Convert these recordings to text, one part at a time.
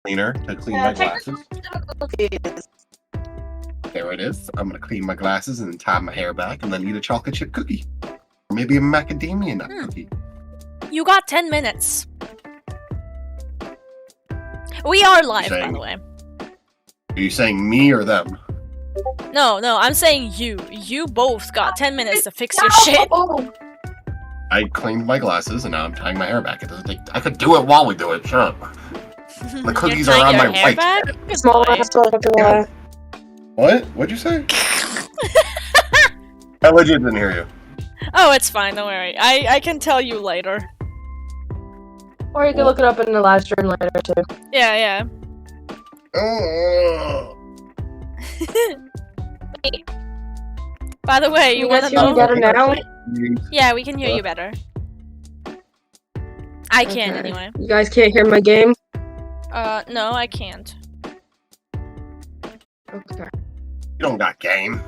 cleaner to clean my glasses. There it is. I'm gonna clean my glasses and tie my hair back and then eat a chocolate chip cookie. Or maybe a macadamia nut cookie. You got 10 minutes. We are live, by the way. Are you saying me or them? No, I'm saying you. You both got 10 minutes to fix your shit. I cleaned my glasses and now I'm tying my hair back. It doesn't take. I could do it while we do it. Shut up. The cookies are on my right. Back? What? What'd you say? I legit didn't hear you. Oh, it's fine. Don't worry. I can tell you later. Or you can look it up in the live stream later too. Yeah. By the way, you wanna know? Better now? Yeah, we can hear you better. I can anyway. You guys can't hear my game? No, I can't. Okay. You don't got game.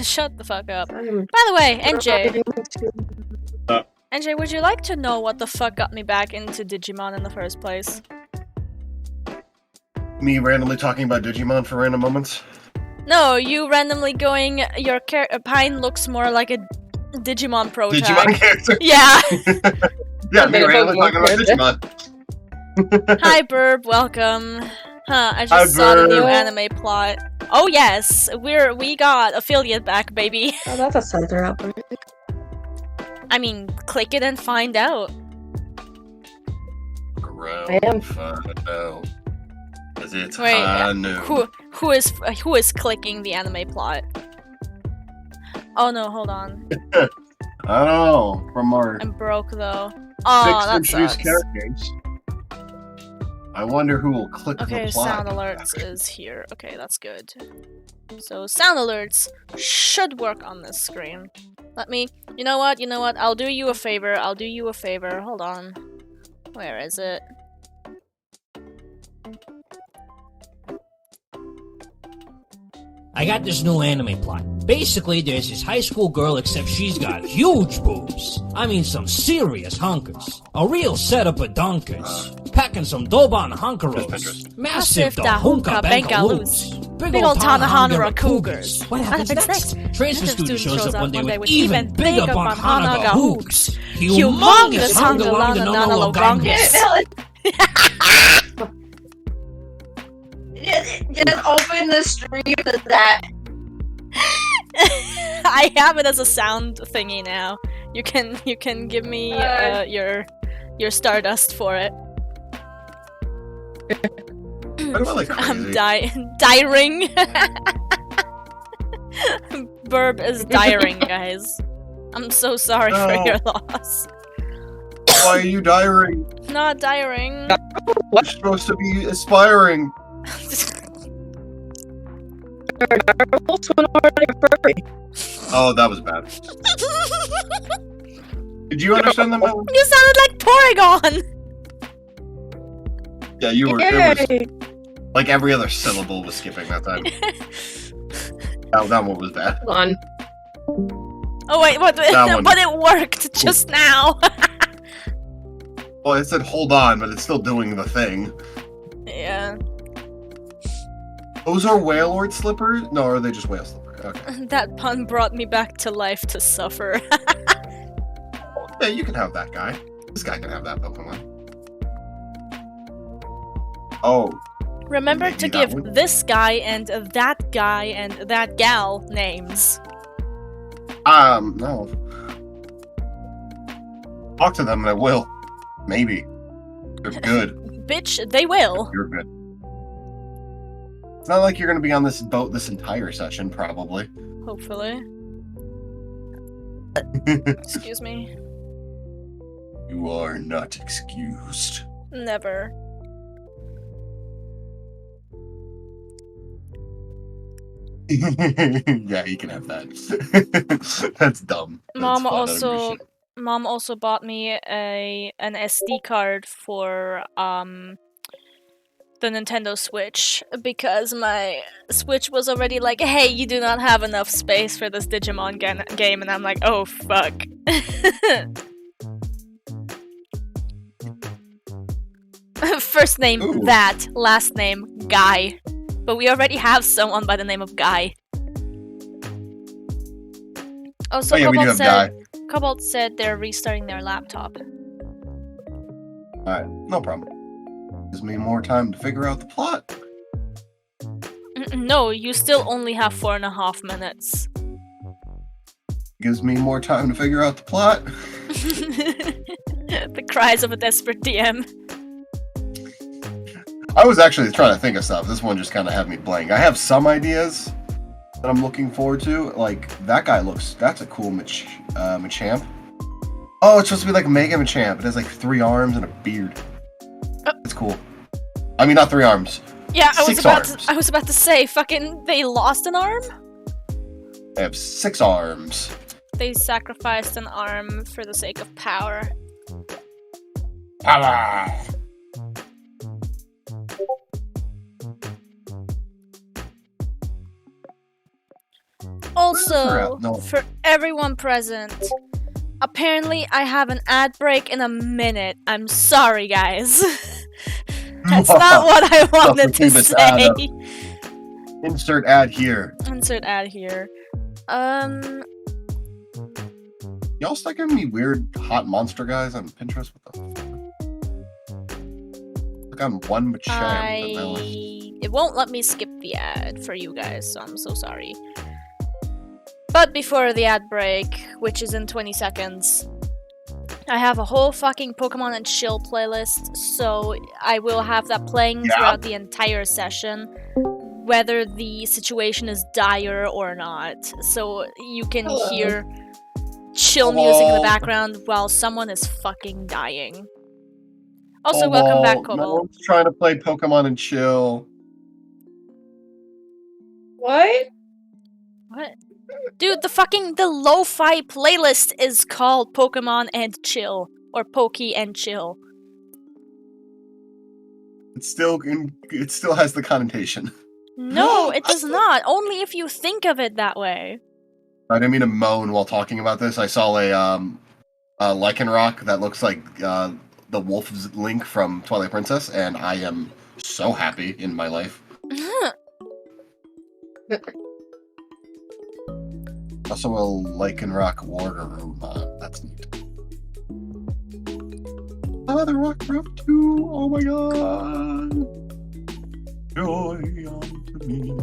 Shut the fuck up. By the way, NJ. NJ, would you like to know what the fuck got me back into Digimon in the first place? Me randomly talking about Digimon for random moments? No, you randomly going, your Pine looks more like a Digimon pro Digimon character? Yeah. Yeah, me randomly talking about Digimon. Hi, Burb, welcome. Huh, I just saw the new anime plot. Oh yes, we got affiliate back, baby. Oh, that's a center up. I mean, click it and find out. I am. Wait, who is clicking the anime plot? Oh no, hold on. I don't know. From our I'm broke though. Oh, that sucks. Characters. I wonder who will click the plot. Okay, sound alerts is here. Okay, that's good. So sound alerts should work on this screen. Let me. You know what? I'll do you a favor. Hold on. Where is it? I got this new anime plot. Basically, there's this high school girl, except she's got huge boobs. I mean, some serious hunkers. A real setup of donkers. Packing some Doban hunkeros. Massive da hunka bankaloos. Big ol' Tanahanara cougars. What happens next? Transfer student shows up one day with even bigger Banhanaga hooks. Humongous hungalanga nanalogongas. Just open the stream to that. I have it as a sound thingy now. You can give me your Stardust for it. I'm dying. Burb is dying, guys. I'm so sorry for your loss. Why are you dying? Not dying. You're supposed to be aspiring. Oh, that was bad. Did you understand that? You sounded like Porygon! Yeah, you were. It was, like every other syllable was skipping that time. That one was bad. Hold on. Oh wait, what? But it worked just now. Well, it said hold on, but it's still doing the thing. Yeah. Those are Wailord slippers? No, or are they just whale slippers? Okay. That pun brought me back to life to suffer. Yeah, you can have that guy. This guy can have that Pokemon. Oh. Remember to give this guy and that gal names. No. Talk to them and I will. Maybe. They're good. Bitch, they will. You're good. It's not like you're gonna be on this boat this entire session, probably. Hopefully. Excuse me. You are not excused. Never. Yeah, you can have that. That's dumb. Mom also bought me an SD card for the Nintendo Switch because my Switch was already like, hey, you do not have enough space for this Digimon game, and I'm like, oh fuck. First name Ooh. that, last name Guy. But we already have someone by the name of Guy. Also, Oh yeah, we do have Guy. Cobalt said they're restarting their laptop. Alright, no problem. Gives me more time to figure out the plot. No, you still only have 4.5 minutes. Gives me more time to figure out the plot. The cries of a desperate DM. I was actually trying to think of stuff. This one just kind of had me blank. I have some ideas that I'm looking forward to. Like, that guy that's a cool Machamp. Oh, it's supposed to be like Mega Machamp. It has like 3 arms and a beard. It's cool. I mean, not 3 arms. Yeah, I 6 I was about to say, fucking, they lost an arm? They have 6 arms. They sacrificed an arm for the sake of power. Power! Also, No. for everyone present, apparently I have an ad break in a minute. I'm sorry, guys. That's not what I wanted to This ad say. up. Insert ad here. Insert ad here. Y'all start giving me weird hot monster guys on Pinterest? What the fuck? Like I'm one Machamp. It won't let me skip the ad for you guys, so I'm so sorry. But before the ad break, which is in 20 seconds, I have a whole fucking Pokemon and Chill playlist, so I will have that playing throughout the entire session, whether the situation is dire or not. So you can hear chill music in the background while someone is fucking dying. Also, welcome back, Kobo. No one's trying to play Pokemon and Chill. What? What? Dude, the lo-fi playlist is called Pokemon and Chill. Or Pokey and Chill. It still has the connotation. No, it does not. Only if you think of it that way. I didn't mean to moan while talking about this. I saw a Lycanroc that looks like the Wolf's Link from Twilight Princess, and I am so happy in my life. Also a Lycanroc Warrior. That's neat. Another Rock Rock 2! Oh my god! Joy unto me.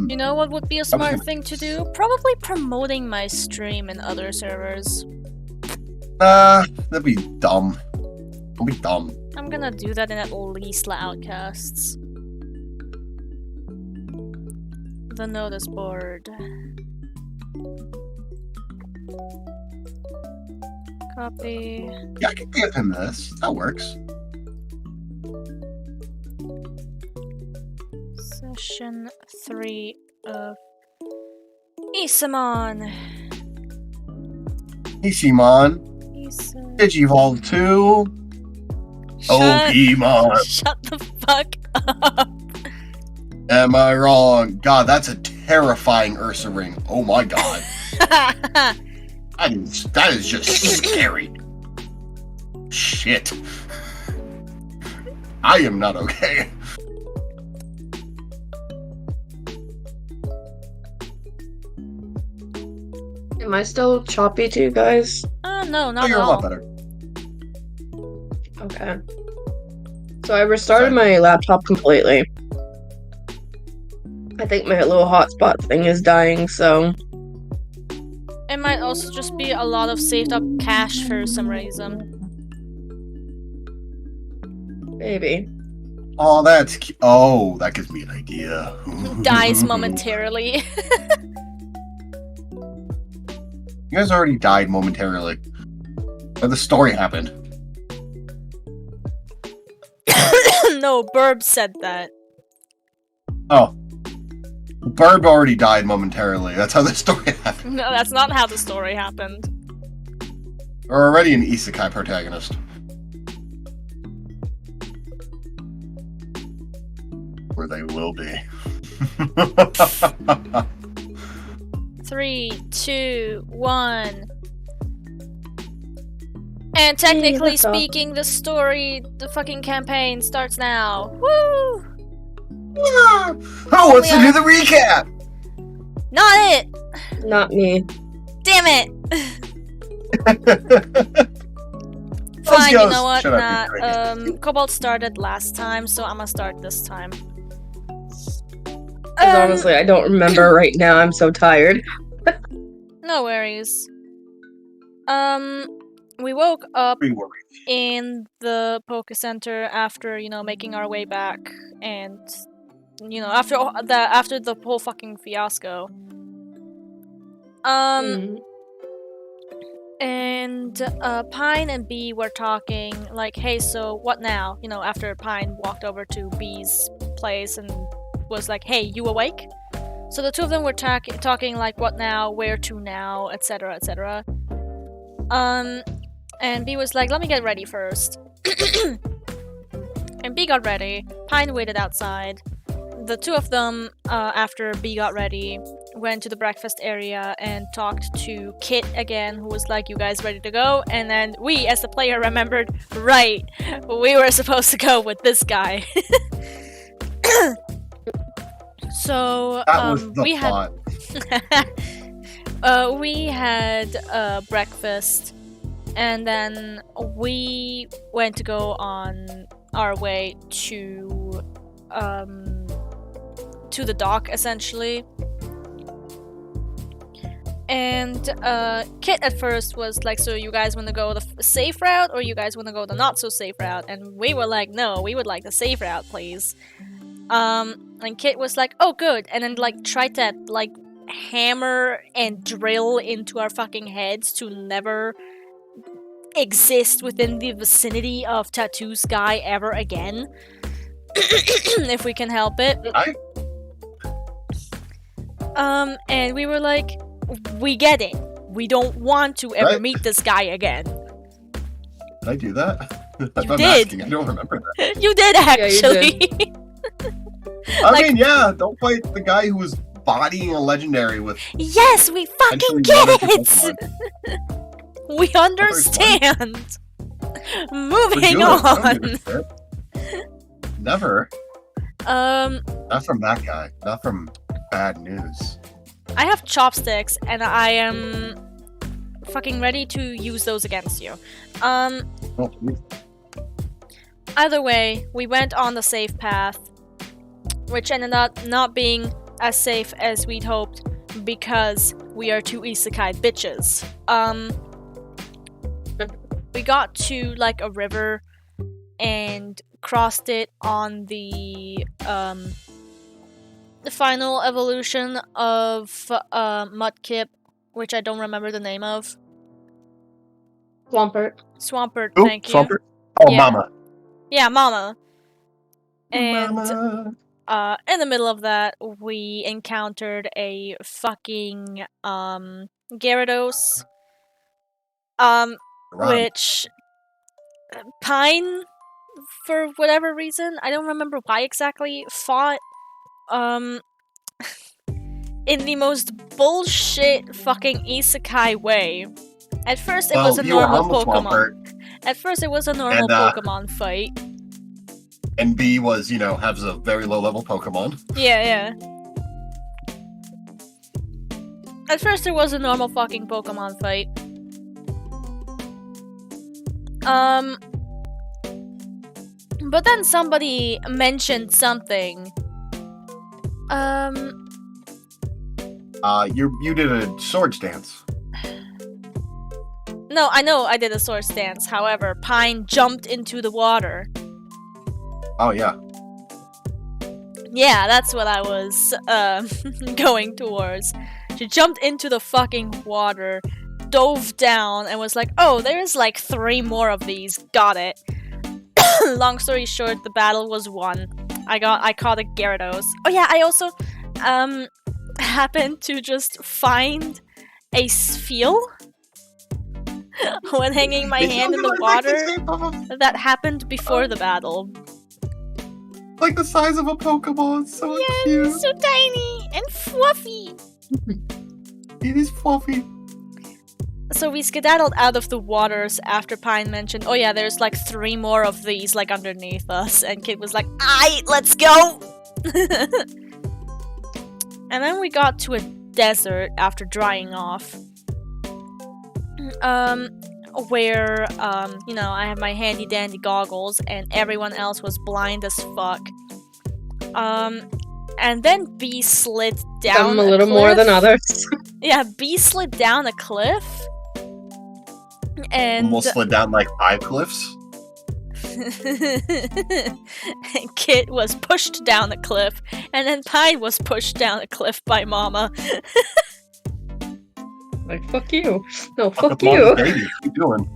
You know what would be a smart thing to do? Probably promoting my stream in other servers. That'd be dumb. That'd be dumb. I'm gonna do that in at least La Outcasts. The notice board. Copy. Yeah, I can give him this. That works. Session 3 of Isémon. Isémon. Digivolve 2. Pokemon. Shut the fuck up. Am I wrong? God, that's a terrifying Ursa ring. Oh my god. That is just scary. Shit. I am not okay. Am I still choppy to you guys? No, Oh, not you're at a lot all. better. Okay. So I restarted my laptop completely. I think my little hotspot thing is dying, so... It might also just be a lot of saved up cache for some reason. Maybe. Oh, that's cute. Oh, that gives me an idea. Dies momentarily. You guys already died momentarily. Or the story happened. No, Burb said that. Oh. Burb already died momentarily. That's how the story happened. No, that's not how the story happened. We're already an Isekai protagonist. Where they will be. 3, 2, 1. And technically that's all. speaking, the story, the fucking campaign starts now. Woo! Who wants to do the recap? Not it! Not me. Damn it! Let's Fine, go. you know what? Shut up, you Nah, drink. Cobalt started last time, so I'm gonna start this time. 'Cause honestly, I don't remember right now. I'm so tired. No worries. We woke up in the Poke Center after, making our way back, and after the whole fucking fiasco. And Pine and Bee were talking like, hey, so what now? After Pine walked over to Bee's place and was like, hey, you awake? So the two of them were talking like, what now, where to now, etc, etc. And Bee was like, let me get ready first. And Bee got ready. Pine waited outside. The two of them, after Bee got ready, went to the breakfast area and talked to Kit again, who was like, you guys ready to go? And then we, as the player, remembered, right, we were supposed to go with this guy. So, That was the we plot. we had breakfast, and then we went to go on our way to the dock, essentially. And Kit at first was like, so you guys want to go the safe route, or you guys want to go the not so safe route? And we were like, no, we would like the safe route, please. And Kit was like, oh good, and then like tried to like hammer and drill into our fucking heads to never exist within the vicinity of Tattoo Sky ever again. If we can help it. And we were like, we get it. We don't want to ever meet this guy again. Did I do that? You I'm did. asking. I don't remember that. You did, actually. Yeah, you I mean, yeah, don't fight the guy who was bodying a legendary with. Yes, we fucking get it! We understand! Moving on! Never. Not from that guy. Not from bad news. I have chopsticks, and I am fucking ready to use those against you. Oh, please. Either way, we went on the safe path, which ended up not being as safe as we'd hoped because we are two isekai bitches. We got to like a river and crossed it on the final evolution of Mudkip, which I don't remember the name of. Swampert. Swampert, Ooh, thank you. Swampert? Oh, Yeah. Mama. Yeah, Mama. And Mama. in the middle of that, we encountered a fucking Gyarados. Run. Which Pine, for whatever reason, I don't remember why exactly, fought in the most bullshit fucking isekai way. At first it was a you were normal on the Pokemon. Swampert, At first it was a normal Pokemon fight. and B was, has a very low level Pokemon. Yeah. At first it was a normal fucking Pokemon fight. But then somebody mentioned something. You did a sword stance. No, I know I did a sword stance. However, Pine jumped into the water. Oh, yeah. Yeah, that's what I was going towards. She jumped into the fucking water, dove down, and was like, oh, there's like 3 more of these. Got it. Long story short, the battle was won. I caught a Gyarados. Oh yeah, I also happened to just find a Spheal when hanging my hand in the water. That happened before the battle. Like the size of a Pokemon, so Yeah, cute. so tiny and fluffy. It is fluffy. So we skedaddled out of the waters after Pine mentioned, oh yeah, there's like 3 more of these like underneath us, and Kid was like, aight, let's go! And then we got to a desert after drying off. Where, you know, I have my handy dandy goggles and everyone else was blind as fuck. And then B slid down Some a little more than others. Yeah, B slid down a cliff. And Almost slid down like 5 cliffs. and Kit was pushed down the cliff, and then Pine was pushed down a cliff by Mama. Like, fuck you. No, fuck Up on you. the baby. What you doing?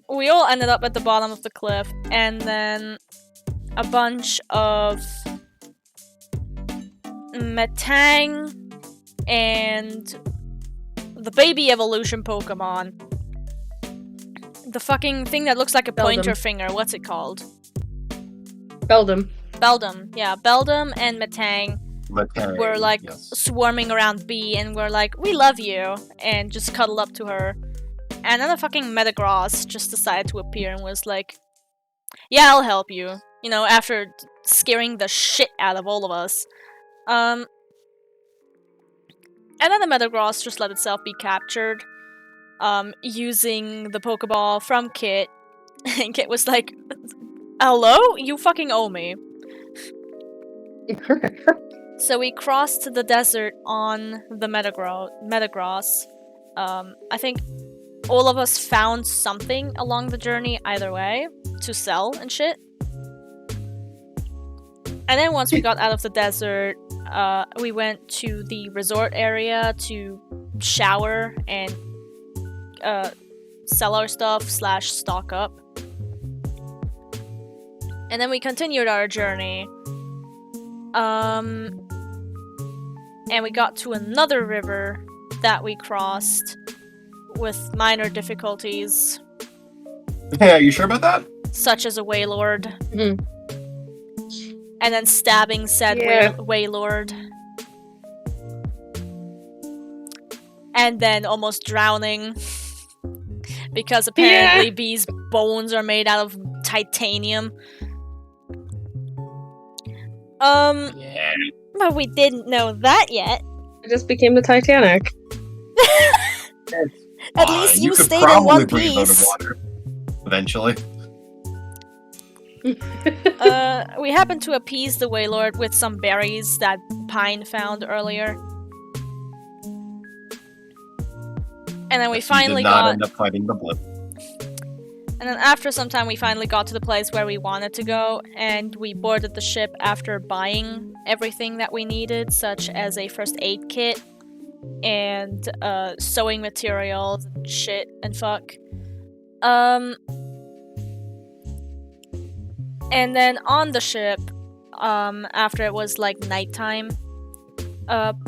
We all ended up at the bottom of the cliff, and then a bunch of Metang and the baby evolution Pokemon. The fucking thing that looks like a pointer finger, what's it called? Beldum. Beldum, yeah, Beldum and Metang were like swarming around B, and were like, we love you, and just cuddled up to her. And then a fucking Metagross just decided to appear and was like, yeah, I'll help you. You know, after scaring the shit out of all of us. And then the Metagross just let itself be captured, using the Pokeball from Kit. And Kit was like, hello? You fucking owe me. So we crossed the desert on the Metagross. I think all of us found something along the journey either way to sell and shit. And then once we got out of the desert, we went to the resort area to shower and sell our stuff / stock up. And then we continued our journey. And we got to another river that we crossed with minor difficulties. Yeah, you sure about that? Such as a Wailord. Mhm. And then stabbing said Wailord. And then almost drowning. Because apparently B's bones are made out of titanium. Yeah. But we didn't know that yet. It just became the Titanic. At least you could stayed in probably one breathe piece. underwater eventually. We happened to appease the Wailord with some berries that Pine found earlier. And then we finally did not got... end up fighting the blip. And then after some time we finally got to the place where we wanted to go, and we boarded the ship after buying everything that we needed, such as a first aid kit, and sewing materials, and shit, and fuck. And then on the ship, after it was like nighttime,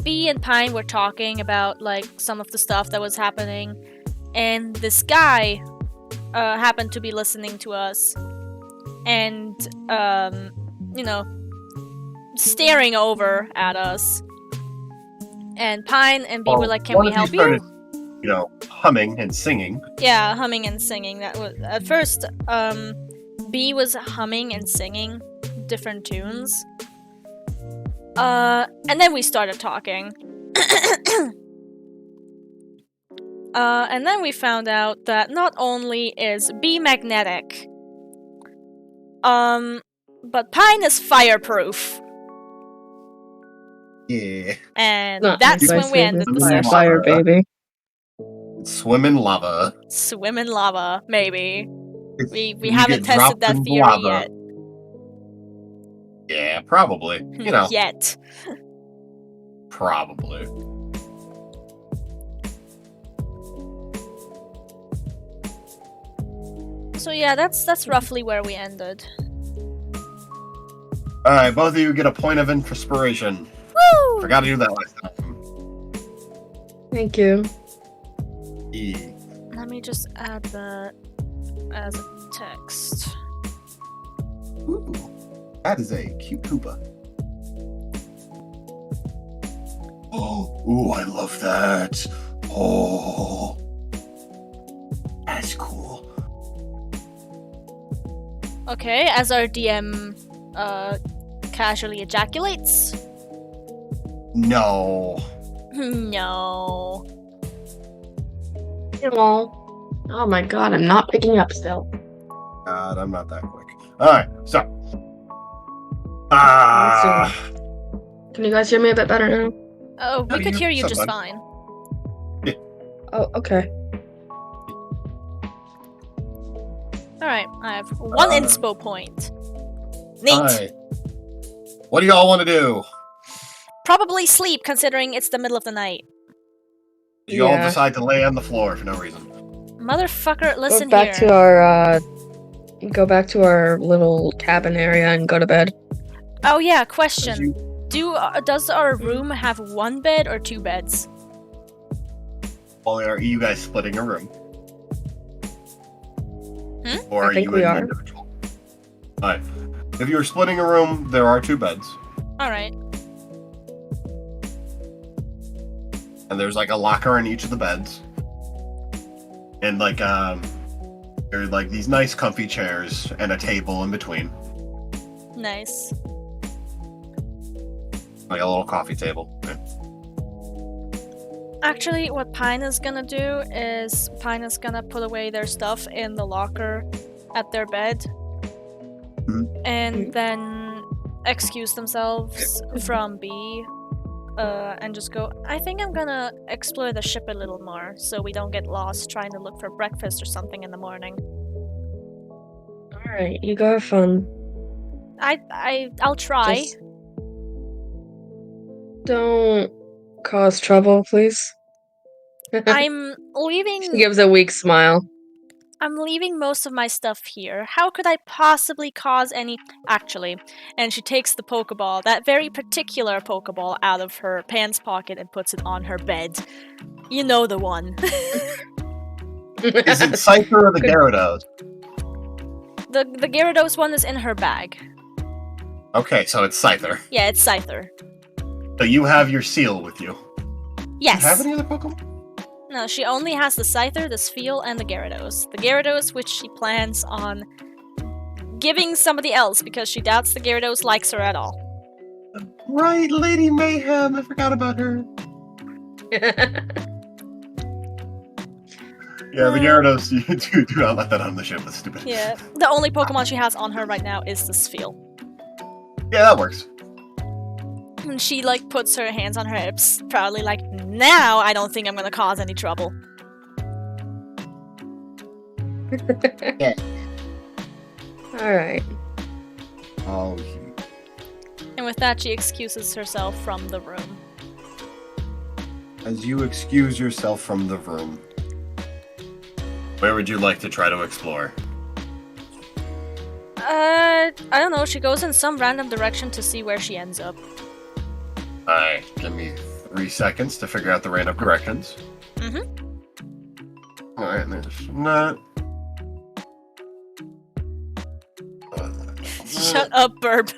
B and Pine were talking about like some of the stuff that was happening, and this guy happened to be listening to us, and you know, staring over at us. And Pine and B were like, "Can we help you?" Started, you know, humming and singing. Yeah, humming and singing. That was at first. B was humming and singing different tunes. And then we started talking. And then we found out that not only is B magnetic, but Pine is fireproof. Yeah. And Not that's nice, when we ended the Fire, session. Fire, baby. Swim in lava. Swim in lava, maybe. We You haven't get tested dropped that in theory lava. yet. Yeah, probably. You know, Yet. probably. So yeah, that's roughly where we ended. Alright, both of you get a point of inspiration. Woo! Forgot to do that last time. Thank you. Yeah. Let me just add that as a text. Ooh, that is a cute Koopa. Oh, ooh, I love that. Oh, that's cool. Okay, as our DM casually ejaculates. No. No. Oh my god, I'm not picking up still. God, I'm not that quick. Alright, so. Ah. Can you guys hear me a bit better now? Oh, we No, could you- hear you just somebody. fine. Oh, okay. Alright, I have one inspo point. Neat. Alright. What do y'all want to do? Probably sleep, considering it's the middle of the night. Y'all Yeah. decide to lay on the floor for no reason. Motherfucker, listen Go back here. to our go back to our little cabin area and go to bed. Oh yeah, As question. you- Does our room have one bed or two beds? Well, are you guys splitting a room? Or I are think you we an are. individual? Alright. If you're splitting a room, there are 2 beds. Alright. And there's like a locker in each of the beds. And like there are like these nice comfy chairs and a table in between. Nice. Like a little coffee table. Yeah. Actually, what Pine is gonna do is Pine is gonna put away their stuff in the locker at their bed. And then excuse themselves from B. And just go, I think I'm gonna explore the ship a little more so we don't get lost trying to look for breakfast or something in the morning. Alright, you go have fun. I'll try. Just don't cause trouble, please. I'm She leaving gives a weak smile. I'm leaving most of my stuff here. How could I possibly cause any... Actually, and she takes the Pokeball, that very particular Pokeball, out of her pants pocket and puts it on her bed. You know the one. Is it Cypher or the Gyarados? The Gyarados one is in her bag. Okay, so it's Scyther. Yeah, it's Scyther. So you have your seal with you. Do you have Yes! any other Pokemon? No, she only has the Scyther, the Spheal, and the Gyarados. The Gyarados which she plans on giving somebody else because she doubts the Gyarados likes her at all. Right, Lady Mayhem. I forgot about her. Yeah, the Gyarados, you do not let that on the ship. That's stupid. Yeah, the only Pokemon she has on her right now is the Spheal. Yeah, that works. And she, like, puts her hands on her hips, proudly like, now I don't think I'm gonna cause any trouble. Yeah. Alright. Oh, And with that, she excuses herself from the room. as you excuse yourself from the room, where would you like to try to explore? I don't know, she goes in some random direction to see where she ends up. Alright, give me 3 seconds to figure out the random directions. Alright, there's not. Shut up, Burb.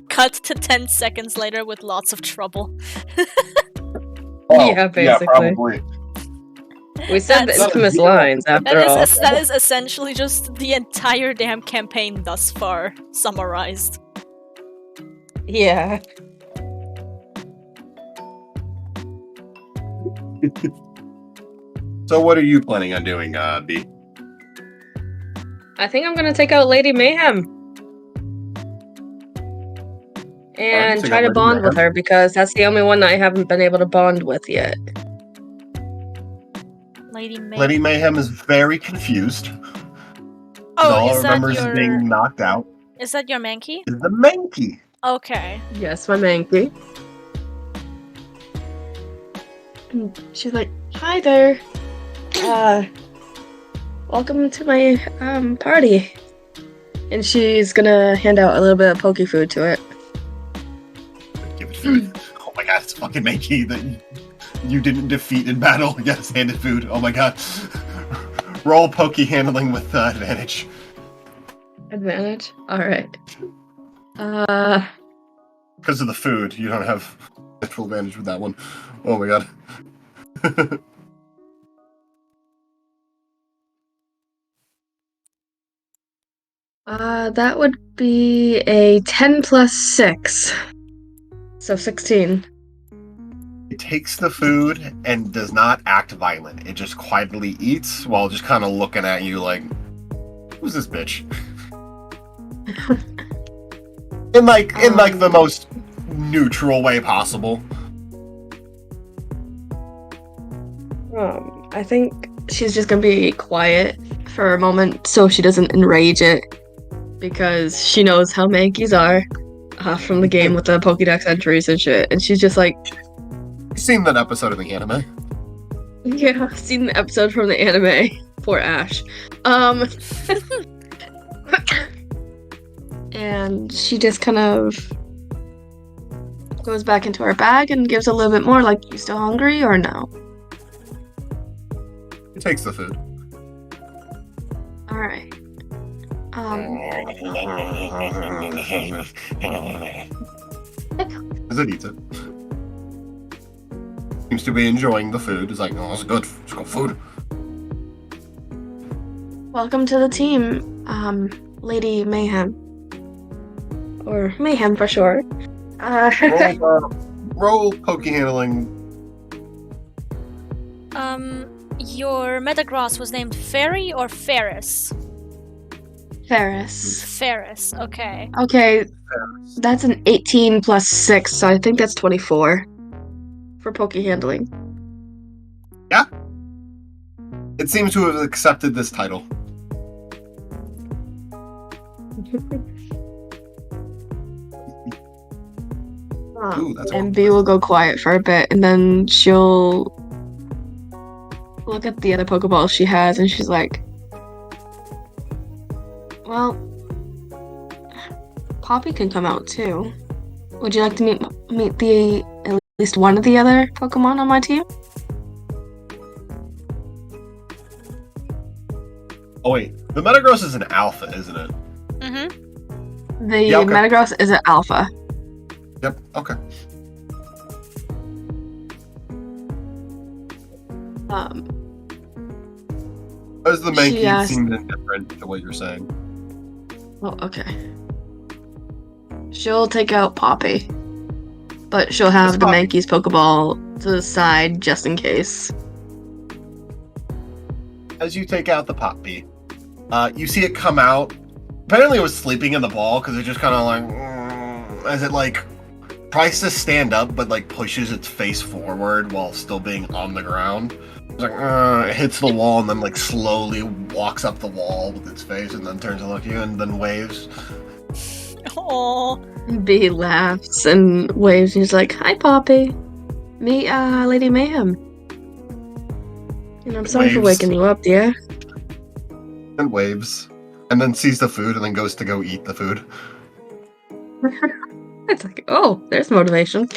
Cut to 10 seconds later with lots of trouble. Yeah, basically. probably. We said the That's- infamous lines after all. That is essentially just the entire damn campaign thus far, summarized. Yeah. So what are you planning on doing, B? I think I'm gonna take out Lady Mayhem. And take try out to Lady bond with Mayhem? her because that's the only one that I haven't been able to bond with yet. Lady May. Lady Mayhem is very confused. Oh, All I is that remember is your... being knocked out. Is that your Mankey? Is the Mankey. Okay. Yes, my Mankey. And she's like, hi there. Welcome to my party. And she's gonna hand out a little bit of poke food to it. Give it food. Oh my god, it's fucking Mankey that you didn't defeat in battle. Yes, handed food. Oh my god. Roll poke handling with advantage. Advantage? Alright. Because of the food, you don't have natural advantage with that one. Oh my god. That would be a 10 plus 6. So 16. It takes the food and does not act violent. It just quietly eats while just kind of looking at you like, who's this bitch? in like the most neutral way possible. I think she's just gonna be quiet for a moment so she doesn't enrage it, because she knows how Mankeys are from the game with the Pokédex entries and shit, and she's just like, You've seen that episode of the anime. yeah, I've seen the episode from the anime. Poor Ash. And she just kind of goes back into her bag and gives a little bit more, like, you still hungry or no? It takes the food. Alright. As it eats it. Seems to be enjoying the food. It's like, oh, it's good. It's got food. Welcome to the team, Lady Mayhem. Or Mayhem for short. Roll Poke handling. Your Metagross was named Fairy or Ferris? Ferris. Ferris, okay. Okay, that's an 18 plus 6, so I think that's 24 for Poke handling. Yeah. It seems to have accepted this title. Ooh, that's And B will go quiet for a bit, and then she'll look at the other Pokeball she has, and she's like, well, Poppy can come out too. Would you like to meet the at least one of the other Pokemon on my team? Oh wait, the Metagross is an alpha, isn't it? Mm-hmm. The Yeah, okay. Metagross is an alpha. Yep, okay. As the She Mankey asked- seemed indifferent to what you're saying. Oh, okay. She'll take out Poppy, but she'll have It's the Poppy. Mankey's Pokeball to the side just in case. As you take out the Poppy, you see it come out. Apparently it was sleeping in the ball, because it just kind of like, as it like tries to stand up, but like pushes its face forward while still being on the ground. It's like, it hits the wall and then like slowly walks up the wall with its face and then turns to look at you and then waves. Aww. B laughs and waves, and he's like, "Hi, Poppy. Meet Lady Mayhem. And I'm sorry for Waves. waking you up, dear." And waves. And then sees the food and then goes to go eat the food. It's like, oh, there's motivation.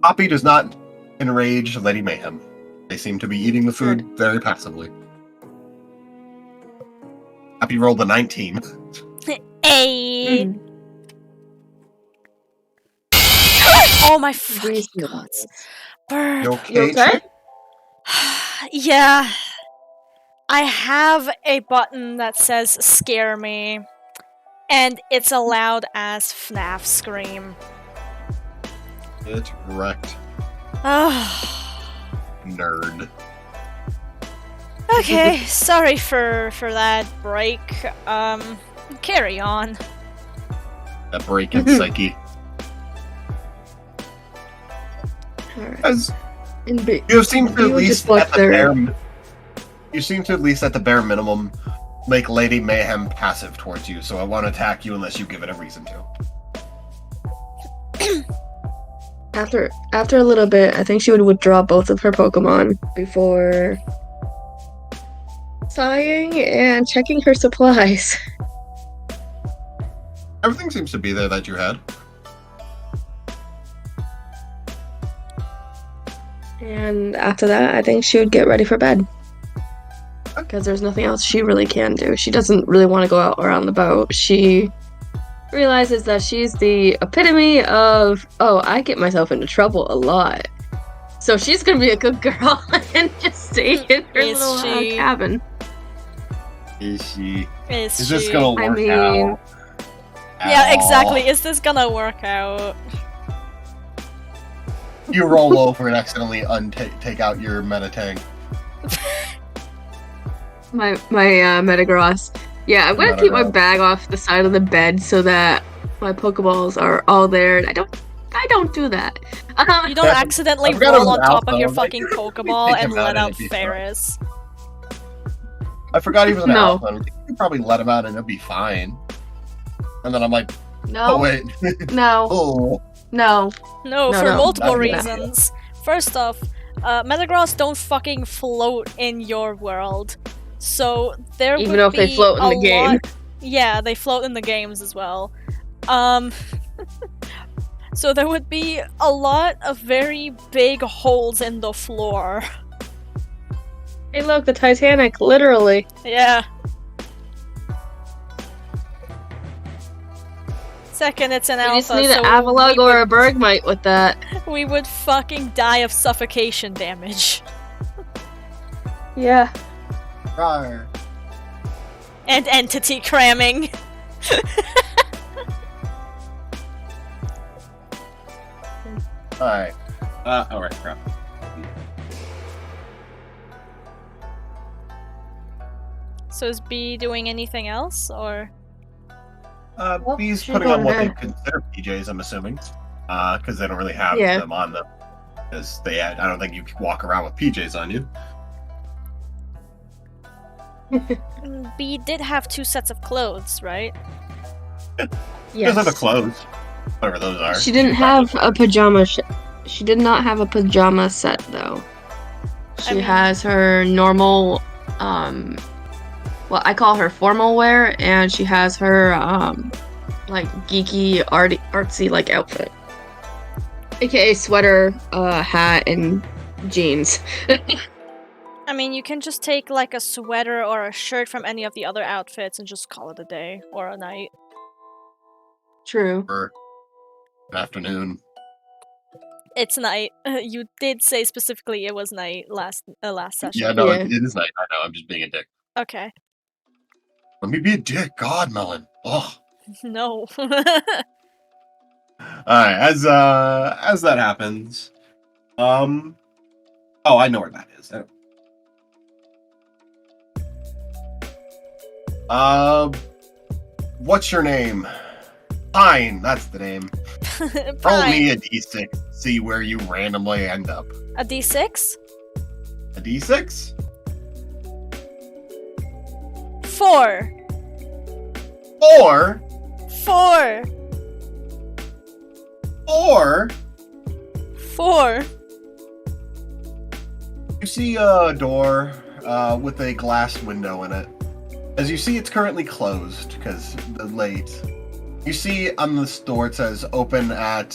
Poppy does not enrage Lady Mayhem. They seem to be eating the food very passively. Poppy rolled a 19. Hey. Mm. Oh my fucking Breeze god. feels. Bird. You You okay? okay? chick? Yeah. I have a button that says scare me. And it's a loud ass FNAF scream. It's wrecked. Nerd. Okay, sorry for that break. Carry on. That break in psyche. Alright. As And B, you seem to You at would least just look at the there. bare you seem to at least at the bare minimum make Lady Mayhem passive towards you, so I won't attack you unless you give it a reason to. after a little bit, I think she would withdraw both of her Pokemon before sighing and checking her supplies. Everything seems to be there that you had. And after that, I think she would get ready for bed. because there's nothing else she really can do. She doesn't really want to go out around the boat. She realizes that she's the epitome of, oh, I get myself into trouble a lot. So she's gonna be a good girl and just stay in her Is little she? cabin. Is she? Is this she? gonna work I mean- out? Yeah, at exactly. all? Is this gonna work out? You roll over and accidentally take out your Metatang. My Metagross. Yeah, I'm gonna keep my Metagross. bag off the side of the bed so that my Pokeballs are all there. And I don't do that. You don't accidentally I forgot it roll was on top of Alpha. your I'm like, fucking let me Pokeball think and about let it out and be Ferris. I forgot he was an No. alpha. And you could probably let him out and it'll be fine. And then I'm like, No, oh wait, no, oh. no. No, No, for no, multiple that's good. reasons. First off, Metagross don't fucking float in your world. So there Even would though if they be float in a the game. lot- Yeah, they float in the games as well. So there would be a lot of very big holes in the floor. Hey, look, the Titanic, literally. Yeah. Second, it's an We alpha, just need so an Avalugg we or a would- Bergmite with that. we would fucking die of suffocation damage. Yeah. Rawr. And entity cramming. Alright. Alright, crap. So is B doing anything else, or? Well, B's she's putting on going what they there. consider PJs, I'm assuming. Because they don't really have Yeah. them on them. Because I don't think you can walk around with PJs on you. B did have 2 sets of clothes, right? Those are the Yes. clothes. Whatever those are. She didn't have a pajama She did not have a pajama set, though. She mean- has her normal, well, I call her formal wear, and she has her, like, geeky, artsy, like, outfit. AKA sweater, hat, and jeans. I mean, you can just take like a sweater or a shirt from any of the other outfits and just call it a day or a night. True. For an afternoon. It's night. You did say specifically it was night last session. Yeah, no, Yeah. It is night. I know, I'm just being a dick. Okay. Let me be a dick. God, Melon. Oh. No. Alright, as that happens. Oh, I know where that is. What's your name? Pine, that's the name. Roll me Fine. a d6, see where you randomly end up. A D6? A d6? 4. 4? 4. 4? 4. You see a door with a glass window in it. As you see, it's currently closed because late. You see on this door it says open at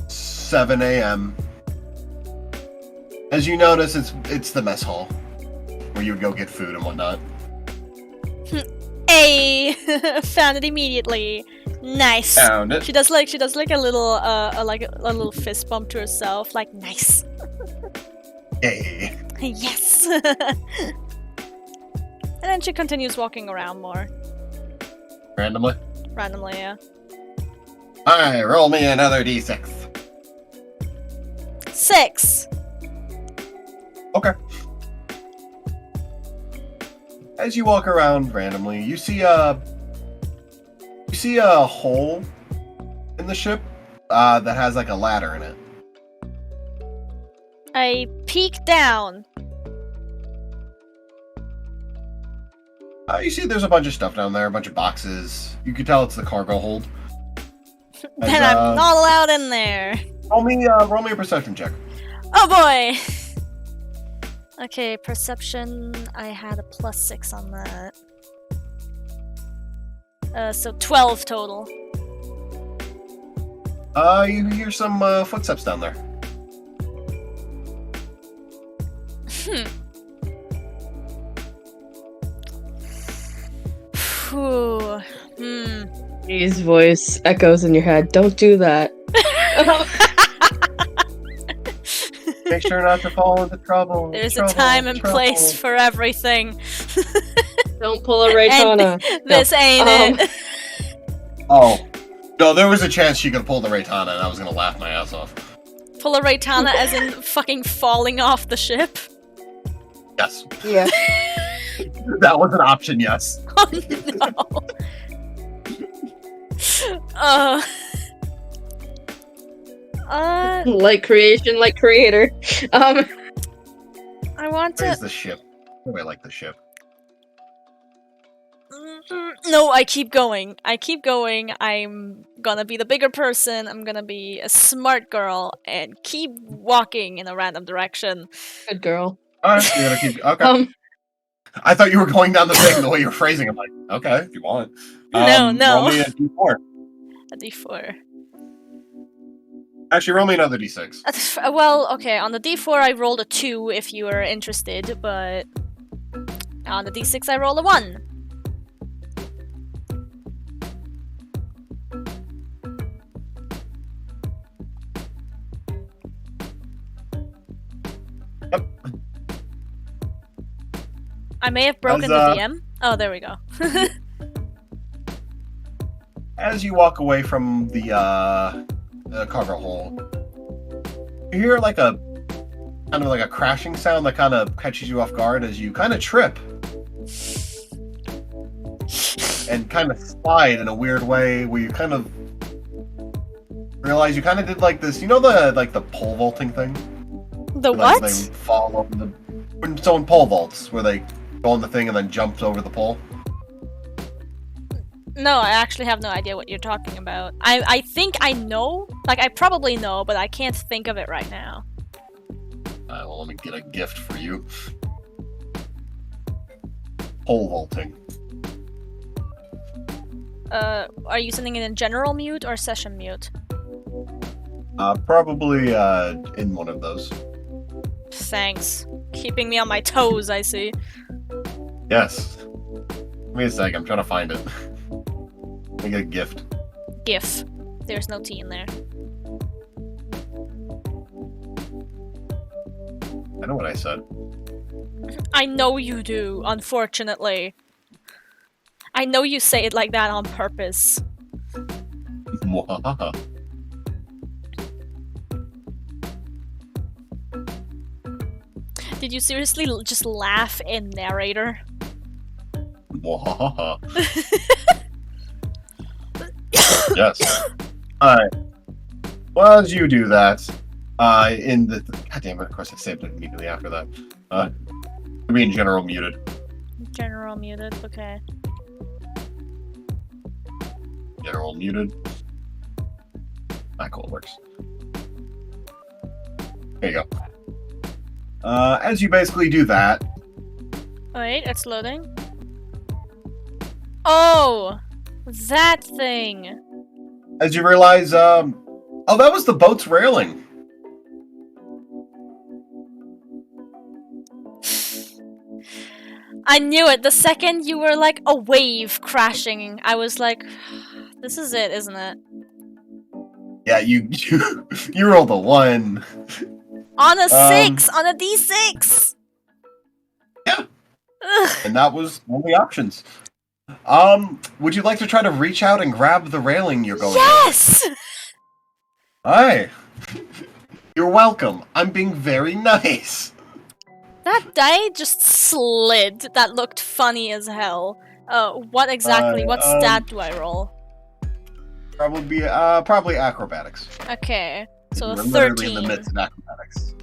7 a.m. As you notice, it's the mess hall where you would go get food and whatnot. Hey, found it immediately. Nice. Found it. She does like a little a little fist bump to herself, like nice. Yay. Yes. And then she continues walking around more Randomly. randomly. Yeah. Alright, roll me another d6. 6. Okay. As you walk around randomly, you see a hole in the ship that has like a ladder in it. I peek down. You see there's a bunch of stuff down there, a bunch of boxes. You can tell it's the cargo hold. Then I'm not allowed in there. Roll me a perception check. Oh boy. Okay, perception. I had a +6 on that. So 12 total. You hear some footsteps down there. Whew. His voice echoes in your head. Don't do that. Make sure not to fall into trouble. There's trouble, a time and trouble. place for everything. Don't pull a Raytana. This ain't it. Oh. No, there was a chance she could pull the Raytana, and I was gonna laugh my ass off. Pull a Raytana as in fucking falling off the ship? Yes. Yeah. That was an option, yes. Oh no. Like creation, like creator. I want Where's to. the ship? Oh, I like the ship. No, I keep going. I keep going. I'm gonna be the bigger person. I'm gonna be a smart girl and keep walking in a random direction. Good girl. Alright, you're gonna keep. Okay. I thought you were going down the thing the way you were phrasing it. Like, okay, if you want. No. Roll me a d4. A d4. Actually, roll me another d6. Well, okay, on the d4 I rolled a 2 if you are interested, but on the d6 I rolled a 1. Yep. I may have broken the DM. Oh, there we go. As you walk away from the cargo hole, you hear like a kind of like a crashing sound that kind of catches you off guard as you kind of trip and kind of slide in a weird way where you kind of realize you kind of did like this, you know, the pole vaulting thing? The Where, like, what? they fall over the when someone pole vaults where they go on the thing and then jumps over the pole. No, I actually have no idea what you're talking about. I think I know. Like, I probably know, but I can't think of it right now. Well, let me get a gift for you. Pole vaulting. Are you sending it in general mute or session mute? Probably in one of those. Thanks. Keeping me on my toes, I see. Yes. Give me a sec, I'm trying to find it. Let me get a gift. GIF. There's no T in there. I know what I said. I know you do, unfortunately. I know you say it like that on purpose. Mwahaha. Did you seriously just laugh in narrator? Mwahaha. Yes. Alright. Well, as you do that, in the... God damn it, of course I saved it immediately after that. Being general muted. General muted, okay. General muted. Ah, cool, it works. There you go. As you basically do that... Wait, it's loading. Oh! That thing! As you realize, oh, that was the boat's railing. I knew it! The second you were like a wave crashing, I was like, this is it, isn't it? Yeah, you rolled a 1. On a 6! On a d6! Yeah. Ugh. And that was one of the options. Would you like to try to reach out and grab the railing you're going Yes! over? Hi. You're welcome. I'm being very nice. That die just slid. That looked funny as hell. What exactly? What stat do I roll? Probably acrobatics. Okay, so You're a literally in the 13. midst of acrobatics.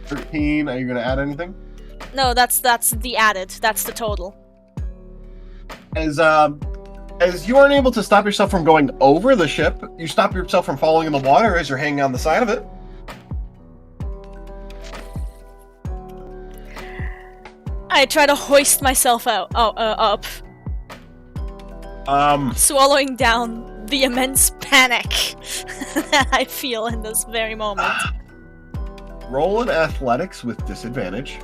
13. Are you gonna add anything? No, that's the added. That's the total. As you aren't able to stop yourself from going over the ship, you stop yourself from falling in the water as you're hanging on the side of it. I try to hoist myself out. Up. Swallowing down the immense panic that I feel in this very moment. Roll in athletics with disadvantage.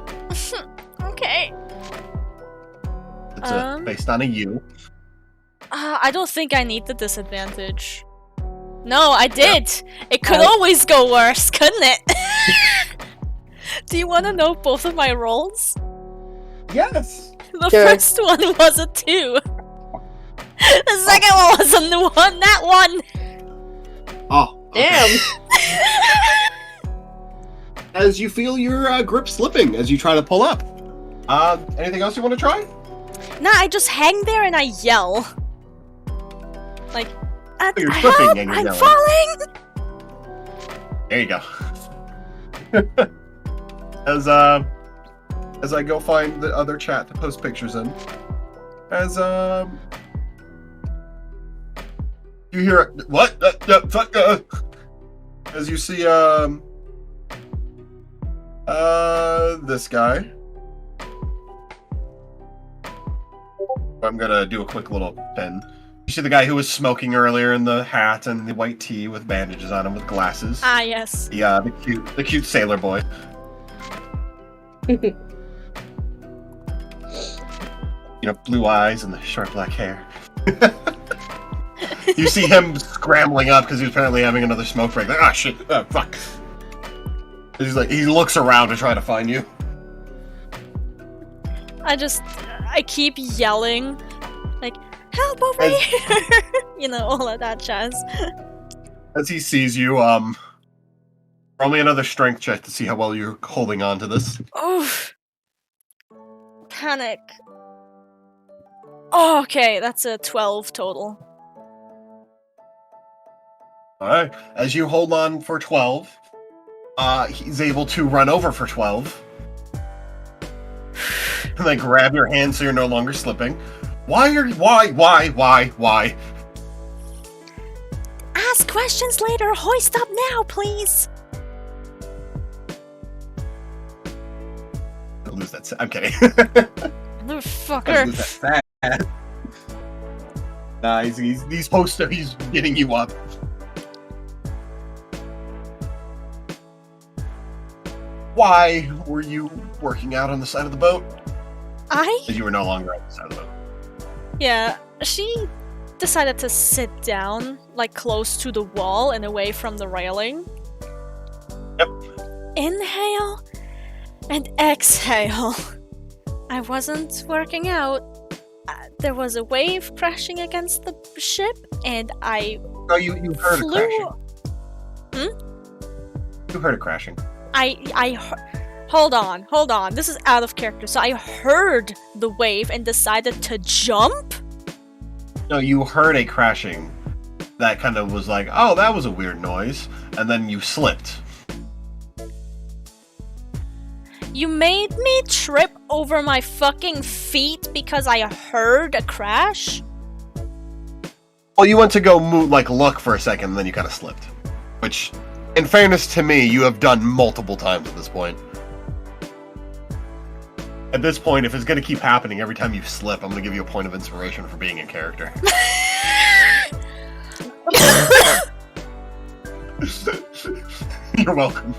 Okay. It's based on a U. I don't think I need the disadvantage. No, I did! It could always go worse, couldn't it? Do you want to know both of my rolls? Yes. The Sure. first one was a 2. The second one was a nat 1! Oh. Okay. Damn. As you feel your grip slipping as you try to pull up. Anything else you want to try? Nah, I just hang there and I yell. Like, you're help! slipping and you're I'm yelling. falling! There you go. As I go find the other chat to post pictures in. As you hear what? As you see this guy. I'm gonna do a quick little pin. You see the guy who was smoking earlier in the hat and the white tee with bandages on him with glasses. Ah, yes. The cute sailor boy. You know, blue eyes and the short black hair. You see him scrambling up because he's apparently having another smoke break. Like, ah, shit, fuck. He's like, he looks around to try to find you. I keep yelling, like, help over here! You know, all of that jazz. As he sees you, roll me another strength check to see how well you're holding on to this. Oof. Panic. Oh, okay, that's a 12 total. Alright, as you hold on for 12, he's able to run over for 12. And then grab your hand so you're no longer slipping. Why? Ask questions later, hoist up now, please! I'll lose that. I'm kidding. Motherfucker. I'll lose that fat. Nah, he's supposed to. He's getting you up. Why were you working out on the side of the boat? Because you were no longer on the side of the boat. Yeah, she decided to sit down, like, close to the wall and away from the railing. Yep. Inhale and exhale. I wasn't working out. There was a wave crashing against the ship, and I Oh, you heard flew. it crashing. You heard it crashing. Hold on. This is out of character. So I heard the wave and decided to jump? No, you heard a crashing. That kind of was like, oh, that was a weird noise, and then you slipped. You made me trip over my fucking feet because I heard a crash? Well, you went to go look for a second, and then you kind of slipped. Which, in fairness to me, you have done multiple times at this point. At this point, if it's going to keep happening every time you slip, I'm going to give you a point of inspiration for being in character. You're welcome.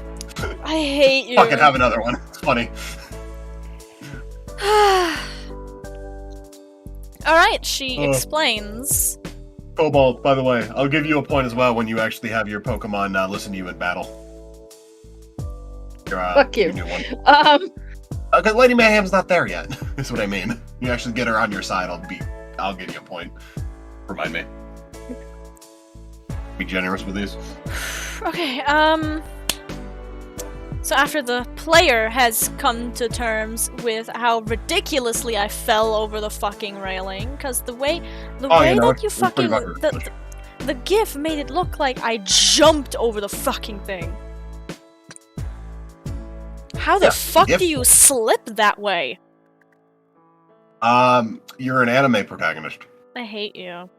I hate you. Fucking have another one. It's funny. Alright, she explains. Cobalt, by the way, I'll give you a point as well when you actually have your Pokemon listen to you in battle. Fuck you. Your new one. Because Lady Mayhem's not there yet, is what I mean. You actually get her on your side, I'll give you a point. Remind me. Be generous with these. Okay, so after the player has come to terms with how ridiculously I fell over the fucking railing, because the way that you fucking the GIF made it look like I jumped over the fucking thing. How the fuck do you slip that way? You're an anime protagonist. I hate you.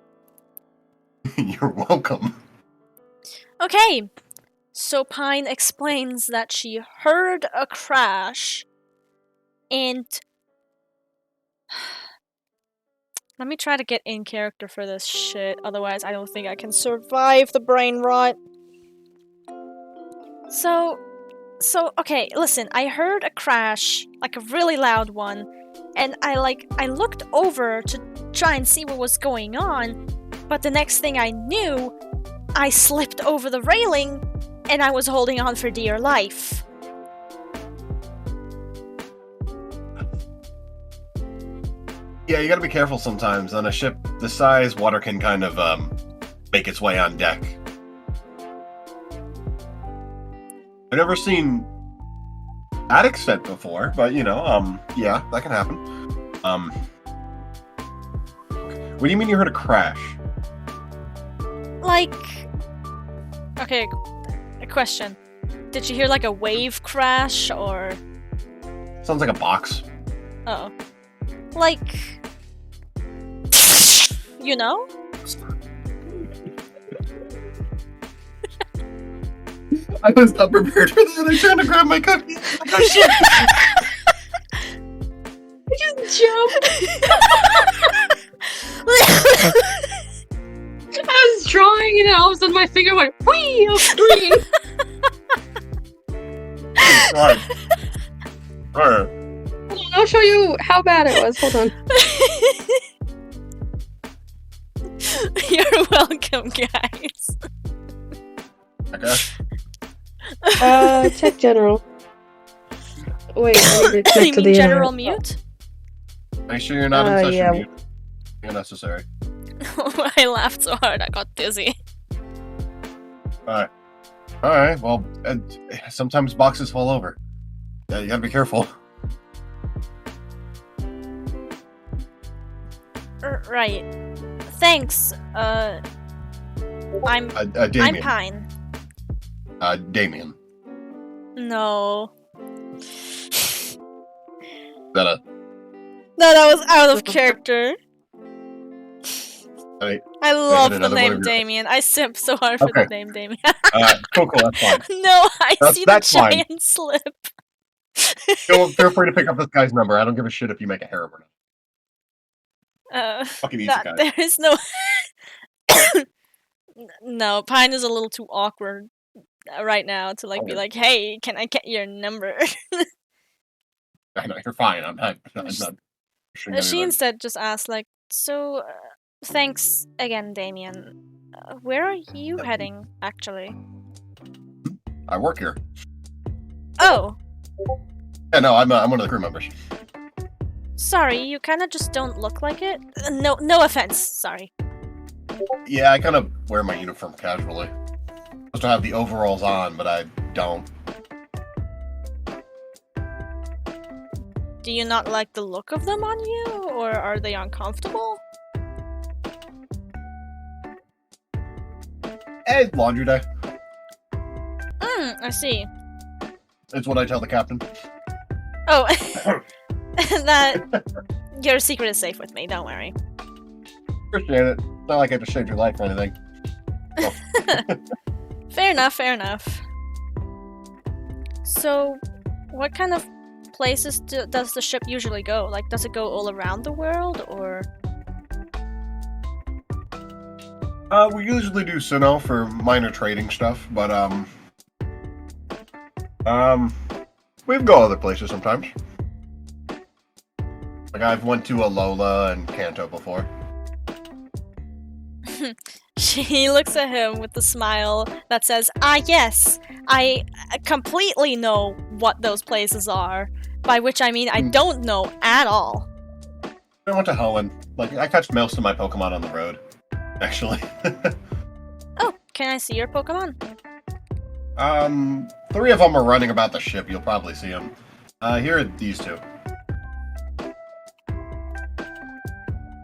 You're welcome. Okay, so Pine explains that she heard a crash, and let me try to get in character for this shit, otherwise I don't think I can survive the brain rot. So, So, okay, listen, I heard a crash, like a really loud one, and I looked over to try and see what was going on, but the next thing I knew, I slipped over the railing, and I was holding on for dear life. Yeah, you gotta be careful sometimes. On a ship this size, water can kind of make its way on deck. I've never seen that extent before, but you know, yeah, that can happen. What do you mean you heard a crash? Like, okay, a question. Did you hear like a wave crash or? Sounds like a box. Oh, like, you know? I was not prepared for that. I tried to grab my cookie. Like, oh shit! I just jumped. I was drawing and all of a sudden my finger went whee off screen. Right. Right. Hold on, I'll show you how bad it was. Hold on. You're welcome, guys. Okay. Check general. Wait, I need to check You to mean the general mute? Make sure you're not in session yeah. mute. You're necessary. I laughed so hard I got dizzy. Alright. Alright, well, sometimes boxes fall over. Yeah, you gotta be careful. Right. Thanks. I'm Damien. Pine. Damien. No. Is that a... No, that was out of character. Alright. I love the another one name of your- Damien. I simp so hard for the Okay. name Damien. Cool, that's fine. No, I see the That's fine. giant slip. Feel free to pick up this guy's number. I don't give a shit if you make a hair or not. Fucking Isekai. There is no. No, Pine is a little too awkward right now to like be Okay. like, "Hey, can I get your number?" I know, you're fine. I'm not pushing She anyone. instead just asked like, "So, thanks again, Damien. Where are you heading, actually?" I work here. Oh, Yeah, no, I'm one of the crew members. sorry, you kind of just don't look like it. No offense. Sorry. Yeah, I kind of wear my uniform casually. Supposed to have the overalls on, but I don't. Do you not like the look of them on you, or are they uncomfortable? It's laundry day. I see. It's what I tell the captain. Oh, that your secret is safe with me. Don't worry. Appreciate it. It's not like I just saved your life or anything. Fair enough. Fair enough. So, what kind of places does the ship usually go? Like, does it go all around the world, or? We usually do Sinnoh for minor trading stuff, but we go other places sometimes. Like I've went to Alola and Kanto before. She looks at him with the smile that says, "Ah, yes, I completely know what those places are." By which I mean I don't know at all. I went to Hoenn. Like I catch most of my Pokemon on the road, actually. Oh, can I see your Pokemon? 3 of them are running about the ship. You'll probably see them. Here are these 2.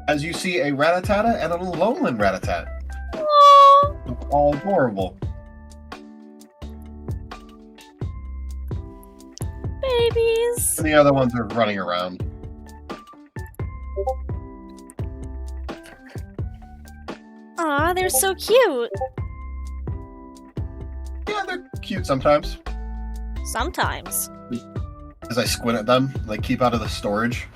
As you see, a Rattata and a Alolan Rattata. Aww. All adorable. Babies. And the other ones are running around. Aw, they're so cute. Yeah, they're cute sometimes. Sometimes. As I squint at them, like keep out of the storage.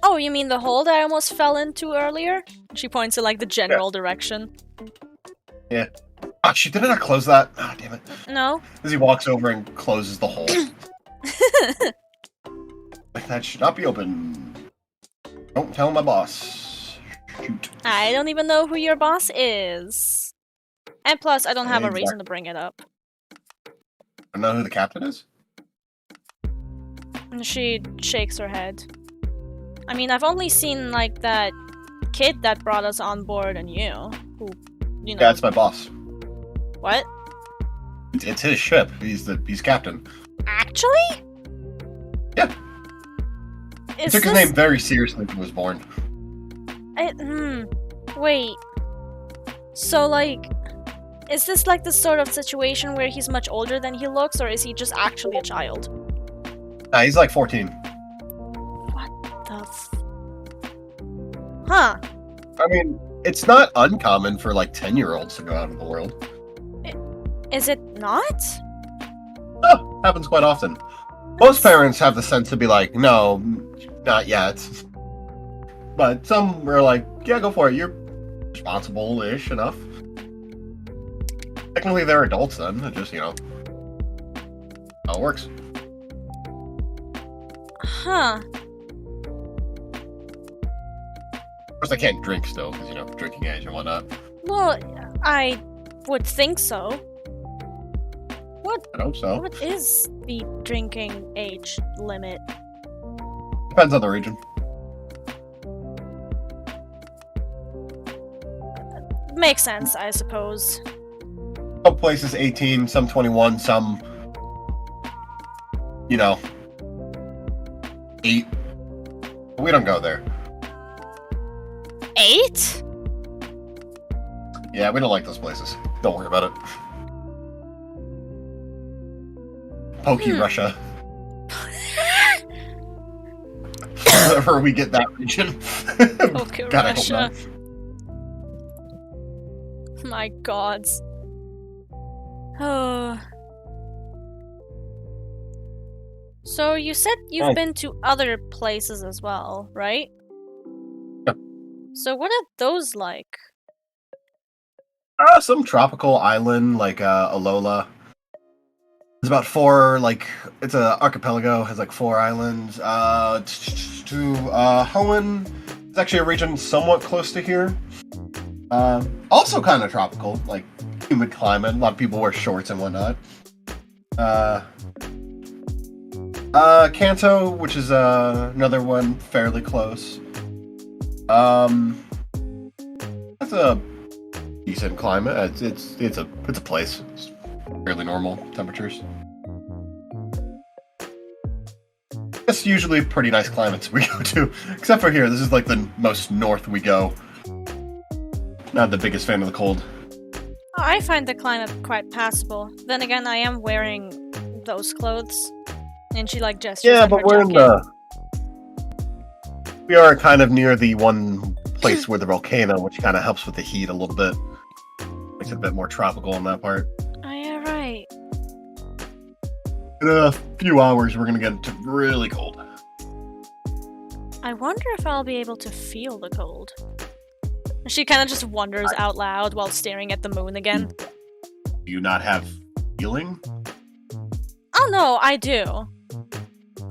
Oh, you mean the hole that I almost fell into earlier? She points to like the general direction. Yeah. Ah, she did not close that. Ah, damn it. No. As he walks over and closes the hole. That should not be open. Don't tell my boss. Shoot. I don't even know who your boss is. And plus, I don't have a reason Exactly. to bring it up. I know who the captain is? And she shakes her head. I mean, I've only seen, like, that kid that brought us on board and you. Who, you know. Yeah, it's my boss. What? It's his ship. He's captain. Actually? Yeah. He Is took his this- name very seriously when he was born. Wait. So, like, is this like the sort of situation where he's much older than he looks, or is he just actually a child? Nah, he's like 14. What the f... Huh. I mean, it's not uncommon for like 10-year-olds to go out in the world. Is it not? Oh, happens quite often. Most parents have the sense to be like, no, not yet. But some are like, yeah, go for it. You're responsible-ish enough. Technically, they're adults then. It just, how it works. Huh. Of course, I can't drink still, because, drinking age and whatnot. Well, I would think so. I hope so. What is the drinking age limit? Depends on the region. Makes sense, I suppose. Some places 18, some 21, some, 8. We don't go there. 8? Yeah, we don't like those places. Don't worry about it. Pokey Russia. Whenever we get that region. Okay, God, I hope Russia. not. My gods. Oh. So you said you've Hi. been to other places as well, right? Yep. So what are those like? Some tropical island like Alola. There's about 4, it's an archipelago, has 4 islands. Hoenn is actually a region somewhat close to here. Also kind of tropical, humid climate. A lot of people wear shorts and whatnot. Kanto, which is another one fairly close. That's a decent climate. It's a place. It's fairly normal temperatures. It's usually pretty nice climates we go to, except for here. This is the most north we go. Not the biggest fan of the cold. I find the climate quite passable. Then again, I am wearing those clothes. And she gestures Yeah, at but her we're in jacket. we are kind of near the one place where the volcano, which kind of helps with the heat a little bit. Makes it a bit more tropical in that part. Oh, yeah, right. In a few hours, we're gonna get into really cold. I wonder if I'll be able to feel the cold. She kind of just wonders out loud while staring at the moon again. Do you not have feeling? Oh no, I do.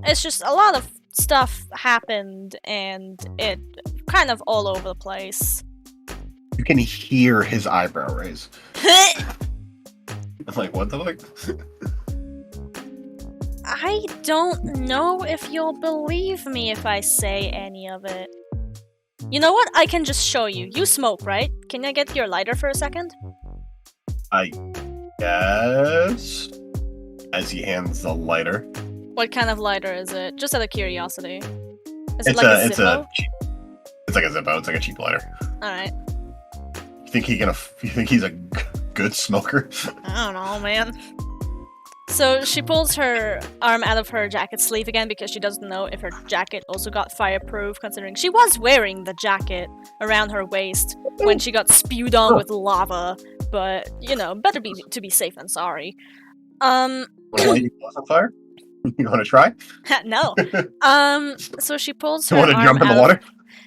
It's just a lot of stuff happened and it kind of all over the place. You can hear his eyebrow raise. I'm like, what the fuck? I don't know if you'll believe me if I say any of it. You know what? I can just show you. You smoke, right? Can I get your lighter for a second? I guess. As he hands the lighter. What kind of lighter is it? Just out of curiosity. Is it It's like a it's Zippo? it's like a Zippo. It's like a cheap lighter. Alright. You think he's a good smoker? I don't know, man. So she pulls her arm out of her jacket sleeve again because she doesn't know if her jacket also got fireproof, considering she was wearing the jacket around her waist when she got spewed on with lava. But, better be to be safe than sorry. Want to light your clothes on fire? You want to try? No. So she pulls her You want to arm jump in the out water?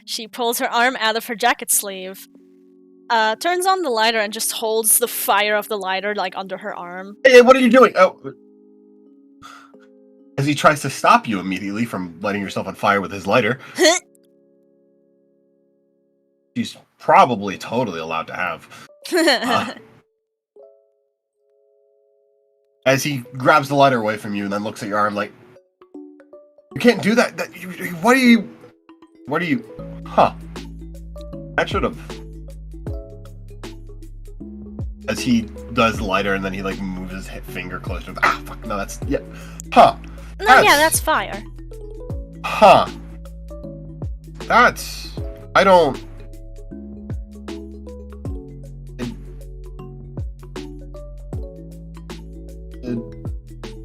She pulls her arm out of her jacket sleeve. turns on the lighter and just holds the fire of the lighter like under her arm. Hey, what are you doing? Oh. As he tries to stop you immediately from lighting yourself on fire with his lighter. She's probably totally allowed to have. As he grabs the lighter away from you and then looks at your arm like, you can't do that. What are you? Huh. That should have. As he does the lighter and then he like moves his finger closer. Ah, fuck, no, that's, yeah. Huh. No, yeah, that's fire. Huh. That's, I don't.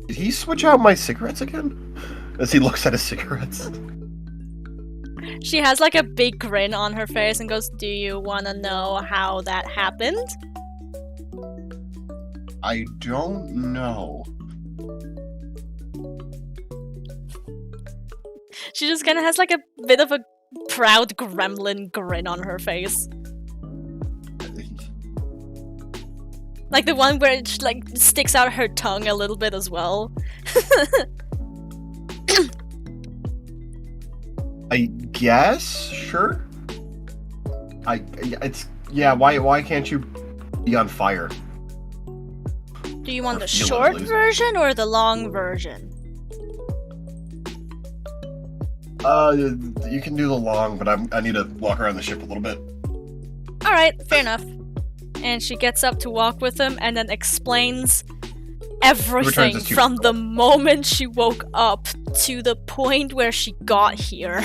Did he switch out my cigarettes again? As he looks at his cigarettes. She has like a big grin on her face and goes, "Do you want to know how that happened?" I don't know. She just kind of has like a bit of a proud gremlin grin on her face. Like the one where it like sticks out her tongue a little bit as well. I guess, sure. Why can't you be on fire? Do you want the Feel short it, version or the long version? You can do the long, but I need to walk around the ship a little bit. Alright, fair enough. And she gets up to walk with him and then explains everything from the moment she woke up to the point where she got here.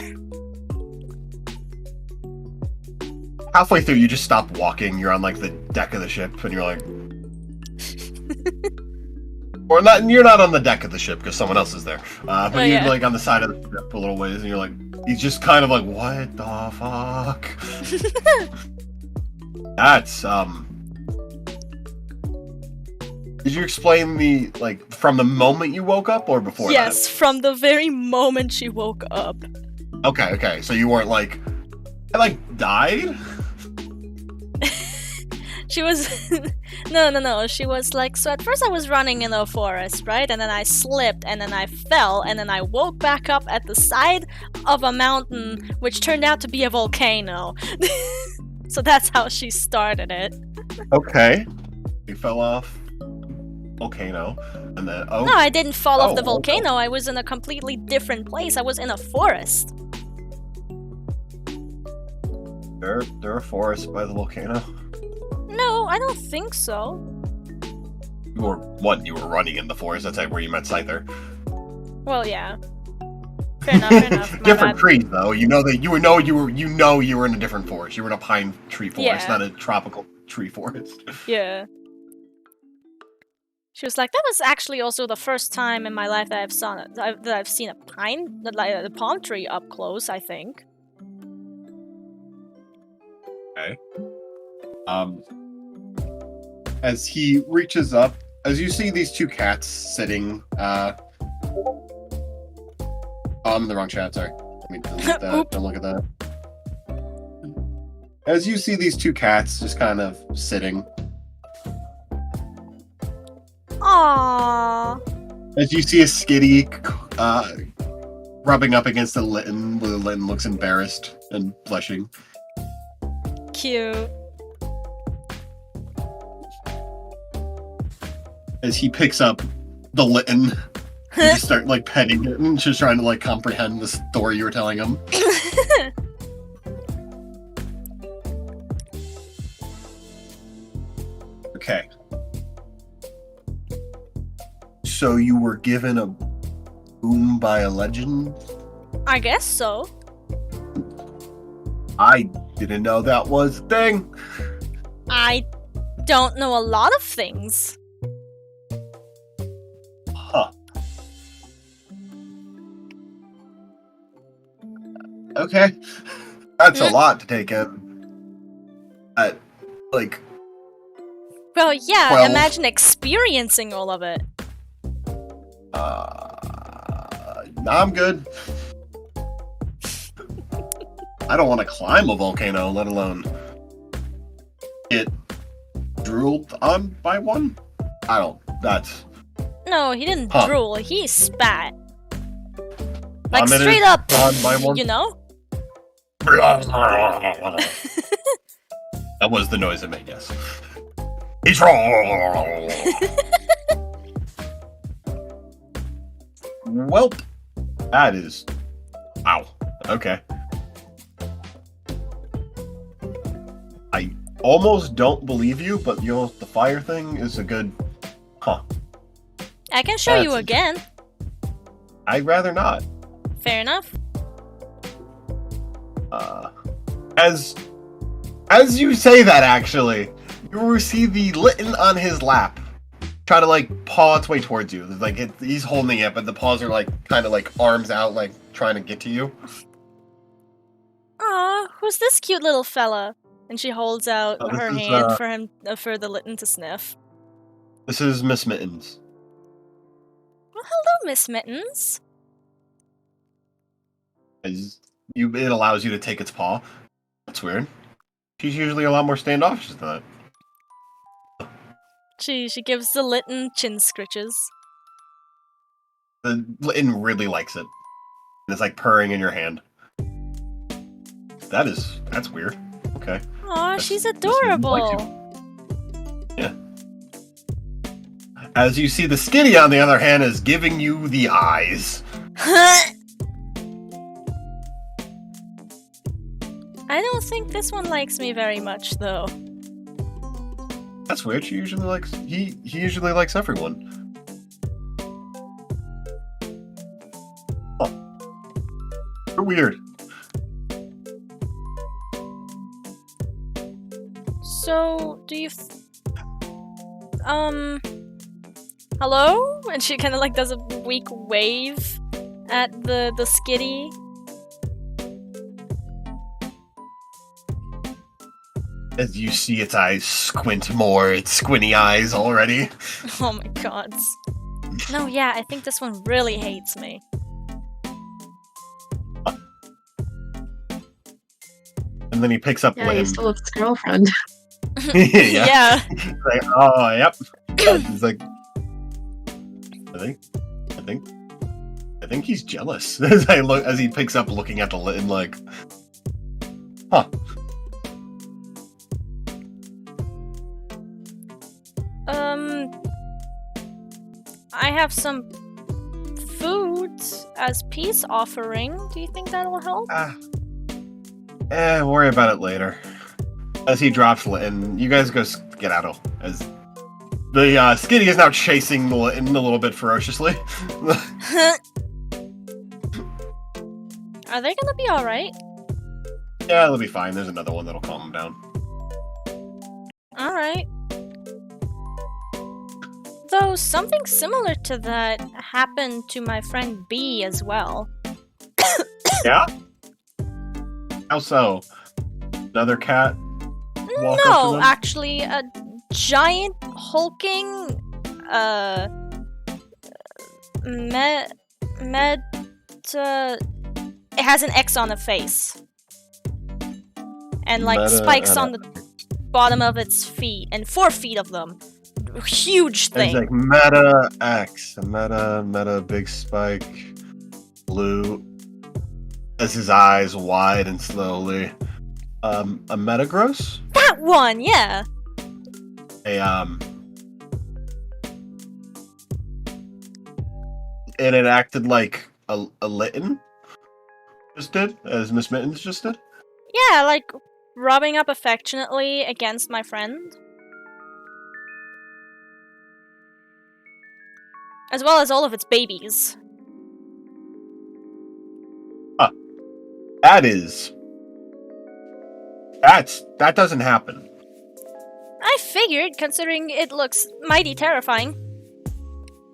Halfway through, you just stop walking. You're on like the deck of the ship, and you're like, or not. You're not on the deck of the ship because someone else is there. But you're like on the side of the ship a little ways, and you're like, he's just kind of like, what the fuck? That's Did you explain the, like, from the moment you woke up or before that? Yes, from the very moment she woke up. Okay. So you weren't like, I, like, died? She was... No. She was like, so at first I was running in the forest, right? And then I slipped, and then I fell, and then I woke back up at the side of a mountain, which turned out to be a volcano. So that's how she started it. Okay. You fell off volcano, and then No, I didn't fall off the volcano. I was in a completely different place. I was in a forest. There are forests by the volcano. No, I don't think so. You were running in the forest. That's like where you met Scyther. Well, yeah. Fair enough. Different trees, though. You know that you were in a different forest. You were in a pine tree forest, not a tropical tree forest. Yeah. She was like, that was actually also the first time in my life that I've seen a palm tree up close, I think. Okay. As he reaches up, as you see these two cats sitting, I'm in the wrong chat, sorry. Let me delete that. Don't look at that. As you see these two cats just kind of sitting. Aww. As you see a Skitty rubbing up against a Litten, where the Litten looks embarrassed and blushing. Cute. As he picks up the Litten, and just start like petting it and just trying to like comprehend the story you were telling him. Okay. So you were given a boom by a legend? I guess so. I didn't know that was a thing. I don't know a lot of things. Huh. Okay. That's a lot to take in. Like... Well, yeah, 12. Imagine experiencing all of it. I'm good. I don't want to climb a volcano, let alone It drooled on by one? I don't. That's. No, he didn't Huh. drool. He spat. Like Vomited straight up, on by one? you know? That was the noise it made, yes. He's wrong. Welp. That is. Wow. Okay. I almost don't believe you, but you know, the fire thing is a good. Huh. I can show you That's- again. I'd rather not. Fair enough. As you say that, actually, you will see the Litten on his lap try to like paw its way towards you. Like he's holding it, but the paws are like kind of like arms out, like trying to get to you. Aw, who's this cute little fella? And she holds out Oh, this her is, hand for the Litten to sniff. This is Miss Mittens. Well, hello, Miss Mittens. It allows you to take its paw. That's weird. She's usually a lot more standoffish than that. She gives the Litten chin scritches. The Litten really likes it. And it's like purring in your hand. That's weird. Okay. Aw, she's Miss Mittens likes adorable. Yeah. As you see, the Skinny, on the other hand, is giving you the eyes. I don't think this one likes me very much, though. That's weird. He usually likes everyone. Oh. You're weird. So, do you... Hello? And she kind of like does a weak wave at the Skitty. As you see its eyes squint more, its squinty eyes already. Oh my god. No, yeah, I think this one really hates me. And then he picks up Yeah, Lynn. he's still with his girlfriend. Yeah. He's like, oh, yep. He's like, I think he's jealous as he picks up, looking at the Lynn, like, huh. I have some food as peace offering. Do you think that'll help? Worry about it later. As he drops Lynn, you guys go get out of. As the Skinny is now chasing the Lynn a little bit ferociously. Are they gonna be alright? Yeah, it'll be fine. There's another one that'll calm him down. Alright. Though something similar to that happened to my friend B as well. Yeah? How so? Another cat? Walk up to No, them? actually, a giant hulking it has an X on the face. And like Meta spikes and on the bottom of its feet, and 4 feet of them. Huge It's thing. like meta X, meta big spike, blue. As his eyes widen slowly. A Metagross? That one, yeah. And it acted like a Litten just did, as Miss Mittens just did. Yeah, like rubbing up affectionately against my friend. As well as all of its babies. That doesn't happen. I figured, considering it looks mighty terrifying.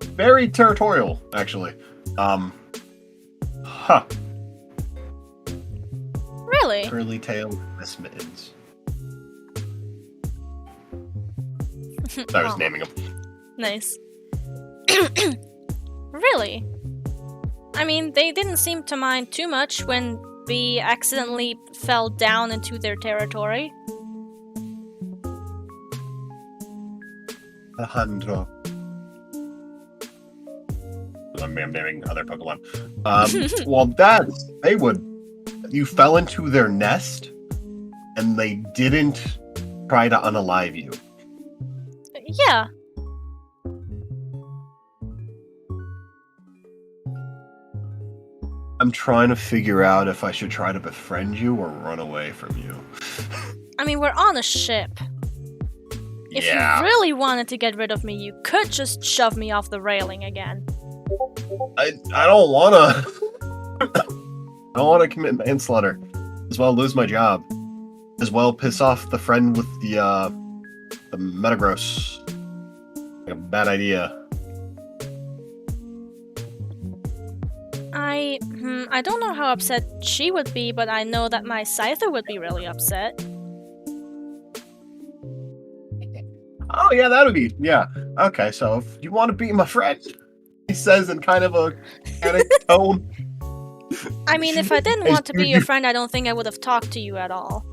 Very territorial, actually. Really? Curly tail Miss Mittens. I was Aw, naming him. nice. Really? I mean, they didn't seem to mind too much when we accidentally fell down into their territory. Alejandro. I'm naming other Pokemon. Well, you fell into their nest, and they didn't try to unalive you. Yeah. I'm trying to figure out if I should try to befriend you or run away from you. I mean, we're on a ship. If you really wanted to get rid of me, you could just shove me off the railing again. I don't wanna. I don't wanna commit manslaughter. As well lose my job. As well piss off the friend with the Metagross. Like a bad idea. I don't know how upset she would be, but I know that my Scyther would be really upset. Oh yeah, that would be Okay, so if you want to be my friend, he says in kind of a panic tone. I mean, if I didn't want to be your friend, I don't think I would have talked to you at all.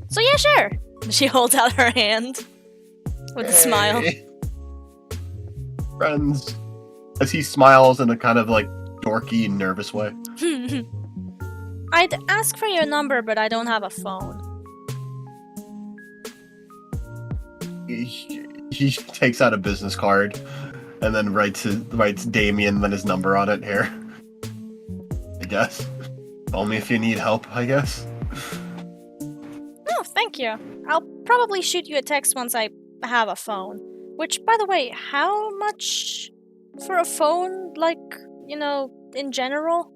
So yeah, sure. She holds out her hand with a smile. Friends. As he smiles in a kind of like dorky, nervous way. I'd ask for your number, but I don't have a phone. He takes out a business card and then writes Damien, then his number on it here. I guess. Call me if you need help, I guess. Oh, thank you. I'll probably shoot you a text once I have a phone. Which, by the way, how much for a phone, like, you know, in general?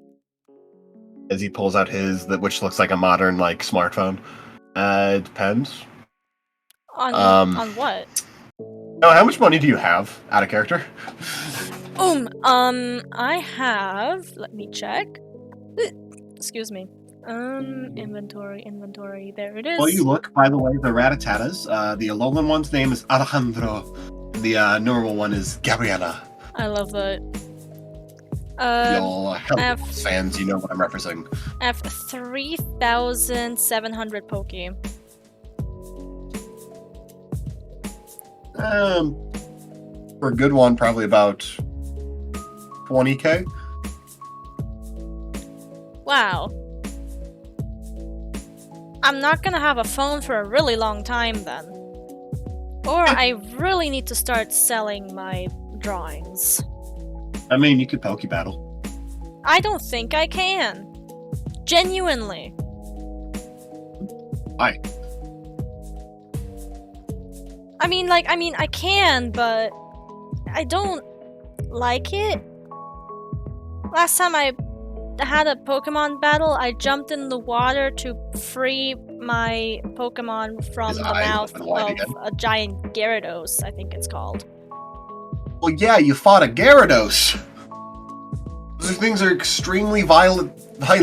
As he pulls out his, which looks like a modern, like, smartphone. It depends. On what? No, how much money do you have out of character? I have, let me check. Excuse me. Inventory, there it is. Well, you look, by the way, the Ratatatas. The Alolan one's name is Alejandro. The normal one is Gabriela. I love that. Y'all fans, you know what I'm referencing. I have 3,700 Poke. For a good one, probably about 20k. Wow. I'm not gonna have a phone for a really long time then. Or I really need to start selling my drawings. I mean, you could Poke Battle. I don't think I can. Genuinely. Why? I mean, I can, but I don't like it. Last time I had a Pokemon battle, I jumped in the water to free my Pokemon from the mouth of a giant Gyarados, I think it's called. Well, yeah, you fought a Gyarados. Those things are extremely violent. I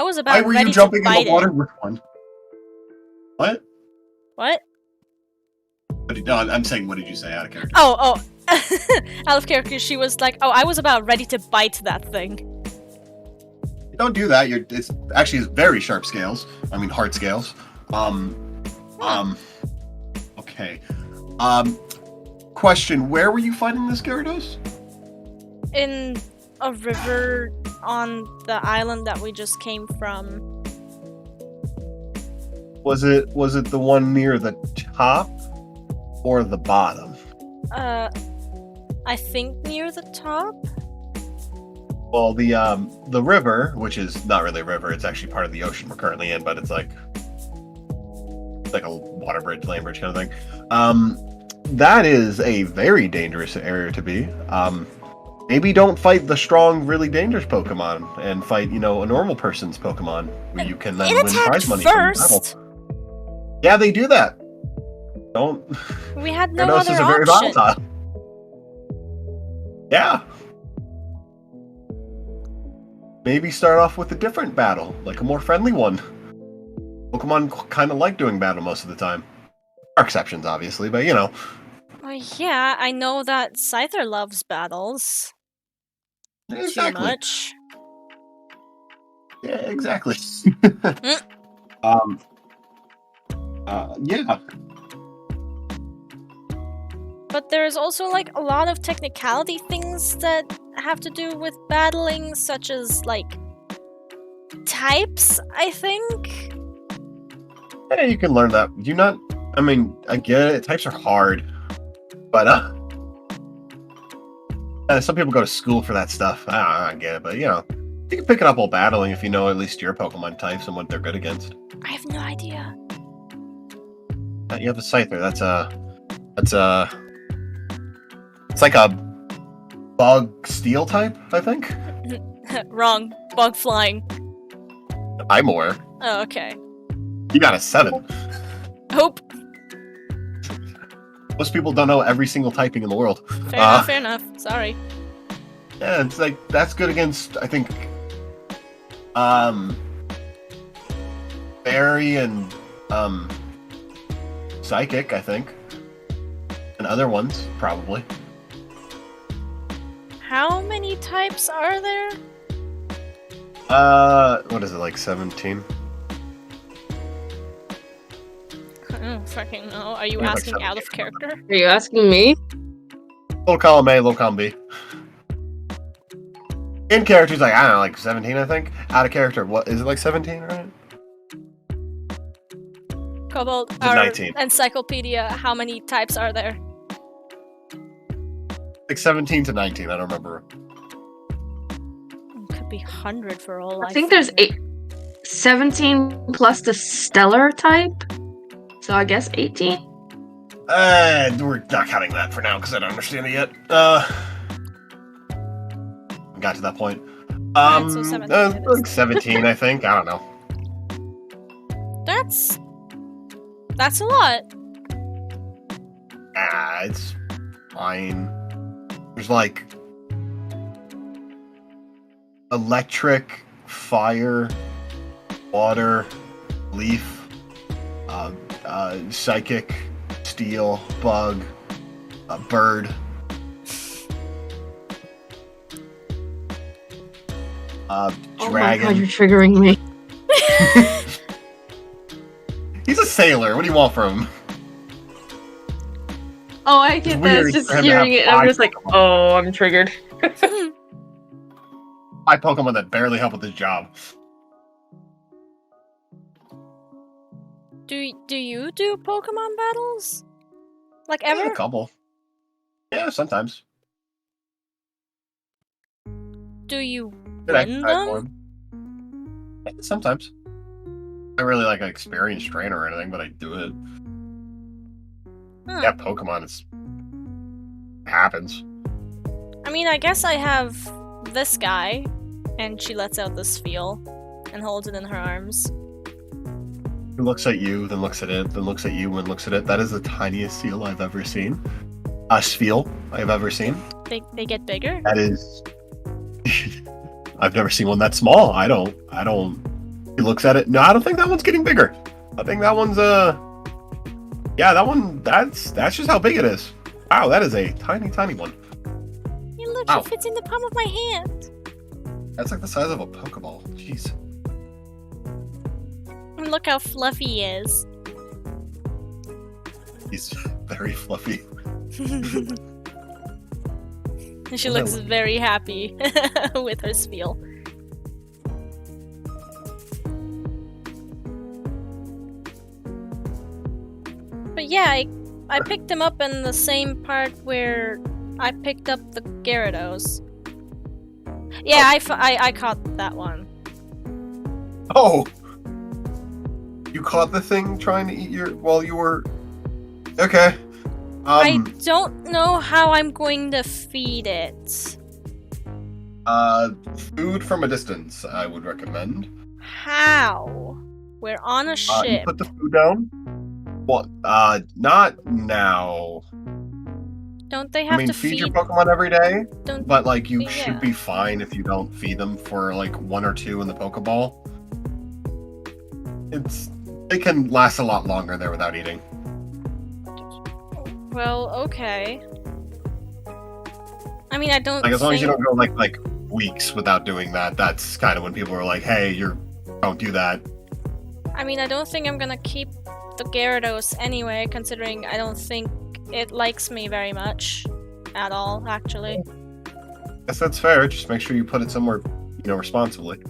was about Why were ready you jumping to bite in the water with one? What? What? No, I'm saying, what did you say out of character? Oh. Out of character, she was like, oh, I was about ready to bite that thing. Don't do that. It's actually very sharp scales. I mean, hard scales. Okay. Question, where were you fighting this Gyarados? In a river on the island that we just came from. Was it the one near the top or the bottom? I think near the top. Well, the river, which is not really a river, it's actually part of the ocean we're currently in, but it's like a water bridge, land bridge kind of thing. That is a very dangerous area to be. Maybe don't fight the strong, really dangerous Pokemon, and fight, a normal person's Pokemon, where you can then win prize money first. from battle. Yeah, they do that. Don't. We had no Gyarados other is a very option. volatile. Yeah. Maybe start off with a different battle, like a more friendly one. Pokemon kind of like doing battle most of the time. Are exceptions, obviously, but Well, yeah, I know that Scyther loves battles. Exactly. Too much. Yeah, exactly. Yeah. But there's also like a lot of technicality things that have to do with battling, such as like types, I think. Yeah, you can learn that. You not. I mean, I get it. Types are hard, but some people go to school for that stuff. I get it, but you know, you can pick it up while battling if you know at least your Pokemon types and what they're good against. I have no idea. You have a Scyther. It's like a bug steel type, I think. Wrong. Bug flying. I'm aware. Oh, okay. You got a 7. Hope. Most people don't know every single typing in the world. Fair enough. Sorry. Yeah, it's like that's good against I think Fairy and Psychic, I think. And other ones, probably. How many types are there? What is it, like 17? I don't fucking know. Are you Yeah, like asking out of 17. character? Are you asking me? Little column A, little column B. In character, he's like, I don't know, like 17, I think. Out of character, what is it, like 17, right? Cobalt, It's our 19. encyclopedia, how many types are there? Like 17 to 19, I don't remember. Could be 100 for all I think there's 17 plus the stellar type. So I guess 18. We're not counting that for now because I don't understand it yet. Got to that point. Alright, so 17 it is. Like 17, I think. I don't know. That's a lot. It's fine. There's like electric, fire, water, leaf, psychic, steel, bug, bird. Oh my god, Dragon. you're triggering me. He's a sailor. What do you want from him? Oh, I get It's that. weird It's just for him to hearing have it, and I'm 5 just like, Pokemon. oh, I'm triggered. 5 Pokemon that barely help with his job. Do you do Pokemon battles? Like Yeah, ever? a couple. Yeah, sometimes. Do you Good win exercise for them? him. Yeah, sometimes. Not really like an experienced trainer or anything, but I do it. Huh. Yeah, Pokemon, it happens. I mean, I guess I have this guy, and she lets out this feel and holds it in her arms. He looks at you, then looks at it, then looks at you, and looks at it. That is the tiniest seal I've ever seen. A Spheal I've ever seen. They get bigger? That is... I've never seen one that small. I don't... He looks at it. No, I don't think that one's getting bigger. I think that one's, yeah, that one, that's just how big it is. Wow, that is a tiny, tiny one. Hey, look, Ow. it fits in the palm of my hand. That's like the size of a Pokeball. Jeez. And look how fluffy he is. He's very fluffy. And she looks very happy with her spiel. But yeah, I picked him up in the same part where I picked up the Gyarados. Yeah, I caught that one. Oh! You caught the thing trying to eat your... while you were... Okay. I don't know how I'm going to feed it. Food from a distance, I would recommend. How? We're on a You ship. put the food down? Well, not now. Don't they have I mean, to feed your feed? Pokemon every day, Don't but, like, you Yeah. should be fine if you don't feed them for, like, 1 or 2 in the Pokeball. They can last a lot longer there without eating. Well, okay. I mean, I don't Like, as long as you think- don't go, like weeks without doing that, that's kind of when people are like, hey, don't do that. I mean, I don't think I'm gonna keep the Gyarados anyway, considering I don't think it likes me very much at all, actually. Guess that's fair. Just make sure you put it somewhere, responsibly.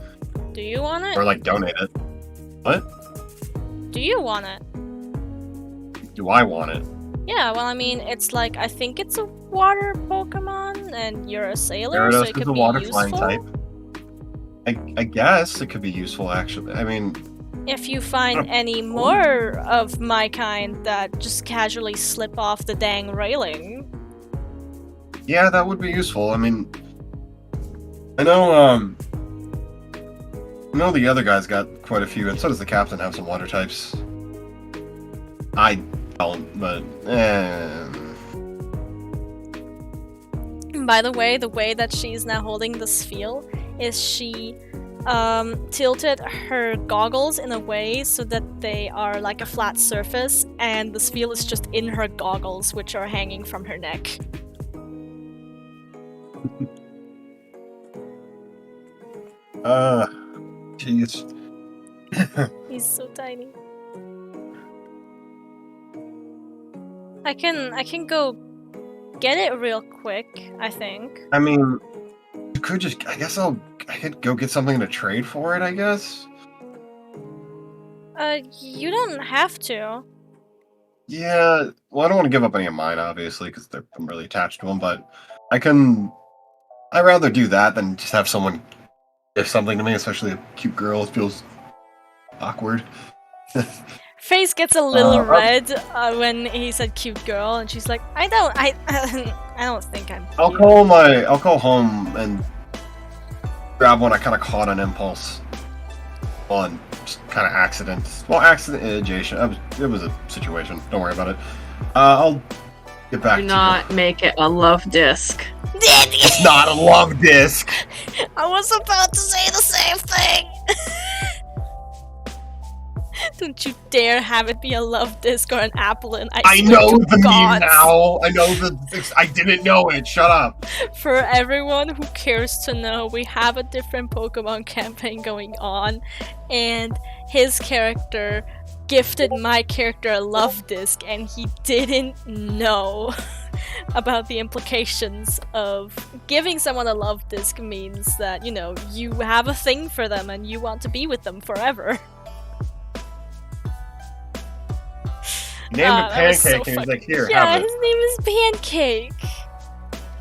Do you want it? Or, like, donate it. What? Do you want it? Do I want it? Yeah, well, I mean, it's like, I think it's a water Pokemon, and you're a sailor, so Gyarados it could is a be water useful. flying type. I guess it could be useful, actually. I mean... If you find any more of my kind that just casually slip off the dang railing. Yeah, that would be useful. I mean... I know the other guy's got quite a few, and so does the captain have some water types. I don't, but... By the way that she's now holding the sphere is she tilted her goggles in a way so that they are like a flat surface, and the sphere is just in her goggles, which are hanging from her neck. Jeez. He's so tiny. I can go get it real quick, I think. I mean, you could just... I could go get something to trade for it, I guess? You don't have to. Yeah, well, I don't want to give up any of mine, obviously, because I'm really attached to them, but I'd rather do that than just have someone give something to me, especially a cute girl. It feels awkward. Face gets a little red when he said cute girl, and she's like, I don't think I'm cute. I'll call home and grab one I kind of caught on impulse. On just kind of accident. Well, accident adjacent. It was a situation. Don't worry about it. I'll get back to you. Do not make it a love disc. It's not a long disc. I was about to say the same thing. Don't you dare have it be a love disc or an apple, and I know the meme now. I know I didn't know it. Shut up. For everyone who cares to know, we have a different Pokemon campaign going on, and his character gifted my character a love disc, and he didn't know about the implications of giving someone a love disc means that, you have a thing for them and you want to be with them forever. Named it Pancake, and he's like, here, yeah, have it. His name is Pancake.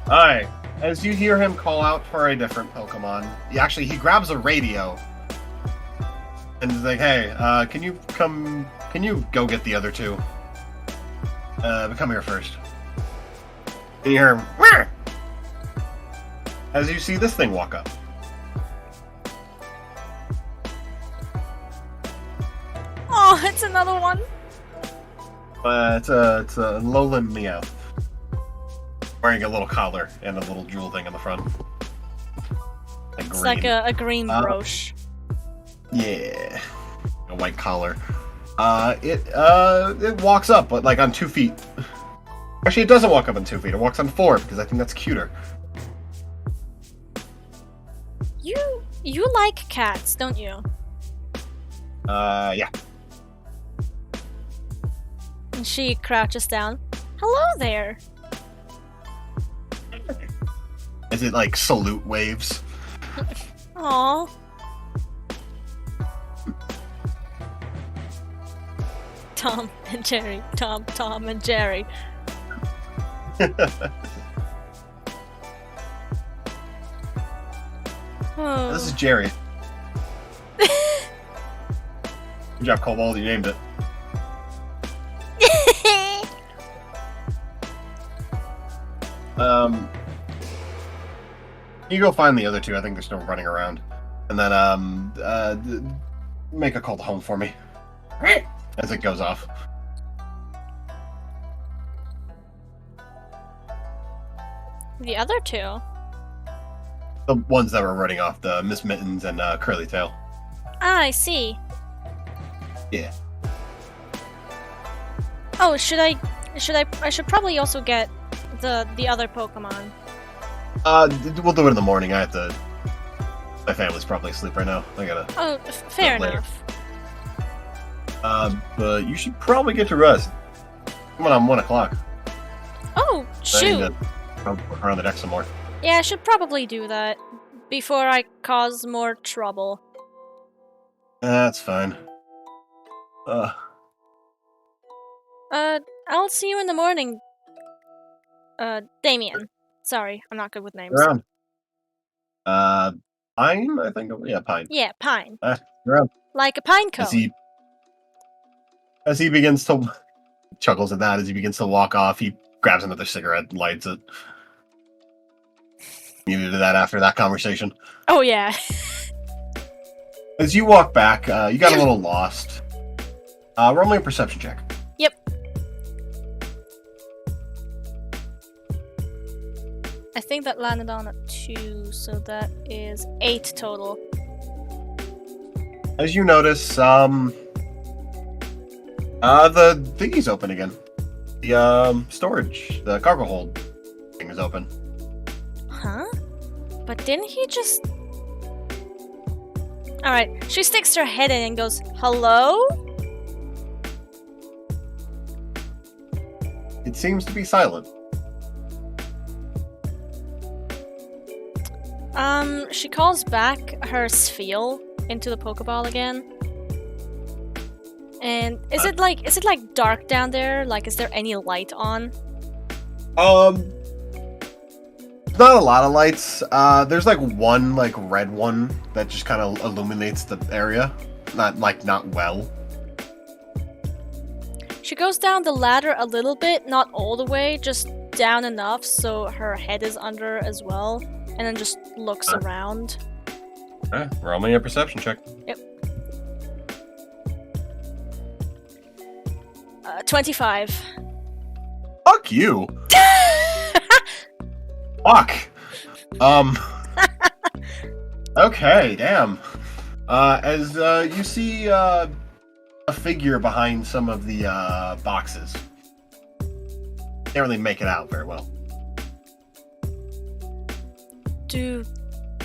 Alright, as you hear him call out for a different Pokemon, he grabs a radio. And he's like, hey, can you go get the other two? But come here first. And you hear him, "Wah!" As you see this thing walk up. Oh, it's another one. It's a lowland Meowth. Wearing a little collar and a little jewel thing on the front. It's like a green brooch. Yeah. A white collar. It walks up, but like on 2 feet. Actually, it doesn't walk up on 2 feet. It walks on 4 because I think that's cuter. You like cats, don't you? Yeah. And she crouches down. Hello there. Is it like salute waves? Aww. Tom and Jerry. Tom and Jerry. Oh. This is Jerry. Good job, Cobalt. You named it. You go find the other two. I think they're still running around. And then, make a call to home for me. As it goes off. The other two? The ones that were running off, the Miss Mittens and Curly Tail. Ah, I see. Yeah. Oh, I should probably also get the other Pokemon. We'll do it in the morning. My family's probably asleep right now. I gotta. Oh, fair enough. But you should probably get to rest. Come on 1 o'clock. Oh, I need shoot. to look around the deck some more. Yeah, I should probably do that before I cause more trouble. That's fine. I'll see you in the morning. Damien. Sorry, I'm not good with names. Around. Pine, I think. Yeah, Pine. Yeah, pine. Around. Like a pine cone. As he begins to chuckles at that, as he begins to walk off, he grabs another cigarette and lights it. You did that after that conversation. Oh, yeah. As you walk back, you got a little lost. Roll me a perception check. Yep. I think that landed on a 2, so that is 8 total. As you notice, the thingy's open again. The storage, the cargo hold thing is open. Huh? But didn't he just... Alright, she sticks her head in and goes, hello? It seems to be silent. She calls back her Spheal into the Pokeball again. And is it like dark down there? Like, is there any light on? Not a lot of lights. There's like one like red one that just kind of illuminates the area. Not well. She goes down the ladder a little bit, not all the way, just down enough so her head is under as well, and then just looks around. Alright, roll me a perception check. Yep. 25. Fuck you. Fuck. Okay, damn. As you see a figure behind some of the boxes. Can't really make it out very well. Do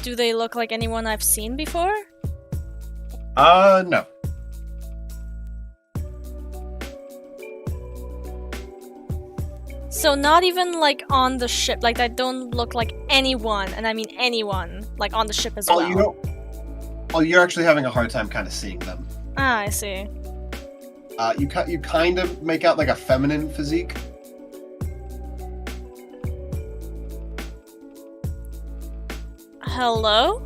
they look like anyone I've seen before? No. So not even like on the ship, like they don't look like anyone, and I mean anyone, like on the ship as well. You know, you're actually having a hard time kind of seeing them. Ah, I see. You kind of make out like a feminine physique. Hello?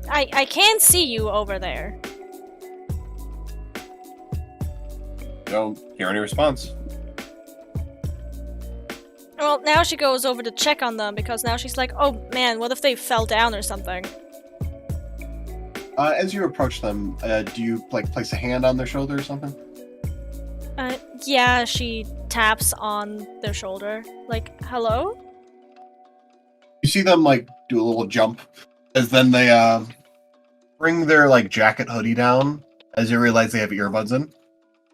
I can't see you over there. Don't hear any response. Well, now she goes over to check on them because now she's like, oh man, what if they fell down or something? As you approach them, do you like place a hand on their shoulder or something? Yeah, she taps on their shoulder. Like, hello? You see them like do a little jump as then they bring their like jacket hoodie down as you realize they have earbuds in.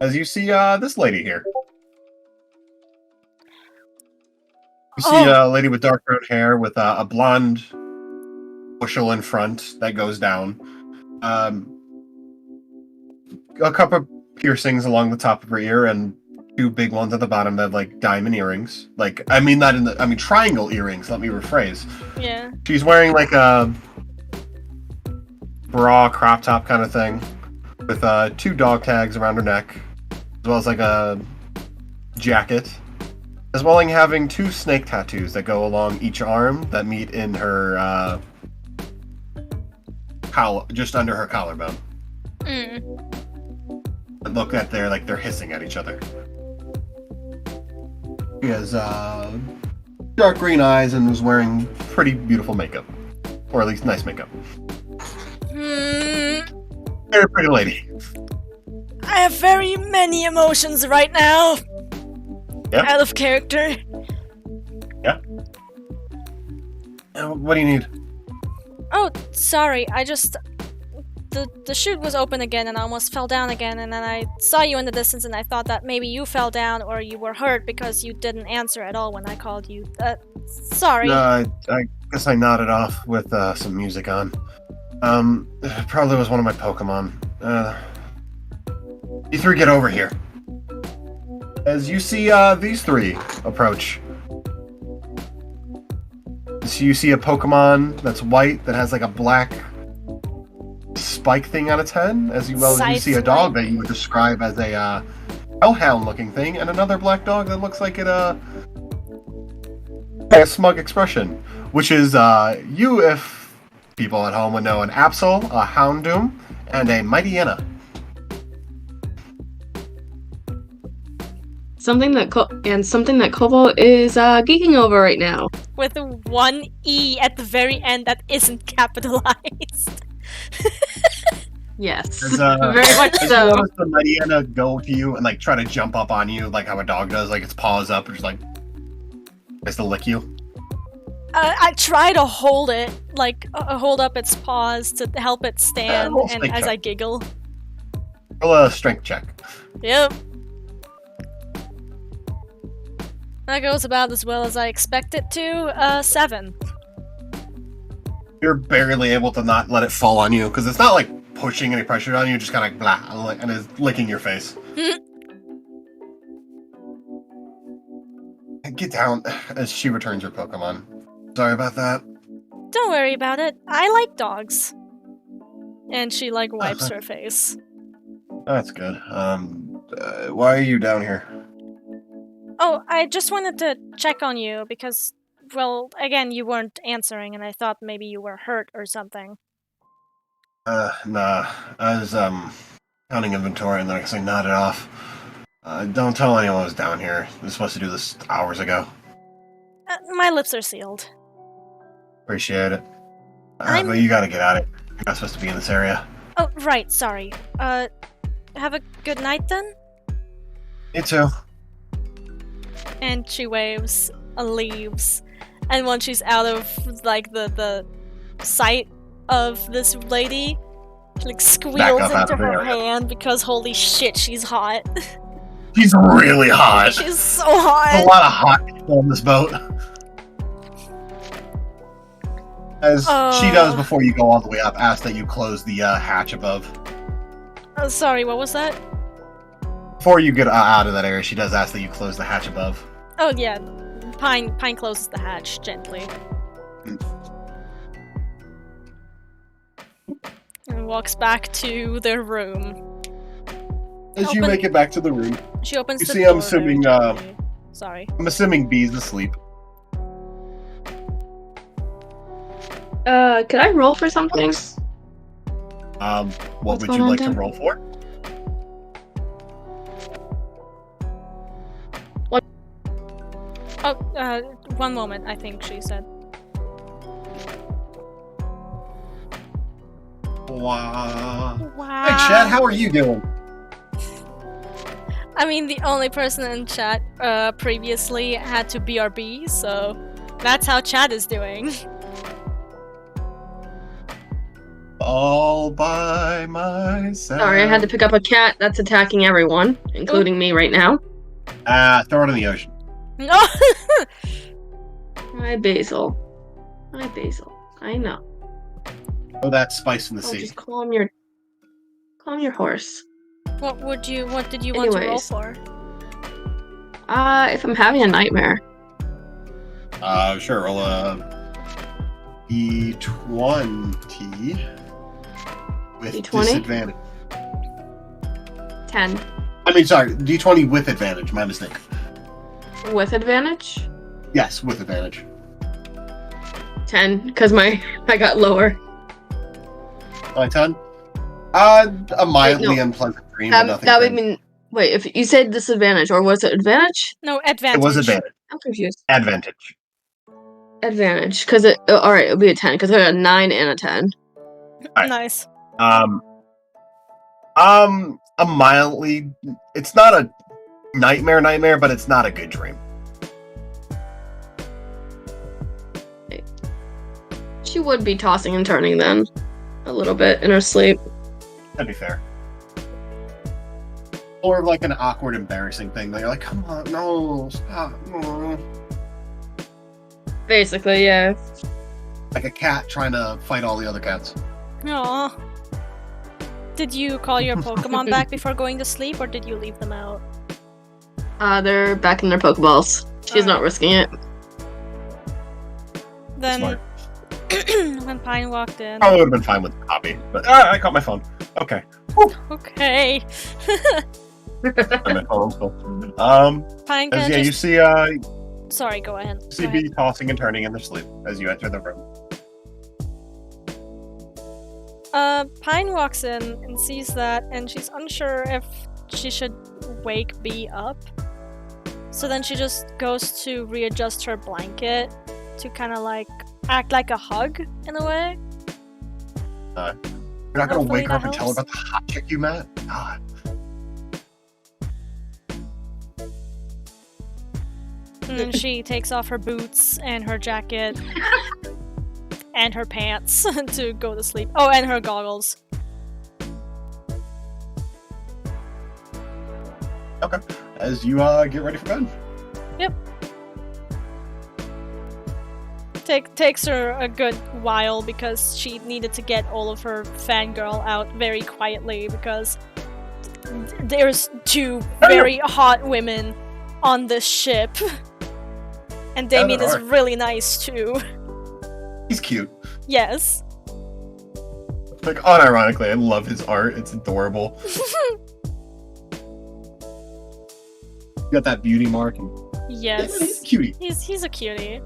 As you see this lady here. You see a lady with dark brown hair with a blonde bushel in front that goes down. A couple of piercings along the top of her ear and 2 big ones at the bottom that have like diamond earrings. Like, I mean triangle earrings, let me rephrase. Yeah. She's wearing like a bra crop top kind of thing with 2 dog tags around her neck, as well as like a jacket, as well as having 2 snake tattoos that go along each arm that meet in her just under her collarbone. Look at they're hissing at each other. She has dark green eyes and was wearing pretty beautiful makeup, or at least nice makeup. Very pretty lady. I have very many emotions right now. Yeah. Out of character. Yeah. What do you need? Oh, sorry. I just... The chute was open again and I almost fell down again, and then I saw you in the distance and I thought that maybe you fell down or you were hurt because you didn't answer at all when I called you. Sorry. I guess I nodded off with some music on. Probably was one of my Pokémon. You three get over here. As you see these three approach. So you see a Pokemon that's white that has like a black spike thing on its head, as well as you see a dog that you would describe as a hellhound looking thing, and another black dog that looks like it has a smug expression, which is you, if people at home would know, an Absol, a Houndoom, and a Mightyena. Something that Kobo is geeking over right now. With one E at the very end that isn't capitalized. Yes, As, very much as so. you notice the Mightyena go to you and like try to jump up on you, like how a dog does, like its paws up, and just like tries to lick you. I try to hold it, like hold up its paws to help it stand, roll and strength as check. I giggle. Roll a strength check. Yep. That goes about as well as I expect it to. 7. You're barely able to not let it fall on you because it's not like pushing any pressure on you, just kind of like blah, and is licking your face. Get down as she returns her Pokemon. Sorry about that. Don't worry about it. I like dogs. And she like wipes her face. That's good. Why are you down here? Oh, I just wanted to check on you because, well, again, you weren't answering, and I thought maybe you were hurt or something. Nah. I was counting inventory and then I guess I nodded off. Don't tell anyone I was down here. I was supposed to do this hours ago. My lips are sealed. Appreciate it. But you gotta get out of it. You're not supposed to be in this area. Oh, right, sorry. Have a good night then? You too. And she waves, leaves, and when she's out of, like, the sight of this lady, she, like, squeals up out into of the her area. hand because, holy shit, she's hot. She's really hot. She's so There's a hot! lot of hot people on this boat. As she does before you go all the way up, ask that you close the hatch above. Sorry, what was that? Before you get out of that area, she does ask that you close the hatch above. Oh, yeah. Pine closes the hatch gently. And walks back to their room. As you make it back to the room, She opens You the see, door I'm assuming, very gently. Sorry. I'm assuming B's asleep. Could I roll for something? What What's would going you on, like to Dan? roll for? Oh, one moment, I think she said. Wow. Wow. Hey, Chad, how are you doing? I mean, the only person in chat previously had to BRB, so that's how chat is doing. All by myself. Sorry, I had to pick up a cat that's attacking everyone, including me right now. Throw it in the ocean. No. Hi, Basil. Hi, Basil. I know. Throw that spice in the Oh, sea. just calm your horse. What did you want to roll Anyways. for? If I'm having a nightmare. Sure, roll a D20 with D20? disadvantage. 10. I mean, sorry, D20 with advantage, my mistake. With advantage? Yes, with advantage. 10, because I got lower. My 10? A mildly no. unpleasant dream, but nothing That would crazy. mean... Wait, if you said disadvantage, or was it advantage? No, advantage. It was advantage. I'm confused. Advantage. Advantage, because it... Alright, it'll be a 10, because I got a 9 and a 10. Alright. Nice. A mildly... It's not a nightmare, but it's not a good dream. She would be tossing and turning then. A little bit in her sleep. That'd be fair. Or like an awkward, embarrassing thing that you're like, come on, no, stop. No. Basically, yeah. Like a cat trying to fight all the other cats. Aww. Did you call your Pokemon back before going to sleep, or did you leave them out? They're back in their Pokeballs. She's not Alright. risking it. Then, Smart. when Pine walked in... Probably would have been fine with the copy, but I caught my phone. Okay. Okay. I'm at home still. Pine As, can yeah, you just... see Sorry, go ahead. see Go ahead. B tossing and turning in their sleep as you enter the room. Pine walks in and sees that, and she's unsure if she should wake B up. So then she just goes to readjust her blanket to kind of like act like a hug in a way. You're not gonna Hopefully wake her up that and tell her helps. about the hot chick you met? God. And then she takes off her boots and her jacket and her pants to go to sleep. Oh, and her goggles. Okay. As you get ready for bed. Takes her a good while because she needed to get all of her fangirl out very quietly because there's two very hot women on this ship. And Yeah, Damien there is are. really nice too. He's cute. Yes. Like, unironically, I love his art. It's adorable. You got that beauty mark. And... yeah, he's Yes. a cutie. He's a cutie.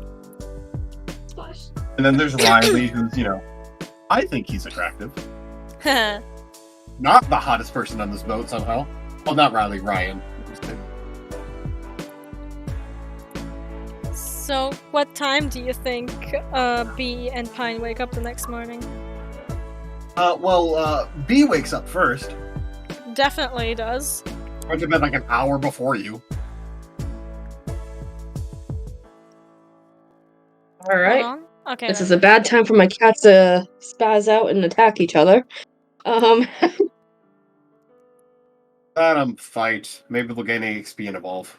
And then there's Riley, who's, I think he's attractive. Not the hottest person on this boat somehow. Well, not Riley, Ryan. So, what time do you think Bee and Pine wake up the next morning? B wakes up first. Definitely does. Went to bed like an hour before you. All right. Hold on. Okay. This then. is a bad time for my cats to spaz out and attack each other. Let them fight. Maybe they'll gain EXP and evolve.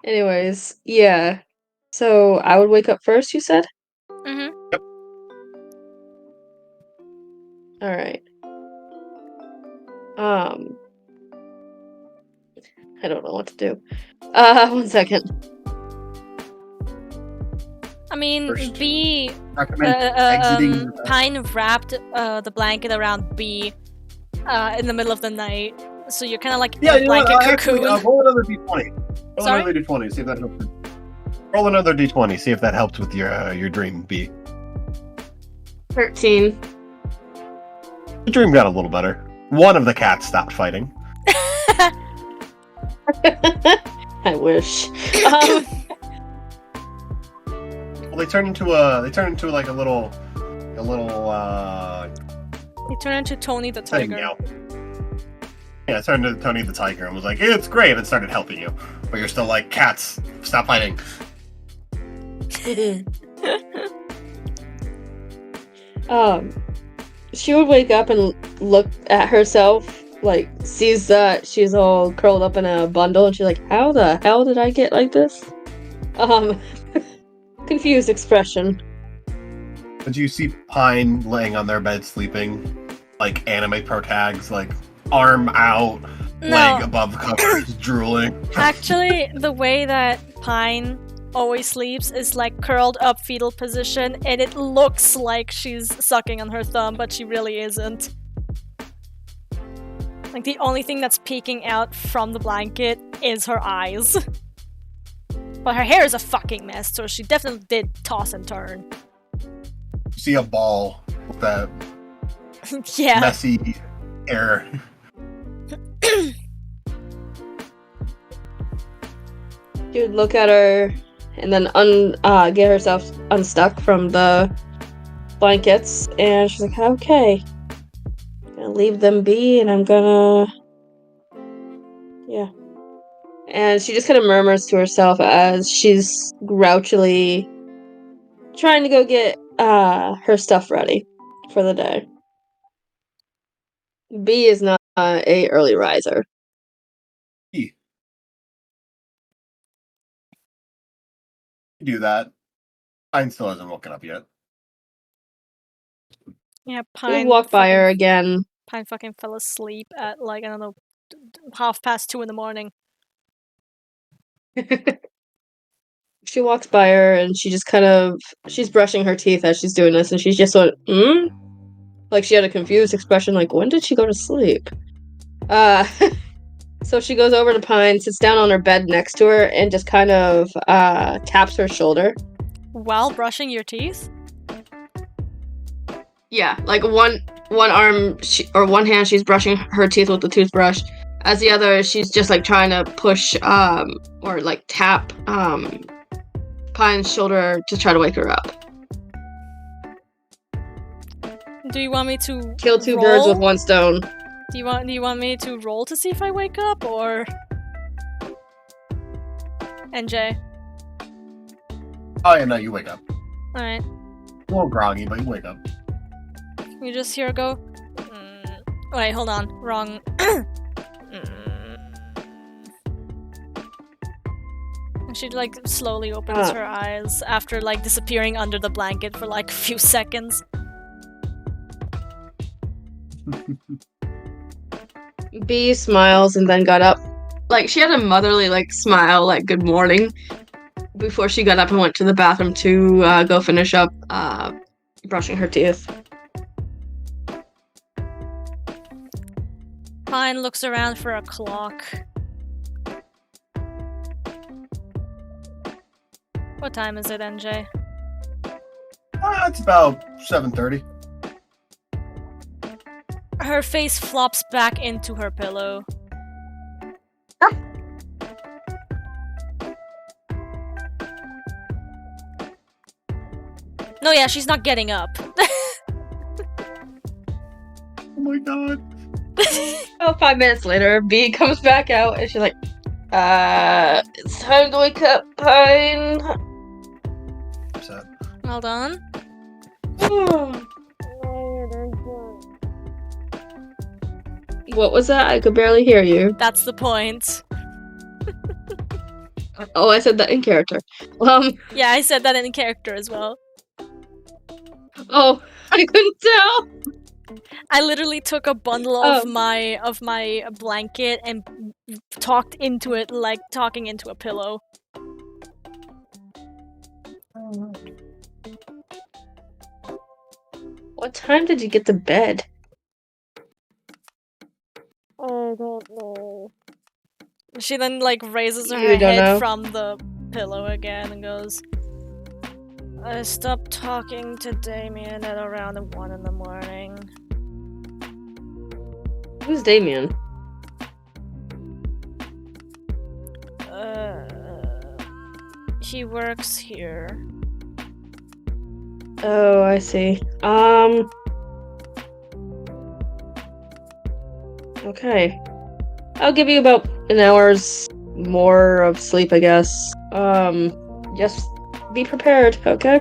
Anyways, yeah. So I would wake up first, you said? Mhm. Yep. All right. I don't know what to do. 1 second. I mean, First. Bee Recommend exiting. Pine wrapped the blanket around Bee in the middle of the night, so you're kind of like in Yeah, a you know what? blanket Actually, cocoon. roll another d20. Roll Sorry? another d20. See if that helps. Roll another d20. See if that helped with your dream, B. 13. The dream got a little better. One of the cats stopped fighting. I wish. Well, they turn into like a little. He turned into Tony the Thing Tiger. now. Yeah, it turned into Tony the Tiger and was like, "It's great," and started helping you, but you're still like, "Cats, stop fighting." She would wake up and look at herself, like, sees that she's all curled up in a bundle, and she's like, how the hell did I get like this? Confused expression. But you see Pine laying on their bed sleeping, like anime pro tags, like arm out, leg No, above covers, drooling. actually, the way that Pine always sleeps is like curled up fetal position, and it looks like she's sucking on her thumb, but she really isn't. Like, the only thing that's peeking out from the blanket is her eyes. But her hair is a fucking mess, so she definitely did toss and turn. You see a ball with that Yeah. messy hair. She would look at her and then get herself unstuck from the blankets, and she's like, okay, I'm gonna leave them be, and I'm gonna, yeah. And she just kind of murmurs to herself as she's grouchily trying to go get her stuff ready for the day. B is not a early riser. You do that. Pine still hasn't woken up yet. Yeah, He Pine. would walk by fucking- her again. Pine fucking fell asleep at like I don't know, 2:30 in the morning. She walks by her and she just she's brushing her teeth as she's doing this, and she's just like, hmm? Like she had a confused expression, like, when did she go to sleep? So she goes over to Pine, sits down on her bed next to her, and just kind of taps her shoulder. While brushing your teeth? Yeah, like one arm or one hand she's brushing her teeth with the toothbrush. As the other, she's just like trying to push or like tap Pine's shoulder to try to wake her up. Do you want me to Kill two birds with roll? one stone. Do you want me to roll to see if I wake up or NJ? Oh yeah, no, you wake up. Alright. A little groggy, but you wake up. You just hear her go. Wait, hold on. Wrong. And she like slowly opens her eyes after like disappearing under the blanket for like a few seconds. B smiles and then got up. Like she had a motherly like smile, like good morning, before she got up and went to the bathroom to go finish up brushing her teeth. Pine looks around for a clock. What time is it, NJ? It's about 7:30. Her face flops back into her pillow. No, yeah, she's not getting up. Oh my god. About 5 minutes later, B comes back out and she's like, it's time to wake up, Pine. Upset. Hold on. What was that? I could barely hear you. That's the point. Oh, I said that in character. Yeah, I said that in character as well. Oh, I couldn't tell. I literally took a bundle of my blanket and talked into it like talking into a pillow. What time did you get to bed? I don't know. She then like raises her You don't head know? from the pillow again and goes, I stopped talking to Damien at around 1 in the morning. Who's Damien? He works here. Oh, I see. Okay. I'll give you about an hour's more of sleep, I guess. Just be prepared, okay?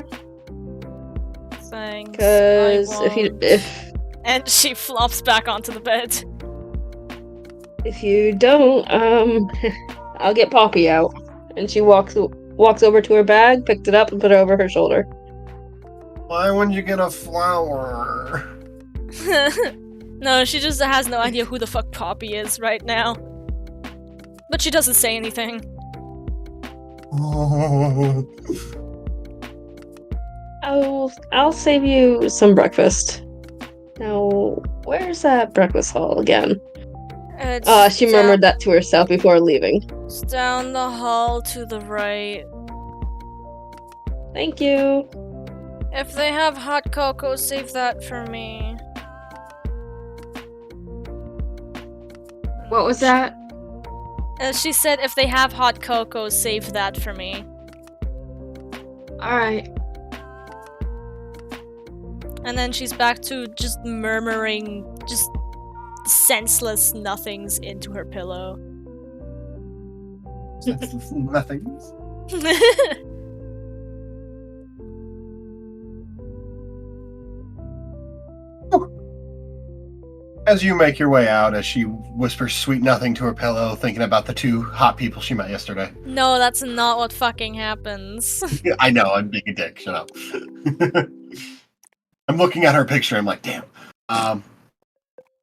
Thanks. Because I won't. And she flops back onto the bed. if you don't, I'll get Poppy out. And she walks over to her bag, picked it up, and put it over her shoulder. Why wouldn't you get a flower? No, she just has no idea who the fuck Poppy is right now. But she doesn't say anything. I'll save you some breakfast. Now, where's that breakfast hall again? She murmured that to herself before leaving. It's down the hall to the right. Thank you. If they have hot cocoa, save that for me. What was that? She said if they have hot cocoa, save that for me. Alright. And then she's back to just murmuring just senseless nothings into her pillow. Nothings. As you make your way out, as she whispers sweet nothing to her pillow, thinking about the 2 hot people she met yesterday. No, that's not what fucking happens. I know, I'm being a dick. Shut up. I'm looking at her picture. I'm like, damn.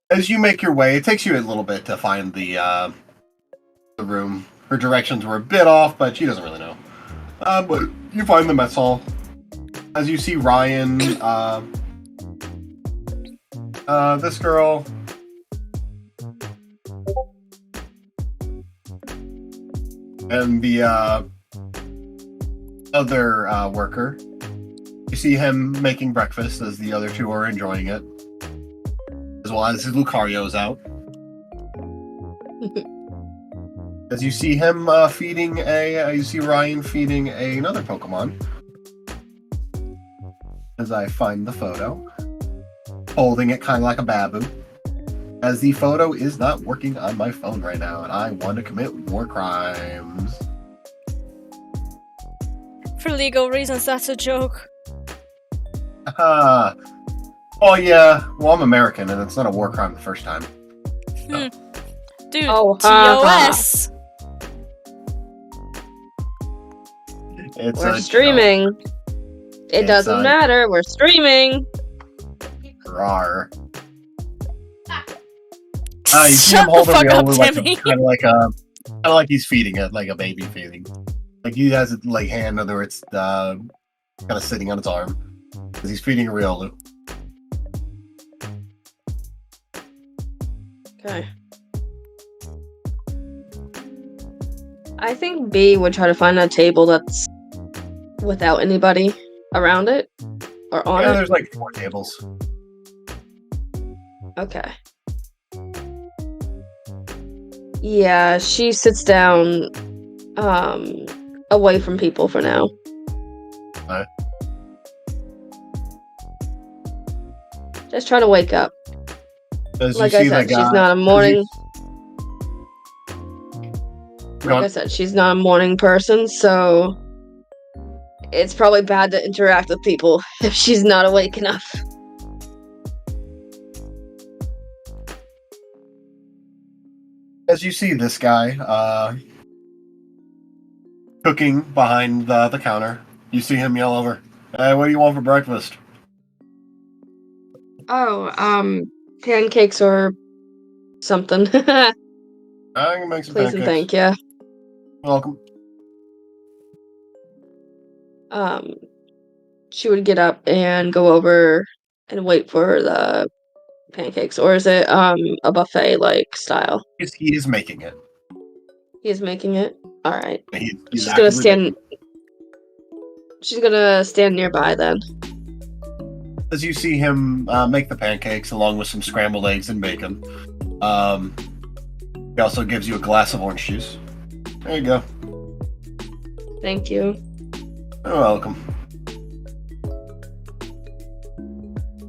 As you make your way, it takes you a little bit to find the room. Her directions were a bit off, but she doesn't really know. But you find the mess hall. As you see Ryan, this girl, and the other worker. You see him making breakfast as the other two are enjoying it, as well as Lucario's out. As you see him feeding you see Ryan feeding another Pokemon. As I find the photo, holding it kind of like a babu. As the photo is not working on my phone right now, and I want to commit war crimes. For legal reasons, that's a joke. Oh yeah, well I'm American, and it's not a war crime the first time. So. Dude, Oh, TOS! We're streaming. It doesn't matter. We're streaming. Rawr. You see him hold a Riolu kind of like he's feeding it, like a baby feeding. Like he has it like hand under its kind of sitting on its arm because he's feeding a Riolu. Okay. I think B would try to find a table that's without anybody around it or on it. There's like 4 tables. Okay. Yeah, she sits down away from people for now. Alright. Just trying to wake up. As Like you I see said, the she's guy, not a morning. Go on. Like I said, she's not a morning person, so it's probably bad to interact with people if she's not awake enough. As you see this guy cooking behind the counter, you see him yell over, "Hey, what do you want for breakfast?" Oh, pancakes or something. I can make some Please and pancakes. thank you. Welcome. She would get up and go over and wait for the pancakes, or is it a buffet like style? He is making it. He is making it. All right. He's She's gonna actively stand. making it. She's gonna stand nearby then. As you see him make the pancakes along with some scrambled eggs and bacon. He also gives you a glass of orange juice. There you go. Thank you. You're welcome.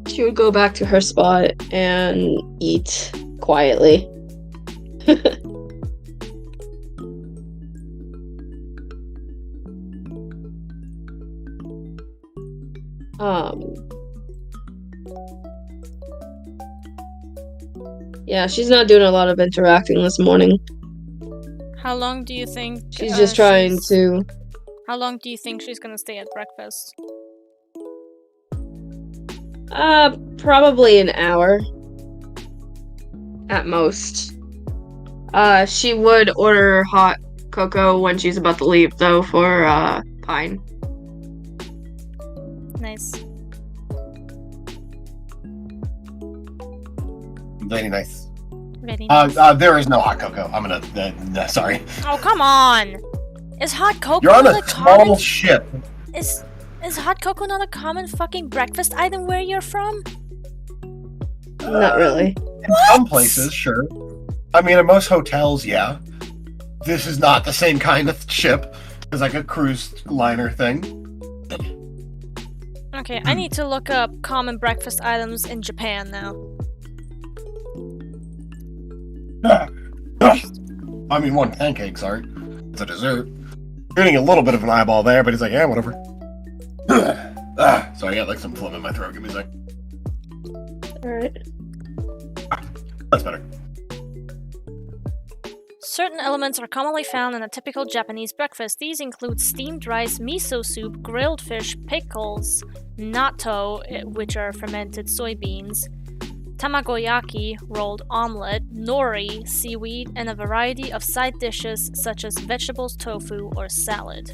She would go back to her spot and eat quietly. Yeah, she's not doing a lot of interacting this morning. How long do you think She's just trying to... How long do you think she's gonna stay at breakfast? Probably an hour. At most. She would order hot cocoa when she's about to leave, though, for, Pine. Nice. Very nice. Very nice. There is no hot cocoa. I'm gonna. Sorry. Oh, come on! Is hot cocoa You're on not a a small common... ship. Is hot cocoa not a common fucking breakfast item where you're from? Not really. In some places, sure. I mean, in most hotels, yeah. This is not the same kind of ship. It's like a cruise liner thing. Okay, I need to look up common breakfast items in Japan now. I mean, one, pancakes aren't. It's a dessert. Getting a little bit of an eyeball there, but he's like, yeah, whatever. So I got like some phlegm in my throat. Give me a sec. Alright. That's better. Certain elements are commonly found in a typical Japanese breakfast. These include steamed rice, miso soup, grilled fish, pickles, natto, which are fermented soybeans, tamagoyaki, rolled omelette, nori, seaweed, and a variety of side dishes such as vegetables, tofu, or salad.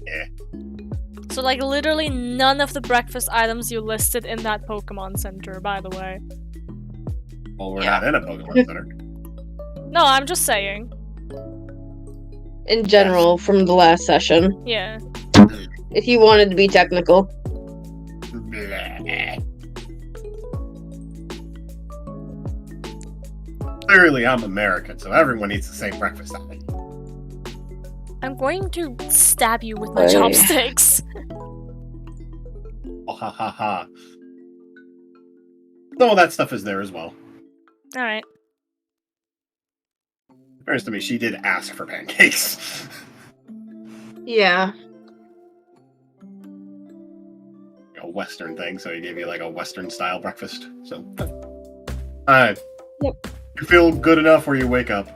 Yeah. So, like, literally none of the breakfast items you listed in that Pokemon Center, by the way. Well, we're not in a Pokemon Center. No, I'm just saying. In general, from the last session. Yeah. If you wanted to be technical. Bleh. Clearly, I'm American, so everyone eats the same breakfast. I'm going to stab you with my Hey. chopsticks. Oh, ha ha ha. Some of that stuff is there as well. Alright. First to me, she did ask for pancakes. Yeah. A Western thing, so he gave you like a Western style breakfast. So, alright. Yep. You feel good enough where you wake up.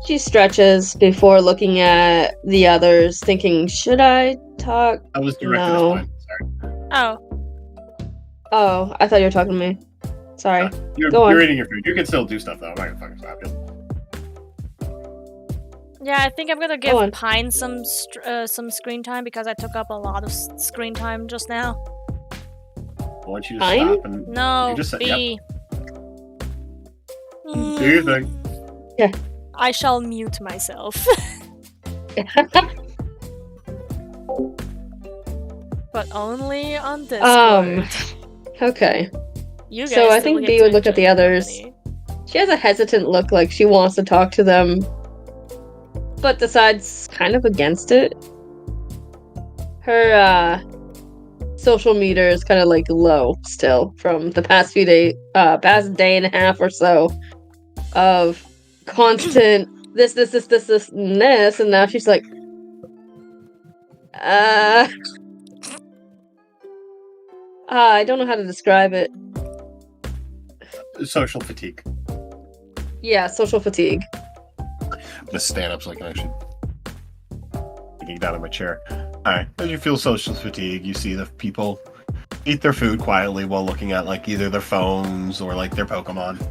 She stretches before looking at the others, thinking, should I talk? I was directed No. as fine. Sorry. Oh. Oh, I thought you were talking to me. Sorry. You're Go on. eating your food. You can still do stuff though. I'm not gonna fucking stop you. Yeah, I think I'm gonna give Go on. Pine some screen time because I took up a lot of screen time just now. I want you to Fine? stop and No, You just said- B. do your thing. I shall mute myself. But only on Discord. Okay. You guys so I still think get B to would look at enjoy the others. company. She has a hesitant look, like she wants to talk to them, but decides kind of against it. Her social meter is kind of like low still from the past past day and a half or so of constant this, and this, and now she's like, I don't know how to describe it. Social fatigue. Yeah, social fatigue. I'm gonna stand up so I can actually get down in my chair. Alright, as you feel social fatigue, you see the people eat their food quietly while looking at like either their phones or like their Pokemon.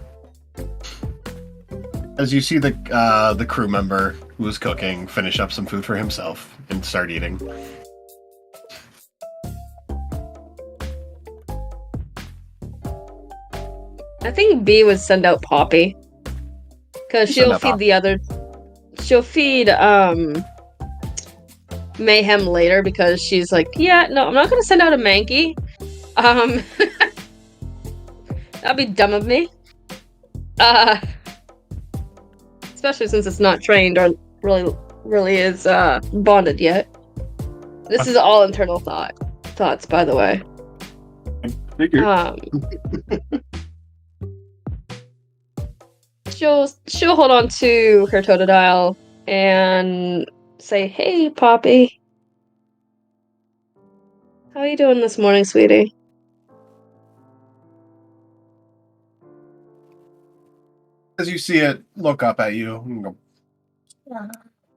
As you see the crew member who was cooking finish up some food for himself and start eating. I think B would send out Poppy. Because You send she'll out feed Poppy. the other. She'll feed Mayhem later because she's like, yeah, no, I'm not gonna send out a Mankey. That'd be dumb of me. Especially since it's not trained or really is bonded yet. This is all internal thoughts, by the way. Figure. She'll hold on to her Totodile and say, "Hey, Poppy, how are you doing this morning, sweetie?" As you see it look up at you and go,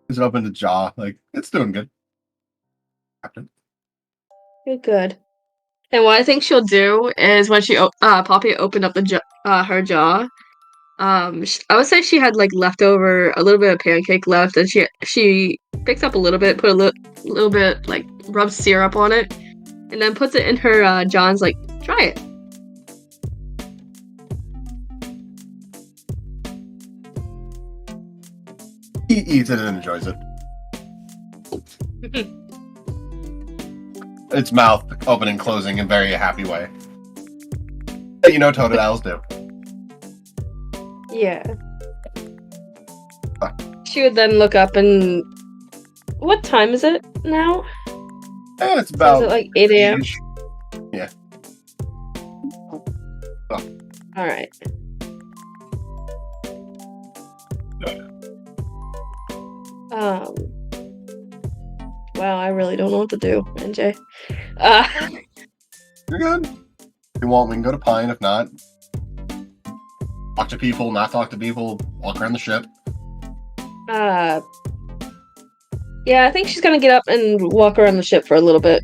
is it open the jaw? Like, it's doing good. Captain. You're good. And what I think she'll do is when Poppy opened up her jaw, I would say she had like leftover a little bit of pancake left, and she picks up a little bit, put a little bit like rub syrup on it, and then puts it in her jaw and's like, try it. He eats it and enjoys it. Its mouth opening and closing in a very happy way. You know Totodiles do. Yeah. She would then look up and... What time is it now? And it's about... Is it like 8 a.m.? Yeah. Alright. Wow, I really don't know what to do, NJ. You're good. If you want, we can go to Pine. If not, Talk to people, not talk to people, walk around the ship. Yeah, I think she's gonna get up and walk around the ship for a little bit.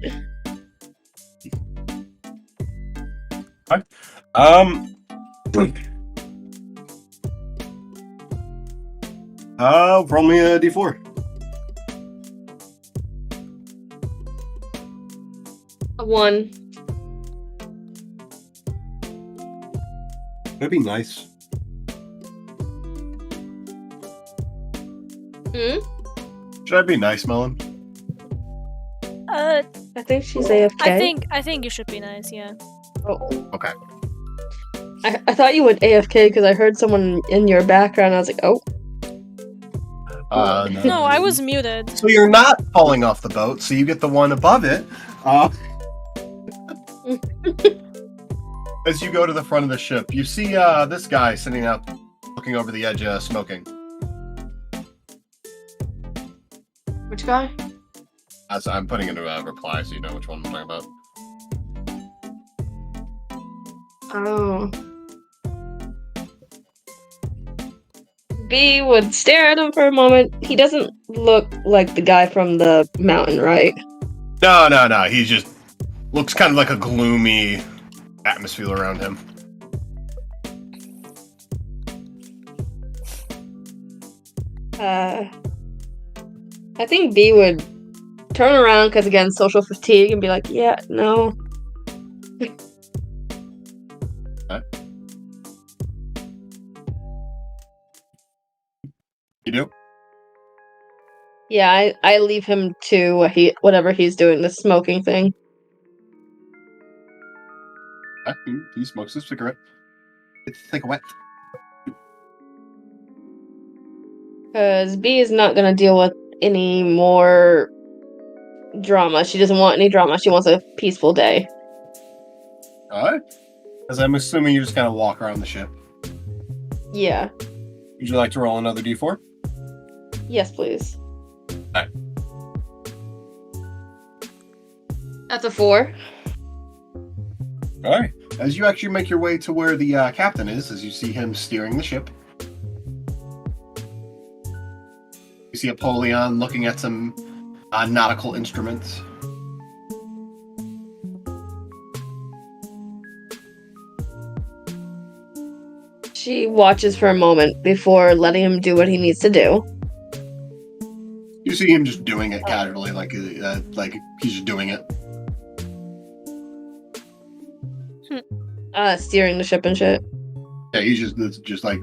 Roll me a d4. A 1. That'd be nice. Should I be nice, Melon? I I think she's AFK. I think you should be nice. Yeah. Oh. Okay. I thought you went AFK because I heard someone in your background. I was like, oh. No, I was muted. So you're not falling off the boat, so you get the one above it. As you go to the front of the ship, you see this guy sitting out, looking over the edge, smoking. Which guy? As I'm putting it in a reply, so you know which one I'm talking about. Oh. B would stare at him for a moment. He doesn't look like the guy from the mountain, right? No. He just looks kind of like a gloomy atmosphere around him. I think B would turn around because, again, social fatigue and be like, yeah, no. Okay. You do? Yeah, I leave him to whatever he's doing, the smoking thing. He smokes a cigarette. It's like a wet. Because B is not going to deal with any more drama. She doesn't want any drama. She wants a peaceful day. Alright. As I'm assuming you just kind of walk around the ship. Yeah. Would you like to roll another d4? Yes, please. Alright. That's a 4. Alright. As you actually make your way to where the captain is, as you see him steering the ship, you see Apollyon looking at some nautical instruments. She watches for a moment before letting him do what he needs to do. You see him just doing it casually, like he's just doing it. Steering the ship and shit. Yeah, he's just like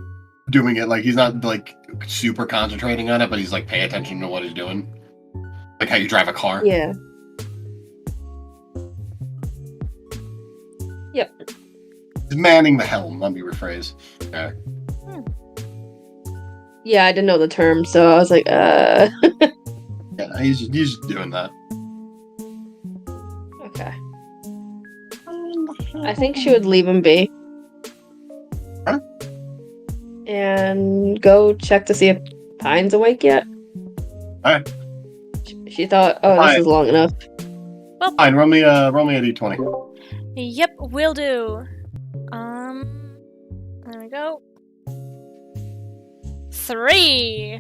doing it. Like he's not like super concentrating on it, but he's like paying attention to what he's doing. Like how you drive a car. Yeah. Yep. He's manning the helm. Let me rephrase. Okay. Yeah, I didn't know the term, so I was like, Yeah, he's just doing that. Okay. I think she would leave him be. Huh? And go check to see if Pine's awake yet. Alright. She thought, oh, this is long enough. Well, Fine, roll me a d20. Yep, will do. There we go. 3.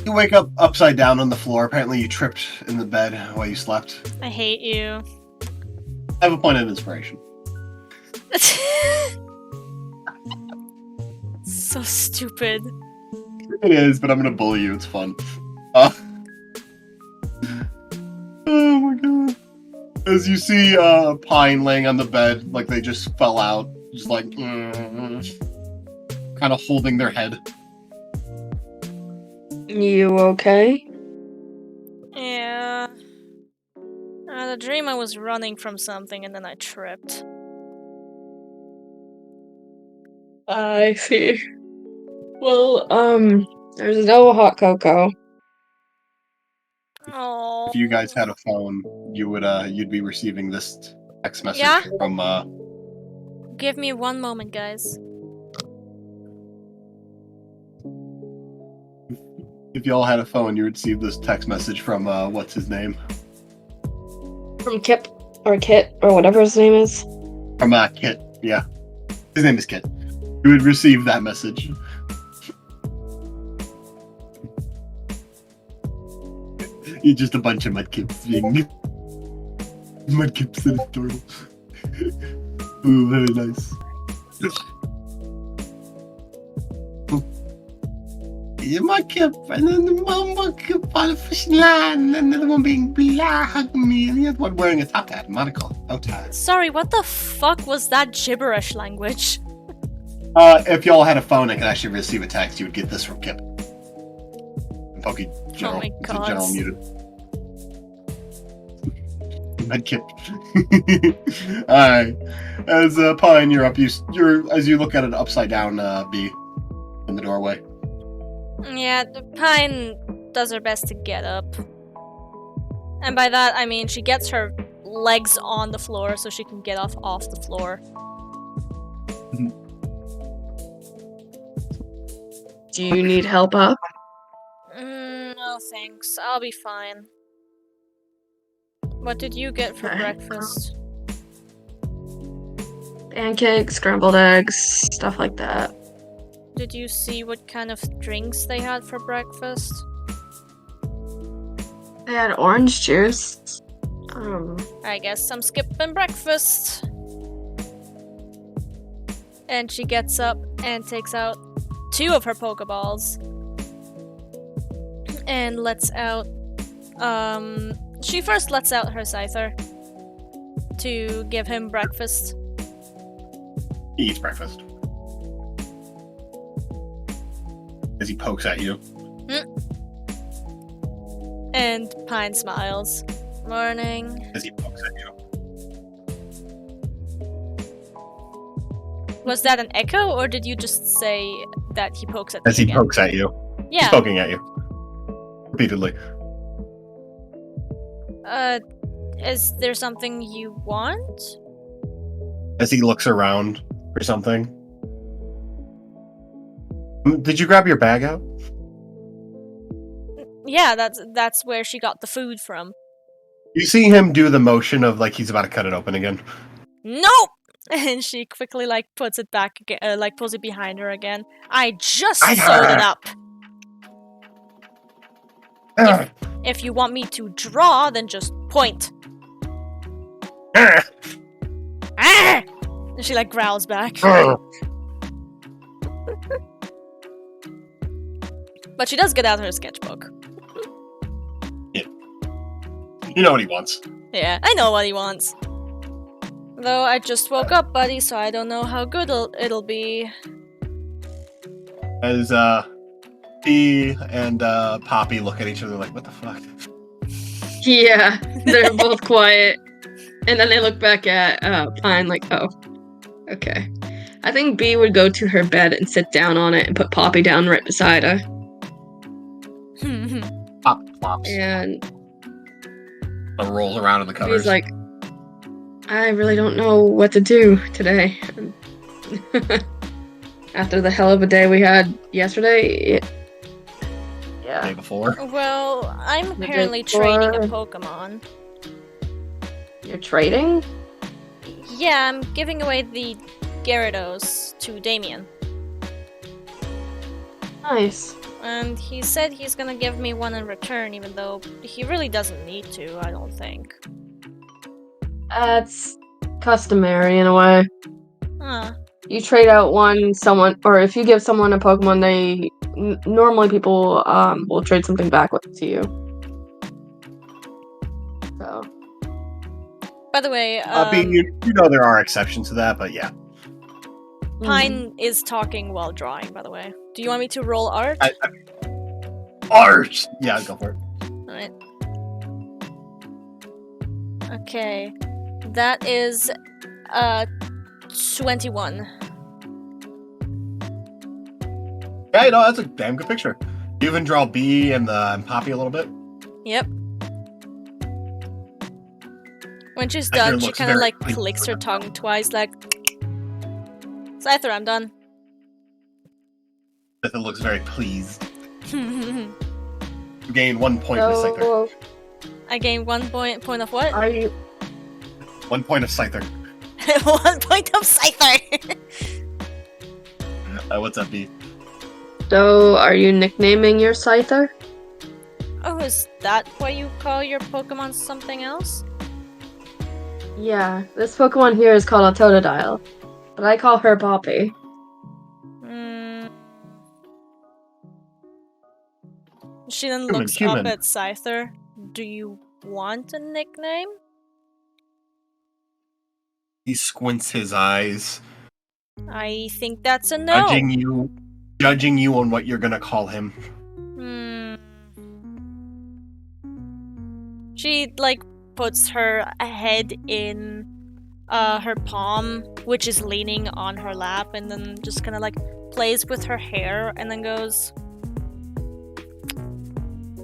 You wake up upside down on the floor. Apparently you tripped in the bed while you slept. I hate you. I have a point of inspiration. So stupid. It is, but I'm gonna bully you. It's fun. Oh my god. As you see Pine laying on the bed, like they just fell out, just like kind of holding their head. You okay? Yeah. The dream I was running from something and then I tripped. I see. Well, there's no hot cocoa. Oh. If you guys had a phone, you would you'd be receiving this text message Yeah? from Give me one moment, guys. if y'all had a phone, you would receive this text message from what's his name? From Kip or Kit or whatever his name is. From Kit, yeah. His name is Kit. You would receive that message. You're just a bunch of mudkips being mudkips and adorable. Ooh, very nice. You're mudkip, and then the one mudkip on the fishing line, and another one being black, hugging me, and the other one wearing a top hat, monocle, bow tie. Sorry, what the fuck was that gibberish language? If y'all had a phone that could actually receive a text, you would get this from Kip. And Pokey General. Oh my God. General muted. Med Kip. Alright. As Pine, you're up. As you look at it upside down, B in the doorway. Yeah, the Pine does her best to get up. And by that, I mean she gets her legs on the floor so she can get off the floor. Do you need help up? No thanks, I'll be fine. What did you get for Okay. breakfast? Pancakes, scrambled eggs, stuff like that. Did you see what kind of drinks they had for breakfast? They had orange juice. I guess I'm skipping breakfast. And she gets up and takes out 2 of her Pokeballs. And lets out, she first lets out her Scyther to give him breakfast. He eats breakfast. As he pokes at you. And Pine smiles. Morning. As he pokes at you. Was that an echo, or did you just say that he pokes at me As he again? pokes at you. He's Yeah. poking at you. Repeatedly. Is there something you want? As he looks around for something. Did you grab your bag out? Yeah, that's where she got the food from. You see him do the motion of like he's about to cut it open again. Nope! And she quickly puts it back again, pulls it behind her again. I just sewed it up. If you want me to draw, then just point. Ah! And she growls back. But she does get out her sketchbook. You know what he wants. Yeah, I know what he wants. Though I just woke up, buddy, so I don't know how good it'll be. As he and Poppy look at each other like, what the fuck? Yeah, they're both quiet. And then they look back at Pine like, oh, okay. I think B would go to her bed and sit down on it and put Poppy down right beside her. Pop flops. And Rolls around in the covers. B's like, I really don't know what to do today. After the hell of a day we had yesterday. The day before. Well, I'm The day apparently training a before. Pokemon. You're trading? Yeah, I'm giving away the Gyarados to Damien. Nice. And he said he's gonna give me one in return, even though he really doesn't need to, I don't think. That's customary in a way. Huh. You trade out someone, or if you give someone a Pokemon, normally people will trade something back to you. So. By the way, you know there are exceptions to that, but yeah. Pine is talking while drawing, by the way. Do you want me to roll art? Art! Yeah, go for it. Alright. Okay. That is 21. Yeah, no, that's a damn good picture. You even draw B and Poppy a little bit. Yep. When she's Scyther done, she looks kind of very pleased. clicks her tongue twice, like, Scyther, I'm done. It looks very pleased. You gain 1 point with Scyther. So, I gain 1 point of what? are you 1 point of Scyther. 1 point of Scyther. What's up, B? So, are you nicknaming your Scyther? Oh, is that why you call your Pokemon something else? Yeah, this Pokemon here is called a Totodile, but I call her Poppy. She then Human, looks human. up at Scyther. Do you want a nickname? He squints his eyes, I think that's a no. judging you on what you're gonna call him. She like puts her head in her palm, which is leaning on her lap, and then just kind of like plays with her hair, and then goes,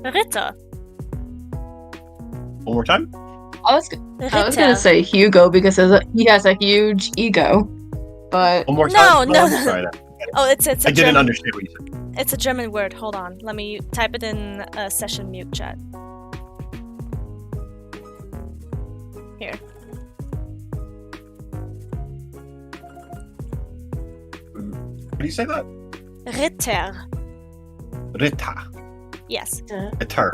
Rita. One more time. I was gonna say Hugo because he has a huge ego, but One more time. No. Sorry, Oh, it's a I didn't German, understand what you said. It's a German word. Hold on, let me type it in a session mute chat. Here. How do you say that? Ritter. Rita. Yes. Ritter.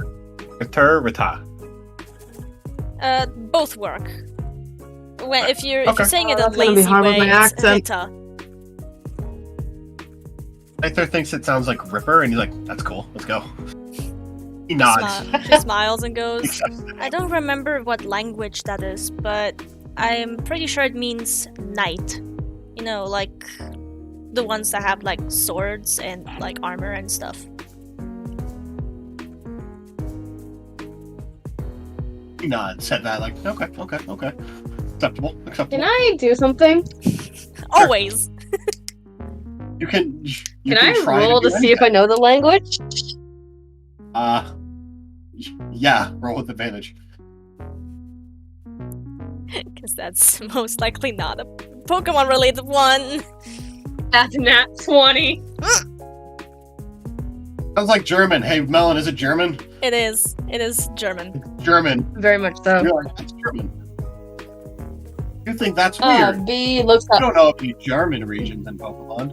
Ritter. Rita. Both work. If you're Okay. saying it in That's a gonna be lazy hard with way, my it's accent. Ritter. Scyther thinks it sounds like Ripper, and he's like, "That's cool. Let's go." He nods. She smiles and goes, Accepts it. I don't remember what language that is, but I'm pretty sure it means knight. You know, like the ones that have like swords and like armor and stuff. He nods. Said that like, okay. Acceptable. can I do something? Always. You can. Can I roll to see if I know the language? Yeah. Roll with advantage. Because that's most likely not a Pokemon related one. That's nat 20. Sounds like German. Hey, Melon, is it German? It is. It is German. German. Very much so. You're like, that's German. You think that's weird? B looks I up. don't know if the German regions in Pokemon.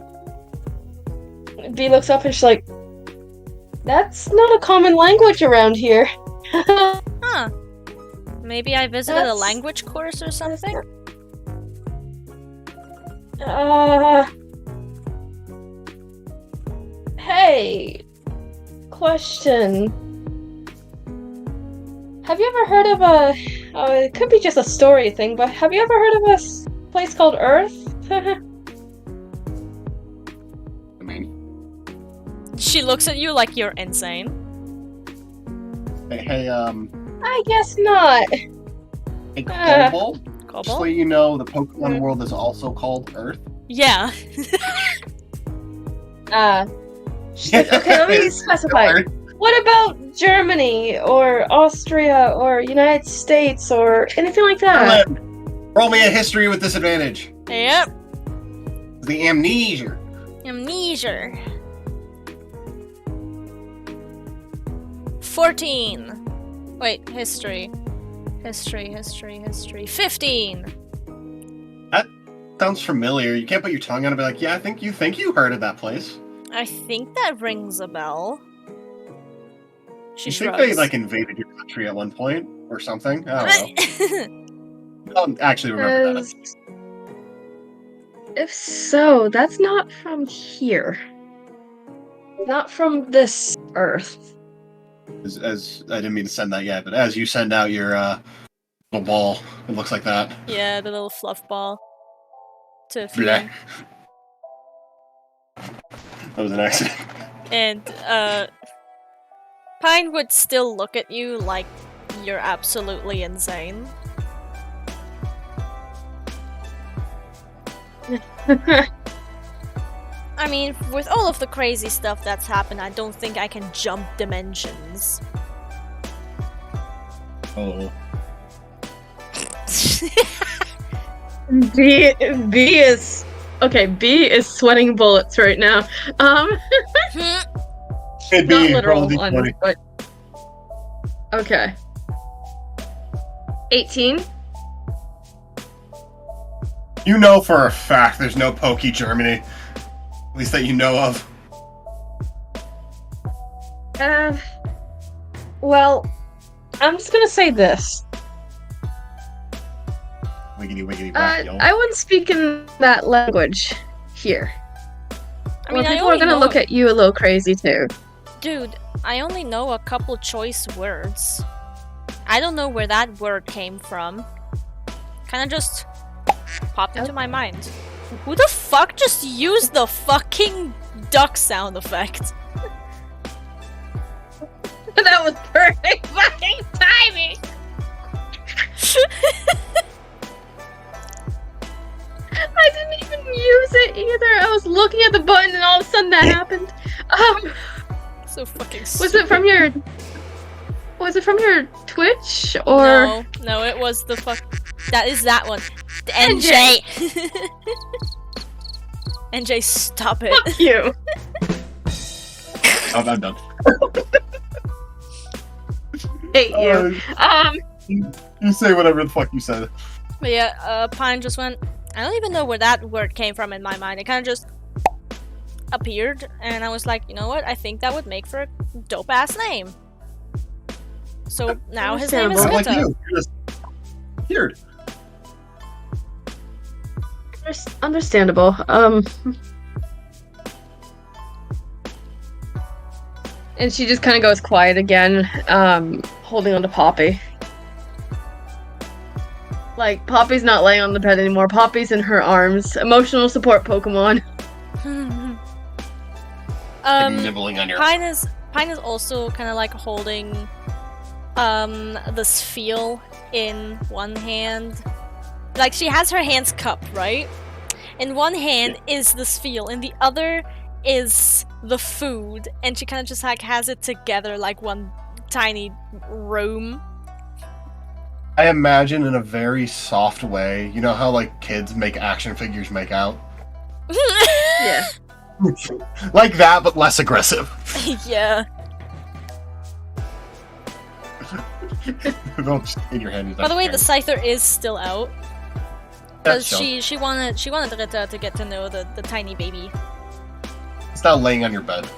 B looks up and she's like, "That's not a common language around here." Huh. Maybe I visited a That's- language course or something? Hey, question. Have you ever heard of a? It could be just a story thing, but have you ever heard of a place called Earth? I mean, She looks at you like you're insane. hey, I guess not. hey, Cobalt. Just so Cobalt? you know, the Pokemon world is also called Earth. Yeah. She's like, okay, let me specify. What about Germany or Austria or United States or anything like that? Roll me a history with disadvantage. Yep. The amnesia. Amnesia. 14. Wait, history. History. 15. Sounds familiar. You can't put your tongue on it and be like, yeah, I think you heard of that place. I think that rings a bell. She You think shrugs. they like invaded your country at one point or something? I don't know. I don't actually remember that. If so, that's not from here. Not from this Earth. As I didn't mean to send that yet, but as you send out your little ball, it looks like that. Yeah, the little fluff ball. To Bleh. Fion. That was an accident. And Pine would still look at you like you're absolutely insane. I mean, with all of the crazy stuff that's happened, I don't think I can jump dimensions. Oh. B is okay. B is sweating bullets right now. It'd Not be literal roll a ones, d20. but okay. 18. You know for a fact there's no Poke Germany. At least that you know of. Well, I'm just gonna say this. Wiggity wiggity whack, yo. I wouldn't speak in that language here. I mean, People are gonna look at you a little crazy too. Dude, I only know a couple choice words. I don't know where that word came from. Kinda just popped into my mind. Who the fuck just used the fucking duck sound effect? That was perfect fucking timing! I didn't even use it either. I was looking at the button and all of a sudden that happened. So fucking Was it from your Twitch or No, it was the fuck. That is that one. The NJ. NJ, stop it. Fuck you. Oh, I'm done. Hate you. You say whatever the fuck you said. But yeah, Pine just went. I don't even know where that word came from in my mind. It kind of just appeared, and I was like, you know what? I think that would make for a dope ass name. So now his name is Understandable. Like Skitto. you just appeared. Understandable. And she just kind of goes quiet again, holding on to Poppy. Like, Poppy's not laying on the bed anymore. Poppy's in her arms. Emotional support Pokemon. Nibbling on your. Pine is also kind of like holding the Spheal in one hand. Like, she has her hands cupped, right? In one hand is the Spheal, in the other is the food, and she kind of just like has it together like one tiny room. I imagine in a very soft way. You know how like kids make action figures make out? Yeah. Like that, but less aggressive. Yeah. Don't just in your hand. By the way, the Scyther is still out. That's Because she wanted Rita to get to know the tiny baby. It's not laying on your bed.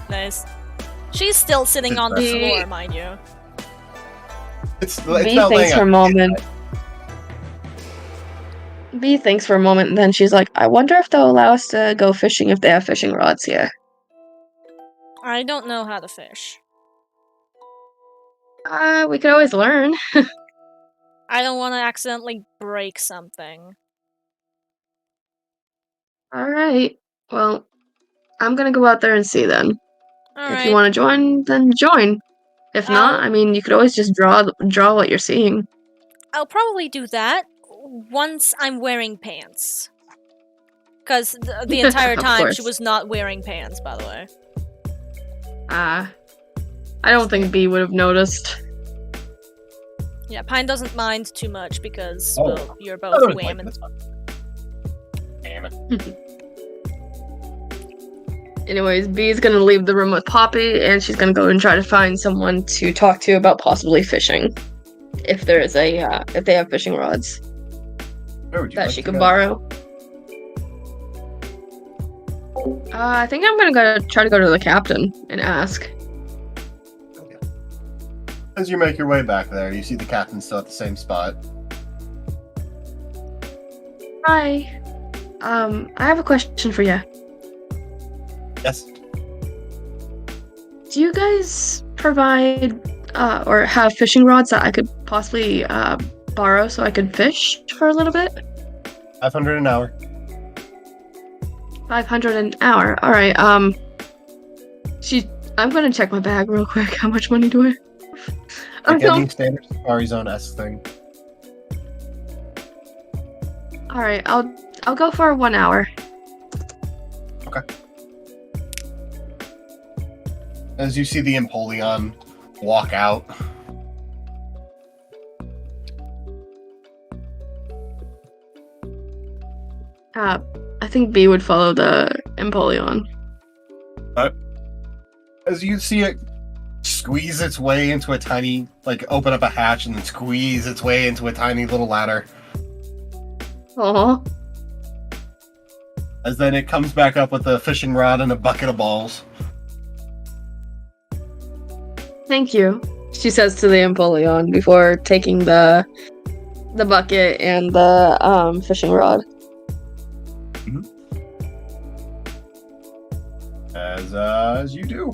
Nice. She's still sitting on the The- floor, mind you. It's B not thinks laying for a on. moment. B thinks for a moment, and then she's like, I wonder if they'll allow us to go fishing if they have fishing rods here. I don't know how to fish. We could always learn. I don't want to accidentally break something. Alright. Well, I'm gonna go out there and see then. If Alright. you want to join, then join. If not, I mean, you could always just draw what you're seeing. I'll probably do that once I'm wearing pants. Because the entire Of time course. she was not wearing pants, by the way. I don't think B would have noticed. Yeah, Pine doesn't mind too much because, Oh. well, you're both Oh, it's like women. this one. Damn it. Anyways, B is gonna leave the room with Poppy, and she's gonna go and try to find someone to talk to about possibly fishing. If there is if they have fishing rods Where would you that like she to could go? borrow. I think I'm gonna try to go to the captain and ask. Okay. As you make your way back there, you see the captain still at the same spot. Hi. I have a question for you. Yes. Do you guys provide or have fishing rods that I could possibly borrow so I could fish for a little bit? 500 an hour. 500 an hour. All right. I'm gonna check my bag real quick. How much money do I? I Like don't. any standard Safari Zone S thing. All right. I'll go for 1 hour. Okay. As you see the Empoleon walk out. I think B would follow the Empoleon. As you see it squeeze its way into a tiny, like, open up a hatch and then squeeze its way into a tiny little ladder. Aw. As then it comes back up with a fishing rod and a bucket of balls. Thank you, she says to the Empoleon before taking the bucket and the fishing rod. As you do.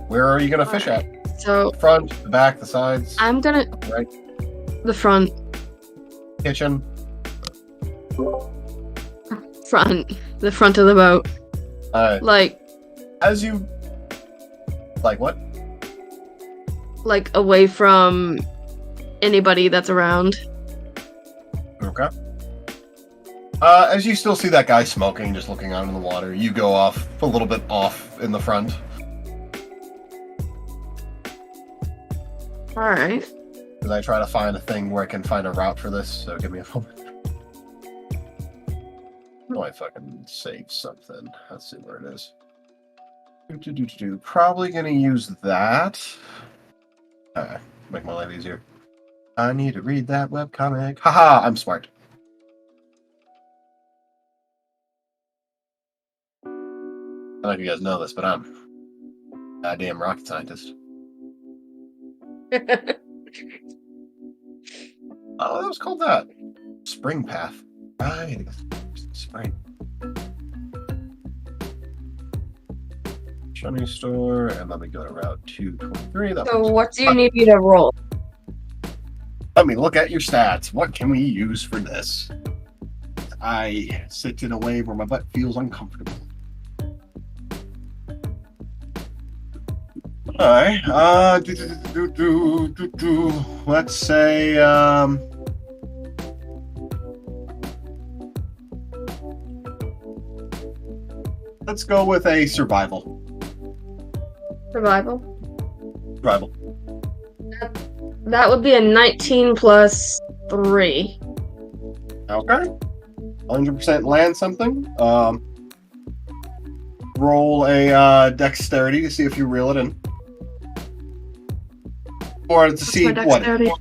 Where are you gonna fish at? So The front, the back, the sides, I'm gonna right? the front. Kitchen. The front of the boat. Like As you like what? like away from anybody that's around. Okay. As you still see that guy smoking, just looking out in the water, you go off a little bit off in the front. Alright. As I try to find a thing where I can find a route for this, so give me a moment. Oh, I fucking saved something. Let's see where it is. Probably gonna use that. Make my life easier. I need to read that webcomic. Haha, I'm smart. I don't know if you guys know this, but I'm a damn rocket scientist. Oh, that was called that. Spring Path. Right. Spring. Shiny store, and let me go to Route 223. So what do you need me to roll? Let me look at your stats. What can we use for this? I sit in a way where my butt feels uncomfortable. Alright, let's say, let's go with a survival. Survival? Survival. That would be a 19 plus 3. Okay. 100% land something. Roll a dexterity to see if you reel it in. Or to What's see my what. dexterity?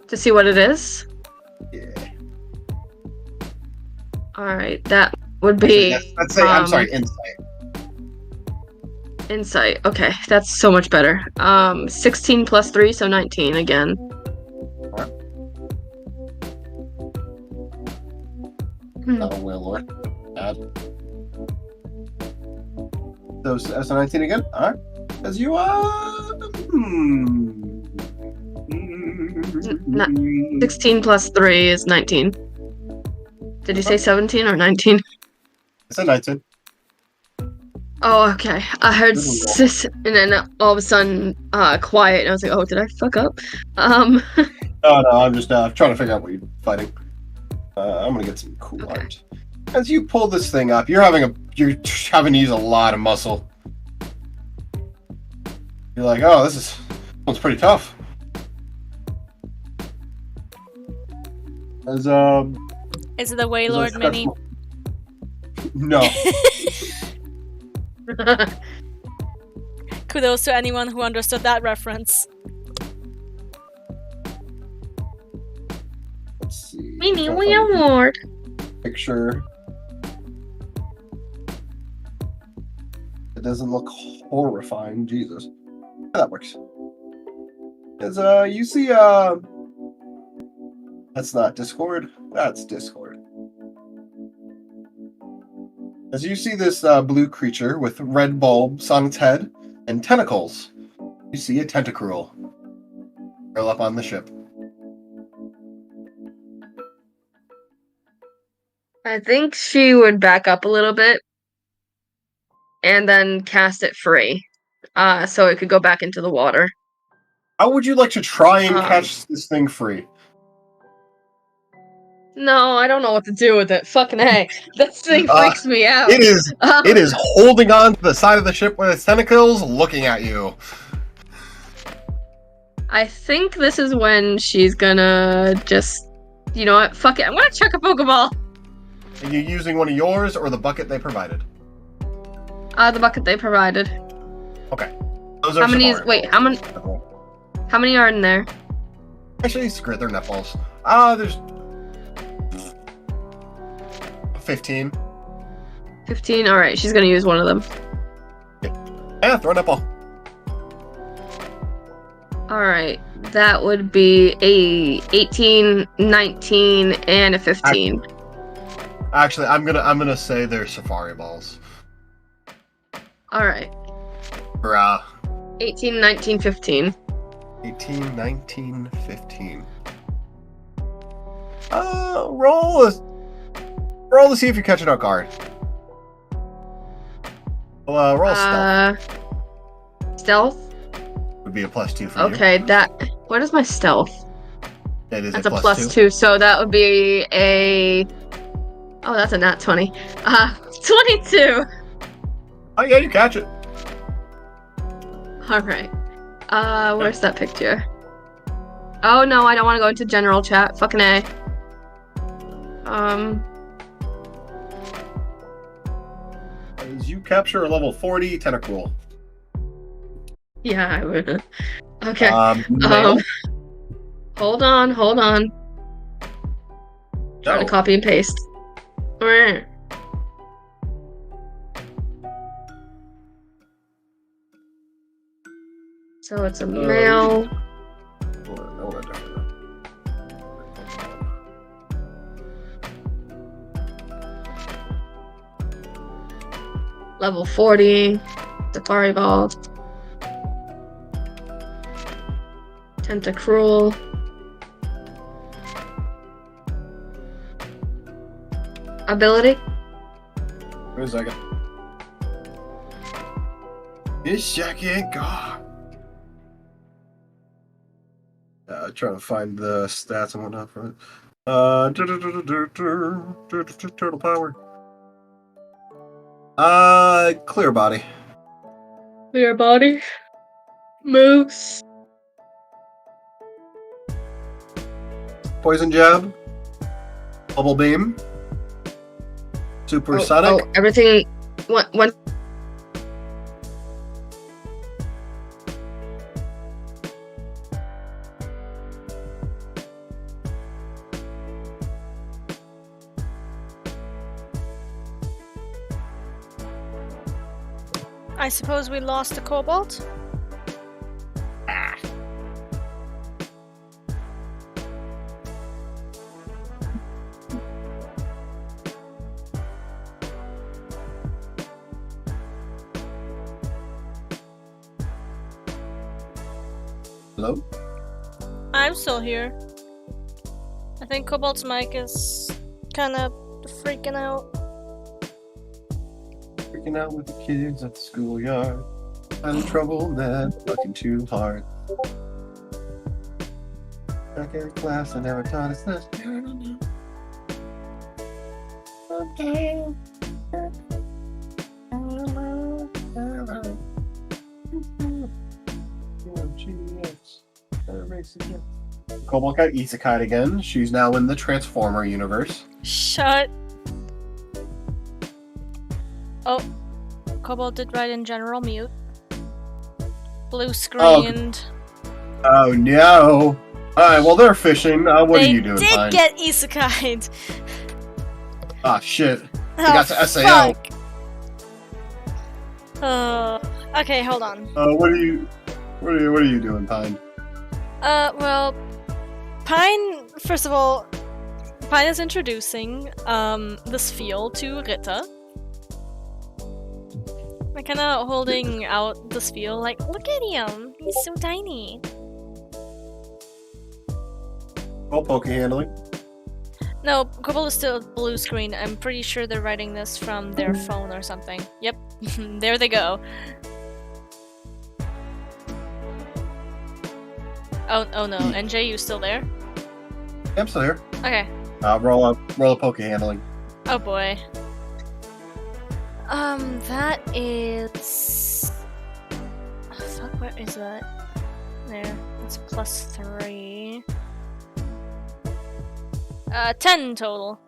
To see what it is? Yeah. Alright, that would be Let's say, I'm sorry, insight. insight. Okay, that's so much better. 16 plus 3, so 19 again. Not a whale lord. Bad. So as a 19 again? Alright. As you 16 plus 3 is 19. Did you say 17 or 19? It's a 19. Oh, okay. I heard sis, and then all of a sudden, quiet, and I was like, oh, did I fuck up? No, I'm just trying to figure out what you're fighting. I'm gonna get some cool art. As you pull this thing up, you're having to use a lot of muscle. You're like, oh, this one's pretty tough. As Is it the Waylord mini? No. Kudos to anyone who understood that reference. Let's see. Mini Waylord. Picture. It doesn't look horrifying, Jesus. Yeah, that works. As you see that's not Discord, that's Discord. As you see this blue creature with red bulbs on its head and tentacles, you see a tentacruel curl up on the ship. I think she would back up a little bit and then cast it free, so it could go back into the water. How would you like to try and catch this thing free? No, I don't know what to do with it. Fucking hey, this thing freaks me out. It is holding on to the side of the ship with its tentacles, looking at you. I think this is when she's gonna just, you know what? Fuck it. I'm gonna chuck a Pokeball. Are you using one of yours or the bucket they provided? The bucket they provided. Okay. Those are How many is? Safari Wait, balls. how many are in there? Actually, screw it, they're netballs. There's 15. 15. All right, she's gonna use one of them. Yeah, throw a netball. All right, that would be a 18, 19, and a 15. Actually, I'm gonna say they're safari balls. All right, Bruh. 18, 19, 15. 18, 19, 15. Roll to see if you're catching out guard. Well, roll stealth. Stealth? Would be a +2 for Okay, you. what is my stealth? It is That's a a +2, so that would be a... Oh, that's a nat 20. 22! Oh yeah, you catch it. Alright. Where's that picture? Oh no, I don't want to go into general chat. Fucking A. As you capture a level 40 tentacle. Yeah, I would. Okay. Male. Hold on. Trying to copy and paste. So it's a male. Level 40. Safari Ball. Tentacruel. Ability? Wait a second. This second, God. Trying to find the stats and whatnot for it. Turtle power. Clear body. Clear body. Moose. Poison jab. Bubble beam. Supersonic. Oh, everything. One. I suppose we lost the cobalt? Hello? I'm still here. I think Cobalt's mic is kinda freaking out. Freaking out with the kids at the schoolyard. Having trouble, man. Looking too hard. Back in class, I never taught us this. Okay. Cobalt got Isekai again. She's now in the Transformer universe. Shut. Oh, Cobalt did write in general mute. Blue screened. Oh no! Alright, well they're fishing. What are you doing, They did Pine? get isekai'd. Ah, shit. They Oh, got to SAO. fuck. Okay, hold on. What are you doing, Pine? Well, Pine, first of all, Pine is introducing, this field to Rita. Like, kinda holding out this field, like, look at him! He's so tiny! Oh, poke handling. No, Cobalt is still blue screen. I'm pretty sure they're writing this from their phone or something. Yep, there they go. Oh no, NJ, you still there? I'm still here. Okay. Roll a poke handling. Oh boy. That is... Oh, fuck, where is that? There, it's +3. 10 total.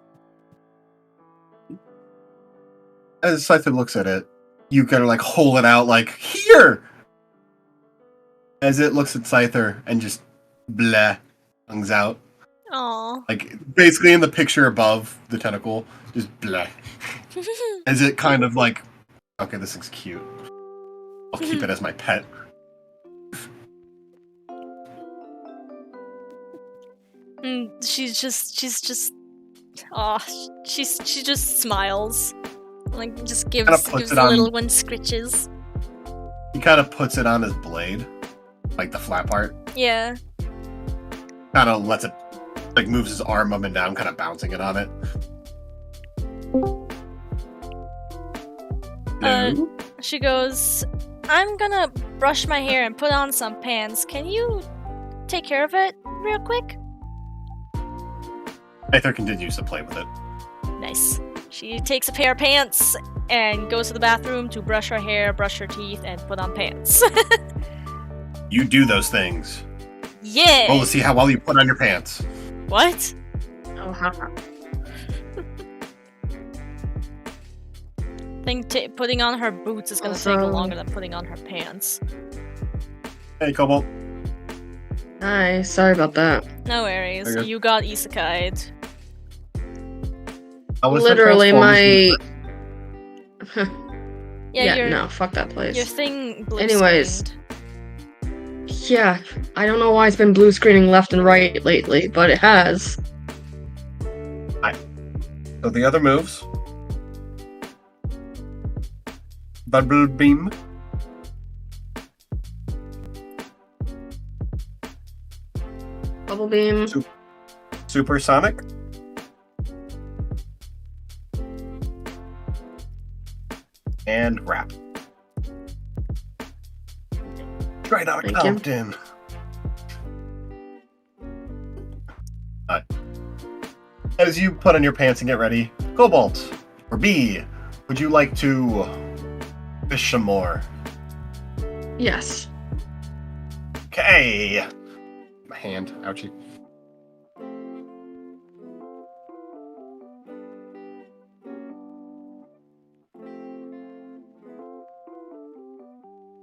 As Scyther looks at it, you kind of like hold it out like, here! As it looks at Scyther and just bleh. tongues out. Aw. Like, basically in the picture above the tentacle, just blah. As it kind of like, okay, this thing's cute. I'll keep it as my pet. She just smiles. Like, just gives puts it the on- little one scritches. He kind of puts it on his blade, like the flat part. Yeah. Kind of lets it, like, moves his arm up and down, kind of bouncing it on it. No. She goes, I'm gonna brush my hair and put on some pants. Can you take care of it real quick? Aether continues to play with it. Nice. She takes a pair of pants and goes to the bathroom to brush her hair, brush her teeth, and put on pants. You do those things. Yeah! Oh, let's see how well you put on your pants. What? Oh, haha. Think putting on her boots is gonna take Also- longer than putting on her pants. Hey, Cobalt. Hi, sorry about that. No worries. Okay. You got isekai'd. How was the Literally, Transformers my. Yeah, no, fuck that place. your thing blue Anyways. screened. Yeah, I don't know why it's been blue screening left and right lately, but it has. So the other moves. Bubble beam. Bubble beam. Supersonic. And wrap. Straight out of Thank you. Compton. Alright. As you put on your pants and get ready, Cobalt or B, would you like to fish some more? Yes. Okay. My hand, ouchie.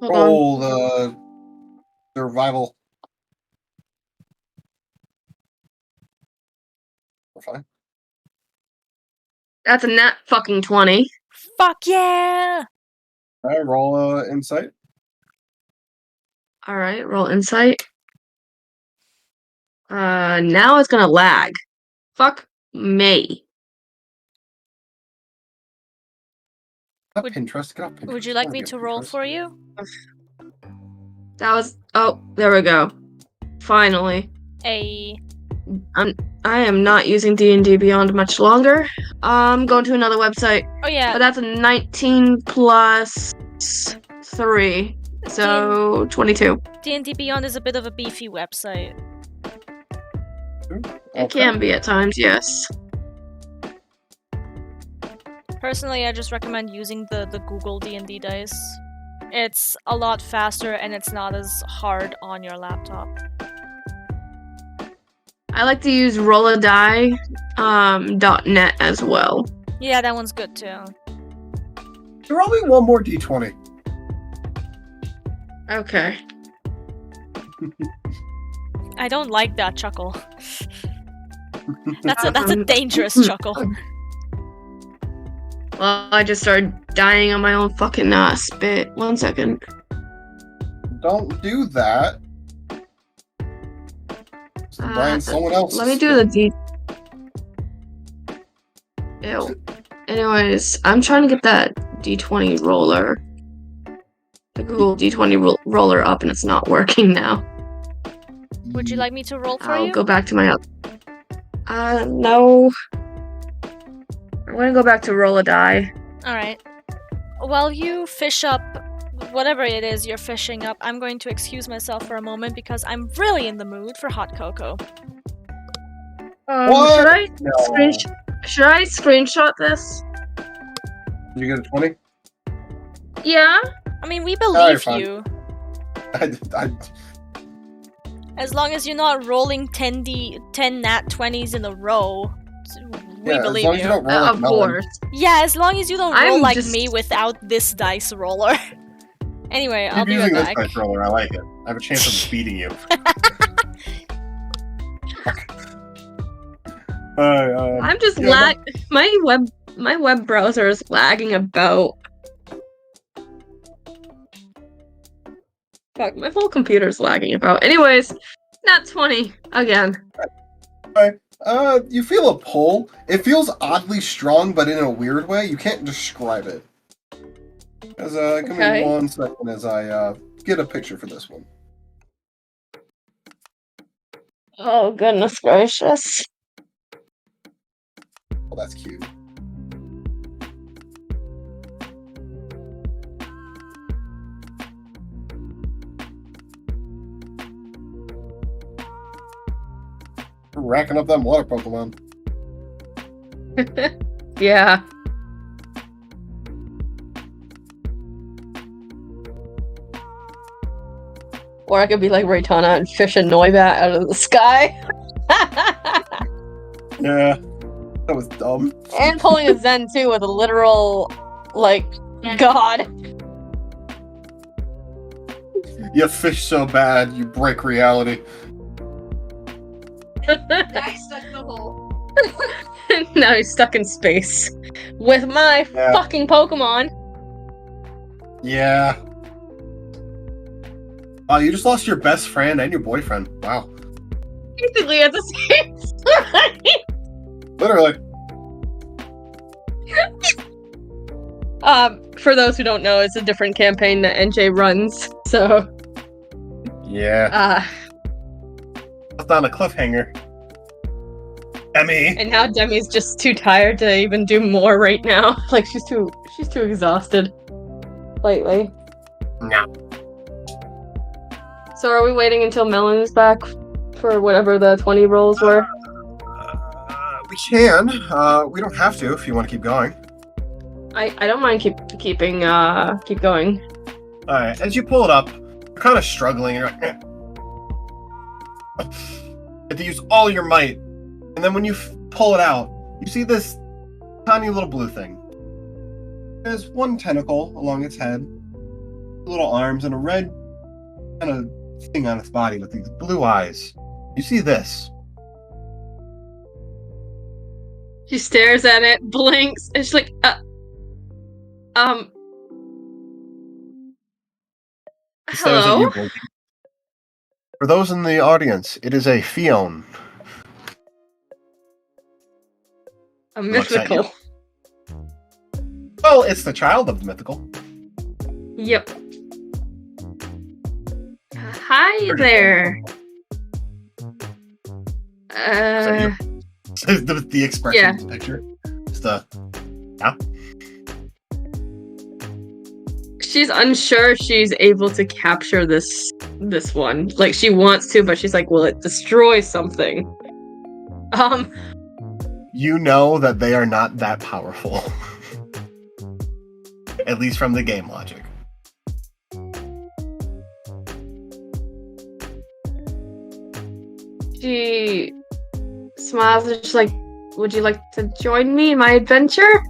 Hold on. Roll the survival. We're fine. That's a nat fucking 20. Fuck yeah! Alright, roll insight. Alright, roll insight. Now it's gonna lag. Fuck me. Get Would- Pinterest. Get off Pinterest. Would you like Wanna me be to on roll Pinterest. for you? That was. Oh, there we go. Finally. A I am not using D&D Beyond much longer. I'm going to another website. oh yeah, But that's a 19 plus 3. So 22. D&D Beyond is a bit of a beefy website. It can be at times, yes. Personally, I just recommend using the Google D&D dice. It's a lot faster and it's not as hard on your laptop. I like to use rolladie .net as well. Yeah, that one's good too. Roll me one more d20. Okay. I don't like that chuckle. That's a Um, dangerous chuckle. Well, I just started dying on my own fucking spit. 1 second. Don't do that. Brian, someone else. Let me do the D. Ew. Anyways, I'm trying to get that D20 roller. The Google D20 roller up, and it's not working now. Would you like me to roll for I'll you? go back to my. No. I'm gonna go back to roll a die. Alright. While you fish up whatever it is you're fishing up, I'm going to excuse myself for a moment because I'm really in the mood for hot cocoa. What? Should I screenshot this? Did you get a 20? Yeah. I mean, we you're believe fine. you. I As long as you're not rolling 10 nat 20s in a row, we yeah, believe as long as you. you don't roll like Of melon. course. Yeah, as long as you don't roll I'm like just- me without this dice roller. Anyway, I'll Keep be right using this back. dice roller. I like it. I have a chance of beating you. I'm just yeah, my web browser is lagging about. Fuck, my whole computer's lagging about. Anyways, not 20 again. You feel a pull. It feels oddly strong, but in a weird way. You can't describe it. Give me 1 second as I get a picture for this one. Oh goodness gracious. Oh, that's cute. We're racking up them water Pokemon. Yeah. Or I could be like Raytana and fish a Noibat out of the sky. Yeah, that was dumb. And pulling a Zen too with a literal, like, god. You fish so bad, you break reality. I stuck the hole. Now he's stuck in space with my fucking Pokemon. Yeah. Wow, you just lost your best friend and your boyfriend. Wow. Basically at the same time. Literally. For those who don't know, it's a different campaign that NJ runs. So. Yeah. Left on a cliffhanger. Demi. And now Demi's just too tired to even do more right now. Like she's too exhausted lately. No. So are we waiting until Melon's back for whatever the 20 rolls were? We can. We don't have to if you want to keep going. I don't mind keep going. Alright, as you pull it up, you're kind of struggling. You're like, you have to use all your might. And then when you pull it out, you see this tiny little blue thing. There's one tentacle along its head, little arms, and a red kind of thing on its body with these blue eyes. You see this. She stares at it, blinks, and she's like, Stares at hello? you, blinking. For those in the audience, it is a Fion. A Looks at mythical. Well, it's the child of the mythical. Yep. Hi there. The expression Yeah. in the picture. Just She's unsure she's able to capture this one. Like she wants to, but she's like, will it destroy something? You know that they are not that powerful. At least from the game logic. She smiles and she's like, would you like to join me in my adventure?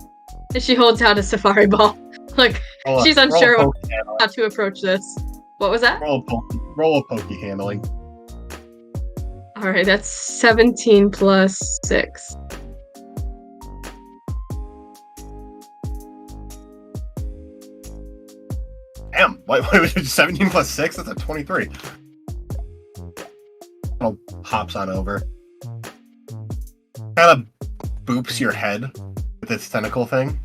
And she holds out a safari ball. Like, she's unsure how to approach this. What was that? Roll a pokey handling. Alright, that's 17 plus 6. Damn, what was it? 17 plus 6? That's a 23. Kind of hops on over. Kind of boops your head with its tentacle thing.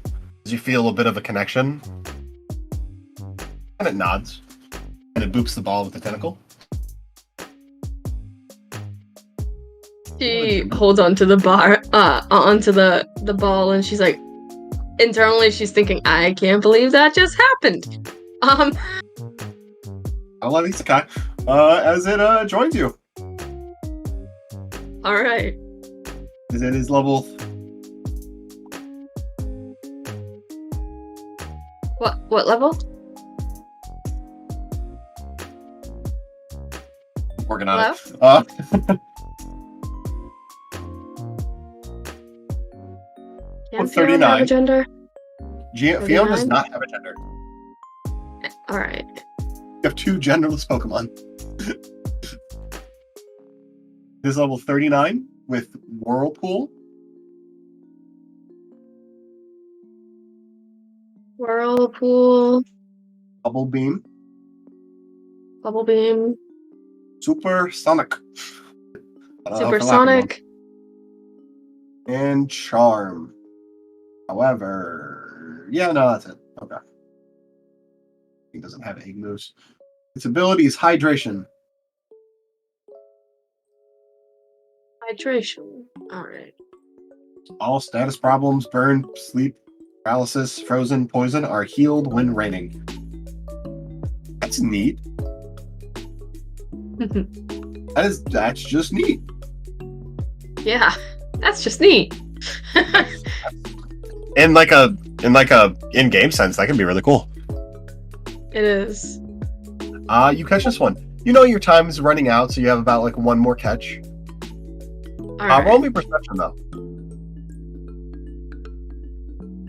As you feel a bit of a connection. And it nods. And it boops the ball with the tentacle. She holds onto the onto the ball, and she's like, internally she's thinking, I can't believe that just happened. I love Isekai. As it joins you. Alright. Is it his level? What level? Working on it. Can Fion 39. have a gender? Fion does not have a gender. Alright. You have 2 genderless Pokemon. This is level 39 with Whirlpool, Whirlpool, Bubble Beam, Bubble Beam, Supersonic. Supersonic. And Charm. However, yeah, no, that's it. Okay. He doesn't have egg moves. Its ability is Hydration. Hydration. Alright. All status problems, burn, sleep, paralysis, frozen, poison are healed when raining. That's neat. That's just neat. Yeah, that's just neat. In like a in-game sense, that can be really cool. It is. You catch this one. You know your time is running out, so you have about like one more catch. Alright. Roll me perception though.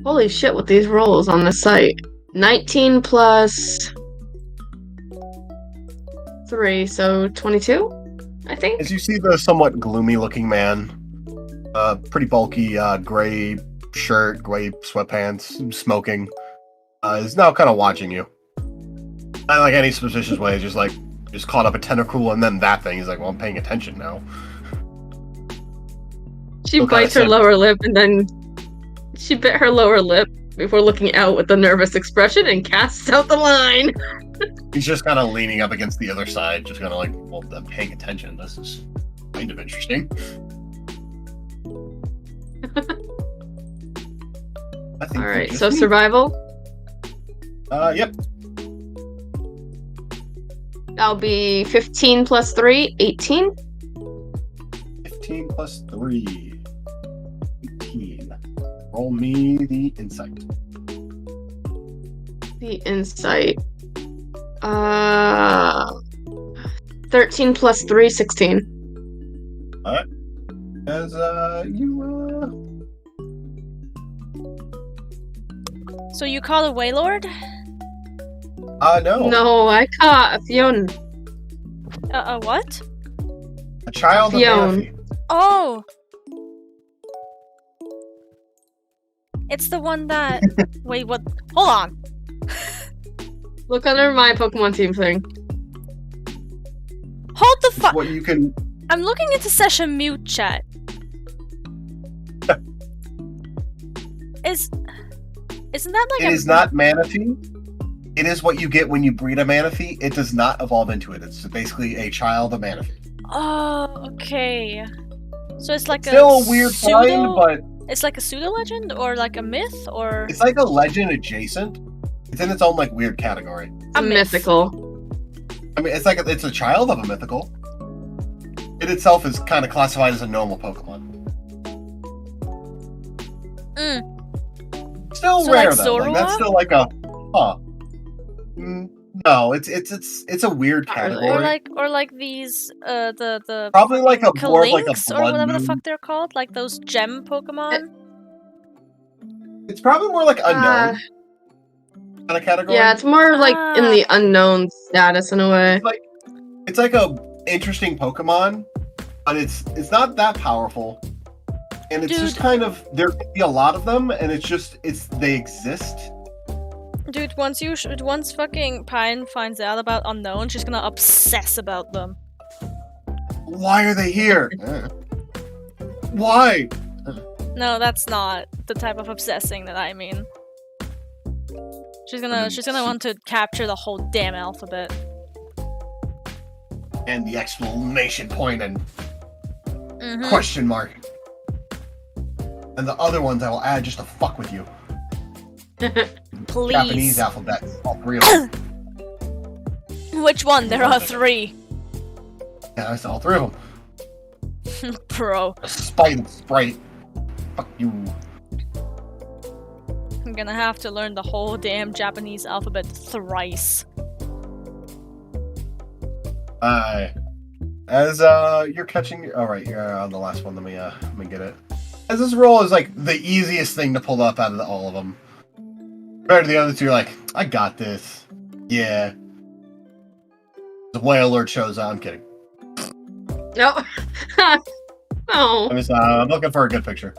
Holy shit with these rolls on the site. 19 plus 3, so 22, I think? As you see the somewhat gloomy-looking man, pretty bulky, gray shirt, gray sweatpants, smoking, is now kind of watching you. Not like any suspicious way, just caught up a tentacle and then that thing. He's like, well, I'm paying attention now. She Still bites her kinda lower lip and then she bit her lower lip before looking out with a nervous expression and casts out the line. He's just kind of leaning up against the other side, just kind of like, well, I'm paying attention. This is kind of interesting. I think Alright, just so me. survival. Yep. That'll be 15 plus 3, 18. 15 plus 3. 18. Roll me the insight. The insight. 13 plus 3, 16. Alright. As you So you call a Waylord? no. No, I caught a Fiona. What? A child of Fiona. Manaphy. Oh! It's the one that... Wait, what? Hold on. Look under my Pokemon team thing. Hold the It's fuck. what you can. I'm looking into session mute chat. Isn't that like It is not Manaphy. It is what you get when you breed a Manaphy. It does not evolve into it. It's basically a child of Manaphy. Oh, okay. So it's like Still a a weird pseudo... find, but It's like a pseudo legend or like a myth or it's like a legend adjacent. It's in its own like weird category. A myth. mythical. I mean, it's like it's a child of a mythical. It itself is kind of classified as a normal Pokemon. Still So, rare like though. Like, that's Zorua? still like a no, it's a weird Not really. category. or like these the Probably like a more of like a Kalinks or blood whatever the moon. fuck they're called, like those gem Pokemon. It's probably more like unknown kind of category. Yeah, it's more like in the unknown status in a way. It's like a interesting Pokemon, but it's not that powerful. And it's just Dude. kind of there could be a lot of them, and they exist. Dude, once fucking Pine finds out about unknown, she's gonna obsess about them. Why are they here? Why? No, that's not the type of obsessing that I mean. She's gonna want to capture the whole damn alphabet. And the exclamation point and Mhm. question mark. And the other ones I will add just to fuck with you. Please. Japanese alphabet, all three of them. Which one? There are 3. Yeah, I saw all three of them. Bro. Sprite. Fuck you. I'm gonna have to learn the whole damn Japanese alphabet thrice. As you're catching. All right, you're on the last one. Let me get it. As this roll is like the easiest thing to pull up out of all of them. Compared to the other two, you're like, I got this. Yeah. The whale alert shows up. I'm kidding. No. Oh. I'm looking for a good picture.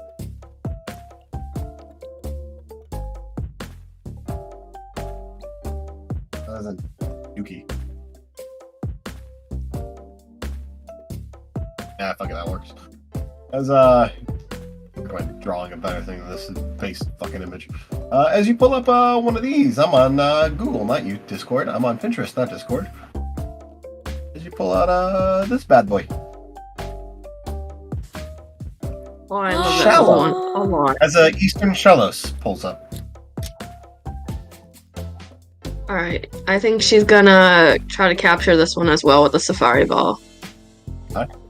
That isn't Yuki. Yeah, fuck it, that works. As drawing a better thing than this base fucking image. As you pull up one of these, I'm on Google, not you, Discord. I'm on Pinterest, not Discord. As you pull out this bad boy. Oh, I love that Shallow. one a lot. As Eastern Shellos pulls up. Alright, I think she's gonna try to capture this one as well with the Safari Ball.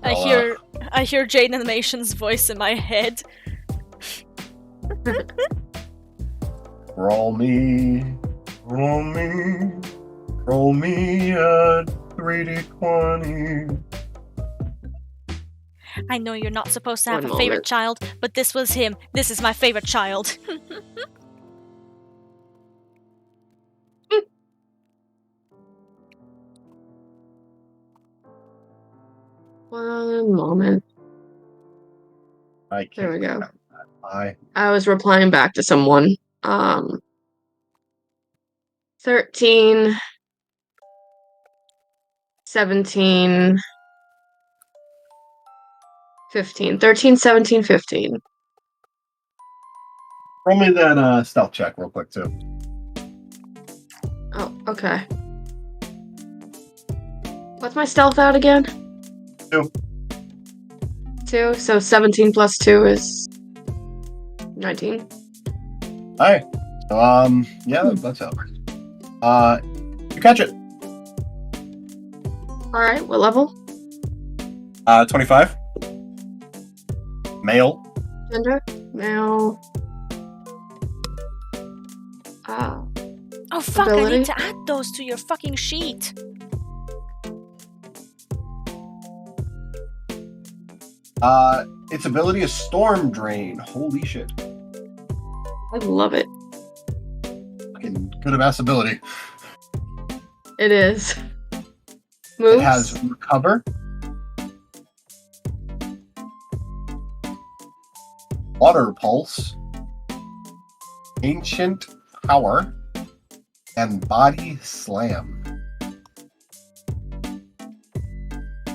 I hear Jade Animation's voice in my head. Roll me a 3D20. I know you're not supposed to have One a favorite moment. child, but this was him. This is my favorite child. One moment. I can't There we go. I was replying back to someone. 13, 17, 15. 13, 17, 15. Roll me that stealth check real quick too. Oh, okay. What's my stealth out again? 2. 2, so 17 plus 2 is 19. Alright. So, yeah, that's how it works. You catch it. Alright, what level? 25. Male. Gender? Male. Oh fuck, I Ability? need to add those to your fucking sheet. Its ability is Storm Drain. Holy shit. I love it. Fucking good ass ability. It is. Moves? It has Recover. Water Pulse. Ancient Power. And Body Slam.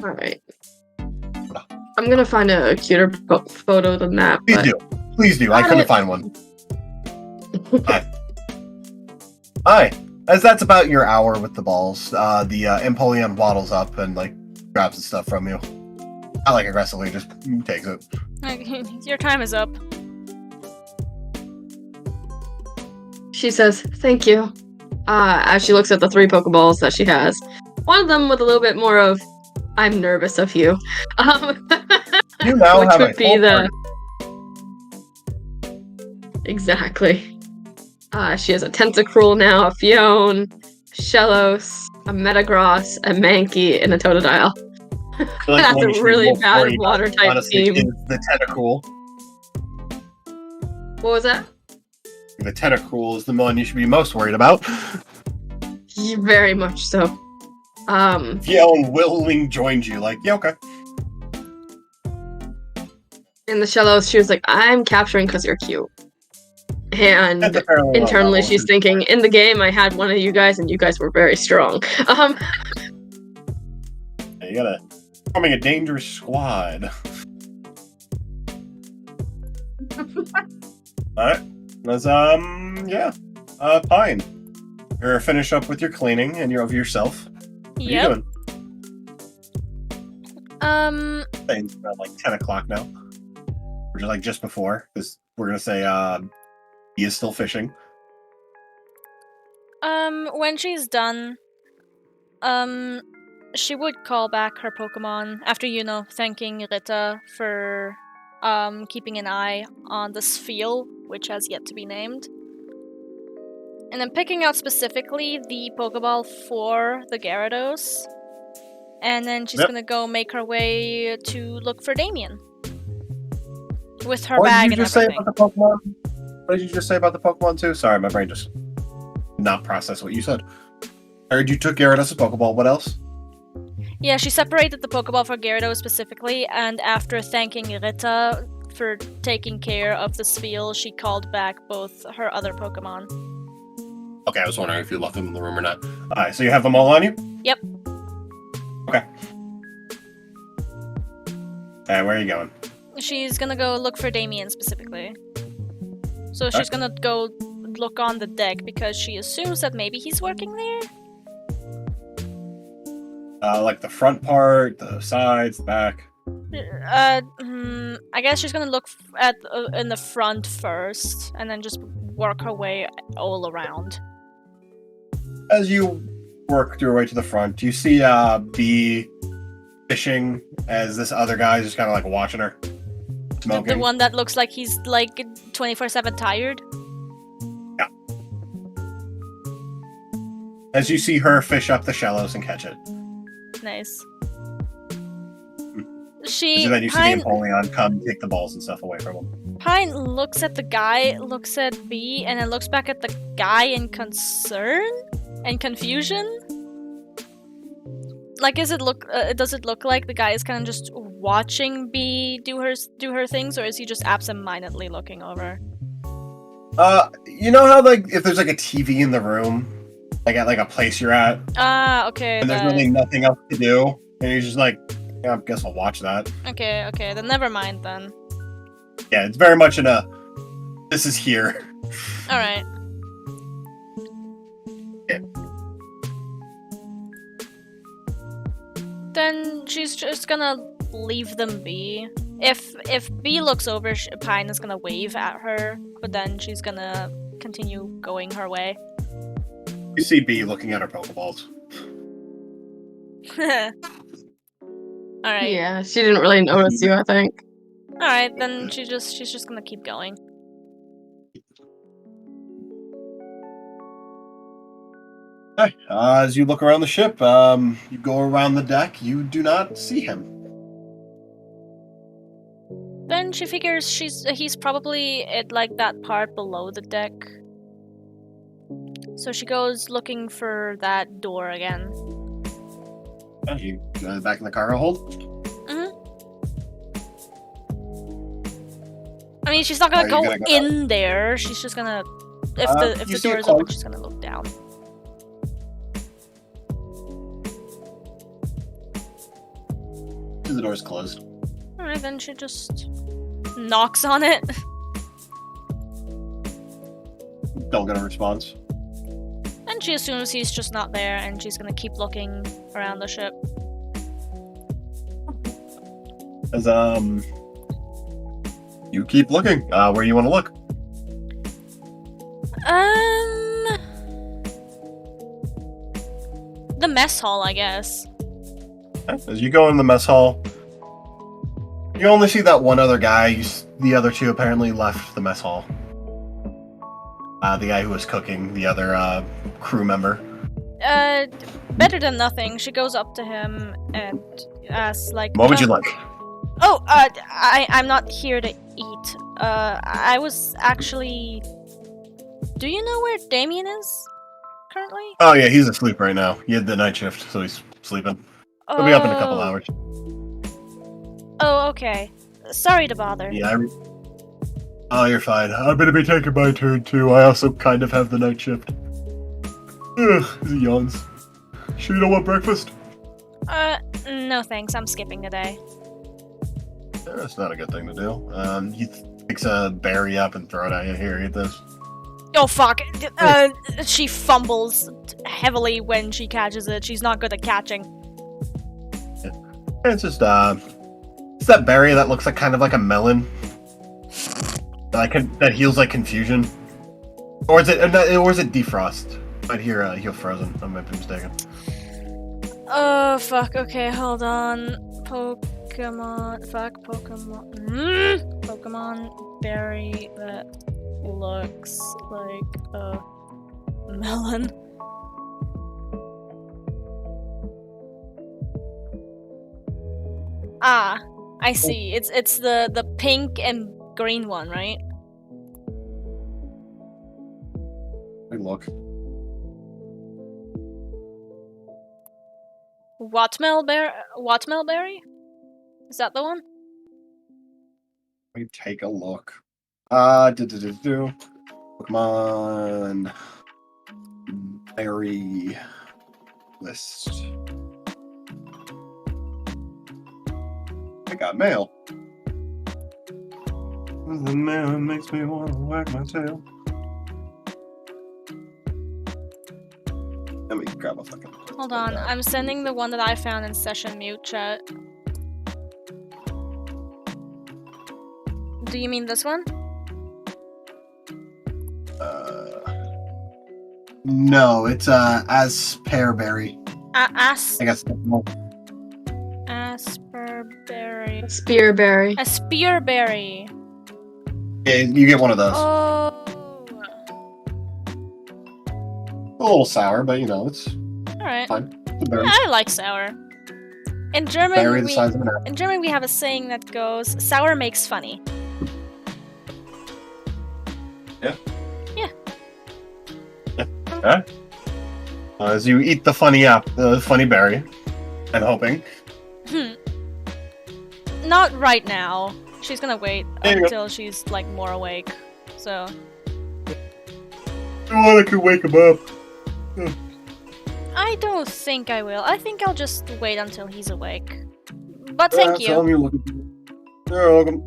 Alright. I'm gonna find a cuter photo than that. Please but do. Please do. I Got couldn't it. find one. Hi. As that's about your hour with the balls, the Empoleon waddles up and like grabs the stuff from you. Not like aggressively, just takes it. Your time is up. She says, thank you. As she looks at the 3 Pokeballs that she has. One of them with a little bit more of, I'm nervous of you. You now Which have would a be whole the... party. Exactly. She has a Tentacruel now, a Fione, Shellos, a Metagross, a Mankey, and a Totodile. I feel like the That's one you a should be really most bad worried about, water type honestly, team. is the Tentacruel. What was that? The Tentacruel is the one you should be most worried about. Very much so. Fiona willingly joined you, like, yeah, okay. In the Shellos, she was like, I'm capturing because you're cute. And That's a fairly low internally, level. she's thinking, in the game, I had one of you guys, and you guys were very strong. Yeah, you gotta forming a dangerous squad. Alright. Let's yeah. Pine. You're finished up with your cleaning and of yourself. What are you Yep. doing? It's about like 10 o'clock now. Or just like just before, because we're gonna say he is still fishing. When she's done, she would call back her Pokemon after, thanking Rita for, keeping an eye on the Spheal, which has yet to be named. And then picking out specifically the Pokeball for the Gyarados. And then she's gonna go make her way to look for Damien. With her What bag did you and just say everything. about the Pokemon? What did you just say about the Pokemon too? Sorry, my brain just not processed what you said. I heard you took Gyarados' Pokeball. What else? Yeah, she separated the Pokeball for Gyarados specifically, and after thanking Rita for taking care of the Spheal, she called back both her other Pokemon. Okay, I was wondering if you left them in the room or not. Alright, so you have them all on you? Yep. Okay. Alright, where are you going? She's gonna go look for Damien specifically. So she's gonna go look on the deck because she assumes that maybe he's working there? Like the front part, the sides, the back. I guess she's gonna look at in the front first, and then just work her way all around. As you work your way to the front, you see B fishing as this other guy's just kind of like watching her. Smoking. The one that looks like he's like 24/7 tired? Yeah. As you see her fish up the shallows and catch it. Nice. And then you see the Empoleon come take the balls and stuff away from him. Pine looks at the guy, looks at B, and then looks back at the guy in concern and confusion. Like, does it look like the guy is kind of just watching B do her things, or is he just absent-mindedly looking over? You know how like if there's like a TV in the room, like at like a place you're at, Okay. and there's really nothing else to do, and you're just like, yeah, I guess I'll watch that. Okay, then never mind then. Yeah, it's very much in a, this is here. Alright. Yeah. Then she's just gonna leave them be. If B looks over, Pine is gonna wave at her, but then she's gonna continue going her way. You see B looking at her Pokeballs. Alright. Yeah, she didn't really notice you, I think. Alright, then she's just gonna keep going. Okay. As you look around the ship, you go around the deck, you do not see him. Then she figures he's probably at like that part below the deck. So she goes looking for that door again. You go back in the cargo hold? I mean, she's not gonna go gonna go in there. She's just gonna, if the door is open, she's gonna look down. The door's closed. Alright, then she just knocks on it. Don't get a response. And she assumes he's just not there, and she's gonna keep looking around the ship. As you keep looking. Where you want to look? The mess hall, I guess. As you go in the mess hall, you only see that one other guy. The other two apparently left the mess hall. The guy who was cooking, the other crew member. Better than nothing. She goes up to him and asks, like, What would you like? Oh, I'm not here to eat. I was actually... Do you know where Damien is currently? Oh yeah, he's asleep right now. He had the night shift, so he's sleeping. He'll be up in a couple hours. Oh, okay. Sorry to bother. Yeah, Oh, you're fine. I'm gonna be taking my turn too. I also kind of have the night shift. Ugh, he yawns. Sure you don't want breakfast? No thanks. I'm skipping today. Yeah, that's not a good thing to do. He picks a berry up and throw it at you. Here, eat this. Oh, fuck. She fumbles heavily when she catches it. She's not good at catching. It's just, it's that berry that looks like kind of like a melon. That heals like confusion. Or is it defrost? Right here, heal frozen. I might be mistaken. Oh, fuck. Okay, hold on. Pokemon. Fuck, Pokemon. Pokemon berry that looks like a melon. Ah, I see. It's the pink and green one, right? Hey, look. Wattmelberry? Is that the one? Let me take a look. Pokemon Berry list. I got mail. The mail makes me want to wag my tail. Let me grab a fucking. Hold on, I'm sending the one that I found in session mute chat. Do you mean this one? No, it's as pearberry. As I guess. Asperberry. Spearberry. A spearberry. Yeah, you get one of those. Oh. A little sour, but you know it's Alright. fine. It's a berry. I like sour. In German, Berry the size of an apple. in German we have a saying that goes, sour makes funny. Yeah. Yeah. Okay. As you eat the funny berry, I'm hoping. Not right now. She's gonna wait There you go. until she's like more awake. So I could wake him up. I don't think I will. I think I'll just wait until he's awake. But thank you. You're welcome.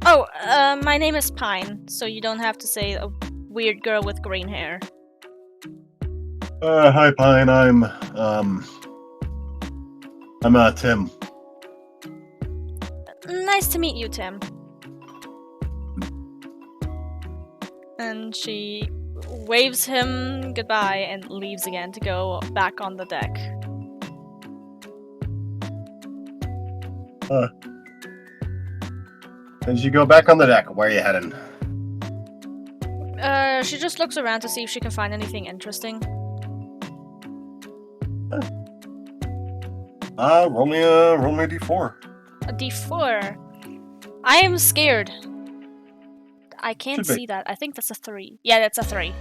Oh, my name is Pine, so you don't have to say a weird girl with green hair. Hi, Pine. I'm Tim. Nice to meet you, Tim. And she waves him goodbye and leaves again to go back on the deck. As you go back on the deck, where are you heading? She just looks around to see if she can find anything interesting. Roll me a d4. A D4. I am scared. I can't Should be. see that. I think that's a 3. Yeah, that's a 3.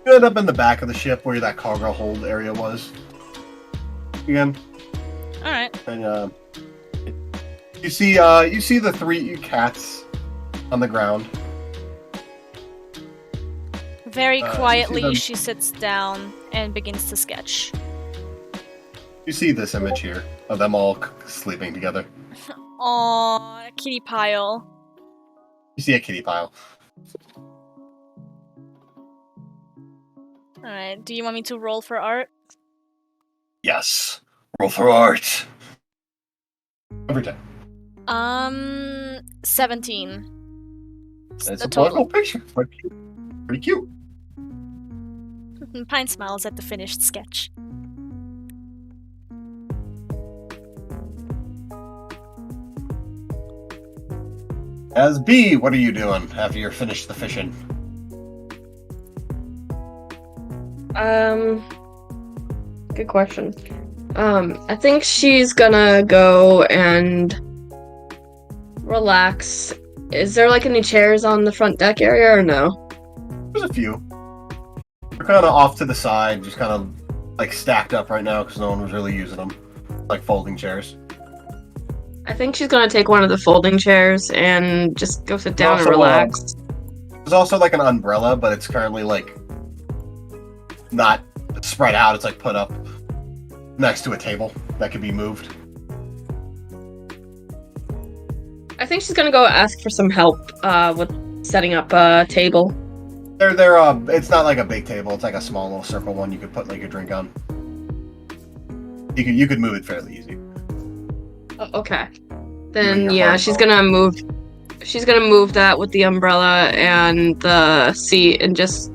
You end up in the back of the ship where that cargo hold area was. Again, Alright. and you see the 3 cats on the ground. Very you see quietly, them- she sits down and begins to sketch. You see this image here of them all sleeping together. Aww, kitty pile. You see a kitty pile. Alright, do you want me to roll for art? Yes. Roll for art. Every time. 17. It's The a total. political picture. Pretty cute. Pretty cute. Pine smiles at the finished sketch. As B, what are you doing after you're finished the fishing? Good question. I think she's gonna go and relax. Is there like any chairs on the front deck area or no? There's a few. They're kind of off to the side, just kind of like stacked up right now because no one was really using them. Like folding chairs. I think she's gonna take one of the folding chairs and just go sit down and Also, relax. There's also like an umbrella, but it's currently like not spread out. It's like put up next to a table that can be moved. I think she's gonna go ask for some help with setting up a table. They're it's not like a big table. It's like a small little circle one you could put like your drink on. You could move it fairly easy. Oh, okay. Doing Then your yeah, hard she's mode. gonna move. She's gonna move that with the umbrella and the seat, and just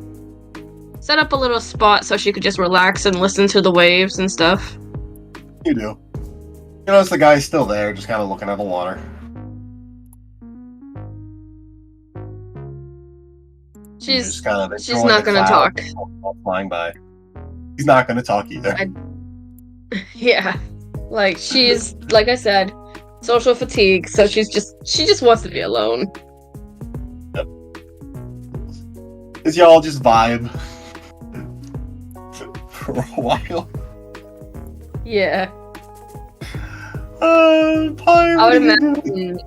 set up a little spot so she could just relax and listen to the waves and stuff. You do. You notice the guy's still there, just kind of looking at the water. She's Just kind of she's enjoying not the gonna clouds talk. while flying by. He's not gonna talk either. Yeah, like she's like I said, social fatigue. So she just wants to be alone. Is y'all just vibe for a while? Yeah, Pine, I would what are you doing? imagine.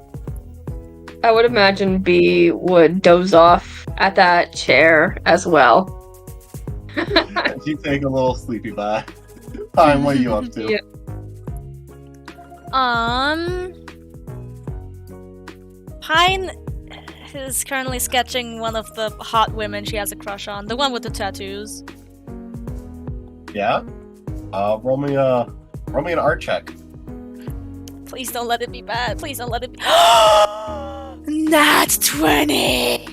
I would imagine B would doze off at that chair as well. You take a little sleepy bye. Fine, what are you up to? Yeah. Pine is currently sketching one of the hot women she has a crush on, the one with the tattoos. Yeah? Roll me an art check. Please don't let it be bad. Please don't let it be. Nat 20!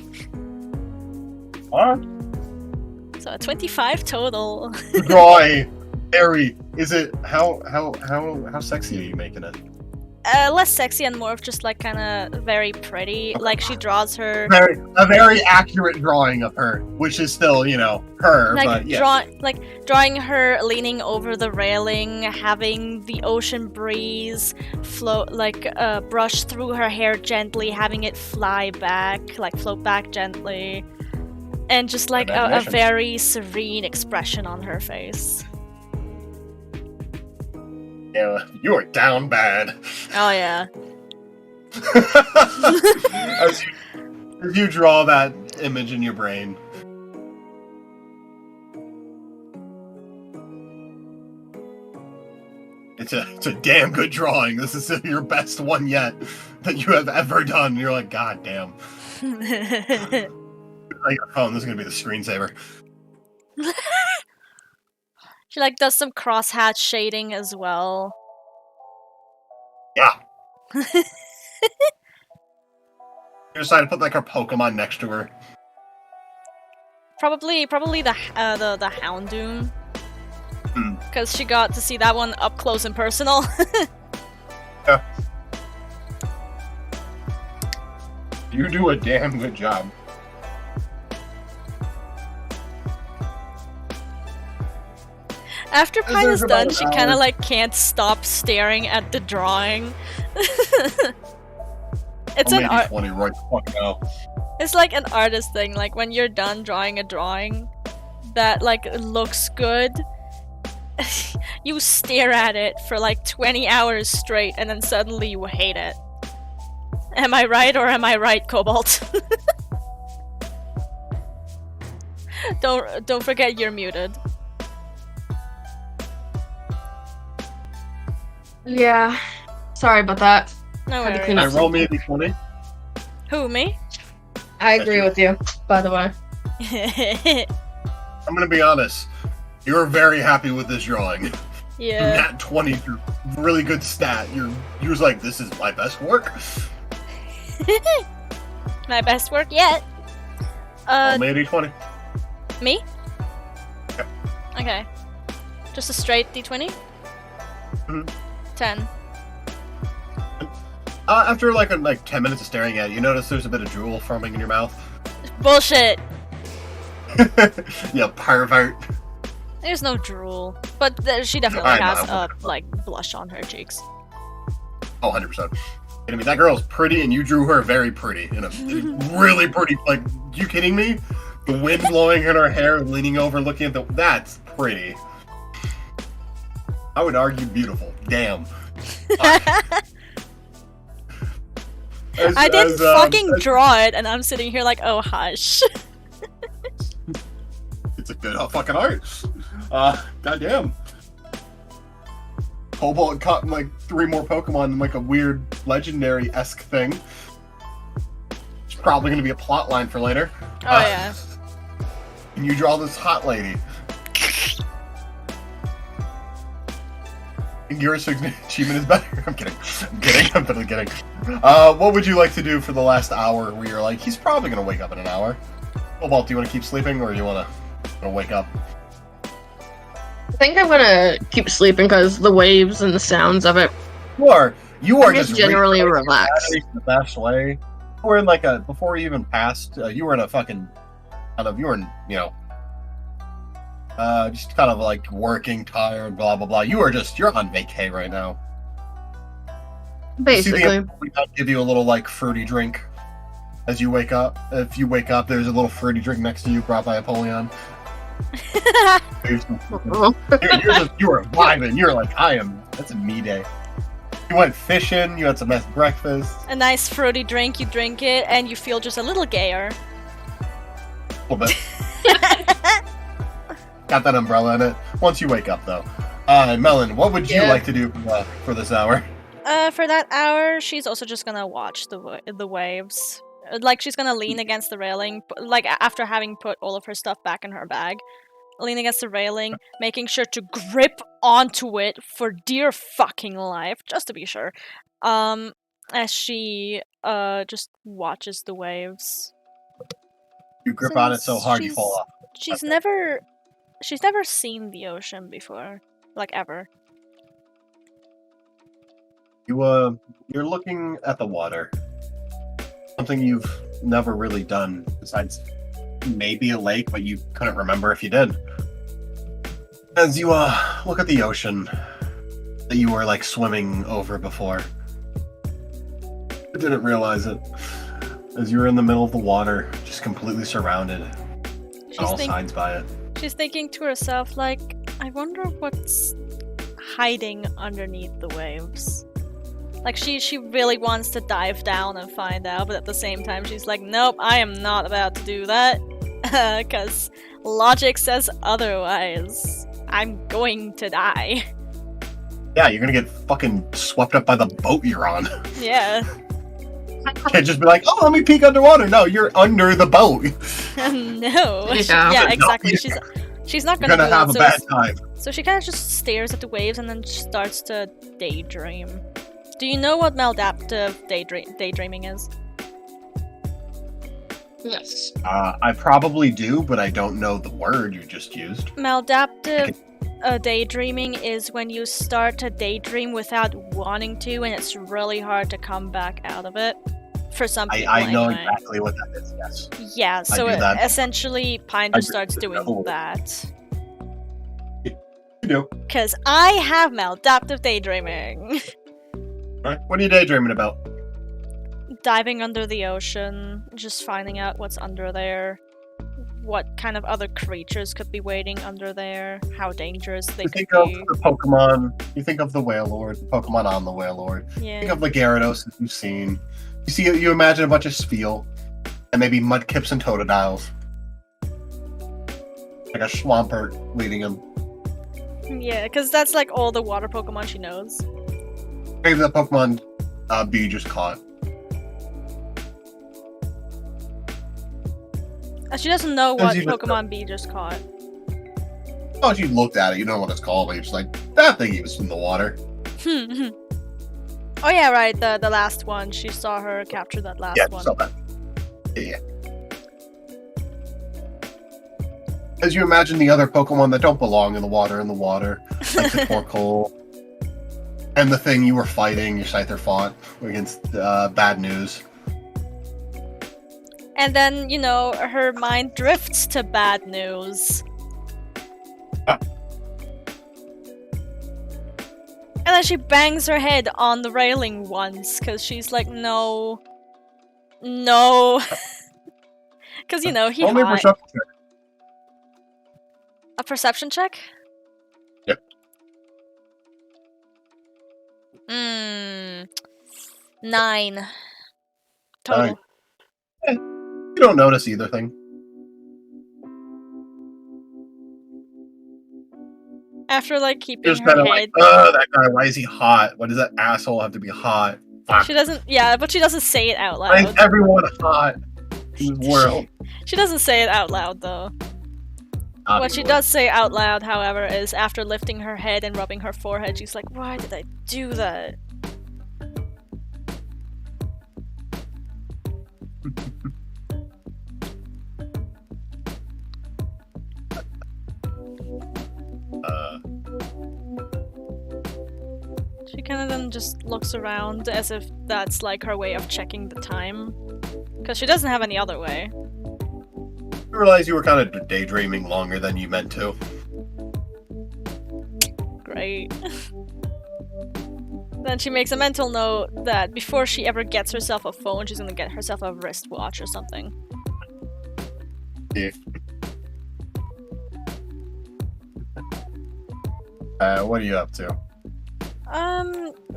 Alright. So a 25 total. Drawing. Harry, is it how sexy are you making it? Less sexy and more of just like kind of very pretty. Like she draws her A very accurate drawing of her, which is still, you know, her, like but yeah. drawing her leaning over the railing, having the ocean breeze float brush through her hair gently, having it fly back, like float back gently, and just like a very serene expression on her face. Yeah, you are down bad. Oh yeah. as you draw that image in your brain. It's a damn good drawing. This is your best one yet that you have ever done. And you're like, God damn. Like your phone, this is gonna be the screensaver. She like does some crosshatch shading as well. Yeah. You decided to put like her Pokemon next to her. Probably the Houndoom. Because she got to see that one up close and personal. Yeah. You do a damn good job. After Pine is There's done, about she an kind of hour. like can't stop staring at the drawing. It's Or an maybe art. 20 right the fuck now. It's like an artist thing. Like when you're done drawing a drawing that like looks good, you stare at it for like 20 hours straight, and then suddenly you hate it. Am I right, or am I right, Cobalt? Don't forget you're muted. Yeah. Sorry about that. No Had to worries. clean Can I up roll me a d20? Who, me? I agree with you, by the way. I'm gonna be honest. You're very happy with this drawing. Yeah. Nat 20 is a really good stat. You was like, this is my best work. My best work yet. Roll me a d20. Me? Yep. Okay. Just a straight D20? Mhm. 10. After like 10 minutes of staring at it, you notice there's a bit of drool forming in your mouth. Bullshit! Yeah, pervert. There's no drool. But she definitely I know, has I like blush on her cheeks. Oh, 100%. I mean, that girl's pretty, and you drew her very pretty. In a really pretty, like, you kidding me? The wind blowing in her hair, leaning over, looking at that's pretty. I would argue beautiful. Damn. I didn't fucking draw it, and I'm sitting here like, oh, hush. It's a good fucking art. Goddamn. Cobalt caught like 3 more Pokemon in like a weird legendary-esque thing. It's probably gonna be a plot line for later. Oh, yeah. And you draw this hot lady. And your achievement is better. I'm kidding. I'm totally kidding. What would you like to do for the last hour where you're like, he's probably gonna wake up in an hour? Cobalt, do you want to keep sleeping or do you want to wake up? I think I'm gonna keep sleeping because the waves and the sounds of it. You are I'm just just generally recharging relaxed. batteries the best way. You were in like before you even passed, you were in a fucking you were in, just kind of like working, tired, blah blah blah. You're on vacay right now. Basically. I'll give you a little like fruity drink as you wake up. If you wake up, there's a little fruity drink next to you brought by Apollyon. You are vibing. You're like, that's a me day. You went fishing, you had some nice breakfast. A nice fruity drink, you drink it, and you feel just a little gayer. A little bit. Got that umbrella in it. Once you wake up, though. Melon, what would you like to do for this hour? For that hour, she's also just gonna watch the waves. Like, she's gonna lean against the railing, like, after having put all of her stuff back in her bag. Lean against the railing, making sure to grip onto it for dear fucking life, just to be sure. As she, just watches the waves. You grip on it so hard you fall off. She's never seen the ocean before. Like, ever. You're looking at the water. Something you've never really done, besides maybe a lake, but you couldn't remember if you did. As you look at the ocean that you were like swimming over before, you didn't realize it. As you were in the middle of the water, just completely surrounded on all sides by it. She's thinking to herself, like, I wonder what's hiding underneath the waves. Like, she really wants to dive down and find out, but at the same time she's like, nope, I am not about to do that. Because logic says otherwise. I'm going to die. Yeah, you're gonna get fucking swept up by the boat you're on. Yeah. Can't just be like, oh, let me peek underwater. No, you're under the boat. No. Yeah. Exactly. No, she's not you're gonna gonna have a bad time. So she kind of just stares at the waves and then starts to daydream. Do you know what maladaptive daydreaming is? Yes. I probably do, but I don't know the word you just used. Maladaptive daydreaming is when you start to daydream without wanting to, and it's really hard to come back out of it. For some people, I know anyway. exactly what that is, yes. Yeah, so I essentially, Pine just starts doing know. that. You do. Because I have maladaptive daydreaming. Right. What are you daydreaming about? Diving under the ocean, just finding out what's under there. What kind of other creatures could be waiting under there, how dangerous they You could think of be. the Pokemon, you think of the Whale Lord, the Pokemon on the Whale Lord. Yeah. Think of the Gyarados that you've seen. You imagine a bunch of Spheal, and maybe Mudkips and Totodiles. Like a Swampert leading them. Yeah, because that's like all the water Pokemon she knows. Maybe the Pokemon B just caught. She doesn't know what you just Pokemon B just caught. Oh, you looked at it, you know what it's called, but you're just like, that thing was in the water. Oh yeah, right, the last one. She saw her capture that last Yeah, one. saw that. Yeah. As you imagine the other Pokemon that don't belong in the water, like the Torkoal, and the thing you were fighting, your Scyther fought against Bad News. And then, you know, her mind drifts to Bad News. Ah. And then she bangs her head on the railing once, because she's like, no. No. Because, you know, he Only hot. perception check. A perception check? Yep. 9. Total. You don't notice either thing. After, like, keeping You're just her kind of head... like, oh, that guy, why is he hot? Why does that asshole have to be hot? Fuck. She doesn't... Yeah, but she doesn't say it out Why is loud. everyone hot in the world? She doesn't say it out loud, though. What she does say out loud, however, is after lifting her head and rubbing her forehead, she's like, why did I do that? She kind of then just looks around as if that's like her way of checking the time. Because she doesn't have any other way. You realize you were kind of daydreaming longer than you meant to. Great. Then she makes a mental note that before she ever gets herself a phone, she's gonna get herself a wristwatch or something. Yeah. What are you up to?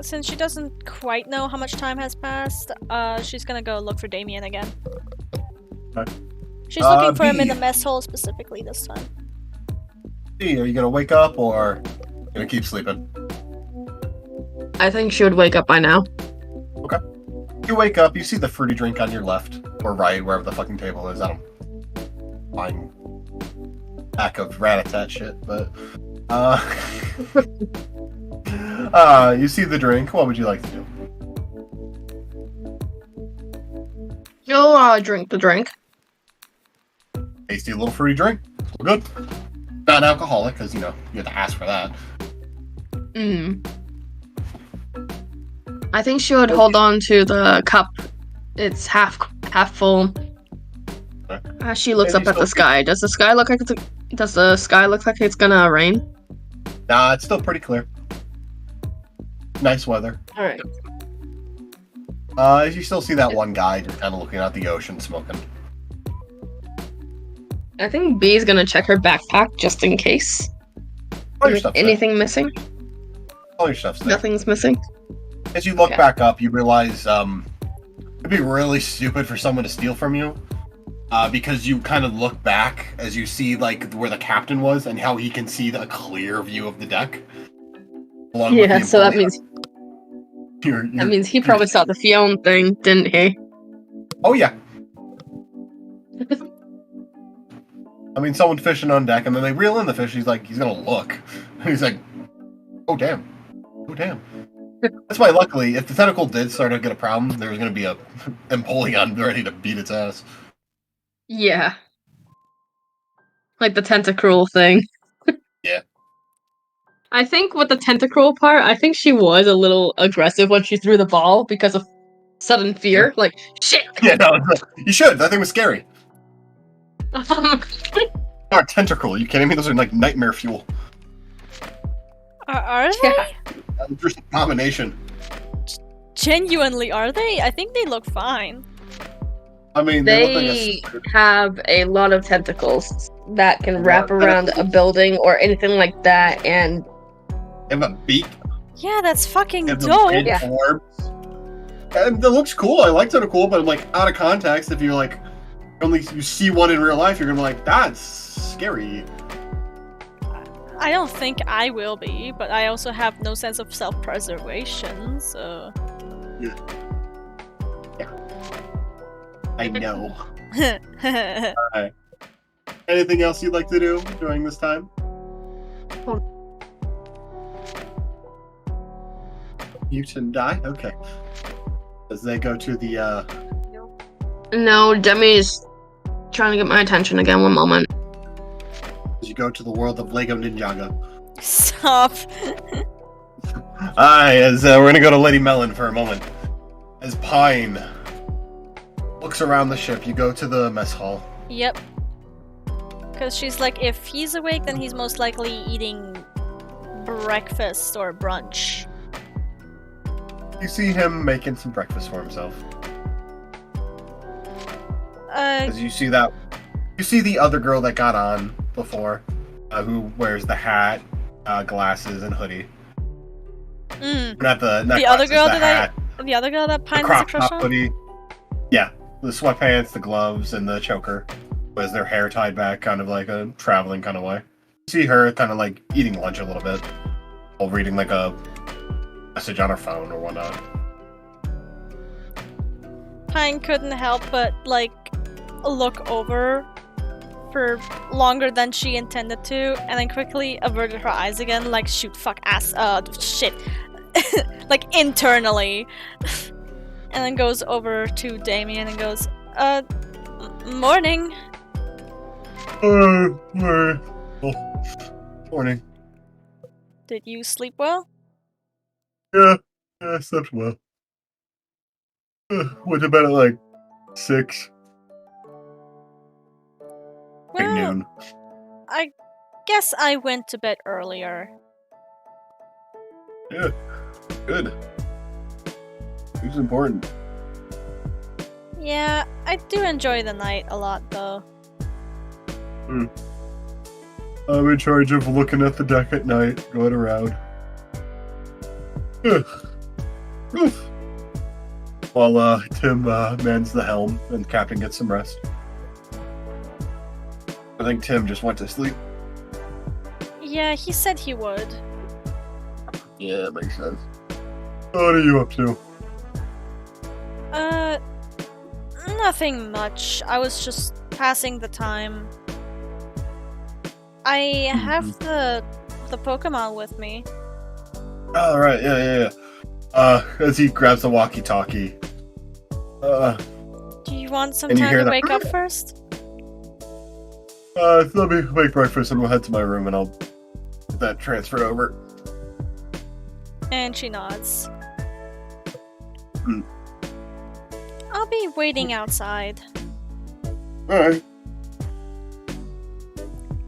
Since she doesn't quite know how much time has passed, she's gonna go look for Damien again. Okay. She's looking for him in B. the mess hall specifically this time. B, are you gonna wake up or gonna keep sleeping? I think she would wake up by now. You wake up, you see the fruity drink on your left or right, wherever the fucking table is. I don't find pack of rat-a-tat shit, but you see the drink. What would you like to do? She'll drink the drink. Tasty little fruity drink. Good. Not alcoholic, because you have to ask for that. I think she would hold on to the cup. It's half full. Okay. She looks And up you at the still- sky. Does the sky look like it's gonna rain? Nah, it's still pretty clear. Nice weather. All right. You still see that one guy just kind of looking out the ocean, smoking. I think B is gonna check her backpack just in case. All your stuff's there. Anything missing? All your stuff's there. Nothing's missing. As you look Okay. back up, you realize it'd be really stupid for someone to steal from you, because you kind of look back as you see like where the captain was and how he can see a clear view of the deck. Along with Yeah, the so that employee. means he probably saw the Fiona thing, didn't he? Oh yeah. I mean, someone fishing on deck, and then they reel in the fish. He's gonna look. He's like, oh damn, oh damn. That's why, luckily, if the tentacle did start to get a problem, there was gonna be a Empoleon ready to beat its ass. Yeah. Like the tentacruel thing. Yeah. I think with the tentacruel part, I think she was a little aggressive when she threw the ball because of sudden fear. Like, shit! Yeah, no, you should. That thing was scary. Not tentacle. Are you kidding me? Those are like nightmare fuel. Are they? Yeah. Just a combination. Genuinely, are they? I think they look fine. I mean, They have a lot of tentacles that can wrap around a building or anything like that, and they have a beak. Yeah, that's fucking They have the dope. red Yeah. orbs. And it looks cool. I like tentacle, but like out of context, if you're like you see one in real life, you're gonna be like, that's scary. I don't think I will be, but I also have no sense of self-preservation, so... I know. Anything else you'd like to do during this time? Mute and die? Okay. As they go to the, no, Demi's trying to get my attention again. One moment. as you go to the world of Lego Ninjago. Stop. Alright, as we're gonna go to Lady Melon for a moment. As Pine looks around the ship, you go to the mess hall. Yep. Because she's like, if he's awake, then he's most likely eating breakfast or brunch. You see him making some breakfast for himself. As you see that, you see the other girl that got on before, who wears the hat, glasses, and hoodie. Not the The other girl that Pine has a crop crush top on? hoodie. Yeah, the sweatpants, the gloves, and the choker. With their hair tied back, kind of like a traveling kind of way. You see her kind of like eating lunch a little bit, while reading like a message on her phone or whatnot. Pine couldn't help but, like, look over for longer than she intended to, and then quickly averted her eyes again, like, shoot, fuck, ass, shit. Like, internally. And then goes over to Damien and goes, morning. Morning. Did you sleep well? Yeah, I slept well. Went to bed at like 6. Like Well, noon. I guess I went to bed earlier. Yeah, good. It's important. Yeah, I do enjoy the night a lot, though. I'm in charge of looking at the deck at night, going around. While Tim mans the helm and Captain gets some rest. I think Tim just went to sleep. Yeah, he said he would. Yeah, that makes sense. What are you up to? Nothing much. I was just passing the time. I have the Pokemon with me. Oh, right, yeah. As he grabs the walkie-talkie. Do you want some And you time hear to that- wake up first? Let me make breakfast and we'll head to my room and I'll get that transferred over. And she nods. Hmm. I'll be waiting outside. Alright.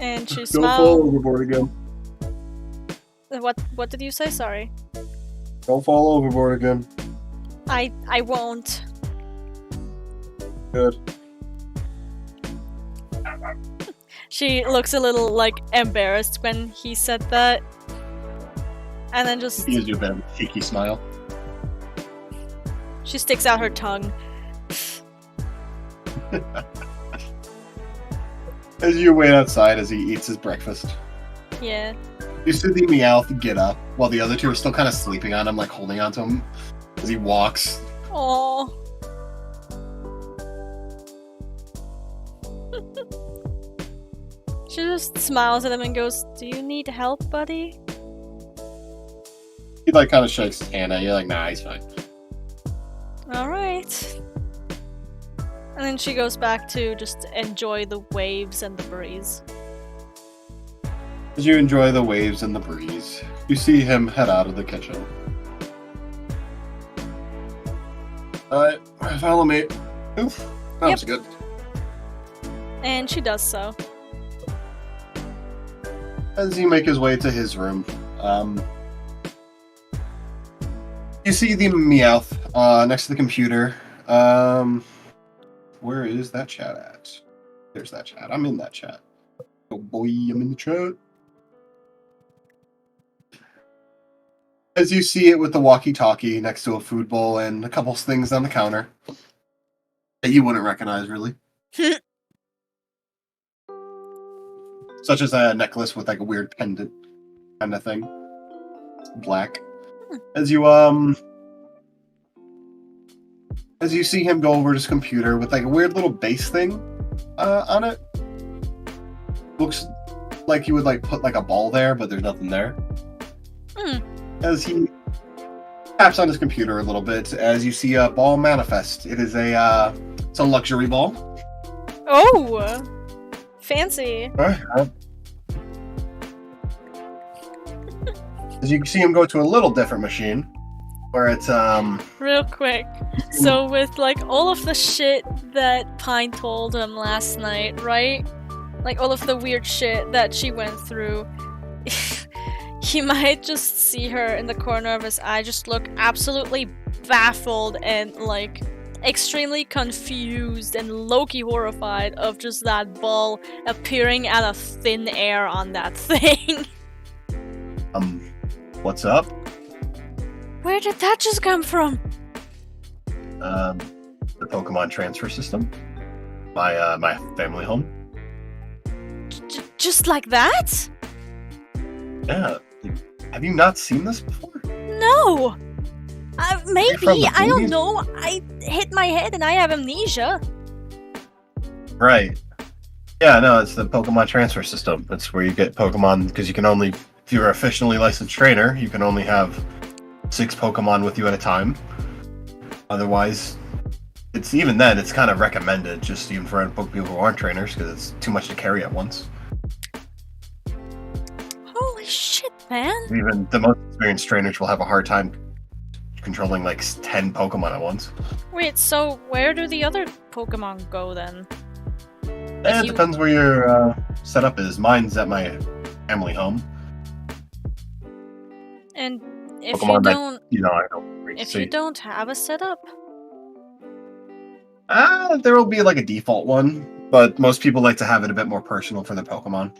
And she Don't smiles. fall overboard again. What did you say? Sorry. Don't fall overboard again. I won't. Good. She looks a little like embarrassed when he said that. And then just He gives you a bit of a cheeky smile. she sticks out her tongue. As you wait outside as he eats his breakfast. Yeah. You see the Meowth get up while the other two are still kind of sleeping on him, like holding onto him as he walks. Oh. She just smiles at him and goes, "Do you need help, buddy?" He like kind of shakes his hand at you, like, nah, he's fine. Alright. And then she goes back to just enjoy the waves and the breeze. As you enjoy the waves and the breeze, you see him head out of the kitchen. Alright, follow me. Oof, that was good. And she does so. As you make his way to his room, you see the Meowth next to the computer. Where is that chat at? There's that chat. I'm in that chat. Oh boy, I'm in the chat. As you see it with the walkie-talkie next to a food bowl and a couple things on the counter that you wouldn't recognize, really. Such as a necklace with like a weird pendant kind of thing. Black. As you see him go over to his computer with like a weird little base thing on it. Looks like you would like put like a ball there, but there's nothing there. As he taps on his computer a little bit, as you see a ball manifest. It is it's a luxury ball. Oh! Fancy. As you see him go to a little different machine, where it's Real quick. So with like all of the shit that Pine told him last night, right? Like all of the weird shit that she went through, he might just see her in the corner of his eye just look absolutely baffled and like extremely confused and low-key horrified of just that ball appearing out of thin air on that thing. What's up? Where did that just come from? The Pokemon transfer system. My family home. Just like that? Yeah. Have you not seen this before? No! Maybe, from the I don't movies? know. I hit my head and I have amnesia. Right. Yeah, no, it's the Pokemon transfer system. It's where you get Pokemon, because you can only, if you're an officially licensed trainer, you can only have 6 Pokemon with you at a time. Otherwise, it's even then, it's kind of recommended, just even for people who aren't trainers, because it's too much to carry at once. Holy shit, man. Even the most experienced trainers will have a hard time controlling like 10 Pokemon at once. Wait, so where do the other Pokemon go then? It depends where your setup is. Mine's at my family home. And if Pokemon you that, don't, I don't really if see. you don't have a setup, There will be like a default one, but most people like to have it a bit more personal for their Pokemon.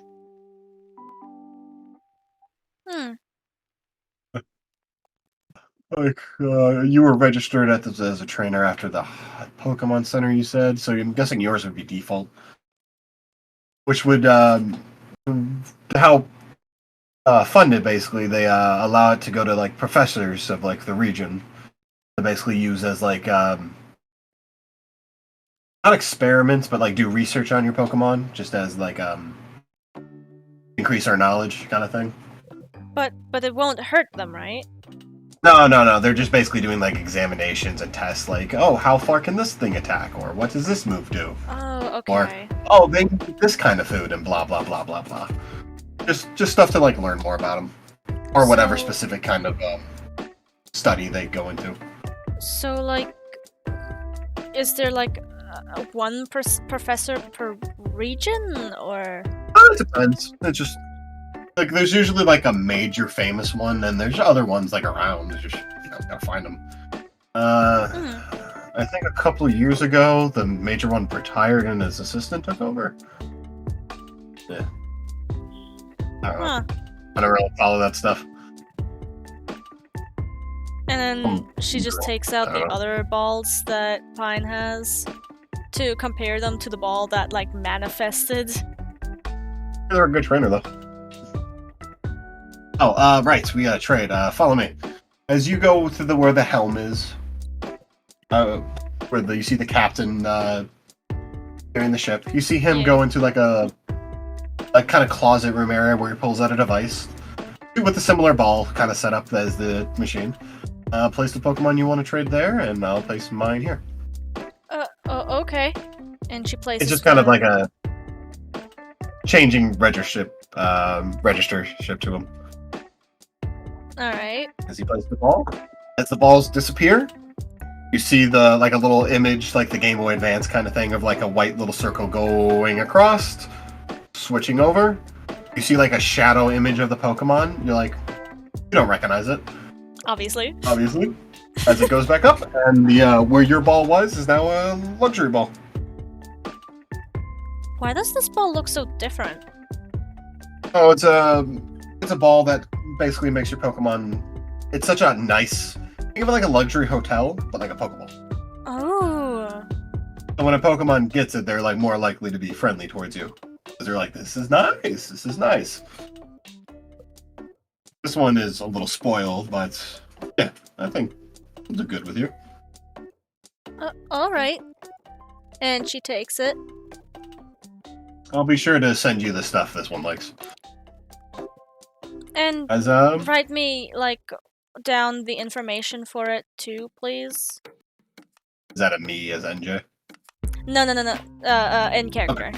Like, you were registered as a trainer after the Pokemon Center, you said, so I'm guessing yours would be default. Which would, how funded, basically, they allow it to go to, like, professors of, like, the region to basically use as, like, not experiments, but, like, do research on your Pokemon, just as, like, increase our knowledge kind of thing. But it won't hurt them, right? No. They're just basically doing like examinations and tests, like, oh, how far can this thing attack, or what does this move do, Oh, okay. or oh, they eat this kind of food, and blah blah blah blah blah. Just stuff to like learn more about them, or whatever So- specific kind of study they go into. So, like, is there like one professor per region, or? It depends. It's just like there's usually like a major famous one, and there's other ones like around. It's just gotta find them. I think a couple of years ago, the major one retired and his assistant took over. Yeah. I don't know. Huh. I don't really follow that stuff. And then she just takes out the other balls that Pine has to compare them to the ball that like manifested. They're a good trainer though. Oh, right. We gotta trade. Follow me. As you go to where the helm is, where you see the captain carrying the ship. You see him go into like a kind of closet room area where he pulls out a device with a similar ball kind of set up as the machine. Place the Pokemon you want to trade there, and I'll place mine here. Okay. And she places. It's just kind of like a changing register ship to him. Alright. As he plays the ball, as the balls disappear, you see the like a little image, like the Game Boy Advance kind of thing, of like a white little circle going across, switching over. You see like a shadow image of the Pokemon. You're like, you don't recognize it. Obviously. As it goes back up, and the where your ball was is now a luxury ball. Why does this ball look so different? Oh, it's a ball that basically makes your Pokemon. It's such a nice. Think of it like a luxury hotel, but like a Pokeball. Oh. So when a Pokemon gets it, they're like more likely to be friendly towards you, because they're like, "This is nice. This is nice." This one is a little spoiled, but yeah, I think it'll do good with you. Alright. And she takes it. I'll be sure to send you the stuff this one likes. And As write me, like, down the information for it too, please. is that a me as NJ? No. In character.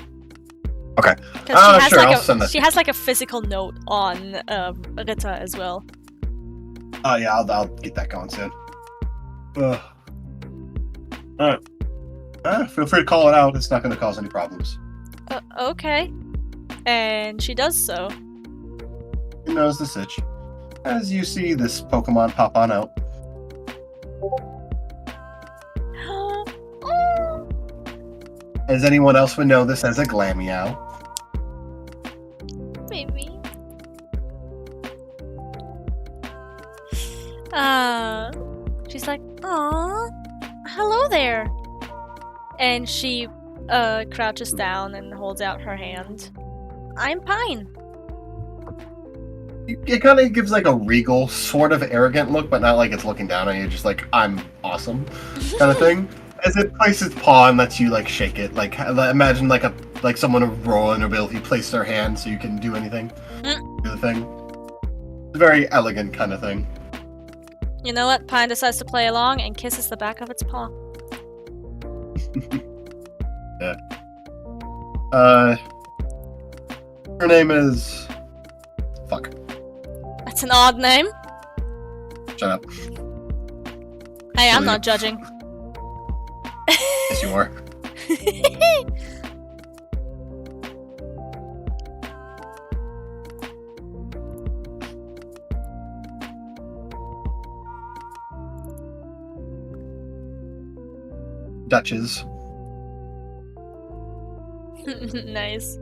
Okay. Because Sure, I'll send that. she has like a physical note on Rita as well. Oh yeah, I'll get that going soon. Alright. Feel free to call it out. It's not going to cause any problems. Okay. And she does so. Who knows the sitch? As you see this Pokemon pop on out. As anyone else would know this as a Glameow. Maybe. She's like, "Aw, hello there." And she crouches down and holds out her hand. I'm Pine. It kind of gives like a regal, sort of arrogant look, but not like it's looking down on you, just like, I'm awesome kind of thing. As it places its paw and lets you like shake it, like imagine like someone of royal nobility place their hand so you can do anything, do the thing. It's a very elegant kind of thing. You know what? Pine decides to play along and kisses the back of its paw. Yeah. Her name is. Fuck. That's an odd name. Shut up. Hey, I'm not judging. Yes, you are. Duchess. Nice.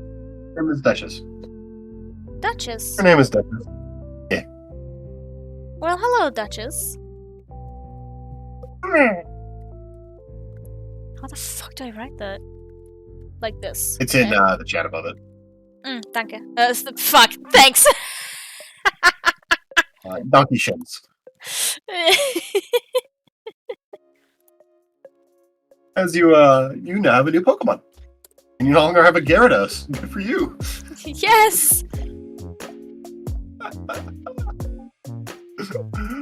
Her name is Duchess. Duchess. Her name is Duchess. Well, hello, Duchess. How the fuck do I write that? Like this. It's in okay? the chat above it. Danke. Fuck, thanks! Donkey shins. As you now have a new Pokemon. And you no longer have a Gyarados. Good for you. Yes!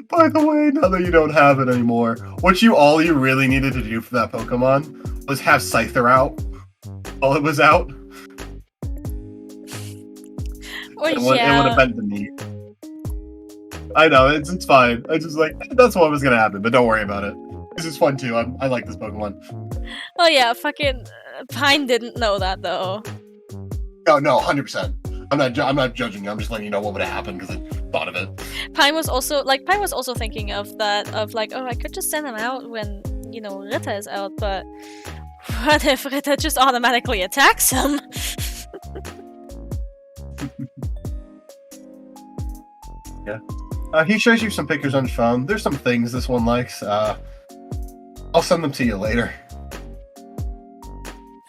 By the way, now that you don't have it anymore, all you really needed to do for that Pokemon was have Scyther out while it was out. Well, It would have been the meat. I know, it's fine. I just that's what was gonna happen, but don't worry about it. This is fun too. I like this Pokemon. Oh yeah, fucking Pine didn't know that though. No, 100%. I'm not judging you. I'm just letting you know what would have happened because I thought of it. Pine was also thinking of that, of like, oh, I could just send him out when, you know, Rita is out, but what if Rita just automatically attacks him? Yeah. He shows you some pictures on his phone. There's some things this one likes. I'll send them to you later.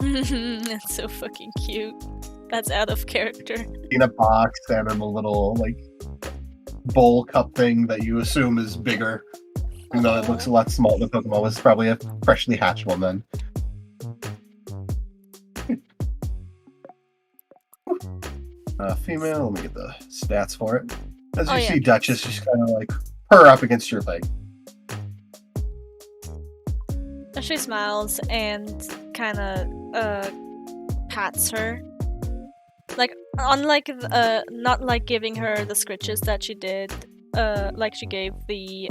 That's so fucking cute. That's out of character. In a box and in a little bowl cup thing that you assume is bigger. Even though it looks a lot smaller, the Pokemon was probably a freshly hatched one then. Female, let me get the stats for it. As you see Duchess just kind of purr up against your leg. She smiles and kind of pats her. Unlike not like giving her the scritches that she did, like she gave the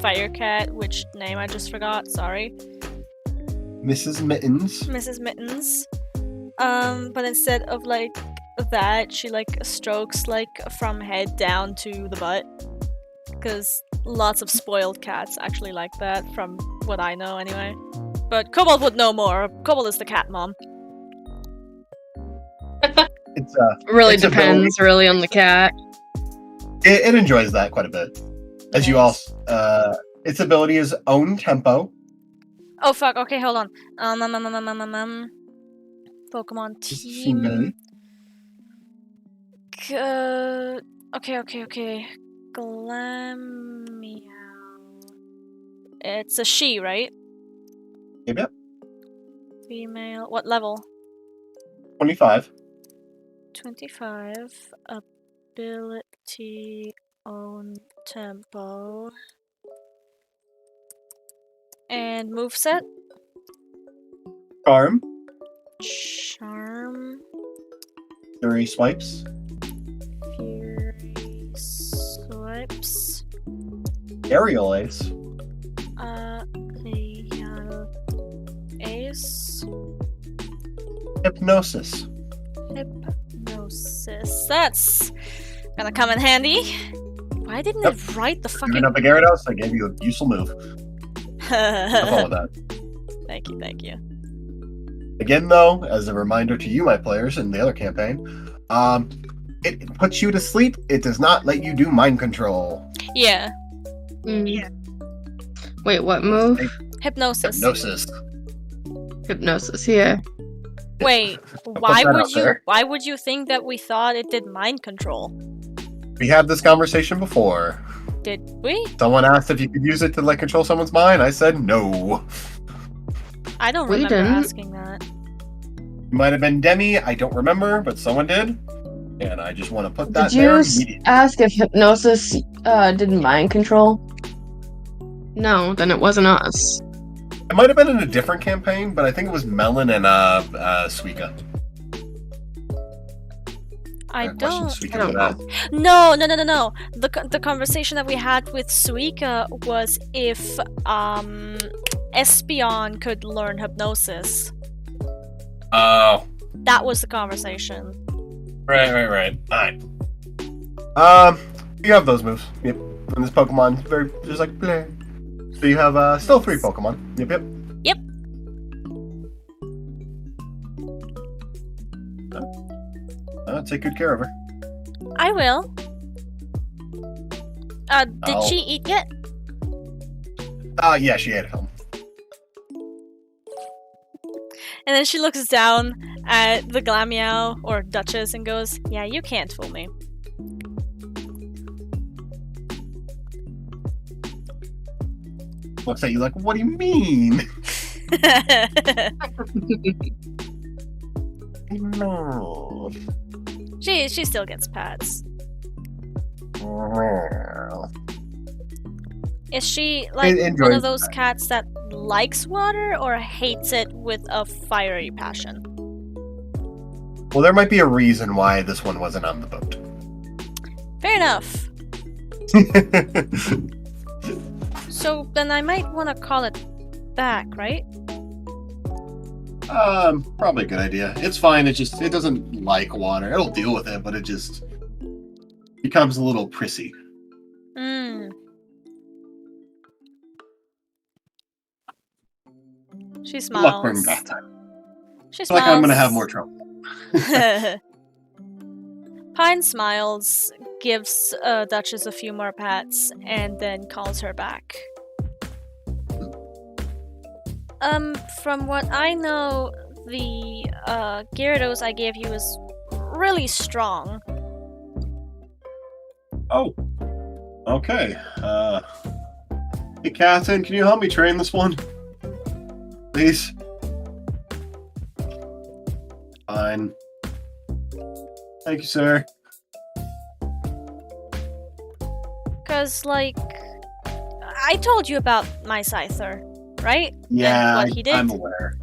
fire cat, which name I just forgot. Sorry. Mrs. Mittens. Mrs. Mittens. But instead of that, she strokes from head down to the butt, because lots of spoiled cats actually like that, from what I know anyway. But Cobalt would know more. Cobalt is the cat mom. It's really its depends ability, really on the cat. It enjoys that quite a bit. As you also, its ability is own tempo. Oh fuck! Okay, hold on. Pokemon team. Okay. Glameow. It's a she, right? Yep. Female. What level? 25. 25. Ability, own tempo. And moveset? Charm. Charm. Fury swipes. Fury swipes. Aerial ace. Real ace. Hypnosis. Hypnosis. That's gonna come in handy. Why didn't it write the fucking... Giving up a Gyarados, I gave you a useful move. Have fun with that. Thank you. Again, though, as a reminder to you, my players, in the other campaign, it puts you to sleep. It does not let you do mind control. Yeah. Yeah. Wait, what move? Hypnosis. Hypnosis, yeah. Wait, why would you think that we thought it did mind control? We had this conversation before. Did we? Someone asked if you could use it to control someone's mind. I said no. I don't remember asking that. It might have been Demi, I don't remember, but someone did. And I just want to put that there immediately. Did you ask if hypnosis did mind control? No, then it wasn't us. It might have been in a different campaign, but I think it was Melon and Suika. I don't know. No. The conversation that we had with Suika was if Espeon could learn hypnosis. Oh. That was the conversation. Right. Alright. You have those moves. Yep. And this Pokemon is very just bleh. So you have still 3 Pokemon. Yep. Take good care of her. I will. Did she eat yet? Yeah, she ate at home. And then she looks down at the Glameow, or Duchess, and goes, yeah, you can't fool me. Looks at you like, what do you mean? No. She still gets pats. Is she like one enjoys of those cats that likes water or hates it with a fiery passion? Well, there might be a reason why this one wasn't on the boat. Fair enough. So then I might want to call it back, right? Probably a good idea. It's fine. It doesn't like water. It'll deal with it, but it just becomes a little prissy. Hmm. She Good luck during smiles. bath time. She I feel smiles. like I'm gonna have more trouble. Pine smiles, gives Duchess a few more pats, and then calls her back. From what I know, the Gyarados I gave you is really strong. Oh. Okay. Hey, Captain, can you help me train this one? Please? Fine. Thank you, sir. Cause, like, I told you about my Scyther, right? Yeah, And what he did? I'm aware.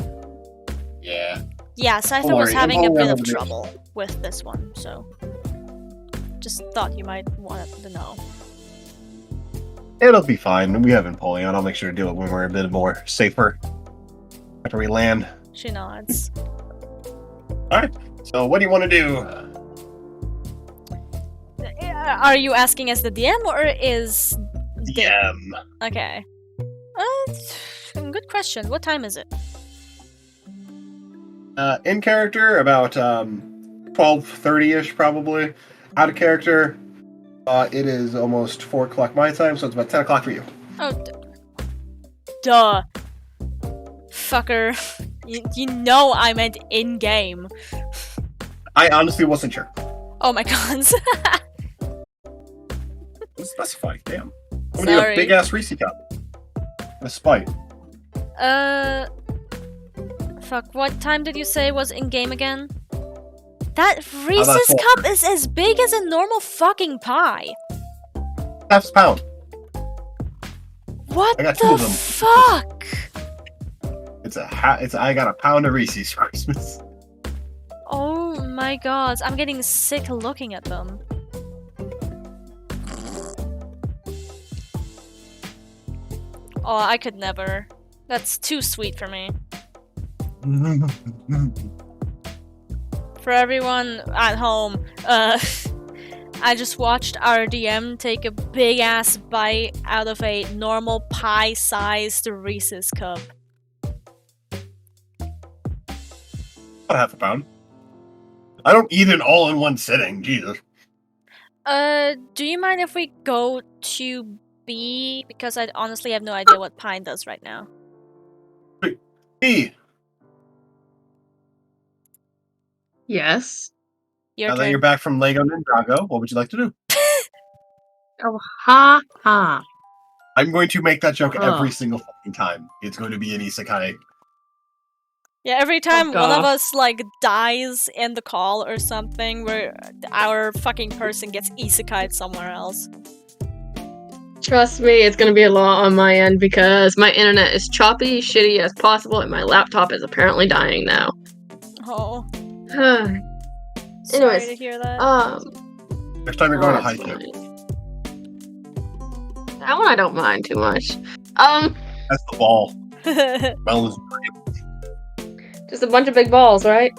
Yeah. Yeah, Scyther Don't was worry, having a I'm bit aware of of this. trouble with this one, so just thought you might want to know. It'll be fine. We have Empoleon. I'll make sure to do it when we're a bit more safer after we land. She nods. So, what do you want to do? Are you asking as the DM or is DM. Okay. Good question. What time is it? In character, about 12:30ish, probably. Out of character, it is almost 4 o'clock my time, so it's about 10 o'clock for you. Oh, duh. Fucker. You know I meant in-game. I honestly wasn't sure. Oh my god. Let's specify. Damn. I'm gonna do a Sorry. big ass Reese cup. A spite. Fuck, what time did you say was in-game again? That Reese's 4? cup is as big as a normal fucking pie. Half a pound. What I got 2 the of them. fuck? I got a pound of Reese's for Christmas. Oh my god, I'm getting sick looking at them. Oh, I could never. That's too sweet for me. For everyone at home, I just watched our DM take a big ass bite out of a normal pie-sized Reese's cup. About half a pound. I don't eat it all in one sitting. Jesus. Do you mind if we go to B? Because I honestly have no idea what Pine does right now. B. Yes. Your Now that turn. you're back from Lego Ninjago, what would you like to do? Oh, ha ha. I'm going to make that joke every Oh. single fucking time. It's going to be an isekai. Yeah, every time Fuck one of off. us like dies in the call or something, where our fucking person gets isekai'd somewhere else. Trust me, it's gonna be a lot on my end because my internet is choppy, shitty as possible, and my laptop is apparently dying now. Oh, Anyways, sorry to hear that. Next time you're going to that's hike it. fine. That one I don't mind too much. That's the ball. Mel is Just a bunch of big balls, right?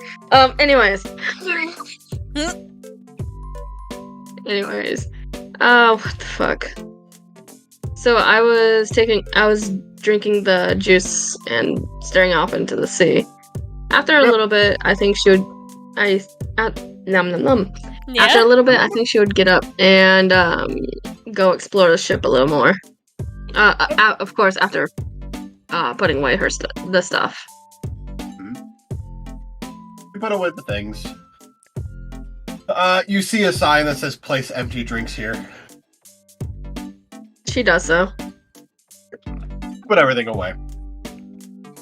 Anyways. What the fuck? So I was drinking the juice and staring off into the sea. After a little bit, I think she would, nom nom nom. Yeah? After a little bit, I think she would get up and, go explore the ship a little more. Of course, after, putting away the stuff. You put away the things. You see a sign that says "Place empty drinks here." She does so. Put everything away.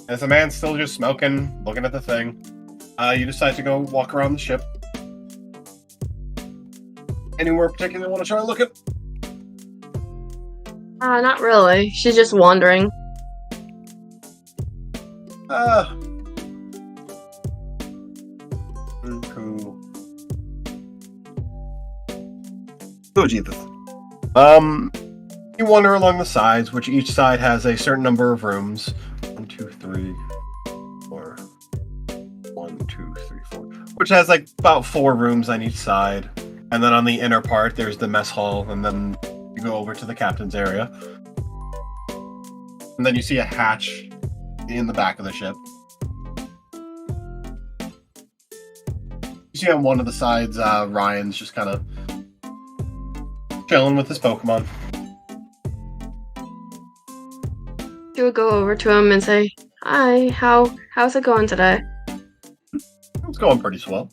As the man's still just smoking, looking at the thing, you decide to go walk around the ship. Anywhere particular you want to try to look at? Not really. She's just wandering. Cool. Oh, Jesus. You wander along the sides, which each side has a certain number of rooms. 1, 2, 3, 4. 1, 2, 3, 4. Which has like about 4 rooms on each side. And then on the inner part, there's the mess hall, and then you go over to the captain's area. And then you see a hatch in the back of the ship. You see on one of the sides, Ryan's just kind of chilling with his Pokemon. She would go over to him and say, "Hi, how's it going today?" It's going pretty swell.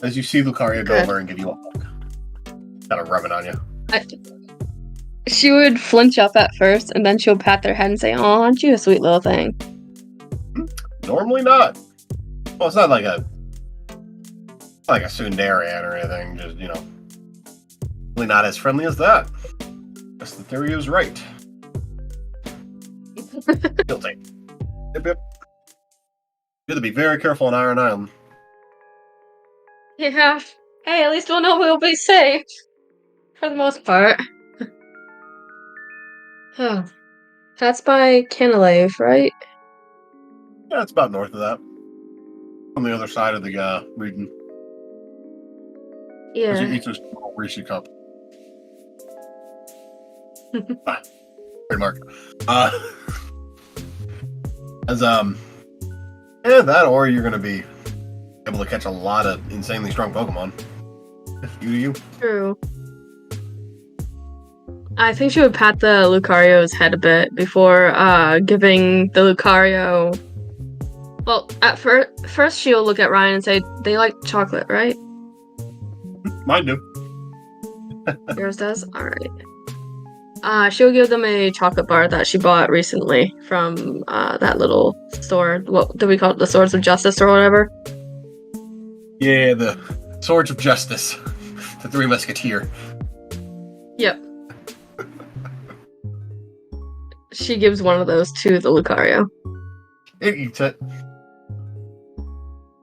As you see Lucario go Good. over and give you a hug. Kind of rubbing on you. She would flinch up at first, and then she'll pat their head and say, "Oh, aren't you a sweet little thing?" Normally not. Well, it's not like a tsundere or anything. Just, really not as friendly as that. Guess the theory is right. Guilty. Yep. You have to be very careful on Iron Island. Yeah. Hey, at least we'll know we'll be safe. For the most part. Oh. That's by Canalave, right? Yeah, it's about north of that. On the other side of the region. As you Yeah. eat this Reese cup. Trademark. That or you're gonna be able to catch a lot of insanely strong Pokemon. You. True. I think she would pat the Lucario's head a bit before giving the Lucario. Well, at first she'll look at Ryan and say, "They like chocolate, right?" Mine do. Yours does? Alright. She'll give them a chocolate bar that she bought recently from that little store. What do we call it? The Swords of Justice or whatever? Yeah, the Swords of Justice. The Three Musketeer. Yep. She gives one of those to the Lucario. It eats it.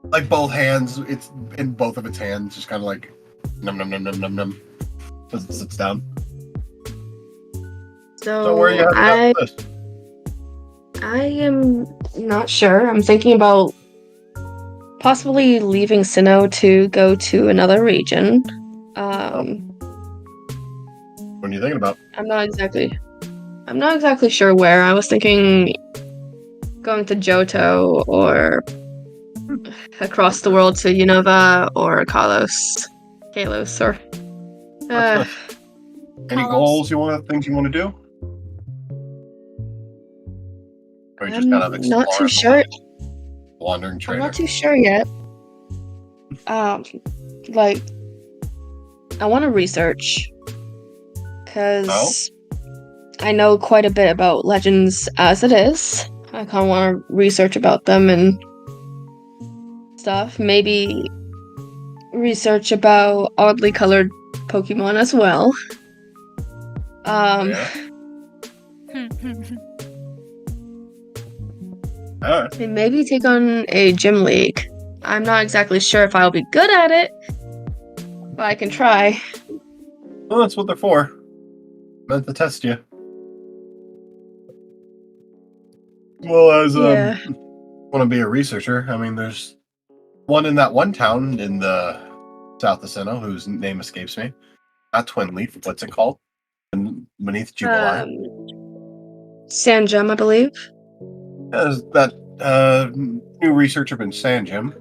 Like both hands, it's in both of its hands, just kind of like num num num num num num as it sits down. So where are you heading after this? I am not sure. I'm thinking about possibly leaving Sinnoh to go to another region. What are you thinking about? I'm not exactly sure where. I was thinking going to Johto or across the world to Unova or Kalos or Any goals things you want to do? Or you just I'm kind of not too exploring, sure. wandering I'm trader? not too sure yet. Like, I want to research because I know quite a bit about legends as it is. I kind of want to research about them and stuff. Maybe research about oddly colored Pokemon as well. Yeah. Alright. And maybe take on a gym league. I'm not exactly sure if I'll be good at it, but I can try. Well, that's what they're for. Meant to test you. Well, as want to be a researcher, I mean, there's one in that one town in the south of Sinnoh whose name escapes me. Not Twin Leaf, what's it called? Beneath Jubilee. Sandgem, I believe. There's that new researcher in Sandgem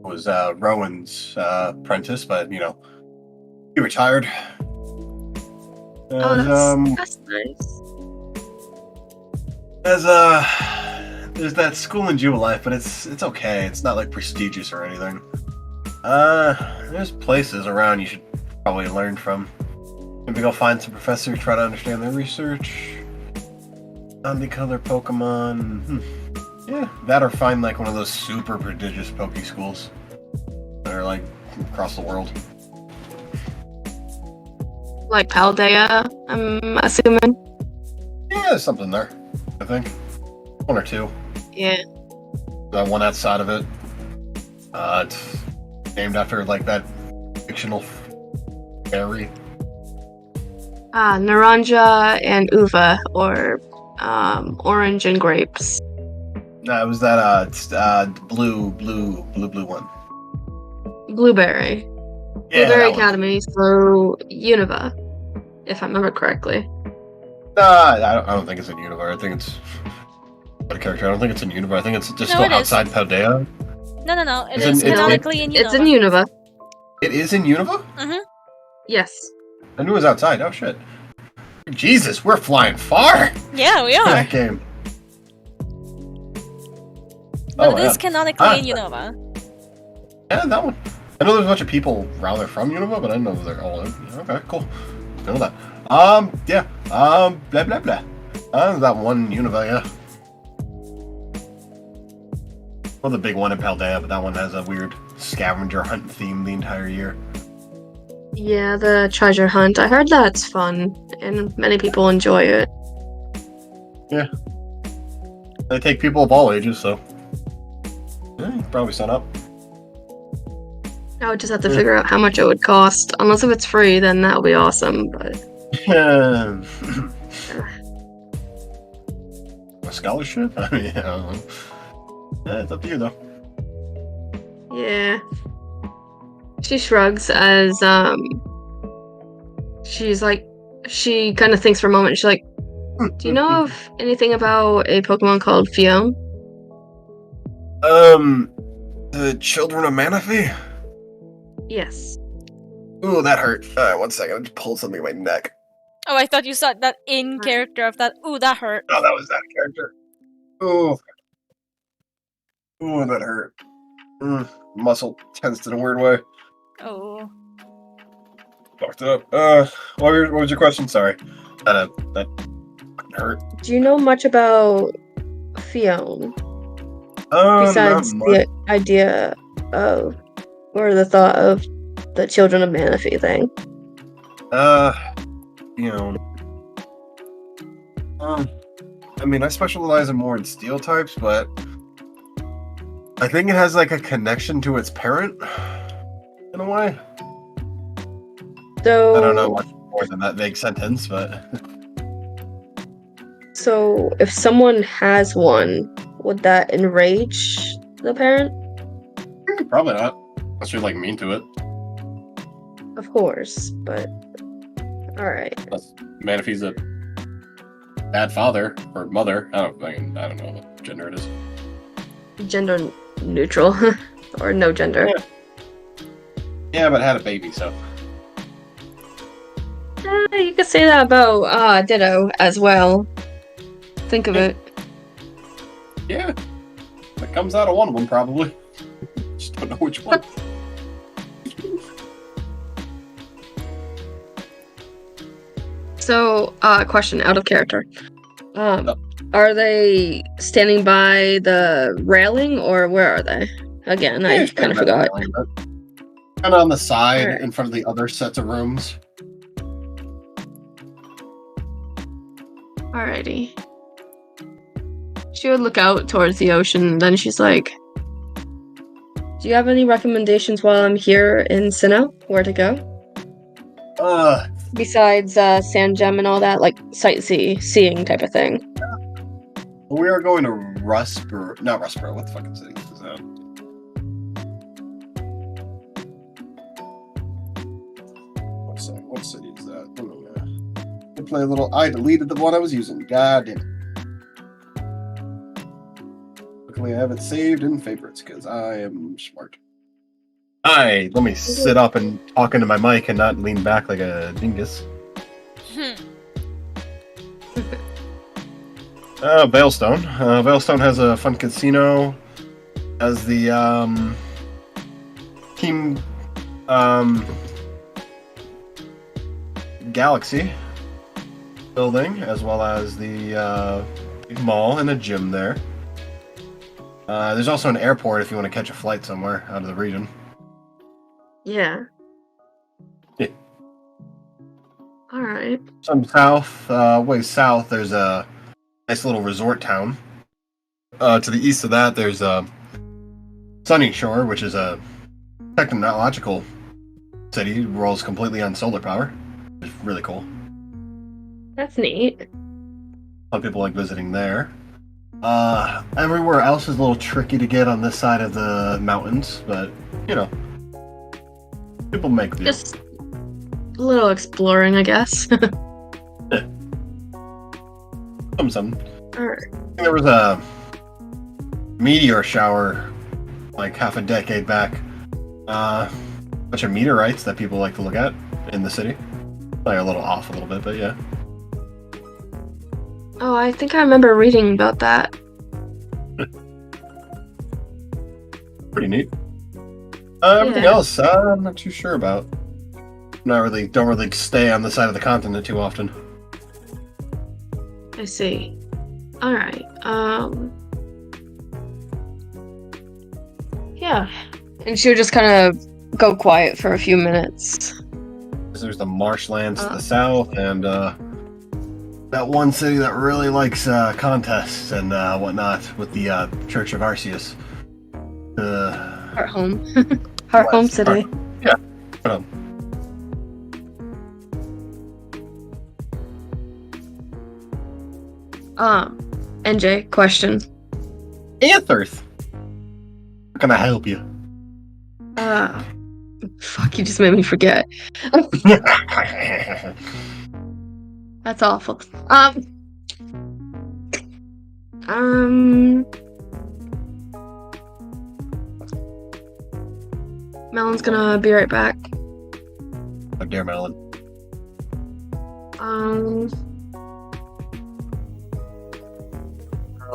was Rowan's apprentice, but he retired. That's nice. As there's that school in Jubilife, but it's okay. It's not like prestigious or anything. There's places around you should probably learn from. Maybe go find some professors, try to understand their research. On the other Pokemon. Yeah, that or find like one of those super prodigious Poke schools that are like across the world. Like Paldea, I'm assuming. Yeah, there's something there, I think. One or two. Yeah. One outside of it. It's named after like that fictional fairy. Naranja and Uva, or orange and grapes. No, it was that blue one. Blueberry. Yeah, Blueberry that one. Academy through Unova, if I remember correctly. I don't think it's in Unova. I think it's what a character. I don't think it's in Unova. I think it's just No, still it is. outside Paldea. No. It It's is in- canonically in Unova. It's in Unova. It is in Unova? Yes. I knew it was outside. Oh shit. Jesus, we're flying far Yeah, we in are. that game. But Oh, it is yeah. canonically in Unova. Yeah, that one. I know there's a bunch of people around there from Unova, but I didn't know they're all in. Okay, cool. Know that. Yeah. Blah blah blah. That one Unova, yeah. Well, the big one in Paldea, but that one has a weird scavenger hunt theme the entire year. Yeah, the treasure hunt. I heard that's fun, and many people enjoy it. They take people of all ages, so yeah, you can probably sign up. I would just have to figure out how much it would cost. Unless if it's free, then that would be awesome, but... A scholarship? I mean, I don't know. Yeah, it's up to you though. Yeah. She shrugs as, she's like, she kind of thinks for a moment, she's like, do you know of anything about a Pokemon called Fion? The Children of Manaphy? Yes. Ooh, that hurt. Alright, 1 second. I just pulled something in my neck. Oh, I thought you saw that in character of that. Ooh, that hurt. Oh, that was that character. Ooh. Ooh, that hurt. Muscle tensed in a weird way. Oh. Fucked it up. What was your question? Sorry. That hurt. Do you know much about Fion? Besides not the idea of, or the thought of the Children of Manaphy thing? You know. I mean, I specialize more in steel types, but I think it has like a connection to its parent in a way. So, I don't know much more than that vague sentence, but so if someone has one, would that enrage the parent? probably not. Unless you're like mean to it. Of course, but alright. Manaphy's a bad father or mother. I don't know what gender it is. Gender neutral. Or no gender. Yeah, but had a baby, so. You could say that about Ditto as well. Think of it. Yeah. That comes out of one of them, probably. Just don't know which one. So, question out of character. Are they standing by the railing or where are they? Again, I kind of forgot. Kind of on the side Alright. in front of the other sets of rooms. Alrighty. She would look out towards the ocean, then she's like, do you have any recommendations while I'm here in Sinnoh? Where to go? Besides Sandgem and all that, like sightseeing type of thing. We are going to Rustboro. Not Rustboro. What the fucking city is that? What city is that? I play a little. I deleted the one I was using. God damn it. Luckily, I have it saved in favorites because I am smart. Hi, let me sit up and talk into my mic and not lean back like a dingus. Veilstone. Veilstone has a fun casino. Has the Team Galaxy building, as well as the big mall and a gym there. There's also an airport if you want to catch a flight somewhere out of the region. Yeah. Yeah. All right. Some way south, there's a nice little resort town. To the east of that, there's Sunny Shore, which is a technological city, rolls completely on solar power. It's really cool. That's neat. A lot of people like visiting there. Everywhere else is a little tricky to get on this side of the mountains, but you know, people make do. Just a little exploring, I guess. Something. All right. I think there was a meteor shower like half a decade back. Bunch of meteorites that people like to look at in the city. Like a little off a little bit, but yeah. Oh, I think I remember reading about that. Pretty neat. Everything Yeah. else, I'm not too sure about. Don't really stay on the side of the continent too often. I see. All right. Yeah. And she would just kind of go quiet for a few minutes. There's the marshlands to the south, and that one city that really likes contests and whatnot with the Church of Arceus. Heart home. Heart home West. city. Yeah. But, NJ, question. Anthurth! How can I help you? Fuck, you just made me forget. That's awful. Melon's gonna be right back. Oh, dear Melon.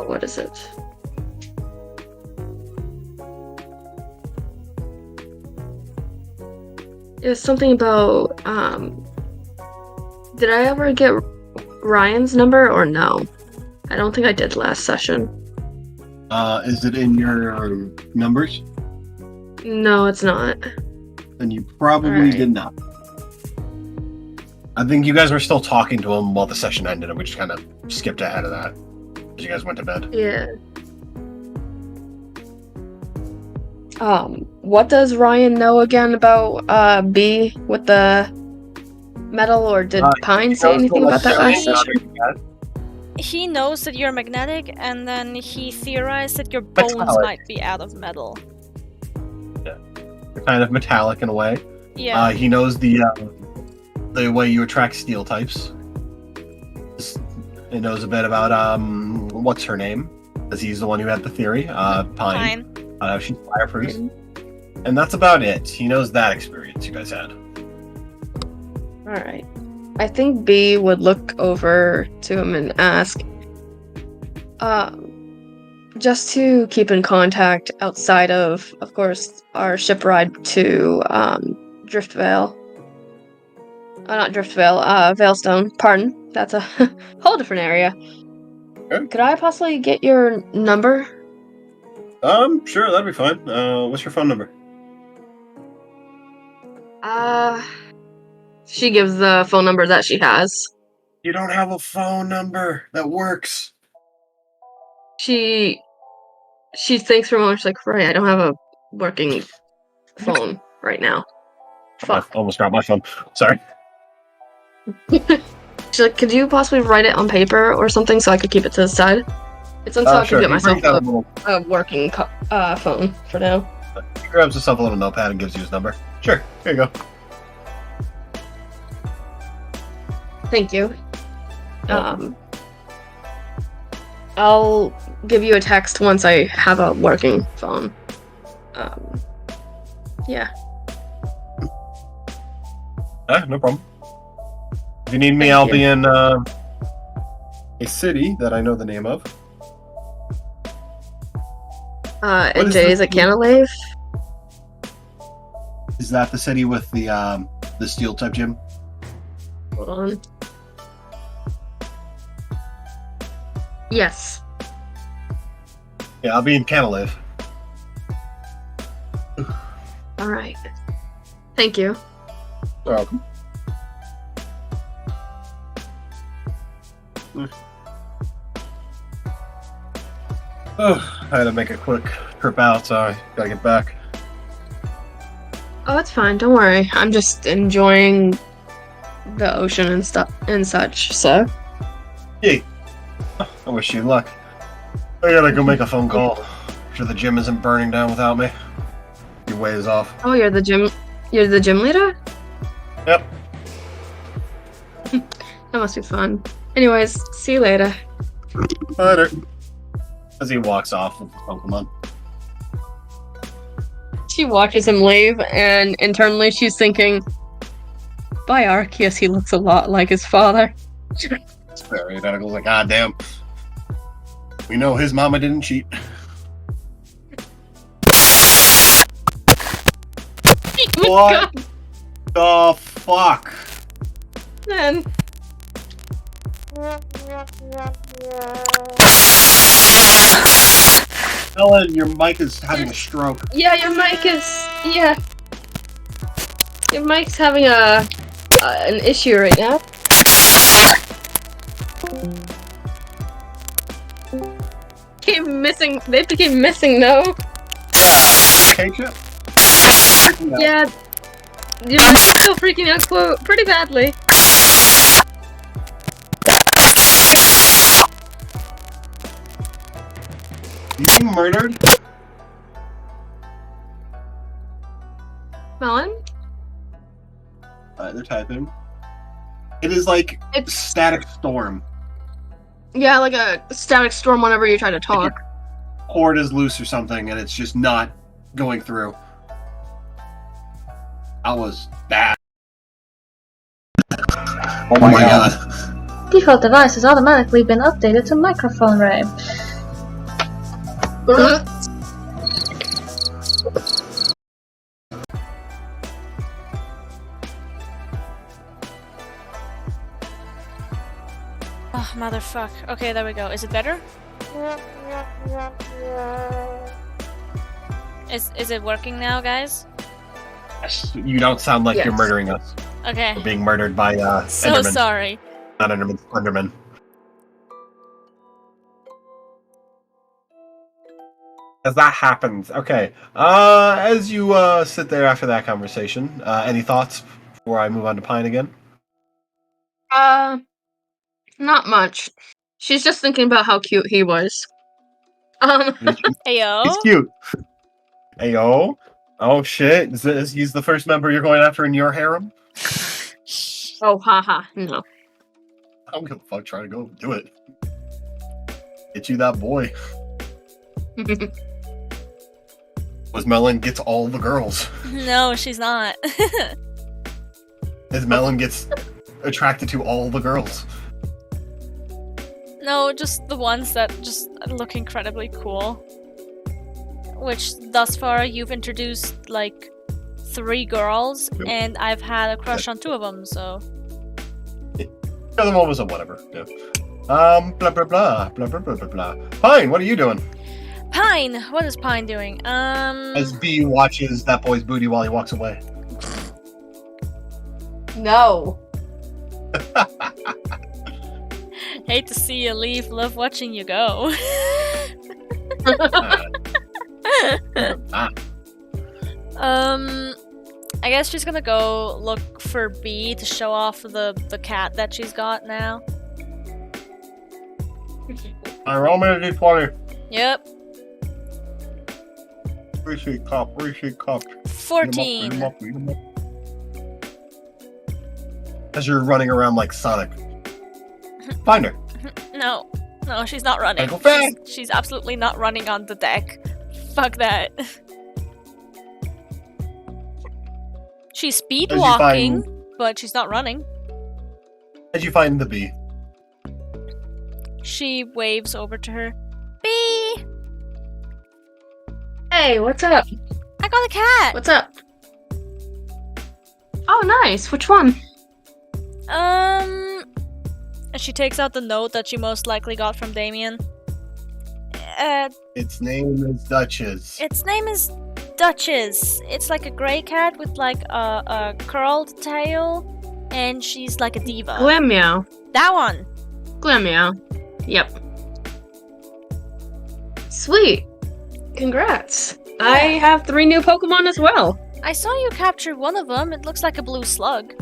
What is it? It was something about, did I ever get Ryan's number or no? I don't think I did last session. Is it in your numbers? No, it's not. Then you probably Alright. did not. I think you guys were still talking to him while the session ended, and we just kind of skipped ahead of that. Because you guys went to bed. Yeah. What does Ryan know again about B with the metal, or did Pine say anything about that last session? He knows that you're magnetic, and then he theorized that your bones Metallic. might be out of metal. They're kind of metallic in a way. Yeah. He knows the way you attract steel types. He knows a bit about what's her name, because he's the one who had the theory. Pine. She's fireproof, and that's about it. He knows that experience you guys had. All right. I think B would look over to him and ask, just to keep in contact outside of course, our ship ride to Driftvale. Not Driftvale, Veilstone. Pardon. That's a whole different area. Okay. Could I possibly get your number? Sure, that'd be fine. What's your phone number? She gives the phone number that she has. You don't have a phone number that works. She thinks for a moment, she's like, right, I don't have a working phone right now. Fuck. I almost dropped my phone. Sorry. She's like, could you possibly write it on paper or something so I could keep it to the side? It's until I Sure. can get He brings myself out a little, a working phone for now. he grabs himself a little notepad and gives you his number. Sure, here you go. Thank you. I'll give you a text once I have a working phone. Yeah. No problem. If you need me, Thank I'll you. be in a city that I know the name of. And is Jay, the is it city? Canalave? Is that the city with the steel type gym? Hold on. Yes. Yeah, I'll be in Canalave. Alright. Thank you. You're welcome. Oh, I had to make a quick trip out, so I gotta get back. Oh, it's fine. Don't worry. I'm just enjoying the ocean and stuff and such. So. Yay. I wish you luck. I gotta go make a phone call. Sure the gym isn't burning down without me. Your way is off. Oh, you're the gym. You're the gym leader. Yep. That must be fun. Anyways, see you later. Later. As he walks off with the Pokemon. She watches him leave, and internally she's thinking, by Arceus, he looks a lot like his father. It's very identical. Like, ah, damn. We know his mama didn't cheat. What the fuck? Then Ellen, your mic is having a stroke. yeah, your mic is your mic's having an issue right now. Keep missing. They have to keep missing though. Okay, Chip? Yeah, you're still freaking out pretty badly. You being murdered? Melon? They're typing. It is like It's static storm. yeah, like a static storm whenever you try to talk. Cord is loose or something, and it's just not going through. That was bad. Oh my god. Default device has automatically been updated to microphone rate. Oh, motherfuck. Okay, there we go. Is it better? Is it working now, guys? Yes, you don't sound like Yes. you're murdering us. Okay. We're being murdered by So Enderman. sorry. Not Enderman, Slenderman. As that happens, okay. As you sit there after that conversation, any thoughts before I move on to Pine again? Not much. She's just thinking about how cute he was. Heyo. He's cute. Ayo. Oh shit! He's the first member you're going after in your harem? Oh, haha, no. I don't give a fuck. Try to go do it. Get you that boy. Was Melon gets all the girls. No, she's not. As Melon gets attracted to all the girls. No, just the ones that just look incredibly cool. Which, thus far, you've introduced, like, 3 girls, Yep. and I've had a crush on 2 of them, so... The other one was a whatever. Yeah. Blah blah blah blah blah blah blah blah. Pine, what are you doing? Pine! What is Pine doing? As B watches that boy's booty while he walks away. No. Hate to see you leave, love watching you go. I guess she's gonna go look for B to show off the cat that she's got now. I roll me a d20. Yep. Appreciate cop. 14. Beat 'em up. As you're running around like Sonic. Find her. No. No, she's not running. Go fast. She's absolutely not running on the deck. Fuck that. She's speed As you walking, but she's not running. As you find the bee. She waves over to her. Bee! Hey, what's up? I got a cat! What's up? Oh, nice. Which one? And she takes out the note that she most likely got from Damien. Its name is Duchess. Its name is Duchess. It's like a gray cat with like a curled tail, and she's like a diva. Glammeow. That one! Glammeow. Yep. Sweet. Congrats. I have 3 new Pokemon as well. I saw you capture one of them. It looks like a blue slug.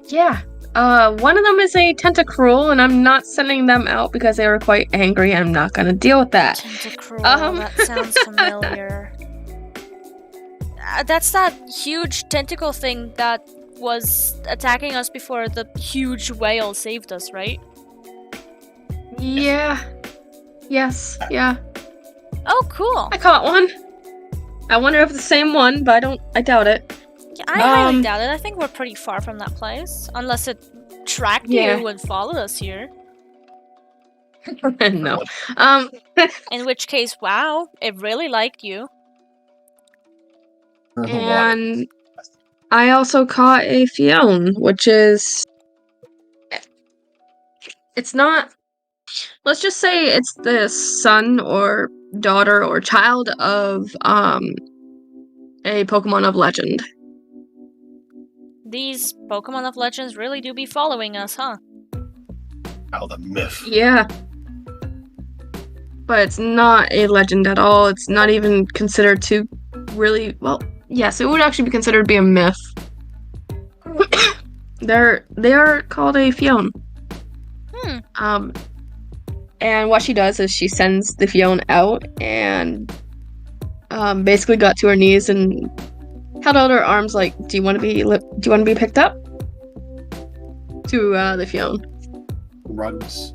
Yeah. One of them is a Tentacruel, and I'm not sending them out because they were quite angry. I'm not gonna deal with that. Tentacruel, that sounds familiar. That's that huge tentacle thing that was attacking us before the huge whale saved us, right? Yeah. Yes. Yeah. Oh, cool. I caught one. I wonder if it's the same one, but I doubt it. Yeah, I highly doubt it. I think we're pretty far from that place. Unless it tracked you and followed us here. No. In which case, wow, it really liked you. And I also caught a Fion, which is... It's not... Let's just say it's the son or daughter or child of a Pokemon of Legend. These Pokemon of Legends really do be following us, huh? Oh, the myth. Yeah. But it's not a legend at all. It's not even considered to really... Well, yes, it would actually be considered to be a myth. They are called a Fion. And what she does is she sends the Fion out and basically got to her knees and held out her arms like, do you want to be picked up? To the Fion. Shrugs.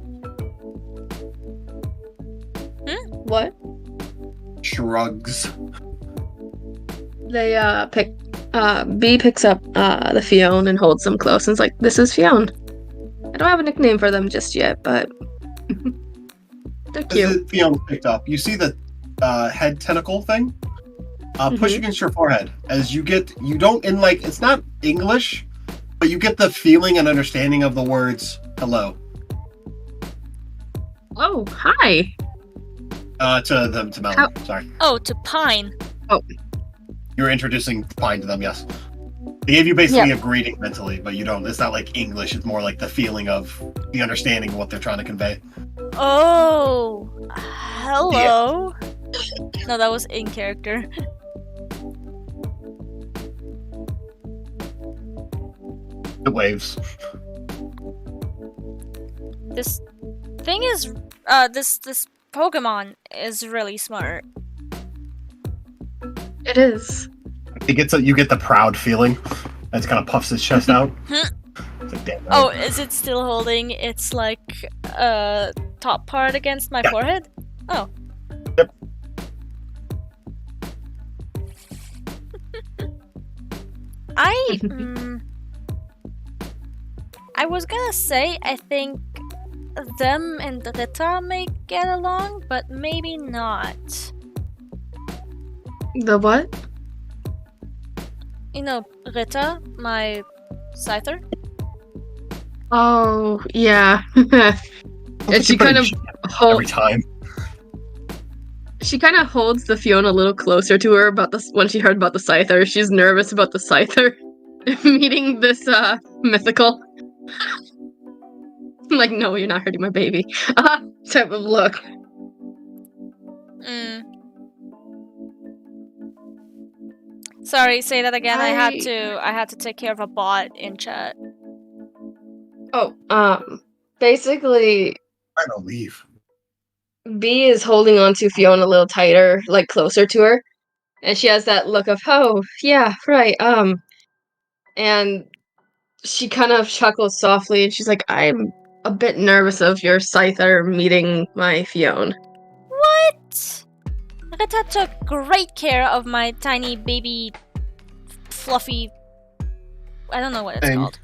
What? Shrugs. They Bee picks up the Fion and holds them close and is like, this is Fion. I don't have a nickname for them just yet, but they're cute. As the Fion picked up, you see the head tentacle thing? Push against your forehead. As you don't, in like, it's not English, but you get the feeling and understanding of the words hello. Oh, hi. To Melon, sorry. Oh, to Pine. Oh. You're introducing Pine to them, yes. They gave you basically a greeting mentally, but you don't, it's not like English, it's more like the feeling of the understanding of what they're trying to convey. Oh, hello. Yeah. No, that was in character. It waves. This thing is, this Pokemon is really smart. It is. You get the proud feeling. It kind of puffs his chest out. It's like, damn, oh, is it still holding its like top part against my forehead? Oh. Yep. I was gonna say I think them and Rita may get along, but maybe not. The what? You know, Rita, my Scyther? Oh, yeah. And she kind of every time. She kind of holds the Fiona a little closer to her about this when she heard about the Scyther. She's nervous about the Scyther meeting this mythical. I'm like, no, you're not hurting my baby. Type of look. Sorry, say that again. I had to take care of a bot in chat. Oh, basically, I don't leave. Bee is holding on to Fiona a little tighter, like closer to her, and she has that look of, oh, yeah, right, and she kind of chuckles softly, and she's like, I'm a bit nervous of your Scyther meeting my Fiona. What? Rita took great care of my tiny baby, fluffy. I don't know what it's called.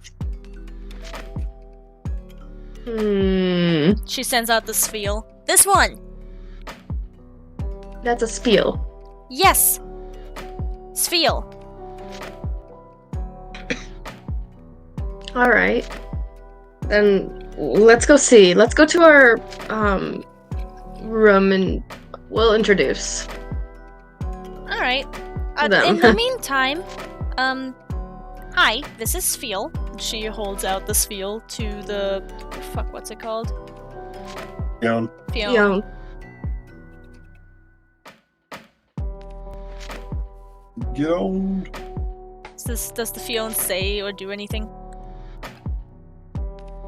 She sends out the spiel. This one! That's a spiel. Yes! Spiel. Alright. Then let's go see. Let's go to our room and we'll introduce. Alright. Them. In the meantime, hi, this is Spiel. She holds out the spiel to the... Fuck, what's it called? Fiona. Fiona. Get on. Does the Fiona say or do anything?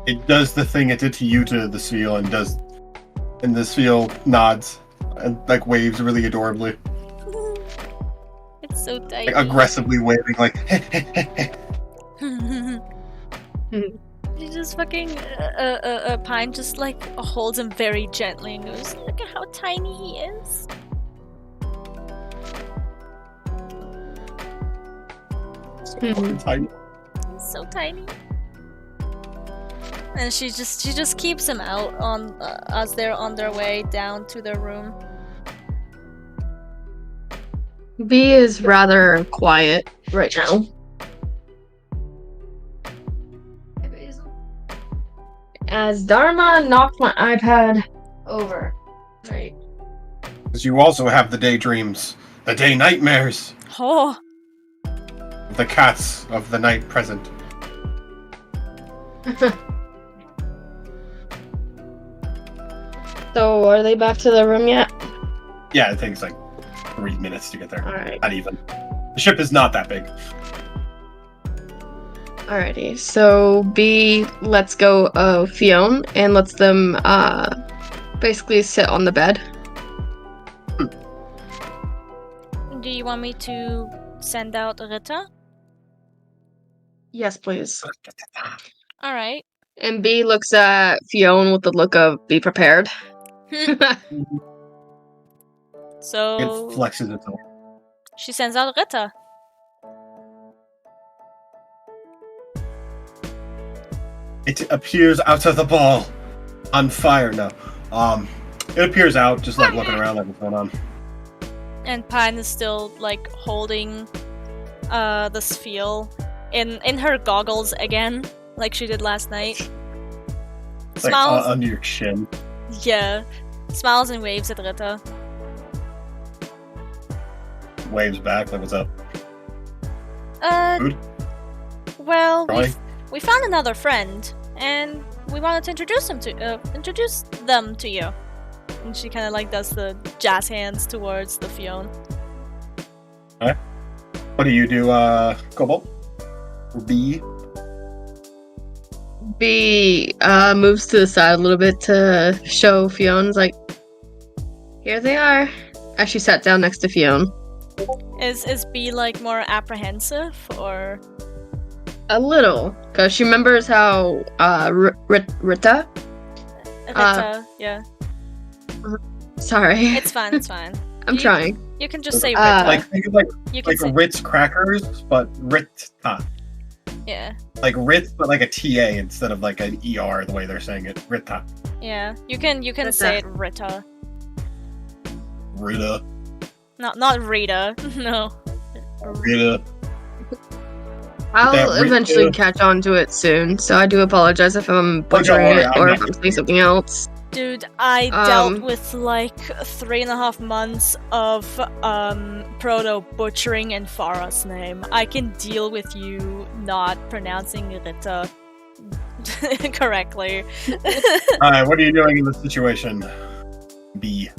It does the thing it did to you to the seal, and the seal nods and like waves really adorably, It's so tiny. like aggressively waving, like. She just fucking Pine just like holds him very gently and goes, "Look at how tiny he is." Tiny. He's so tiny. And she just keeps him out on as they're on their way down to their room. B is rather quiet right now. As Dharma knocked my iPad over. Right. Because you also have the daydreams, the day nightmares, Oh, the cats of the night present. So, are they back to the room yet? Yeah, it takes like 3 minutes to get there. Alright. Not even. The ship is not that big. Alrighty. So, B lets go of Fionn and lets them basically sit on the bed. do you want me to send out Rita? Yes, please. All right. And B looks at Fionn with the look of be prepared. So It flexes its arm. she sends out Rita. It appears out of the ball, on fire now. It appears out, just like looking around, like what's going on. And Pine is still like holding the spiel in her goggles again, like she did last night. It's like Smiles. under your chin. Yeah. Smiles and waves at Rita. Waves back, like what's up? Food? Well, Drawing? we found another friend, and we wanted to introduce them to you. And she kind of like does the jazz hands towards the Fiona. What do you do, Cobalt? Or B? B moves to the side a little bit to show Fion's like, here they are. As she sat down next to Fionn. Is B like more apprehensive or? A little, because she remembers how Rita? Yeah. Sorry. It's fine, it's fine. I'm trying. You can just say Rita. Like think of like you can say, Ritz crackers, but Rita. yeah. Like Ritz, but like a TA instead of like an ER, the way they're saying it. Rita. Yeah. You can Rita. say it Rita. Rita. Not Rita. No. Rita. I'll That eventually Rita. catch on to it soon, so I do apologize if I'm butchering worry, it I'm or not if I'm gonna saying something else. Dude, I dealt with like 3.5 months of proto butchering and Farah's name. I can deal with you not pronouncing Rita correctly. Alright, what are you doing in this situation? B.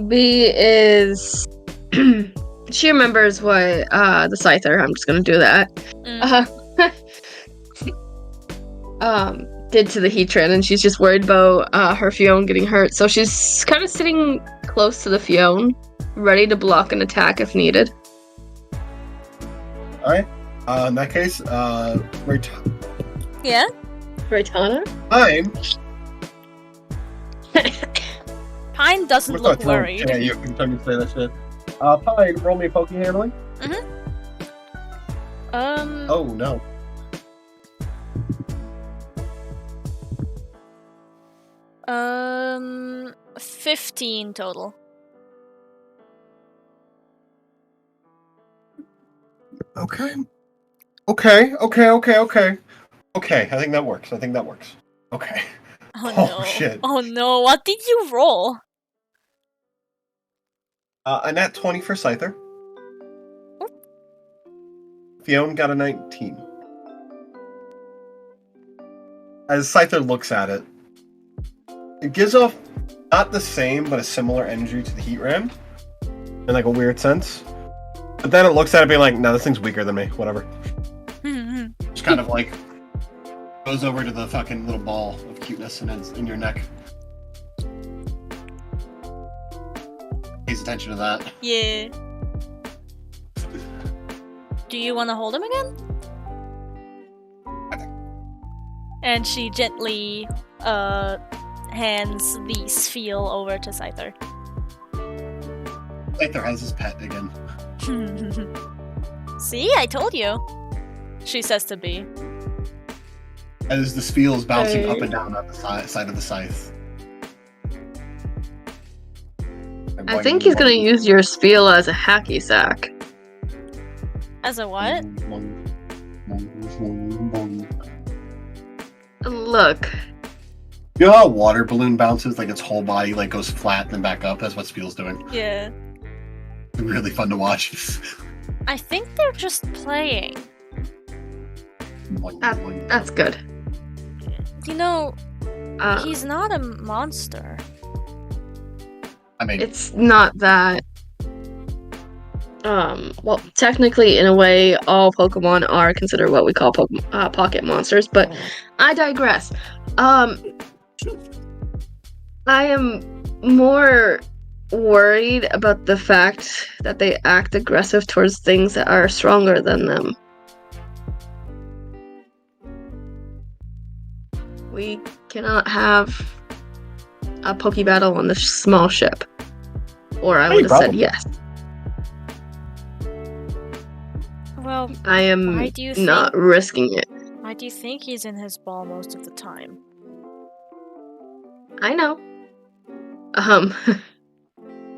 B is... she remembers what the Scyther, I'm just gonna do that, did to the Heatran, and she's just worried about her Fiona getting hurt, so she's kind of sitting close to the Fiona, ready to block an attack if needed. Alright. In that case, Yeah? Raitana? Pine doesn't look worried. Yeah, you can tell me to say that shit. Pine, roll me a Poke handling. Um. Oh no. 15 total. Okay. Okay, I think that works. Okay. Oh, Oh, no. shit. Oh no, what did you roll? A nat 20 for Scyther. Fiona got a 19. As Scyther looks at it, it gives off not the same, but a similar energy to the Heat Ram. In like a weird sense. But then it looks at it being like, no, this thing's weaker than me. Whatever. Just kind of like goes over to the fucking little ball of cuteness and it's in your neck. Pays attention to that. Yeah. Do you want to hold him again? And she gently hands the sphere over to Scyther. Scyther has his pet again. See, I told you. She says to B. As the sphere is bouncing Hey. up and down on the side of the scythe. I think he's gonna use your spiel as a hacky sack. As a what? Look, You know how a water balloon bounces, like its whole body like goes flat and then back up? That's what Spiel's doing. Yeah. It's really fun to watch. I think they're just playing. that's good. You know, Uh, he's not a monster. I mean, it's not that. Well, technically, in a way, all Pokemon are considered what we call pocket monsters, but I digress. I am more worried about the fact that they act aggressive towards things that are stronger than them. We cannot have a Poke battle on the small ship. Or I Any would have said problem? yes. Well, I am Why do you not think- risking it. why do you think he's in his ball most of the time? I know.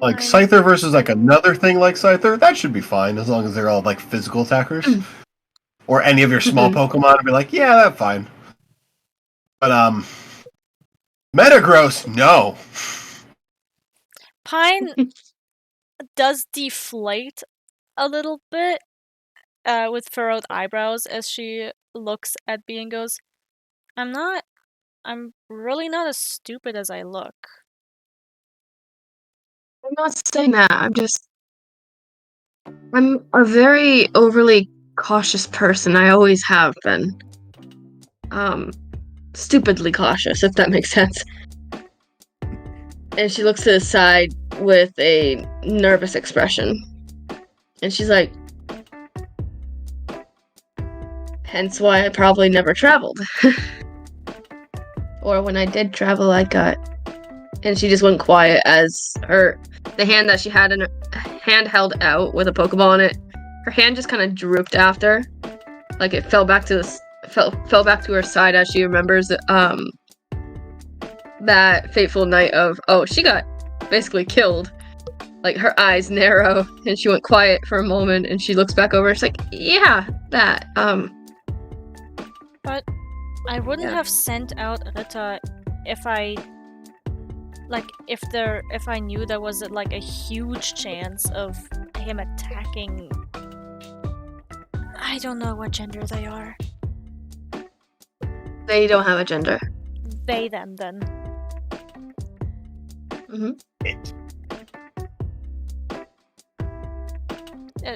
like I- Scyther versus like another thing like Scyther, that should be fine as long as they're all like physical attackers. Or any of your small Pokemon would be like, yeah, that's fine. But Metagross, no. Pine does deflate a little bit with furrowed eyebrows as she looks at B and goes, I'm really not as stupid as I look. I'm not saying that. I'm a very overly cautious person. I always have been. Stupidly cautious, if that makes sense. And she looks to the side with a nervous expression. And she's like, hence why I probably never traveled. Or when I did travel, I got... And she just went quiet as the hand that she had in her hand held out with a Pokeball in it, her hand just kind of drooped after. Like it fell back to fell back to her side as she remembers that fateful night of, oh, she got basically killed. Like her eyes narrow and she went quiet for a moment and she looks back over. It's like, yeah, that. But I wouldn't Yeah. have sent out Rita if I if I knew there was like a huge chance of him attacking. I don't know what gender they are. They don't have a gender. They them then. It.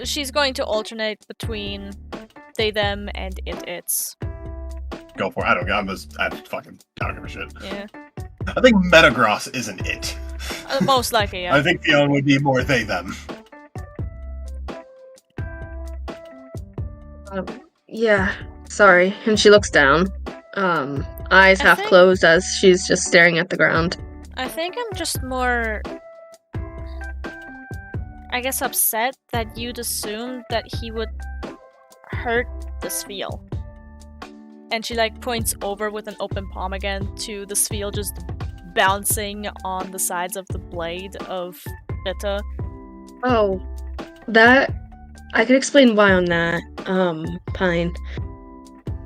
She's going to alternate between they them and it's. Go for it. I don't give a shit. Yeah. I think Metagross isn't it. Most likely, yeah. I think Fiona would be more they them. Yeah, sorry. And she looks down. Eyes I half think- closed as she's just staring at the ground. I think I'm just more, I guess, upset that you'd assumed that he would hurt the sphere. And she like points over with an open palm again to the sphere just bouncing on the sides of the blade of Rita. Oh, that I could explain why on that. Pine.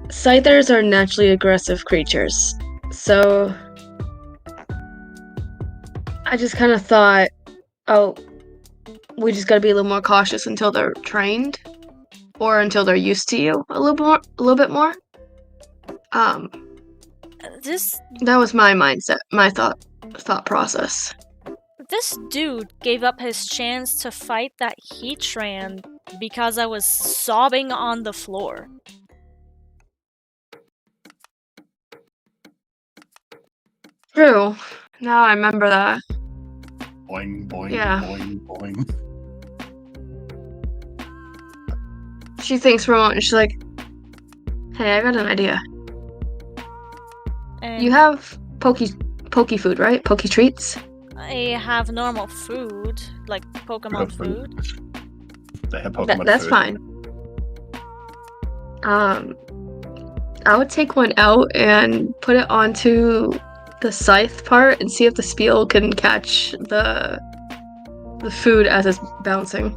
Scythers are naturally aggressive creatures, so I just kind of thought, oh, we just gotta be a little more cautious until they're trained, or until they're used to you a little bit more. This That was my mindset, my thought process. this dude gave up his chance to fight that Heatran because I was sobbing on the floor. True. Now I remember that. Boing, boing, Yeah. boing, boing. She thinks for a moment and she's like, hey, I got an idea. And You have poke food, right? Poke treats? I have normal food, like Pokemon food. They have Pokemon That's food. fine. I would take one out and put it onto the scythe part and see if the spiel can catch the food as it's bouncing.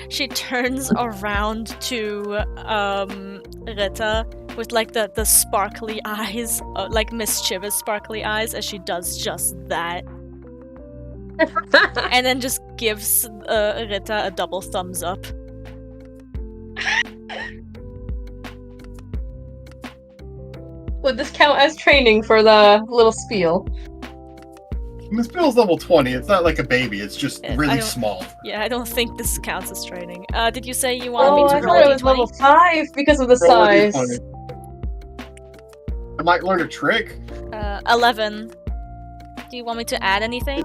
She turns around to Rita with like the sparkly eyes, like mischievous sparkly eyes, as she does just that, and then just gives Rita a double thumbs up. Would this count as training for the little spiel? Miss Bill's level 20. It's not like a baby. It's just I really don't- small. Yeah, I don't think this counts as training. Did you say you wanted me Oh, to I roll thought a it was d20? level 5 because of the Roll a size. I might learn a trick. 11. Do you want me to add anything?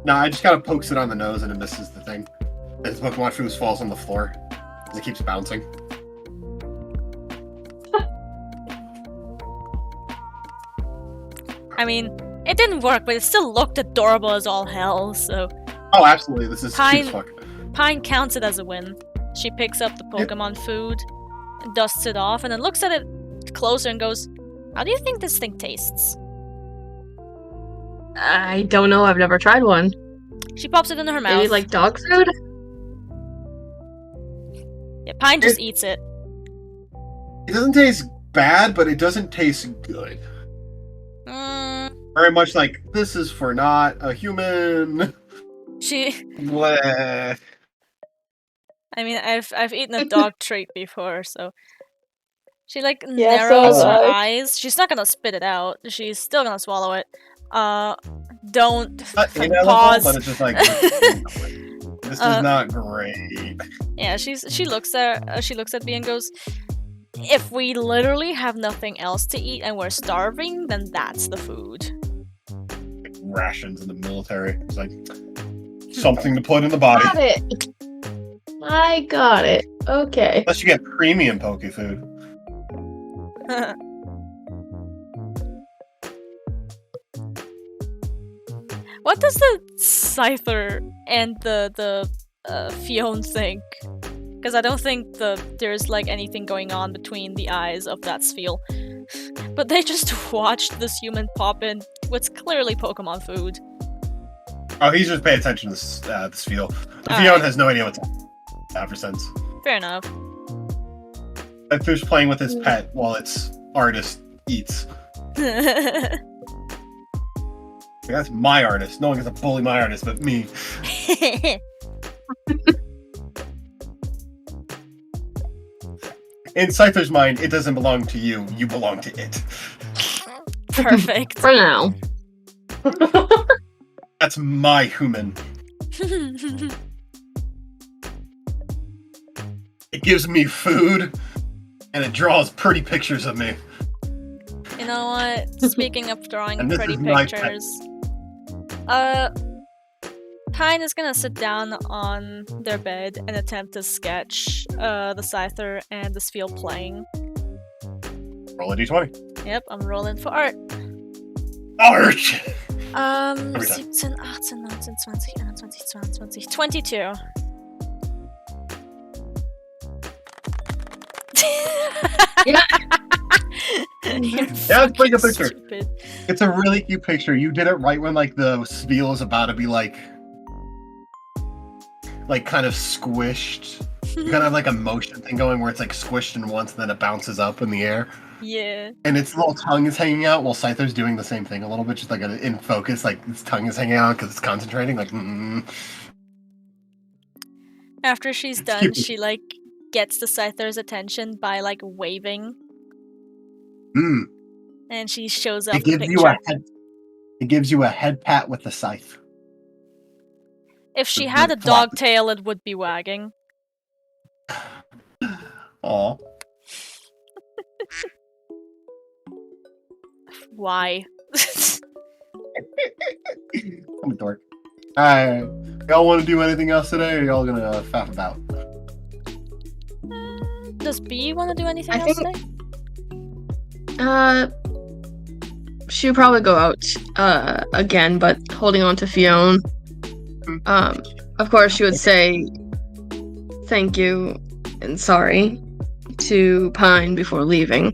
No, I just kind of pokes it on the nose and it misses the thing. As Pokemon food falls on the floor. As it keeps bouncing. I mean, it didn't work, but it still looked adorable as all hell, so Oh, absolutely. This is cute as fuck. Pine counts it as a win. She picks up the Pokemon food, dusts it off, and then looks at it closer and goes, how do you think this thing tastes? I don't know, I've never tried one. She pops it in her mouth. Maybe like dog food? Yeah, Pine just eats it. It doesn't taste bad, but it doesn't taste good. Very much like, this is for not a human. She... Bleh. I mean, I've eaten a dog treat before, so... She, like, Yeah, narrows so her have I. eyes. She's not gonna spit it out. She's still gonna swallow it. Don't... Not inedible, pause. but it's just like, this is not great. Yeah, she looks at me and goes, if we literally have nothing else to eat and we're starving, then that's the food. Like rations in the military. It's like something to put in the body. Got it! I got it. Okay. Unless you get premium poke food. What does the Scyther and the Fion think? Because I don't think there's like anything going on between the eyes of that Spheal. But they just watched this human pop in what's clearly Pokemon food. Oh, he's just paying attention to this Spheal. The All Fion right. has no idea what's ever since. Fair enough. That fish playing with his pet while its artist eats. That's my artist. No one gets to bully my artist but me. In Scyther's mind, it doesn't belong to you. You belong to it. Perfect. For now. That's my human. It gives me food, and it draws pretty pictures of me. You know what? Speaking of drawing And this pretty is my pet. pictures, Pine is gonna sit down on their bed and attempt to sketch the Scyther and the Spheal playing. Roll a d20. Yep, I'm rolling for art. Art! Every time. 17, 18, 19, 20, 21, 22. 22. Yeah. Yeah, let's bring a Fucking picture. stupid. It's a really cute picture. You did it right when like the spiel is about to be like kind of squished. You kind of have like a motion thing going where it's like squished in once, and then it bounces up in the air. Yeah. And its little tongue is hanging out while Scyther's doing the same thing a little bit, just like in focus, like its tongue is hanging out because it's concentrating. Like, After she's done, cute. she like gets the Scyther's attention by like waving, and she shows off It the gives picture. you a head. It gives you a head pat with the scythe. If she had a dog tail, it would be wagging. Aw. Why? I'm a dork. Alright. Y'all want to do anything else today, or y'all gonna faff about? Does B want to do anything I else think- today? She'll probably go out again, but holding on to Fionn. Of course, she would say thank you and sorry to Pine before leaving.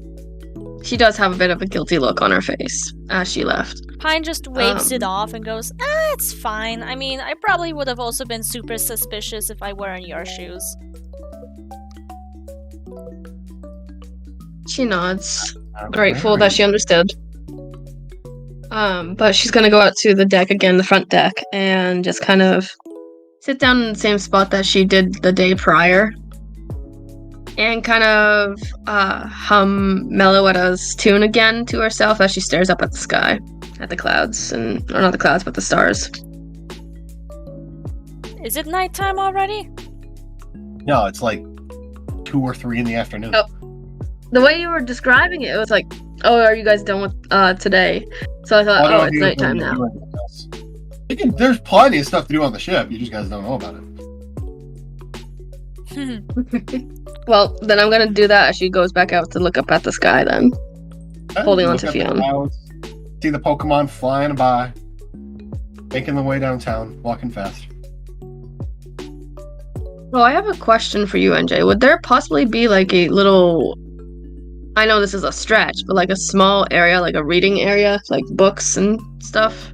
She does have a bit of a guilty look on her face as she left. Pine just waves it off and goes, it's fine. I mean, I probably would have also been super suspicious if I were in your shoes. She nods, grateful that she understood. But she's gonna go out to the deck again, the front deck, and just kind of sit down in the same spot that she did the day prior. And kind of hum Meloetta's tune again to herself as she stares up at the sky, at the clouds, or not the clouds, but the stars. Is it nighttime already? No, it's like 2 or 3 in the afternoon. Oh. The way you were describing it was like, oh, are you guys done with today? So I thought, no, it's nighttime now. There's plenty of stuff to do on the ship. You just guys don't know about it. Well, then I'm gonna do that as she goes back out to look up at the sky then. Holding on Look to at the Fionn. clouds, see the Pokemon flying by, making their way downtown, walking fast. Well, I have a question for you, NJ. Would there possibly be like a little... I know this is a stretch, but like a small area, like a reading area, like books and stuff?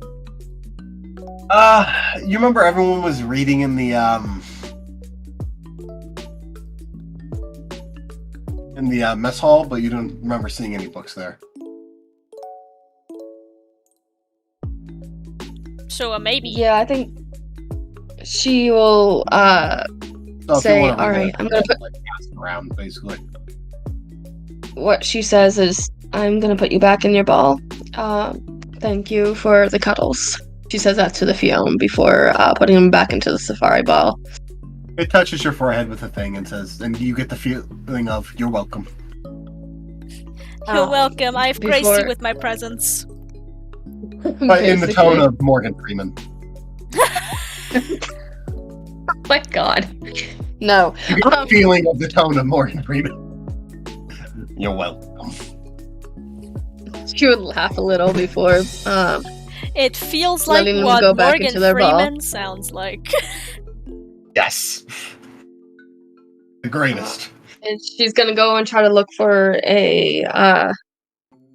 You remember everyone was reading in the mess hall, but you don't remember seeing any books there. So a maybe. Yeah, I think she will So if you say, wanna read alright, it, I'm gonna put... like, pass it around, basically. What she says is, I'm gonna put you back in your ball. Thank you for the cuddles. She says that to the Fionn before putting him back into the safari ball. It touches your forehead with a thing and says, and you get the feeling of, you're welcome. You're welcome. I've graced you before- with my presence. But in the tone of Morgan Freeman. Oh my god. No. You get the feeling of the tone of Morgan Freeman. You're welcome. She would laugh a little before It feels like letting them what go back Morgan into their ball. Freeman sounds like. Yes. The greatest. and she's gonna go and try to look for a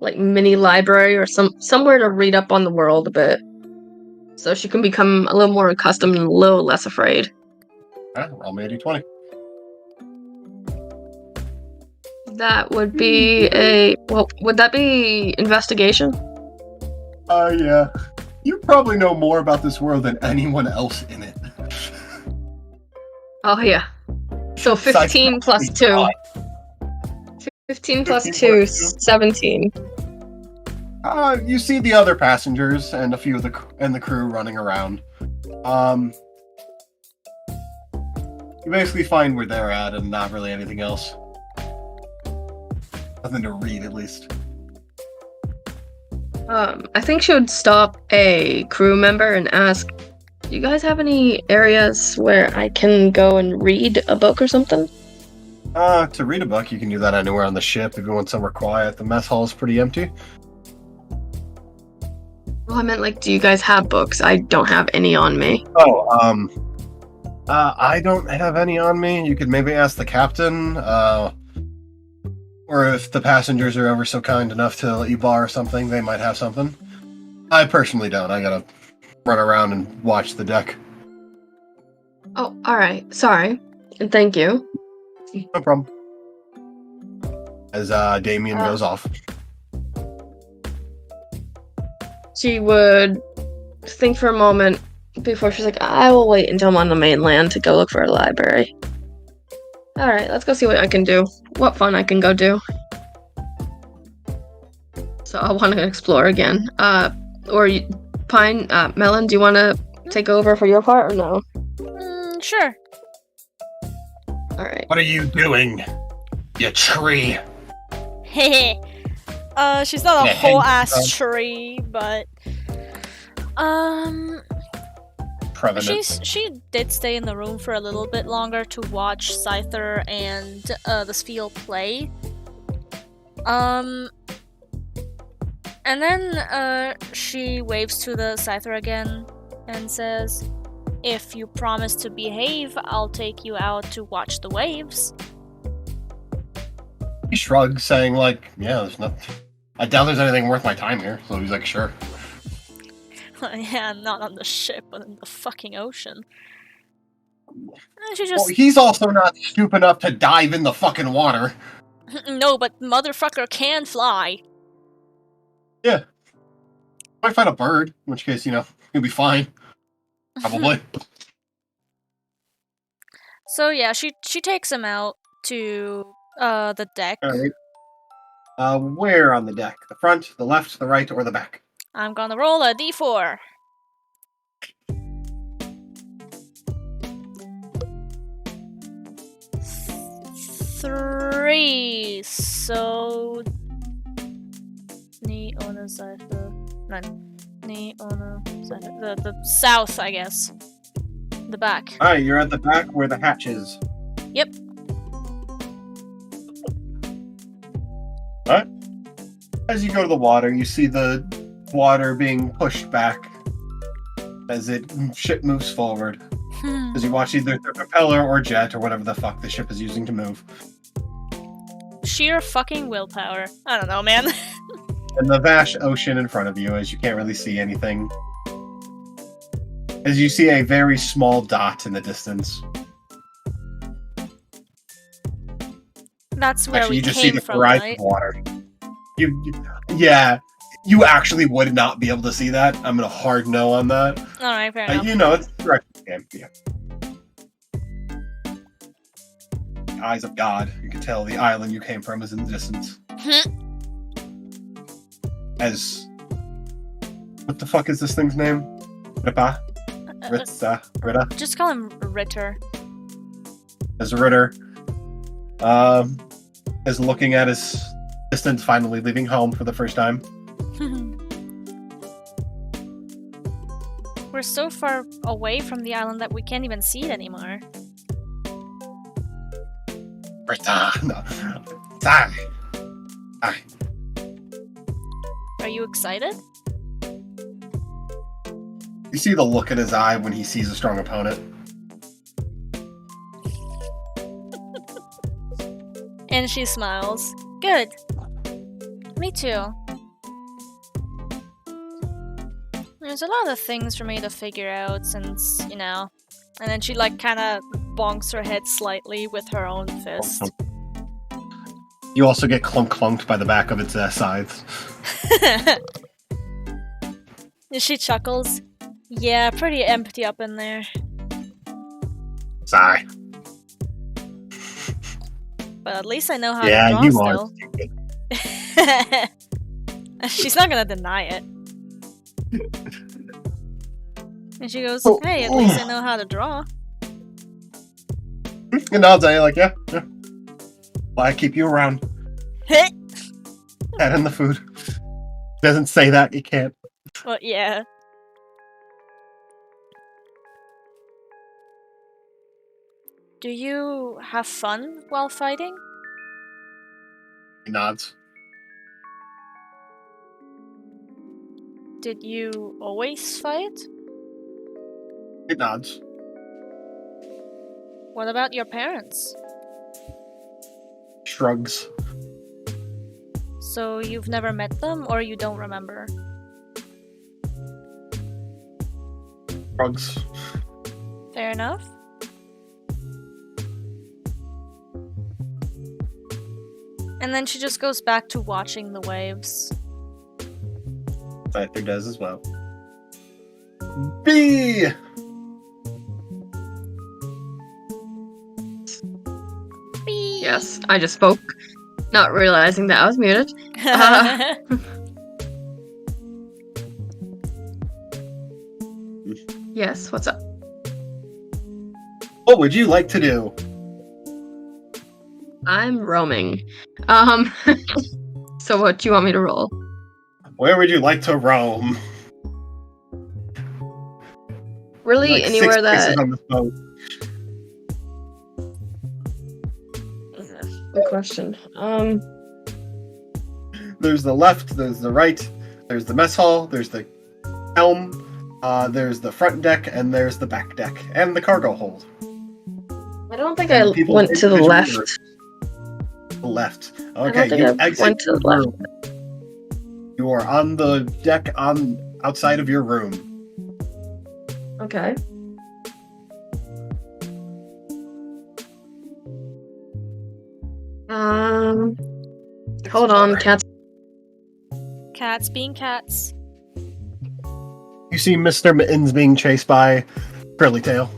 like mini library or somewhere to read up on the world a bit. So she can become a little more accustomed and a little less afraid. Roll me a d20. That would be would that be investigation? Yeah. You probably know more about this world than anyone else in it. Oh yeah. So 15 plus 2. 15 plus 2, 17. You see the other passengers and a few of the crew running around. You basically find where they're at and not really anything else. Nothing to read, at least. I think she would stop a crew member and ask, do you guys have any areas where I can go and read a book or something? To read a book, you can do that anywhere on the ship. If you want somewhere quiet, the mess hall is pretty empty. Well, I meant like, do you guys have books? I don't have any on me. Oh, I don't have any on me. You could maybe ask the captain, or Or if the passengers are ever so kind enough to let you borrow something, they might have something. I personally don't. I gotta run around and watch the deck. Oh, alright. Sorry. And thank you. No problem. As Damien goes off. She would think for a moment before she's like, I will wait until I'm on the mainland to go look for a library. Alright, let's go see what I can do. What fun I can go do. So I want to explore again. Melon, do you want to take over for your part or no? Sure. Alright. What are you doing, you tree? Hehe. She's not a Yeah, whole hang- ass tree, but Prevenant. she did stay in the room for a little bit longer to watch Scyther and the Spheal play. And then she waves to the Scyther again and says, "If you promise to behave, I'll take you out to watch the waves." He shrugs, saying like, "Yeah, there's nothing. I doubt there's anything worth my time here." So he's like, "Sure." Yeah, not on the ship, but in the fucking ocean. And she Well, just he's also not stupid enough to dive in the fucking water. no, but motherfucker can fly. Yeah. Might find a bird, in which case, he'll be fine. Probably. So yeah, she takes him out to the deck. Alright. Where on the deck? The front, the left, the right, or the back? I'm gonna roll a d4. Three. So ni ona Scyther. None. Ni ona Scyther. The south, I guess. The back. Alright, you're at the back where the hatch is. Yep. Alright. As you go to the water, you see the water being pushed back as ship moves forward. As you watch either the propeller or jet or whatever the fuck the ship is using to move. Sheer fucking willpower. I don't know, man. And the vast ocean in front of you, as you can't really see anything. As you see a very small dot in the distance. That's where Actually, we you just see came the from, horizon right? water. Yeah, you actually would not be able to see that. I'm gonna hard no on that. Alright, fair enough. It's the direction of the game. Yeah. The eyes of God. You can tell the island you came from is in the distance. As what the fuck is this thing's name? Ripa? Ritta? Just call him Ritter. As Ritter is looking at his distance, finally leaving home for the first time. We're so far away from the island that we can't even see it anymore. Ritta, no. Die. Are you excited? You see the look in his eye when he sees a strong opponent. And she smiles. Good. Me too. There's a lot of things for me to figure out since, And then she kind of bonks her head slightly with her own fist. You also get clunked by the back of its sides. She chuckles. Yeah, pretty empty up in there. Sigh. But at least I know how Yeah, to draw you are still. stupid. She's not gonna deny it. And she goes, Oh, hey, at least I know how to draw. And I'll tell you, yeah. Why keep you around? Head in the food. Doesn't say that, you can't. Well, yeah. Do you have fun while fighting? He nods. Did you always fight? He nods. What about your parents? Shrugs. So you've never met them, or you don't remember? Frogs. Fair enough. And then she just goes back to watching the waves. Scyther does as well. B! Yes, I just spoke, not realizing that I was muted. Yes, what's up? What would you like to do? I'm roaming. So what do you want me to roll? Where would you like to roam? Really, Like anywhere 6 places that. on this boat. Good question. There's the left, there's the right, there's the mess hall, there's the helm, there's the front deck, and there's the back deck, and the cargo hold. I don't think And I people went to the individually left. are the left. I don't Okay, think you I exit went to your the left. room. You are on the deck outside of your room. Okay. Hold on, cats. Cats being cats. You see Mr. Mittens being chased by Curly Tail.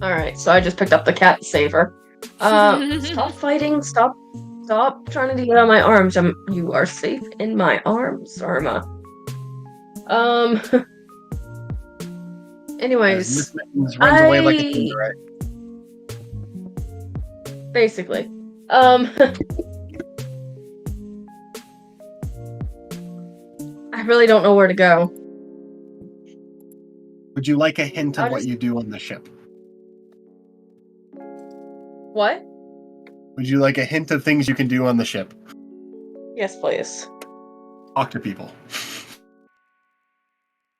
Alright, so I just picked up the cat saver. Stop fighting, stop trying to get on my arms. You are safe in my arms, Arma. As Anyways, Miss Mittens runs away like a I- right? basically. I really don't know where to go. Would you like a hint of I'll what just- you do on the ship? What? Would you like a hint of things you can do on the ship? Yes, please. Talk to people.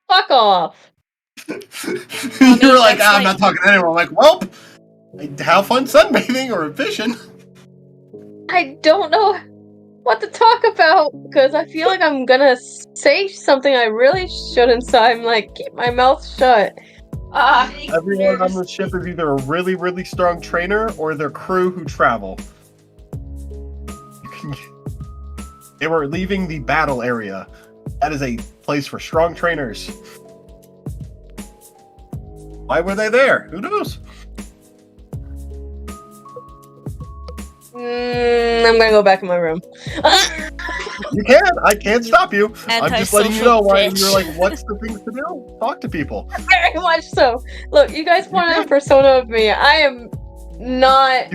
Fuck off! You were like, that's I'm not talking to anyone. I'm like, well, have fun sunbathing or fishing. I don't know what to talk about because I feel like I'm gonna say something I really shouldn't, so I'm like, keep my mouth shut. Everyone on the ship is either a really, really strong trainer or their crew who travel. They were leaving the battle area. That is a place for strong trainers. Why were they there? Who knows? I'm gonna go back in my room. You can. I can't stop you. I'm just letting you know why Antisocial you're bitch. like, what's the things to do? Talk to people. Very much so. Look, you guys want a persona of me. I am not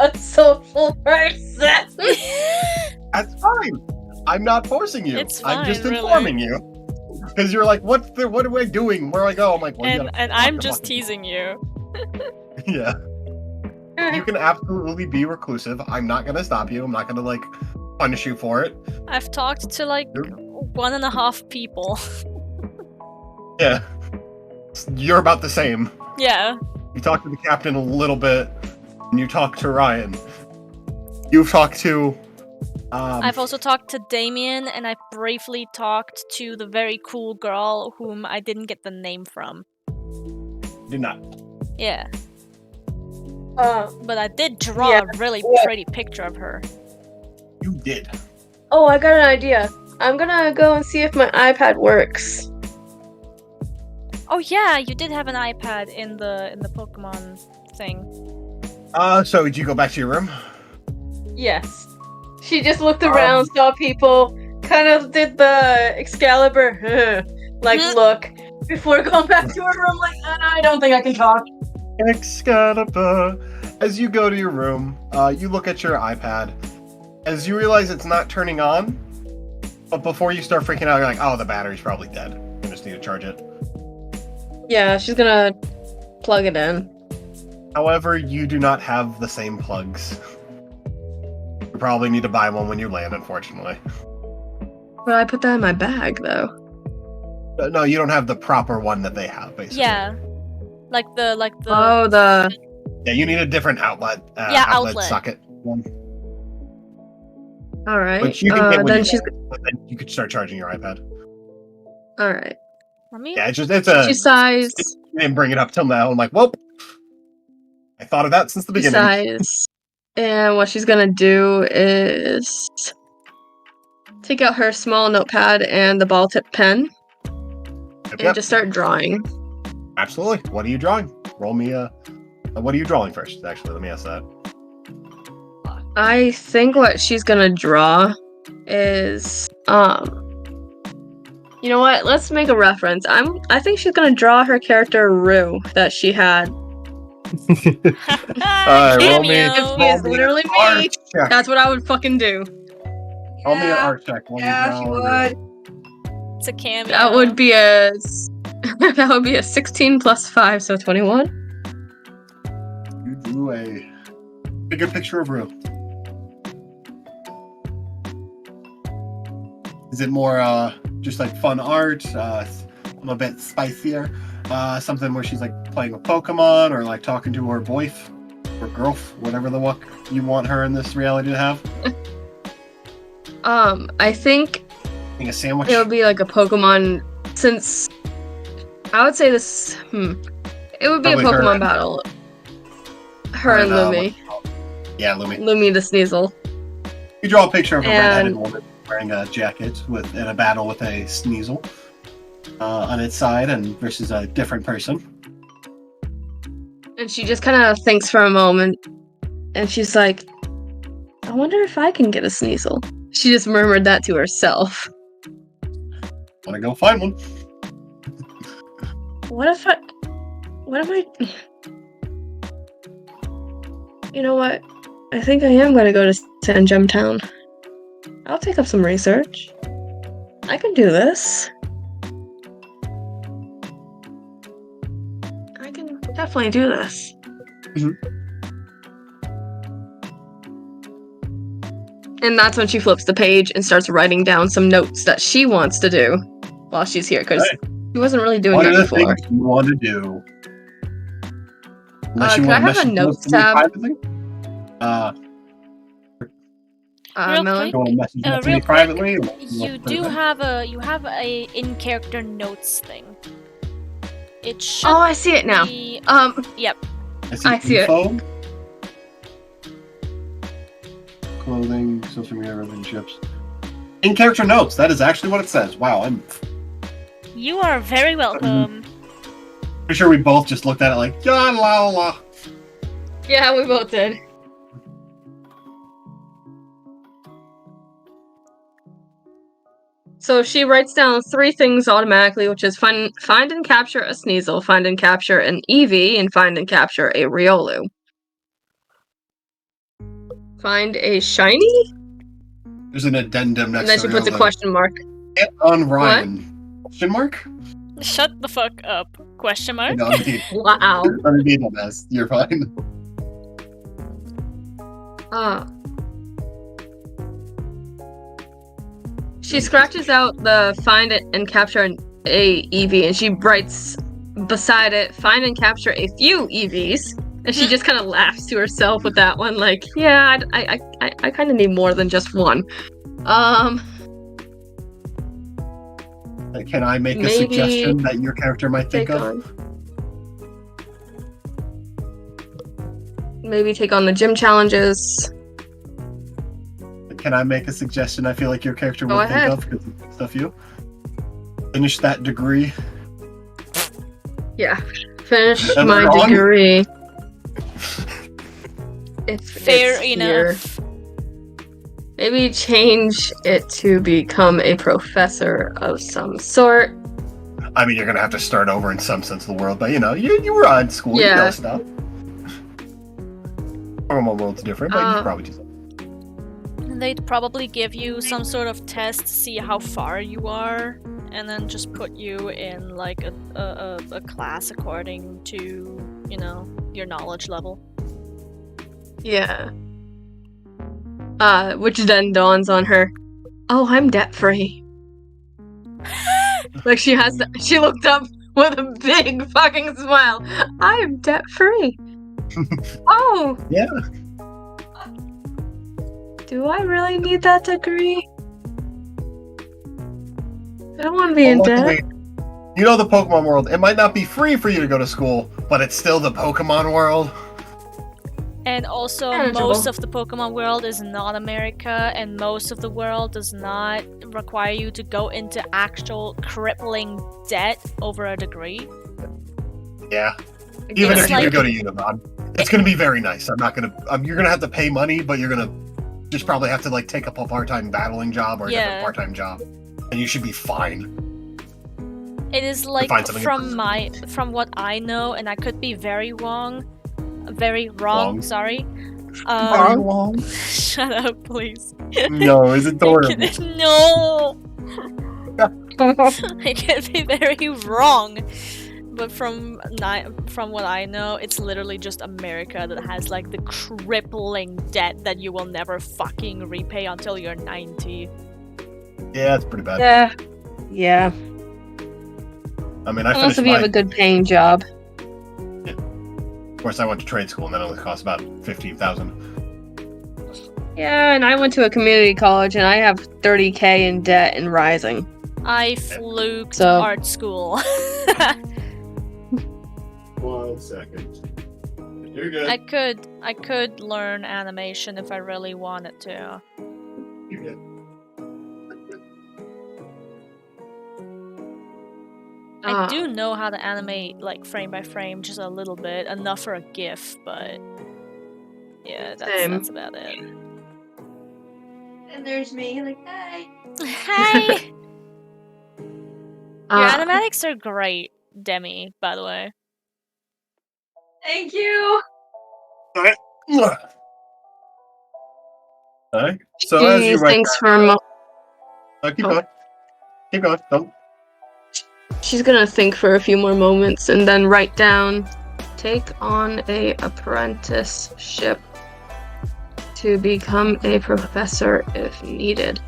a social person. That's fine. I'm not forcing you. It's I'm just fine, informing you. Because you're like, what am I doing? Where do I go? I'm like, well, you And gotta and talk I'm to just fucking teasing you. people. Yeah. You can absolutely be reclusive. I'm not gonna stop you. I'm not gonna like punish you for it. I've talked to like 1.5 people. Yeah. You're about the same. Yeah. You talked to the captain a little bit, and you talked to Ryan. You've talked to. I've also talked to Damien, and I briefly talked to the very cool girl whom I didn't get the name from. Did not. Yeah. But I did draw Yeah. a really pretty picture of her. You did. Oh, I got an idea. I'm gonna go and see if my iPad works. Oh yeah, you did have an iPad in the Pokemon thing. So did you go back to your room? Yes. She just looked around, saw people, kind of did the Excalibur, like look, before going back to her room, like, I don't think I can talk. Excalibur. As you go to your room, you look at your iPad. As you realize it's not turning on, but before you start freaking out, you're like, oh, the battery's probably dead. I just need to charge it. Yeah, she's gonna plug it in. However, you do not have the same plugs. You probably need to buy one when you land, unfortunately. But I put that in my bag, though. No, you don't have the proper one that they have, basically. Yeah. Like the Oh, the Yeah, you need a different outlet. Outlet. Socket one. all right. Which you can get when Then you she's but then you could start charging your iPad. all right. let me Yeah, it's a. She sighs. I didn't bring it up till now. I'm like, well, I thought of that since the She beginning. sighs. And what she's gonna do is take out her small notepad and the ball tip pen and just start drawing. Absolutely. What are you drawing? Roll me a. What are you drawing first? Actually, let me ask that. I think what she's gonna draw is you know what? Let's make a reference. I think she's gonna draw her character Rue that she had. Roll me. Cameo. He is literally me. Art check. That's what I would fucking do. Roll me an art check. While you draw Rue. It's a cameo. That would be a that would be a 16 plus 5, so 21. You drew a bigger picture of Rue. Is it more just like fun art? A little bit spicier? Something where she's like playing with Pokemon or like talking to her boyf or girl, whatever the fuck you want her in this reality to have? I think Eating a sandwich? it would be like a Pokemon, since I would say this. It would be Probably a Pokemon her and- battle. Her and Lumi. Yeah, Lumi. Lumi the Sneasel. You draw a picture of a redheaded And- woman wearing a jacket in a battle with a Sneasel on its side and versus a different person. And she just kind of thinks for a moment. And she's like, I wonder if I can get a Sneasel. She just murmured that to herself. Want to go find one? What if I... What am I... You know what? I think I am going to go to San Gem Town. I'll take up some research. I can do this. I can definitely do this. And that's when she flips the page and starts writing down some notes that she wants to do while she's here, because she wasn't really doing What it are the before. things you want to do? Unless you Could I want to have a message notes me tab? privately? Real Melon? You want to message real me quick, privately? Or You do have a in-character notes thing. It should Oh, I see it now. be... Yep. I see it. info, clothing, social media relationships. In character notes. That is actually what it says. Wow, I'm You are very welcome. pretty sure we both just looked at it like, la la la. Yeah, we both did. So she writes down 3 things automatically, which is find and capture a Sneasel, find and capture an Eevee, and find and capture a Riolu. Find a shiny? There's an addendum next And then to she puts a Riolu. question mark. Get on Ryan. Question mark? Shut the fuck up. Question mark? No, indeed. Wow. Indeed, on this. You're fine. She scratches out the find it and capture an Eevee, and she writes beside it, find and capture a few Eevees. And she just kind of laughs to herself with that one, like, yeah, I kind of need more than just one. Can I make a Maybe suggestion that your character might think take of? on. Maybe take on the gym challenges. Can I make a suggestion I feel like your character Go would ahead. think of because of stuff you? Finish that degree. Yeah. Finish Am I my wrong? degree. It's Fair here. enough. Maybe change it to become a professor of some sort. I mean, you're gonna have to start over in some sense of the world, but you know, you were on school, you know Yeah. stuff. Pokemon world's different, but you could probably do something. They'd probably give you some sort of test to see how far you are, and then just put you in like a class according to, you know, your knowledge level. Yeah. Which then dawns on her. Oh, I'm debt free. Like she looked up with a big fucking smile. I am debt free. Oh. Yeah. Do I really need that degree? I don't want to be in luckily, debt. you know the Pokemon world. It might not be free for you to go to school, but it's still the Pokemon world. And also, Manageable. most of the Pokemon world is not America, and most of the world does not require you to go into actual crippling debt over a degree. Yeah. Even It's if you like- could go to Unimod, it's gonna be very nice. I'm not gonna. You're gonna have to pay money, but you're gonna just probably have to like take up a part-time battling job or a different Yeah. part-time job, and you should be fine. It is like find something from what I know, and I could be very wrong. Very wrong, Wrong. sorry. Wrong. Shut up, please. No, it's adorable. No! I can be very wrong. But from what I know, it's literally just America that has like the crippling debt that you will never fucking repay until you're 90. Yeah, it's pretty bad. Yeah. I mean, I Unless finished if you my. have a good paying job. Of course, I went to trade school, and that only cost about $15,000. Yeah, and I went to a community college and I have 30K in debt and rising. I fluked So- art school. 1 second. You're good. I could learn animation if I really wanted to. You're good. I do know how to animate like frame by frame, just a little bit, enough for a GIF, but yeah, Same. that's about it. And there's me, like, hey. Hey, your Uh, animatics are great, Demi. By the way, Thank you. Alright. So as you She write thinks that, for a keep Oh. going. Keep going. Don't. She's gonna think for a few more moments and then write down, take on a apprenticeship to become a professor if needed.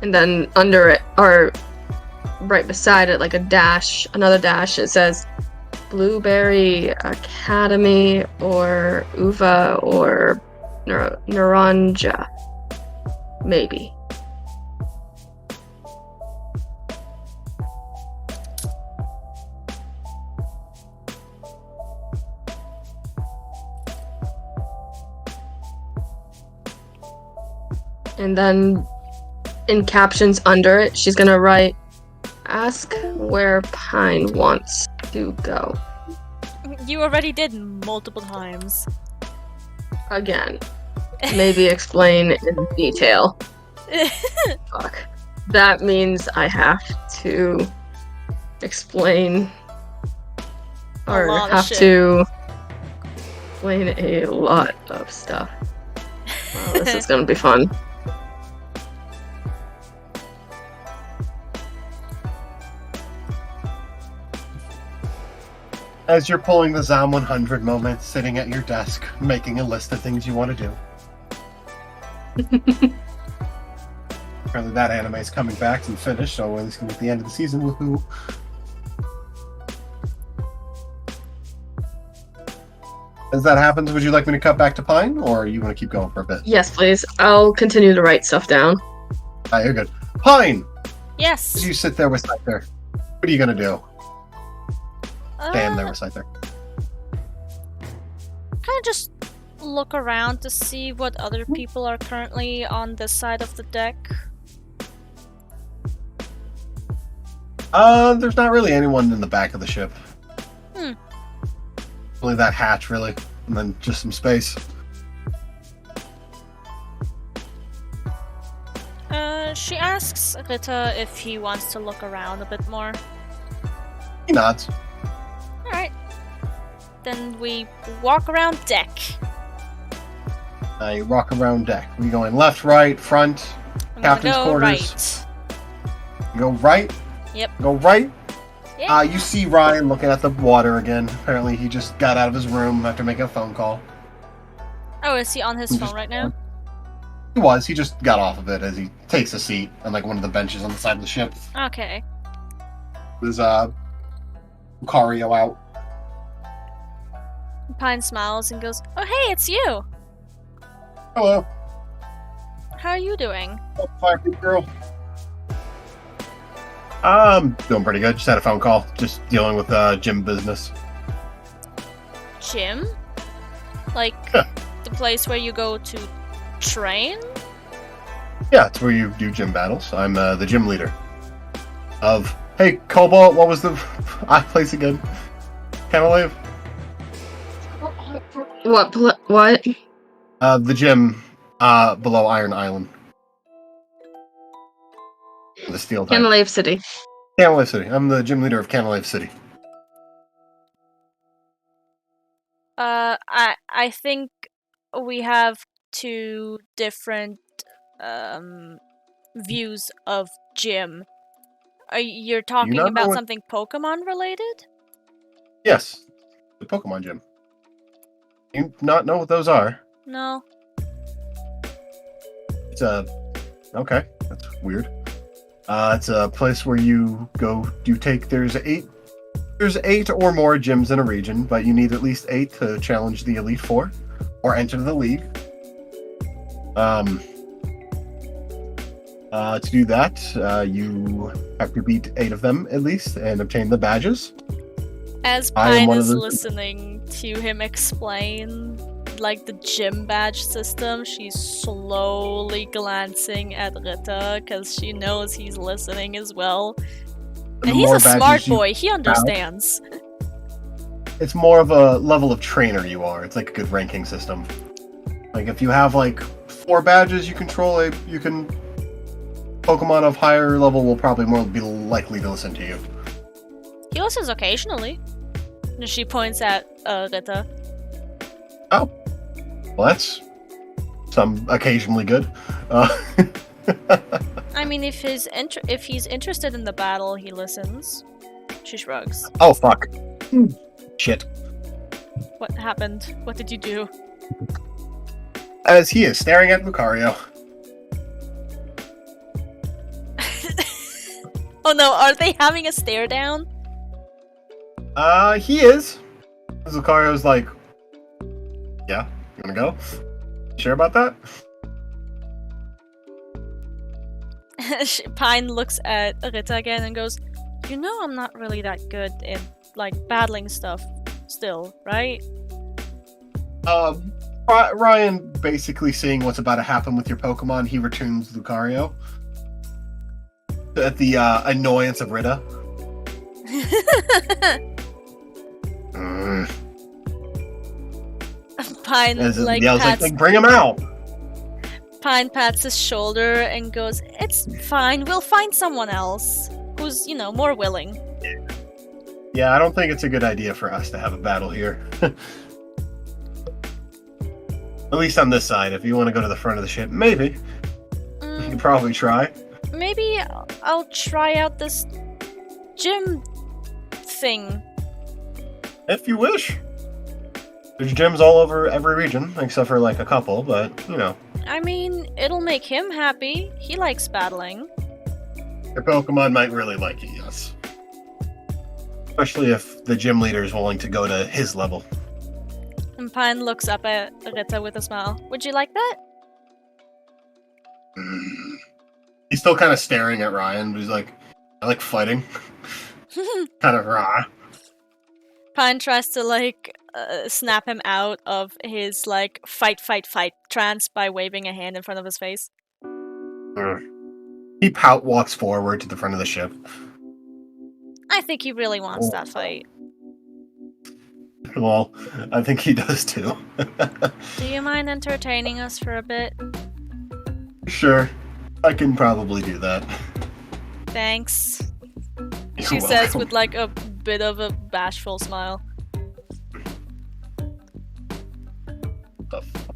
And then under it, or right beside it, like a dash, another dash, it says Blueberry Academy or Uva or Naranja. Maybe. And then in captions under it, she's gonna write, ask where Pine wants to go. you already did multiple times. Again. Maybe explain in detail. Fuck. That means I have to explain or lot of have shit. to explain a lot of stuff. Wow, this is gonna be fun. As you're pulling the ZOM 100 moment, sitting at your desk, making a list of things you want to do. Apparently that anime is coming back and finished, so it's going to be at the end of the season. Woohoo! As that happens, would you like me to cut back to Pine, or you want to keep going for a bit? Yes, please. I'll continue to write stuff down. Ah, you're good. Pine! Yes. As you sit there with Scyther, what are you going to do? Stand there Uh, with Scyther. kind of just look around to see what other people are currently on this side of the deck. There's not really anyone in the back of the ship. Hmm. Only that hatch, really. And then just some space. She asks Rita if he wants to look around a bit more. He nods. Alright. Then we walk around deck. You walk around deck. We going left, right, front. I'm Captain's gonna go quarters. right. You go right. Yep. Go right. Yeah. You see Ryan looking at the water again. Apparently he just got out of his room after making a phone call. Oh, is he on his He phone just- right now? He just got off of it as he takes a seat on like one of the benches on the side of the ship. Okay. There's Lucario out. Pine smiles and goes, "Oh, hey, it's you. Hello. How are you doing?" Oh, Fire girl. Doing pretty good. Just had a phone call. Just dealing with gym business. Gym? Like Yeah. the place where you go to train? Yeah, it's where you do gym battles. I'm the gym leader of. Hey, Cobalt. What was the place again? Canalave? What? The gym below Iron Island. The steel type. Canalave City. Canalave City. I'm the gym leader of Canalave City. I think we have two different views of gym. You're talking not know about what- something Pokemon related? Yes, the Pokemon gym. You not know what those are? No. It's okay. That's weird. It's a place where you go. There's eight or more gyms in a region, but you need at least 8 to challenge the Elite Four or enter the league. To do that, you have to beat 8 of them at least and obtain the badges. As I am Pine one of is those- listening to him explain like the gym badge system, she's slowly glancing at Rita because she knows he's listening as well. The And he's more a smart badges you boy, he understands. It's more of a level of trainer you are. It's like a good ranking system. Like if you have like 4 badges you control, Pokemon of higher level will probably more be likely to listen to you. He listens occasionally. And she points at Rita. Well, that's some occasionally good. I mean, if he's interested in the battle, he listens. She shrugs. Oh fuck! Shit. What happened? What did you do? As he is staring at Lucario. Oh no, are they having a stare down? He is. Lucario's like, yeah, you wanna go? Sure about that? Pine looks at Rita again and goes, "You know I'm not really that good in, like, battling stuff still, right?" Ryan basically seeing what's about to happen with your Pokemon, he returns Lucario. At the annoyance of Rita. Pine, like, yells pats like, bring him out! Pine pats his shoulder and goes, "It's fine, we'll find someone else who's, more willing." Yeah, I don't think it's a good idea for us to have a battle here. At least on this side. If you want to go to the front of the ship, maybe. You can probably try. Maybe I'll try out this gym thing. If you wish. There's gyms all over every region, except for like a couple, but, I mean, it'll make him happy. He likes battling. Your Pokemon might really like you, yes. Especially if the gym leader is willing to go to his level. And Pine looks up at Rita with a smile. "Would you like that?" He's still kind of staring at Ryan, but he's like, I like fighting. Kind of raw. Pine tries to, snap him out of his, fight trance by waving a hand in front of his face. He walks forward to the front of the ship. I think he really wants that fight. Well, I think he does too. Do you mind entertaining us for a bit? Sure. I can probably do that. Thanks. You're She says welcome. with, a bit of a bashful smile. The fuck?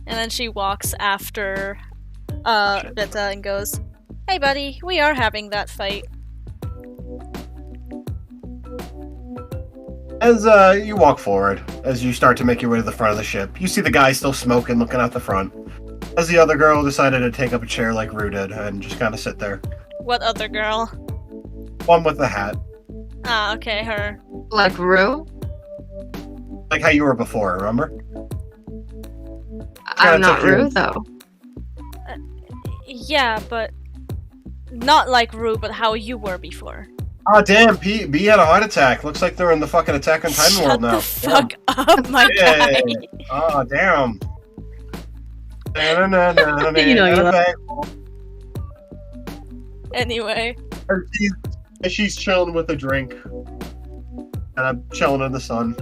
And then she walks after Rita and goes, "Hey buddy, we are having that fight." As you walk forward, as you start to make your way to the front of the ship, you see the guy still smoking, looking out the front. As the other girl decided to take up a chair like Rue did and just kind of sit there. What other girl? One with the hat. Ah, okay, her. Like Rue? Like how you were before, remember? I'm not took you- Rue, though. Yeah, but not like Rue, but how you were before. Oh, damn, B had a heart attack. Looks like they're in the fucking Attack on Titan Shut world now. the fuck up, my Yeah. guy. Oh, damn. You know you love Anyway, She's chilling with a drink. And I'm chilling in the sun.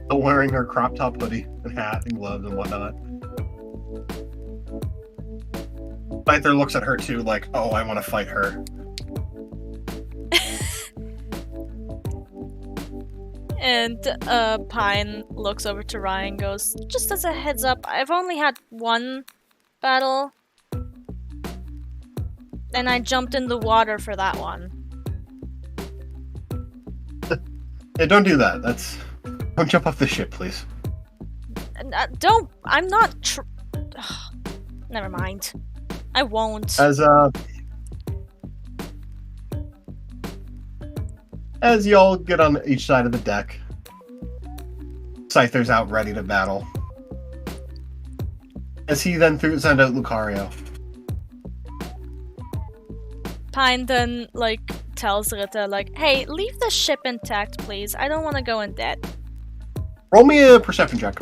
Still wearing her crop top hoodie and hat and gloves and whatnot. Scyther looks at her too, like, oh, I want to fight her. and Pine looks over to Ryan and goes, just as a heads up, I've only had one battle. And I jumped in the water for that one. Hey, don't do that. Don't jump off the ship, please. And, I'm not Ugh, never mind. I won't. As y'all get on each side of the deck, Scyther's out ready to battle. As he then send out Lucario. Pine then, like, tells Rita, like, hey, leave the ship intact, please. I don't want to go in debt. Roll me a perception check.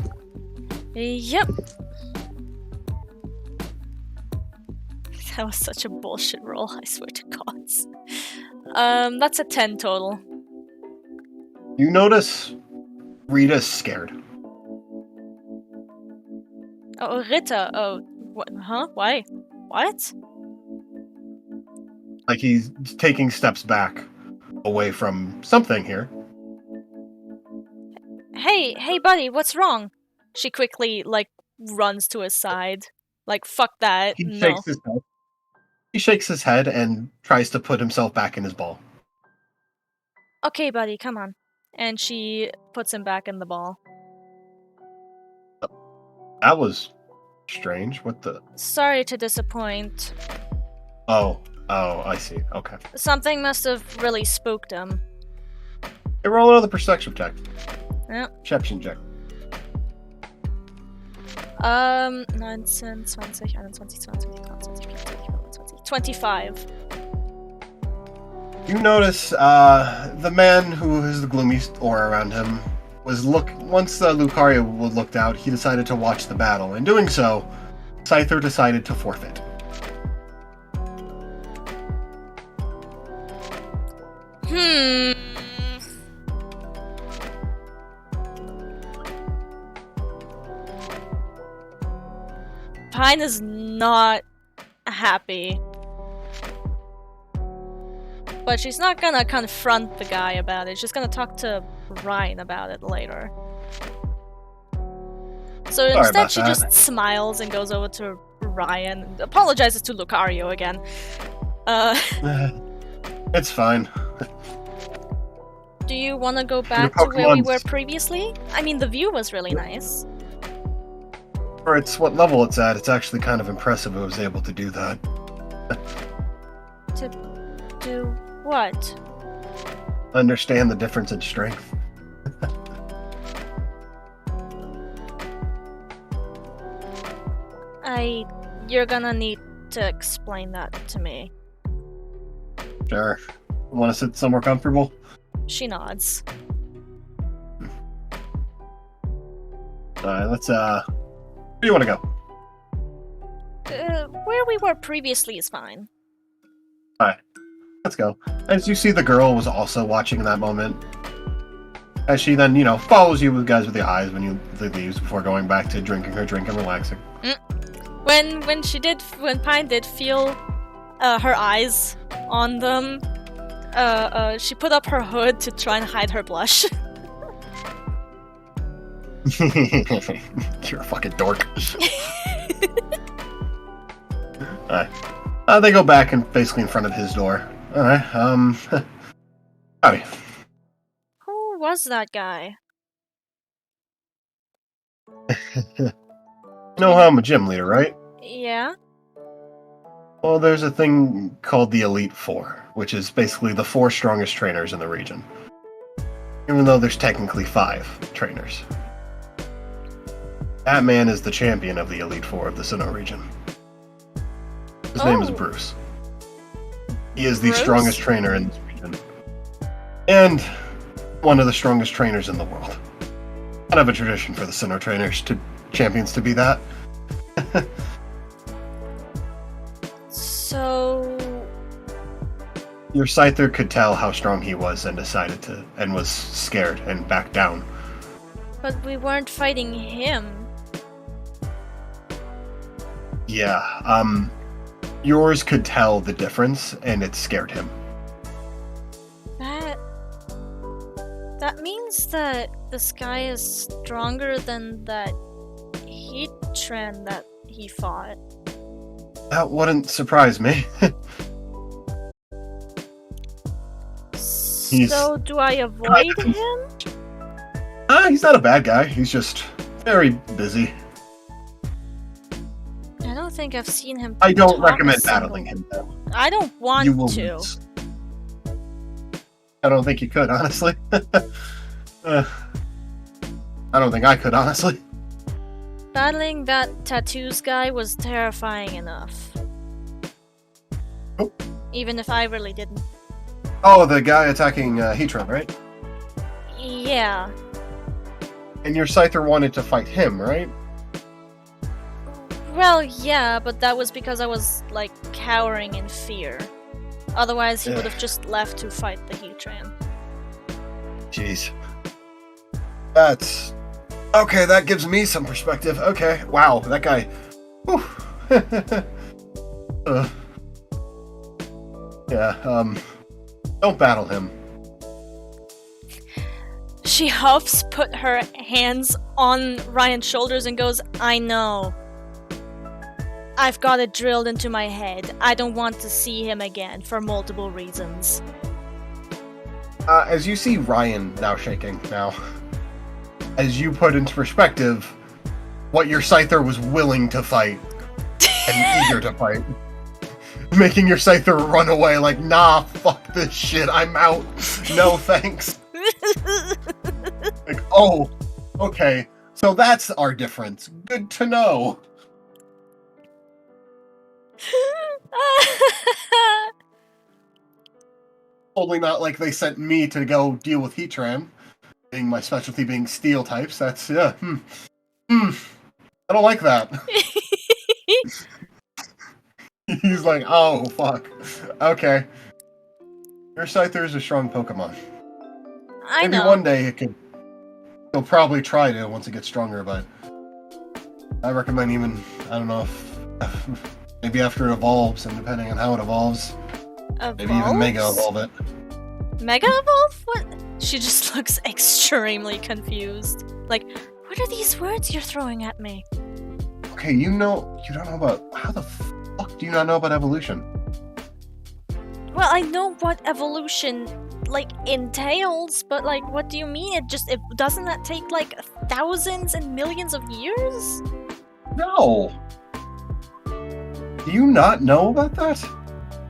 Yep. That was such a bullshit roll, I swear to gods. That's a 10 total. You notice Rita's scared. Oh, Rita. Oh, what? Huh? Why? What? Like he's taking steps back away from something here. Hey, buddy, what's wrong? She quickly, like, runs to his side. Like, fuck that. He No. shakes his head. He shakes his head and tries to put himself back in his ball. Okay, buddy, come on. And she puts him back in the ball. That was strange. What the? Sorry to disappoint. Oh, I see. Okay. Something must have really spooked him. Hey, roll another perception check. Yep. Perception check. 19, 20, 21, 22, 23, 24, 25. You notice the man who has the gloomy aura around him was once Lucario looked out, he decided to watch the battle. In doing so, Scyther decided to forfeit. Pine is not happy. But she's not gonna confront the guy about it. She's gonna talk to Ryan about it later. So instead, she just smiles and goes over to Ryan and apologizes to Lucario again. It's fine. Do you want to go back to where we were previously? I mean, the view was really nice. For what level it's at, it's actually kind of impressive it was able to do that. To do what? Understand the difference in strength. You're gonna need to explain that to me. Sure. Want to sit somewhere comfortable? She nods. Alright, let's, where do you want to go? Where we were previously is fine. Alright, let's go. As you see, the girl was also watching in that moment. As she then, follows you guys with the eyes when you leaves before going back to drinking her drink and relaxing. When Pine did feel her eyes on them, she put up her hood to try and hide her blush. You're a fucking dork. Alright. They go back and basically in front of his door. Alright, howdy. Who was that guy? You know how I'm a gym leader, right? Yeah? Well, there's a thing called the Elite Four, which is basically the 4 strongest trainers in the region. Even though there's technically 5 trainers. That man is the champion of the Elite Four of the Sinnoh region. His name is Bruce. He is the Bruce? strongest trainer in this region. And one of the strongest trainers in the world. Kind of a tradition for the Sinnoh champions to be that. So... Your Scyther could tell how strong he was and and was scared and backed down. But we weren't fighting him. Yeah, yours could tell the difference and it scared him. That means that the sky is stronger than that heat trend that he fought. That wouldn't surprise me. So do I avoid him? He's not a bad guy. He's just very busy. I don't think I've seen him. I don't talk recommend a single- battling him, though. I don't want You will to. lose. I don't think you could, honestly. I don't think I could, honestly. Battling that tattoos guy was terrifying enough. Oh. Even if I really didn't. Oh, the guy attacking Heatran, right? Yeah. And your Scyther wanted to fight him, right? Well, yeah, but that was because I was, like, cowering in fear. Otherwise, he would have just left to fight the Heatran. Jeez. That's... Okay, that gives me some perspective. Okay, wow, that guy... Whew. Yeah, don't battle him. She huffs, put her hands on Ryan's shoulders and goes, I know. I've got it drilled into my head. I don't want to see him again for multiple reasons. As you see Ryan now shaking now, as you put into perspective what your Scyther was willing to fight and eager to fight, making your Scyther run away like, nah, fuck this shit, I'm out. No thanks. Like, oh, okay, so that's our difference. Good to know. Totally not like they sent me to go deal with Heatran, being my specialty being steel types. That's, yeah, I don't like that. He's like, oh, fuck. Okay. Your Scyther is a strong Pokemon. I Maybe know. one day he'll probably try to once it gets stronger, but I recommend even, I don't know if maybe after it evolves, and depending on how it evolves, maybe even Mega Evolve it. Mega Evolve? What? She just looks extremely confused. Like, what are these words you're throwing at me? Okay, you don't know about, how the fuck do you not know about evolution? Well, I know what evolution, like, entails, but, like, what do you mean? Doesn't that take, like, thousands and millions of years? No! Do you not know about that?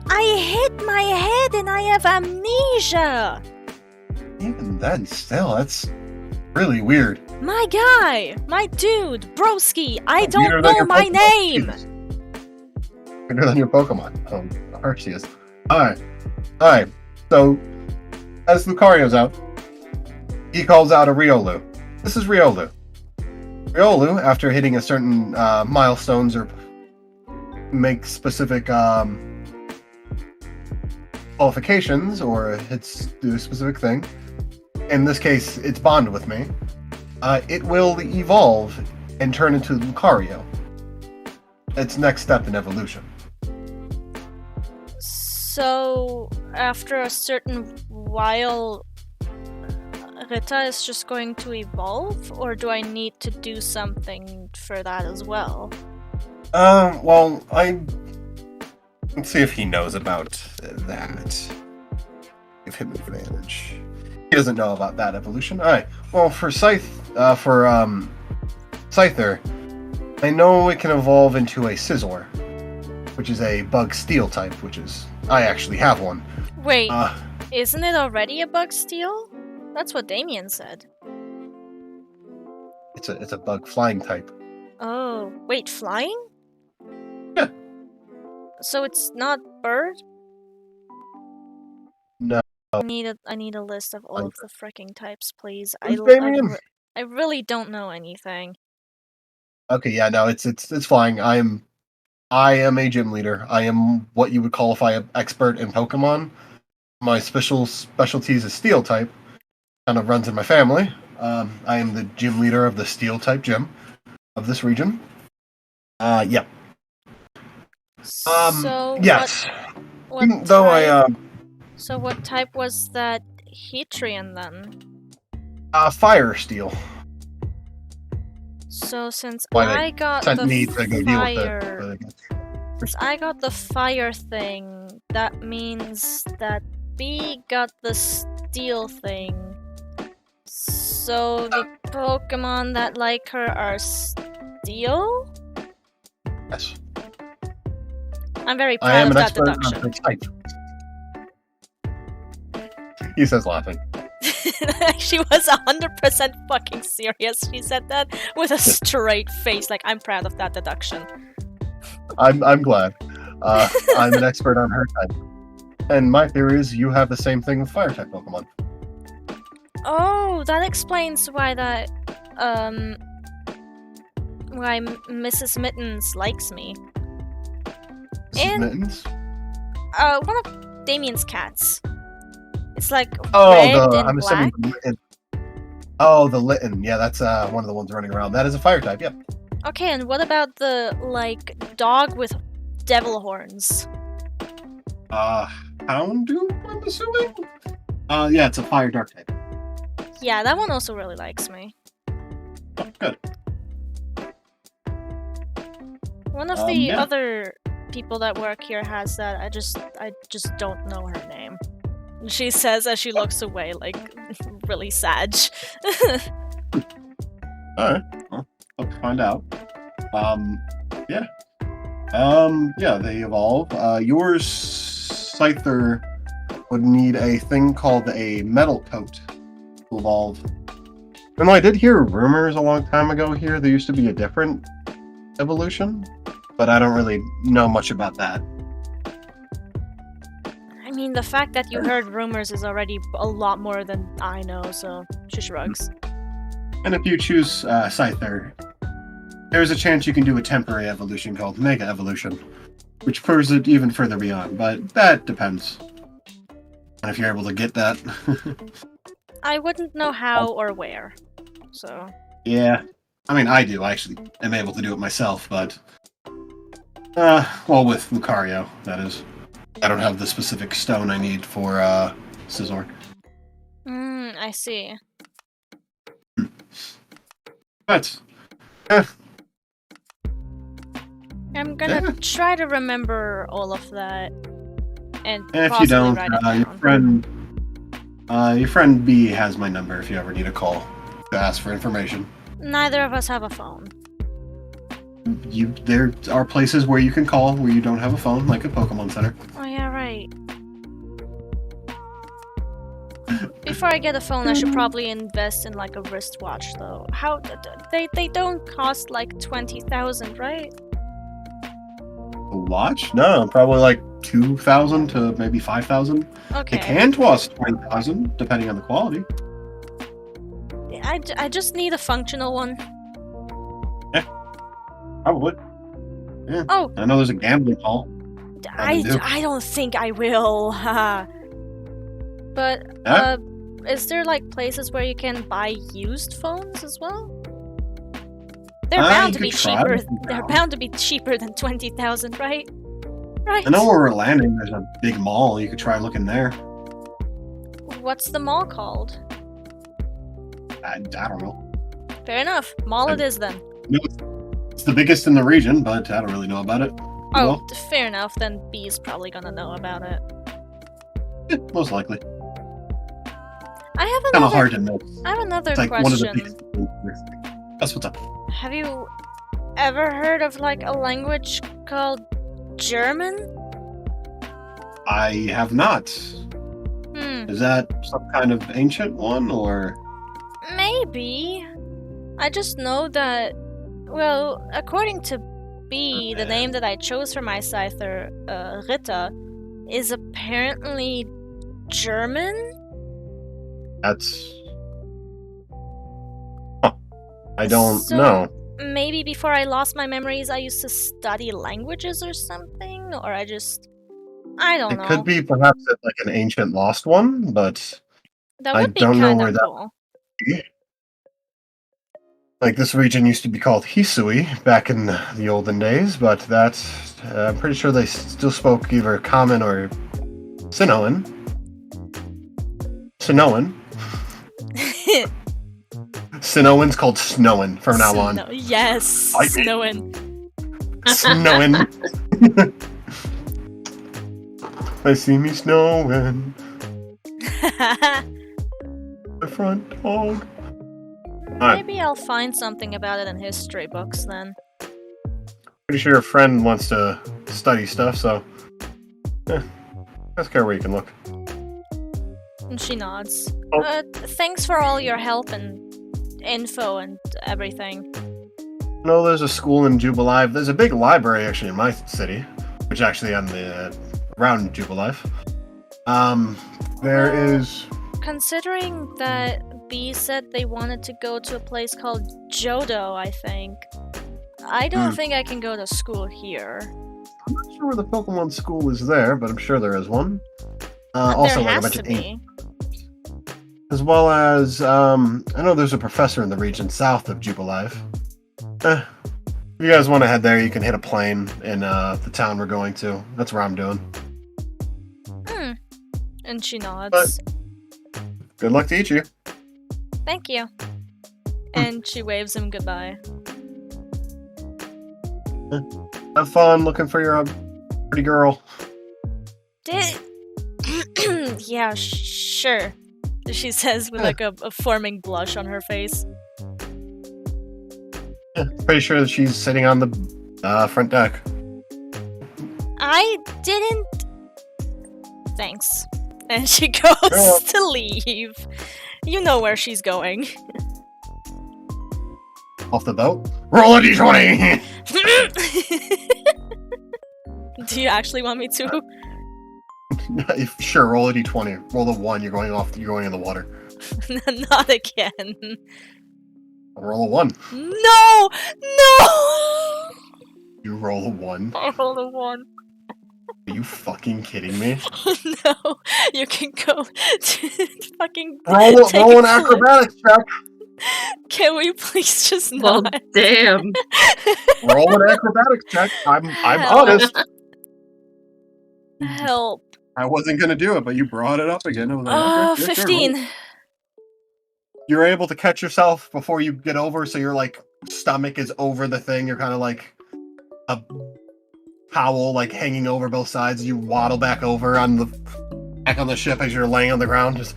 I hit my head and I have amnesia! Even then, still, that's really weird. My guy! My dude! Broski! I Weirder don't than know your my Pokemon. name! Jesus. Weirder than your Pokemon. Oh, harsh he is. Alright. So, as Lucario's out, he calls out a Riolu. This is Riolu. Riolu, after hitting a certain milestones or make specific qualifications or do a specific thing, in this case, it's bond with me, it will evolve and turn into Lucario. Its next step in evolution. So, after a certain while, Rita is just going to evolve? Or do I need to do something for that as well? Well, let's see if he knows about that. Give him advantage. He doesn't know about that evolution. Alright, well, for Scyther, I know it can evolve into a Scizor. which is a bug steel type, which is I actually have one. Wait, isn't it already a bug steel? That's what Damien said. It's a bug flying type. Oh, wait, flying? Yeah. So it's not bird? No. I need a list of all of the freaking types, please. Who's Damien? I really don't know anything. Okay, yeah, no, it's flying. I am a gym leader. I am what you would qualify an expert in Pokemon. My specialties is steel type. Kind of runs in my family. I am the gym leader of the steel type gym of this region. Yeah. So yes. what Even though type, So what type was that Heatrian then? Fire steel. So since Why I got sent the me to go deal with fire, it. since I got the fire thing, that means that B got the steel thing. So the Pokemon that like her are steel? Yes. I'm very I proud am of an that expert deduction. on the type. He says laughing. She was 100% fucking serious. She said that with a straight face, like, I'm proud of that deduction. I'm glad. I'm an expert on her type. And my theory is you have the same thing with fire type Pokemon. Oh, that explains why why Mrs. Mittens likes me. Mrs. Mittens? One of Damien's cats. It's like red and I'm assuming black. the Litten. Yeah, that's one of the ones running around. That is a fire type, yep. Okay, and what about the, like, dog with devil horns? Houndoom, I'm assuming? Yeah, it's a fire dark type. Yeah, that one also really likes me. Oh, good. One of the other people that work here has that. I just don't know her name. She says as she looks away, like, really sad. Alright, well, hope to find out. Yeah. Yeah, they evolve. Yours, Scyther, would need a thing called a metal coat to evolve. And I did hear rumors a long time ago here there used to be a different evolution, but I don't really know much about that. I mean, the fact that you heard rumors is already a lot more than I know, so she shrugs. And if you choose Scyther, there's a chance you can do a temporary evolution called Mega Evolution, which pulls it even further beyond, but that depends. And if you're able to get that. I wouldn't know how or where, so... Yeah. I mean, I do. I actually am able to do it myself, but... well, with Lucario, that is. I don't have the specific stone I need for, Scizor. I see. But... I'm gonna try to remember all of that, and if possibly you don't, write it down. your friend B has my number if you ever need a call to ask for information. Neither of us have a phone. There are places where you can call where you don't have a phone, like a Pokemon Center. Oh yeah, right. Before I get a phone, I should probably invest in like a wristwatch, though. How they don't cost like 20,000, right? A watch? No, probably like 2,000 to maybe 5,000. Okay. It can cost 20,000 depending on the quality. I just need a functional one. Yeah, probably. Yeah. Oh. I know there's a gambling hall. I don't think I will. But is there like places where you can buy used phones as well? They're bound to be cheaper. They're bound to be cheaper than 20,000, right? Right. I know where we're landing. There's a big mall. You could try looking there. What's the mall called? I don't know. Fair enough. Mall it is then. No, it's the biggest in the region, but I don't really know about it. Oh, Well, fair enough. Then B is probably gonna know about it. yeah, most likely. I have Kind of another. hard to know. I have another It's like one of the question. biggest. That's what's up. Have you ever heard of like a language called German? I have not. Is that some kind of ancient one, or? Maybe. I just know that, well, according to B, the name that I chose for my Scyther, Ritta, is apparently German? That's... I don't So, know. Maybe before I lost my memories, I used to study languages or something? Or I don't know. It could be perhaps like an ancient lost one, but That I would be don't know kind where of that cool. would be. Like, this region used to be called Hisui back in the olden days, but that's... I'm pretty sure they still spoke either Common or Sinoan. Sinoan's called Snowin' from now on. Yes, Like me. snowing. Snowin'. I see me snowing. The front dog. Maybe I'll find something about it in history books then. Pretty sure your friend wants to study stuff, so... Ask her where you can look. And she nods. Oh. Thanks for all your help and info and everything. No, there's a school in Jubilife. There's a big library, actually, in my city. Which actually I'm around Jubilife. There is... Considering that B said they wanted to go to a place called Jodo, I think. I don't think I can go to school here. I'm not sure where the Pokemon school is there, but I'm sure there is one. But Also, there like a has bunch to of be. as well as, I know there's a professor in the region south of Jubilife. If you guys want to head there, you can hit a plane in the town we're going to. That's where I'm doing. And she nods. Good luck to each of you. Thank you. And she waves him goodbye. Have fun looking for your pretty girl. Yeah, sure. She says with like a forming blush on her face. Pretty sure that she's sitting on the front deck. I didn't. Thanks. And she goes to leave. You know where she's going. Off the boat. Roll a d20! Do you actually want me to? Sure, roll a d20. Roll the 1, you're going in the water. Not again. Roll a 1. No! You roll a 1? I rolled a 1. Are you fucking kidding me? No, you can go to fucking Roll take an a acrobatics check. Can we please just Well, not? damn. Roll an acrobatics check. I'm Help. honest. Help. I wasn't gonna do it, but you brought it up again. I was like, Oh, okay, yeah, sure, 15. roll. You're able to catch yourself before you get over, so your like stomach is over the thing. You're kind of like a towel, like hanging over both sides. You waddle back over on the ship as you're laying on the ground. Just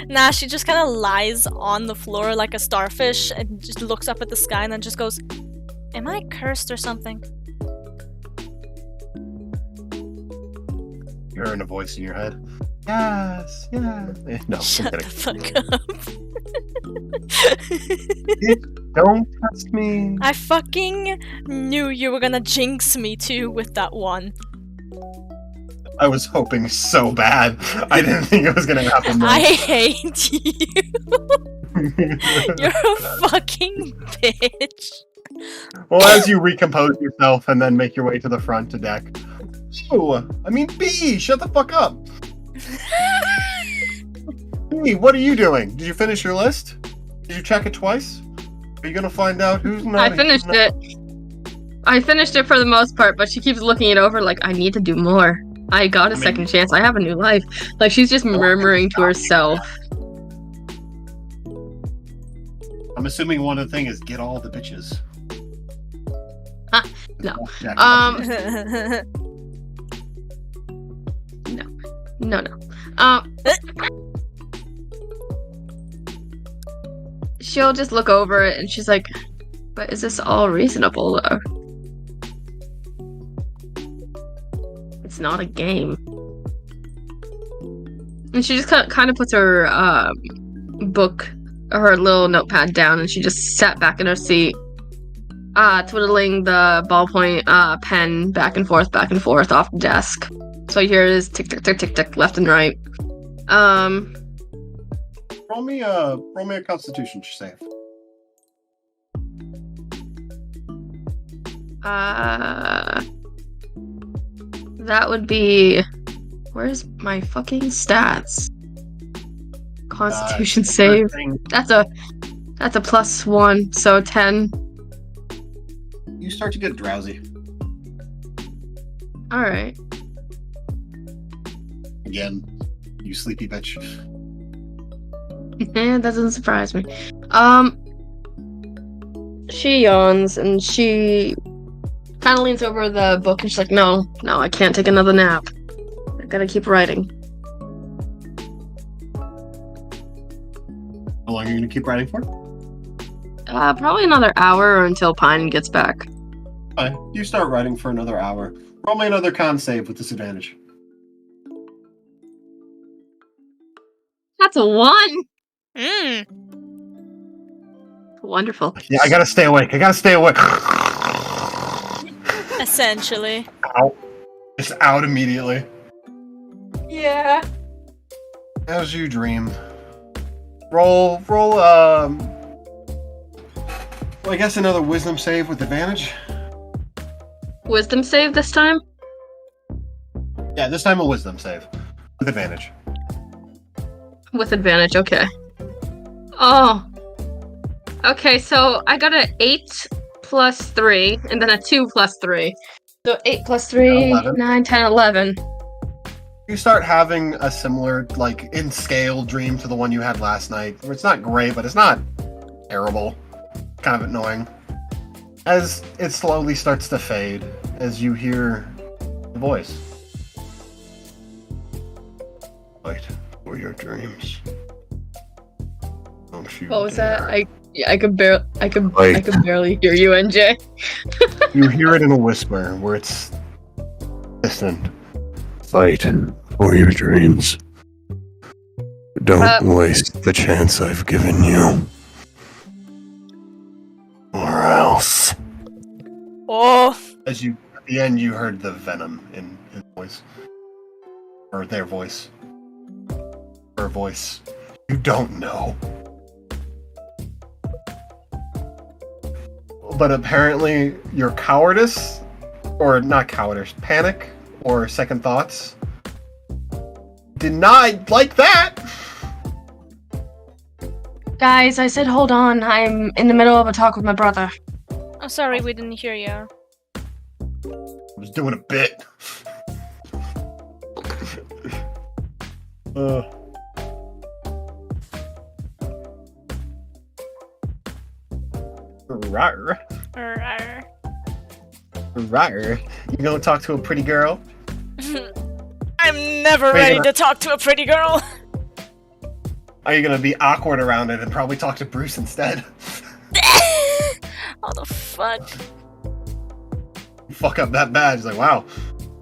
Nah, she just kind of lies on the floor like a starfish and just looks up at the sky and then just goes, "Am I cursed or something?" you're hearing a voice in your head. Yes, yeah. No, Shut I'm the kidding. fuck up. Don't test me. I fucking knew you were gonna jinx me too with that one. I was hoping so bad. I didn't think it was gonna happen. Though. I hate you. You're a fucking bitch. Well, as you recompose yourself and then make your way to the front to deck. Oh, I mean, B, shut the fuck up. B, what are you doing? Did you finish your list? Did you check it twice? Are you gonna find out who's not? I finished it. I finished it for the most part, but she keeps looking it over like, I need to do more. I got a second chance. I have a new life. Like, she's just murmuring to herself. I'm assuming one of the things is get all the bitches. No. Jack, No. She'll just look over it and she's like, But is this all reasonable, though? It's not a game. And she just kind of puts her book, or her little notepad down, and she just sat back in her seat, twiddling the ballpoint pen back and forth off the desk. So here it is, tick, tick, tick, tick, tick, left and right. Roll me a Constitution save. That would be. Where's my fucking stats? Constitution save. That's a +1, so 10. You start to get drowsy. All right. Again, you sleepy bitch. That doesn't surprise me. She yawns and she kind of leans over the book and she's like, no, I can't take another nap. I gotta keep writing. How long are you gonna keep writing for? Probably another hour until Pine gets back. Fine. You start writing for another hour. Roll me another con save with disadvantage. That's a 1! Mm. Wonderful. Yeah, I gotta stay awake. Essentially. Out. Just out immediately. Yeah. As you dream. Roll, I guess another wisdom save with advantage. Wisdom save this time? Yeah, this time a wisdom save. With advantage. With advantage, okay. Oh. Okay, so I got an 8 plus 3, and then a 2 plus 3. So 8 plus 3, 11. 9, 10, 11. You start having a similar, like, in scale dream to the one you had last night, where it's not great, but it's not terrible. Kind of annoying. As it slowly starts to fade, as you hear the voice. Fight for your dreams. Don't you What was dare. that? I could barely hear you, NJ. You hear it in a whisper, where it's distant. Fight for your dreams. Don't waste the chance I've given you. Or else. Oh. At the end, you heard the venom in his voice. Or their voice. Her voice. You don't know. But apparently, your cowardice, or not cowardice, panic, or second thoughts, denied like that! Guys, I said hold on. I'm in the middle of a talk with my brother. I'm sorry we didn't hear you. I was doing a bit. Rawr. Rawr. Rawr. You gonna talk to a pretty girl? I'm never ready to talk to a pretty girl. Are you gonna be awkward around it and probably talk to Bruce instead? How the fuck? You fuck up that bad. He's like, wow.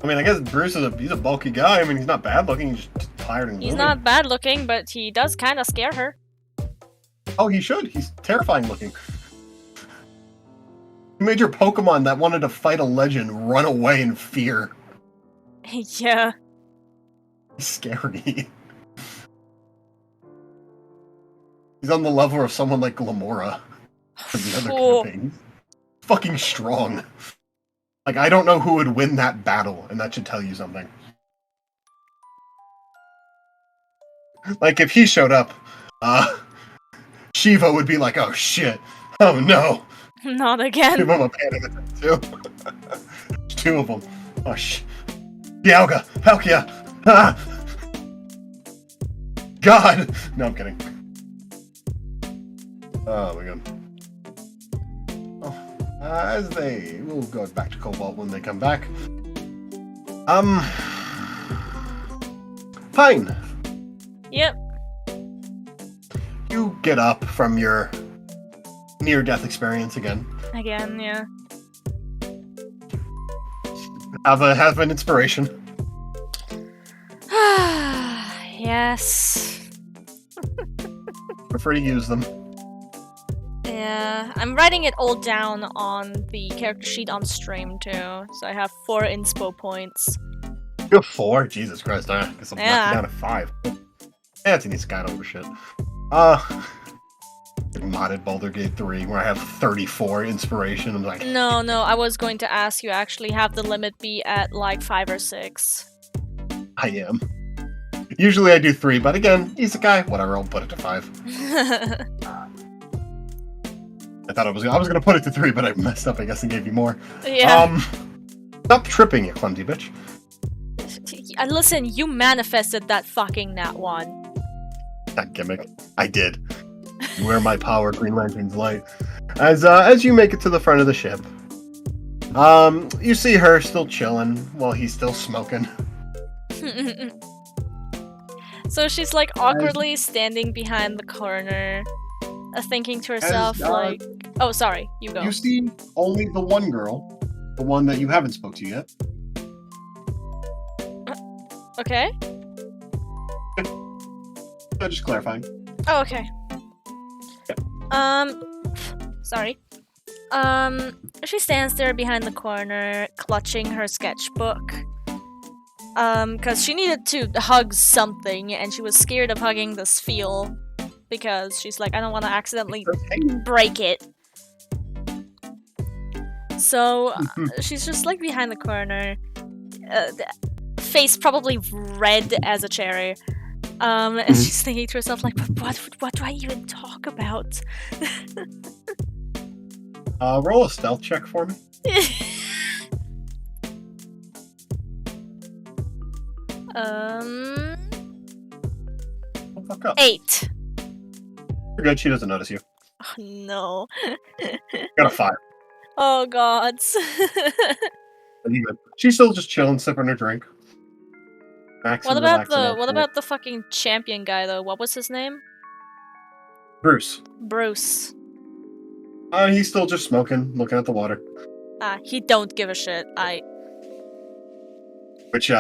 I mean, I guess Bruce he's a bulky guy. I mean, he's not bad looking. He's just tired and He's gloomy. not bad looking, but he does kind of scare her. Oh, he should. He's terrifying looking. You made your Pokemon that wanted to fight a legend run away in fear. Yeah. He's scary. He's on the level of someone like Glamora. From the other campaigns. Fucking strong. Like, I don't know who would win that battle, and that should tell you something. Like, if he showed up, Shiva would be like, oh shit. Oh no. Not again. Give him a panic attack too. There's 2 of them. Oh sh. Dialga! Palkia! Ah! God! No, I'm kidding. Oh my god. Oh, we'll go back to Cobalt when they come back. Fine. Yep. You get up from your near-death experience again. Again, yeah. Have an inspiration. Yes. Feel free to use them. Yeah, I'm writing it all down on the character sheet on stream too, so I have 4 inspo points. You have 4? Jesus Christ, I guess I'm Yeah. down to 5. Yeah, it's an easy kind of shit. Modded Baldur Gate 3, where I have 34 inspiration. I'm like, No, I was going to ask you actually have the limit be at like 5 or 6. I am. Usually I do 3, but again, Isekai, whatever, I'll put it to 5. I thought I was gonna put it to 3, but I messed up, I guess, and gave you more. Yeah. Stop tripping, you clumsy bitch. Listen, you manifested that fucking nat 1. That gimmick. I did. You wear my power, Green Lantern's light. As you make it to the front of the ship, you see her still chilling while he's still smoking. So she's like awkwardly standing behind the corner, thinking to herself like, "Oh, sorry, you go." You see only the one girl, the one that you haven't spoke to yet. Okay. Just clarifying. Oh, okay. Sorry. She stands there behind the corner, clutching her sketchbook. Cause she needed to hug something, and she was scared of hugging the sphere, because she's like, I don't want to accidentally break it. So, she's just like behind the corner, face probably red as a cherry. And she's thinking to herself, like, what do I even talk about? Roll a stealth check for me. Fuck up. 8. You're good, she doesn't notice you. Oh, no. Got a 5. Oh, God. She's still just chilling, sipping her drink. What about the fucking champion guy though? What was his name? Bruce? Bruce. He's still just smoking, looking at the water. He don't give a shit. Which,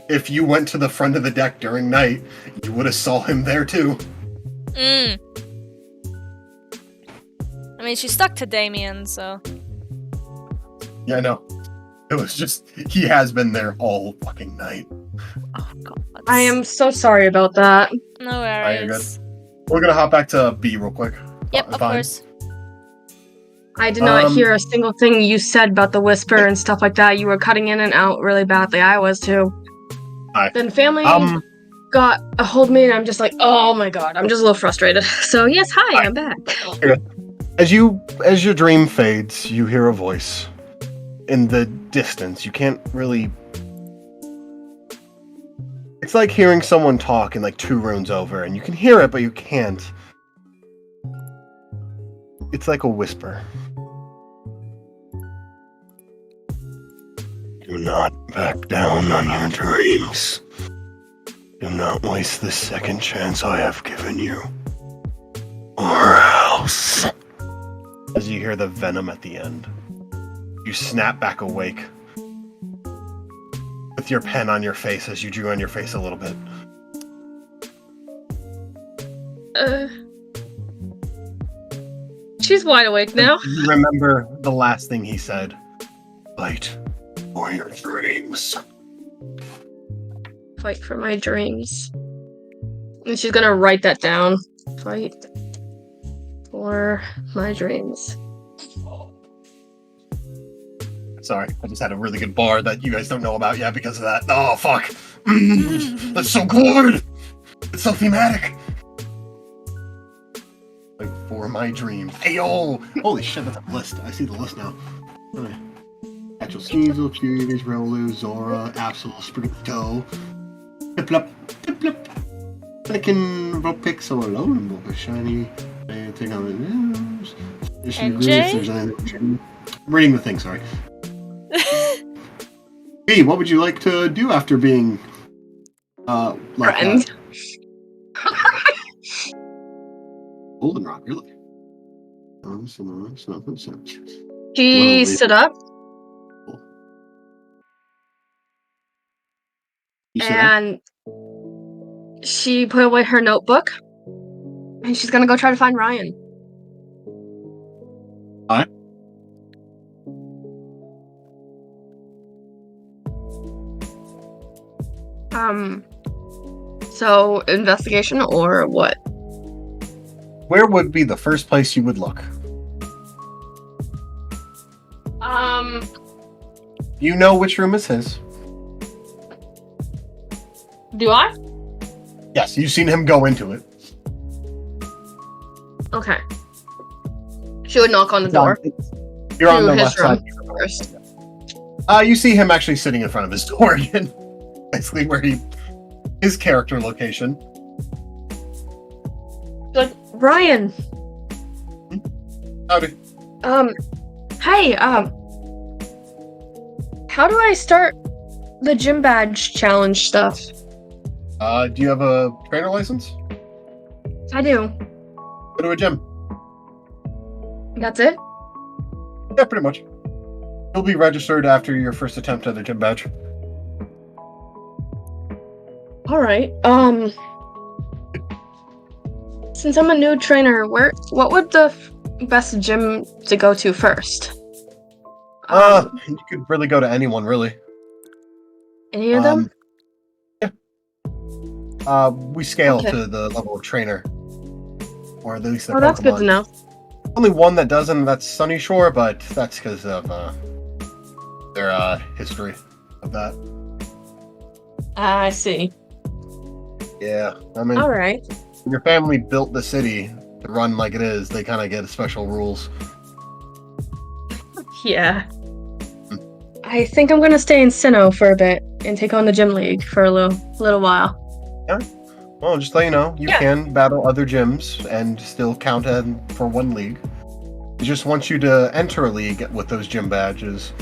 if you went to the front of the deck during night, you would have saw him there too. I mean, she stuck to Damien, so. Yeah, I know. It was just, he has been there all fucking night. Oh, God. I am so sorry about that. No worries. We're gonna hop back to B real quick. Yep, of course. I did not hear a single thing you said about the whisper and stuff like that. You were cutting in and out really badly. I was too. Hi. Then family got a hold of me, and I'm just like, oh my god, I'm just a little frustrated. So yes, hi. I'm back. As your dream fades, you hear a voice in the distance. You can't really. It's like hearing someone talk in like 2 rooms over, and you can hear it, but you can't. It's like a whisper. Do not back down on your dreams. Do not waste the second chance I have given you. Or else. As you hear the venom at the end, you snap back awake. With your pen on your face as you drew on your face a little bit. She's wide awake now. You remember the last thing he said. Fight for your dreams. Fight for my dreams. And she's gonna write that down. Fight for my dreams. Sorry, I just had a really good bar that you guys don't know about yet because of that. Oh, fuck. That's so good. It's so thematic. Like, for my dreams. Ayo! Holy shit, that's a list. I see the list now. Okay. Actual Sneasel, Curious, Rolu, Zora, Absol, Sprigto, Piplup, Piplup, Anakin, Vulpix, or alone, Bulba, Shiny, take on the news. NJ? I'm reading the thing, sorry. Hey, what would you like to do after being, like Friends. Goldenrod, really? She stood up and she put away her notebook and she's gonna go try to find Ryan. Alright. So investigation or what? Where would be the first place you would look? You know which room is his. Do I? Yes, you've seen him go into it. Okay. She would knock on the door. You're on to the his left room side. first. You see him actually sitting in front of his door again. Basically where his character location. Like, Ryan. Howdy. Hey, how do I start the gym badge challenge stuff? Do you have a trainer license? I do. Go to a gym. That's it? Yeah, pretty much. You'll be registered after your first attempt at a gym badge. Alright, since I'm a new trainer, what would the best gym to go to first? You could really go to anyone, really. Any of them? Yeah. We scale Okay. to the level of trainer. Or at least the Oh, that's good Pokemon. to know. Only one that doesn't, that's Sunny Shore, but that's because of their history of that. I see. Yeah, I mean, Alright. when your family built the city to run like it is, they kind of get special rules. Yeah. I think I'm gonna stay in Sinnoh for a bit and take on the gym league for a little while. Well, just let you know, you Yeah. can battle other gyms and still count for one league. It just wants you to enter a league with those gym badges.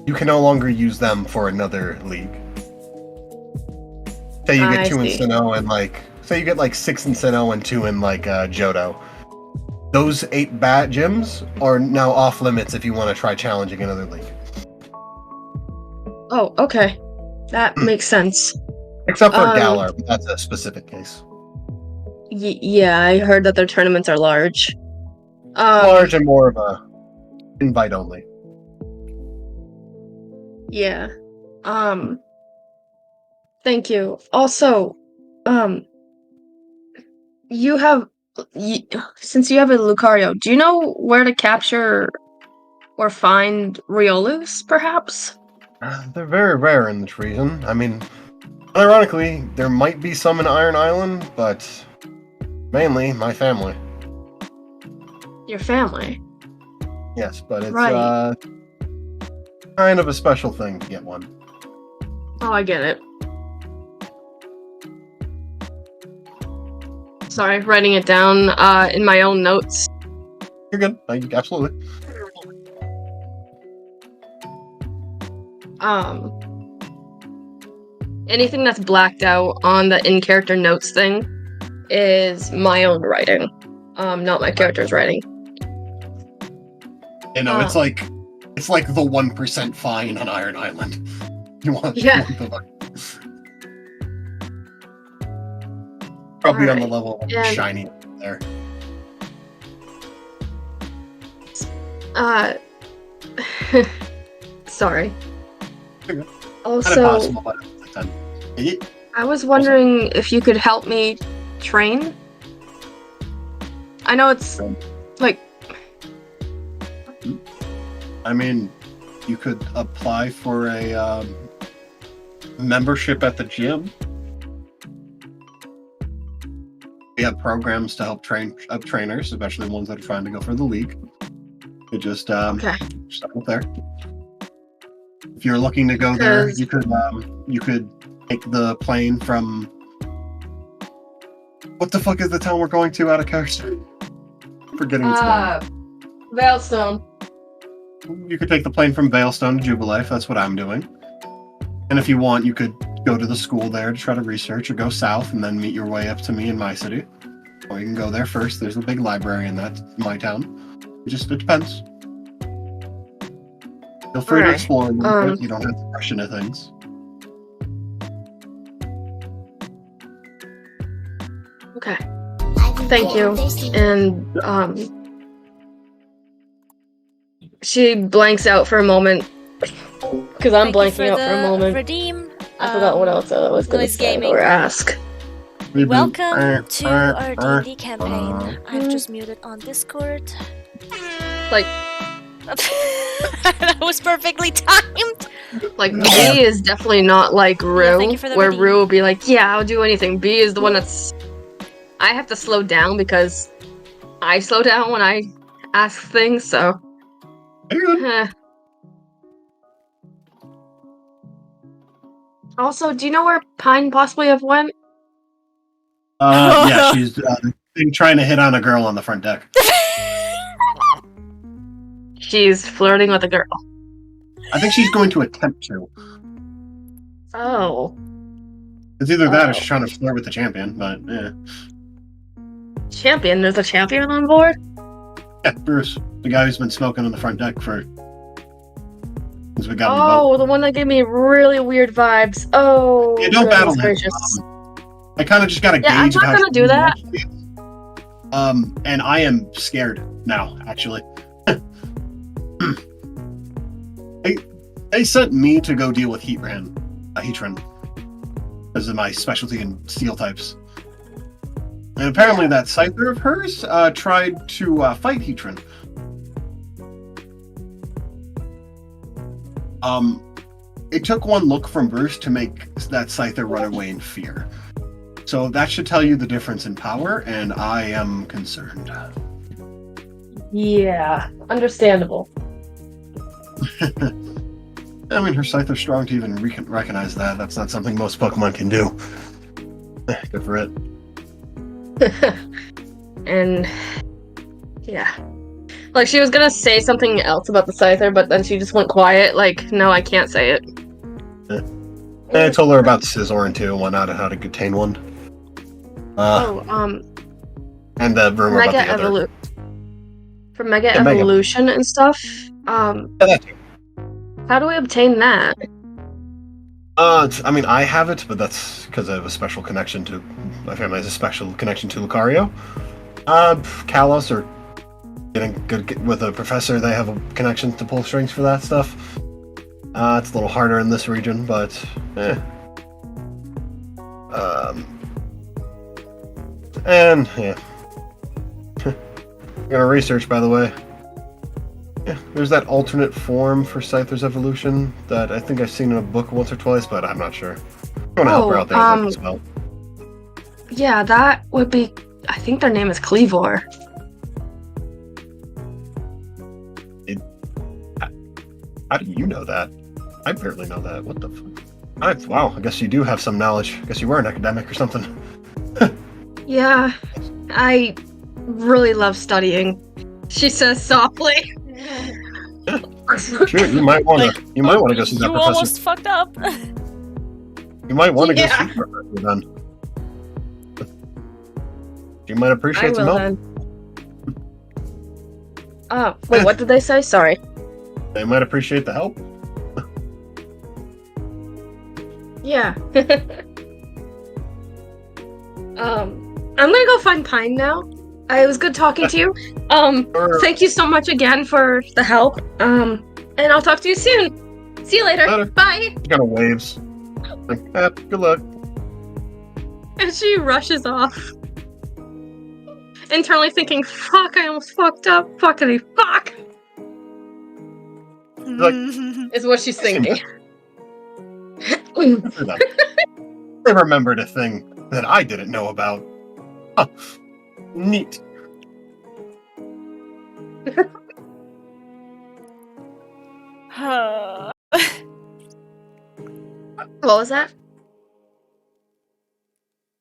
You can no longer use them for another league. Say you get I 2 in see. Sinnoh and say you get 6 in Sinnoh and 2 in Johto. Those 8 gyms are now off limits if you want to try challenging another league. Oh, okay. That makes sense. Except for Galar, but that's a specific case. Yeah, I heard that their tournaments are large. Large and more of a invite only. Yeah. Thank you. Also, since you have a Lucario, do you know where to capture or find Riolus, perhaps? They're very rare in this region. I mean, ironically, there might be some in Iron Island, but mainly my family. Your family. Yes, but it's Right. kind of a special thing to get one. Oh, I get it. Sorry, writing it down in my own notes. You're good. Absolutely. Anything that's blacked out on the in-character notes thing is my own writing, not my character's writing. You know, it's like the 1% fine on Iron Island. You want Yeah. Probably on the Alright, level of and- shiny there. Sorry. Okay. Not Also, impossible, but at the time. I was wondering if you could help me train. I know it's like, I mean, you could apply for a membership at the gym. We have programs to help train up trainers, especially ones that are trying to go for the league. You just okay. start up there. If you're looking to go there, Because- you could take the plane from what the fuck is the town we're going to out of character? Forgetting its name. Veilstone. You could take the plane from Veilstone to Jubilife. That's what I'm doing. And if you want, you could go to the school there to try to research, or go south and then meet your way up to me in my city. Or you can go there first. There's a big library in my town. It depends. Feel free to Alright, explore a little bit. You don't have to rush into things. Okay. Thank you. And she blanks out for a moment because I'm Thank you blanking out for a moment. Redeem. I forgot what else I was going to Noise say gaming. or ask. Welcome to our D&D campaign. I've just muted on Discord. Like, That was perfectly timed. B is definitely not like Rue, thank you for the where redeem. Rue will be like, yeah, I'll do anything. B is the one that's... I have to slow down because I slow down when I ask things, so... Also, do you know where Pine possibly have went? Yeah, she's been trying to hit on a girl on the front deck. She's flirting with a girl. I think she's going to attempt to. Oh. It's either that or she's trying to flirt with the champion, but yeah. Champion? There's a champion on board? Yeah, Bruce, the guy who's been smoking on the front deck for... since we got Oh, the one that gave me really weird vibes. Oh, yeah, don't battle him. gracious. I kind of just got to Yeah, I'm gauge not how gonna do that. And I am scared now, actually. They sent me to go deal with Heatran, because of my specialty in steel types. And apparently that Scyther of hers tried to fight Heatran. It took one look from Bruce to make that Scyther run away in fear. So that should tell you the difference in power, and I am concerned. Yeah, understandable. I mean, her Scyther's strong to even recognize that. That's not something most Pokemon can do. Good for it. And yeah. Like, she was gonna say something else about the Scyther, but then she just went quiet, like, no, I can't say it. Yeah. And I told her about Scissorin too, and whatnot, and how to obtain one. And the rumor Mega about the other. For Mega Yeah, Mega. Evolution and stuff, Yeah, that too. how do we obtain that? I mean, I have it, but that's because I have a special connection to... My family has a special connection to Lucario. Kalos, or getting good with a professor, they have a connection to pull strings for that stuff. It's a little harder in this region, but... And, yeah. I'm gonna research, by the way. Yeah, there's that alternate form for Scyther's evolution that I think I've seen in a book once or twice, but I'm not sure. I'm gonna help her out there as well. Yeah, that would be... I think their name is Cleavor. How do you know that? I barely know that. What the fuck? Wow, I guess you do have some knowledge. I guess you were an academic or something. Yeah, I really love studying. She says softly. Sure, you might want to. You might want to go see that You professor. almost fucked up. You might want to go Yeah. see the professor then. You might appreciate I some will help. then. Wait, what did they say? Sorry. They might appreciate the help. Yeah. I'm gonna go find Pine now. It was good talking to you. Thank you so much again for the help. And I'll talk to you soon. See you later. Later. Bye. She kind of waves. Like, good luck. And she rushes off. Internally thinking, fuck, I almost fucked up. Fuckity fuck. Like, Is what she's thinking. good for them. They remembered a thing that I didn't know about. Huh. Neat. What was that?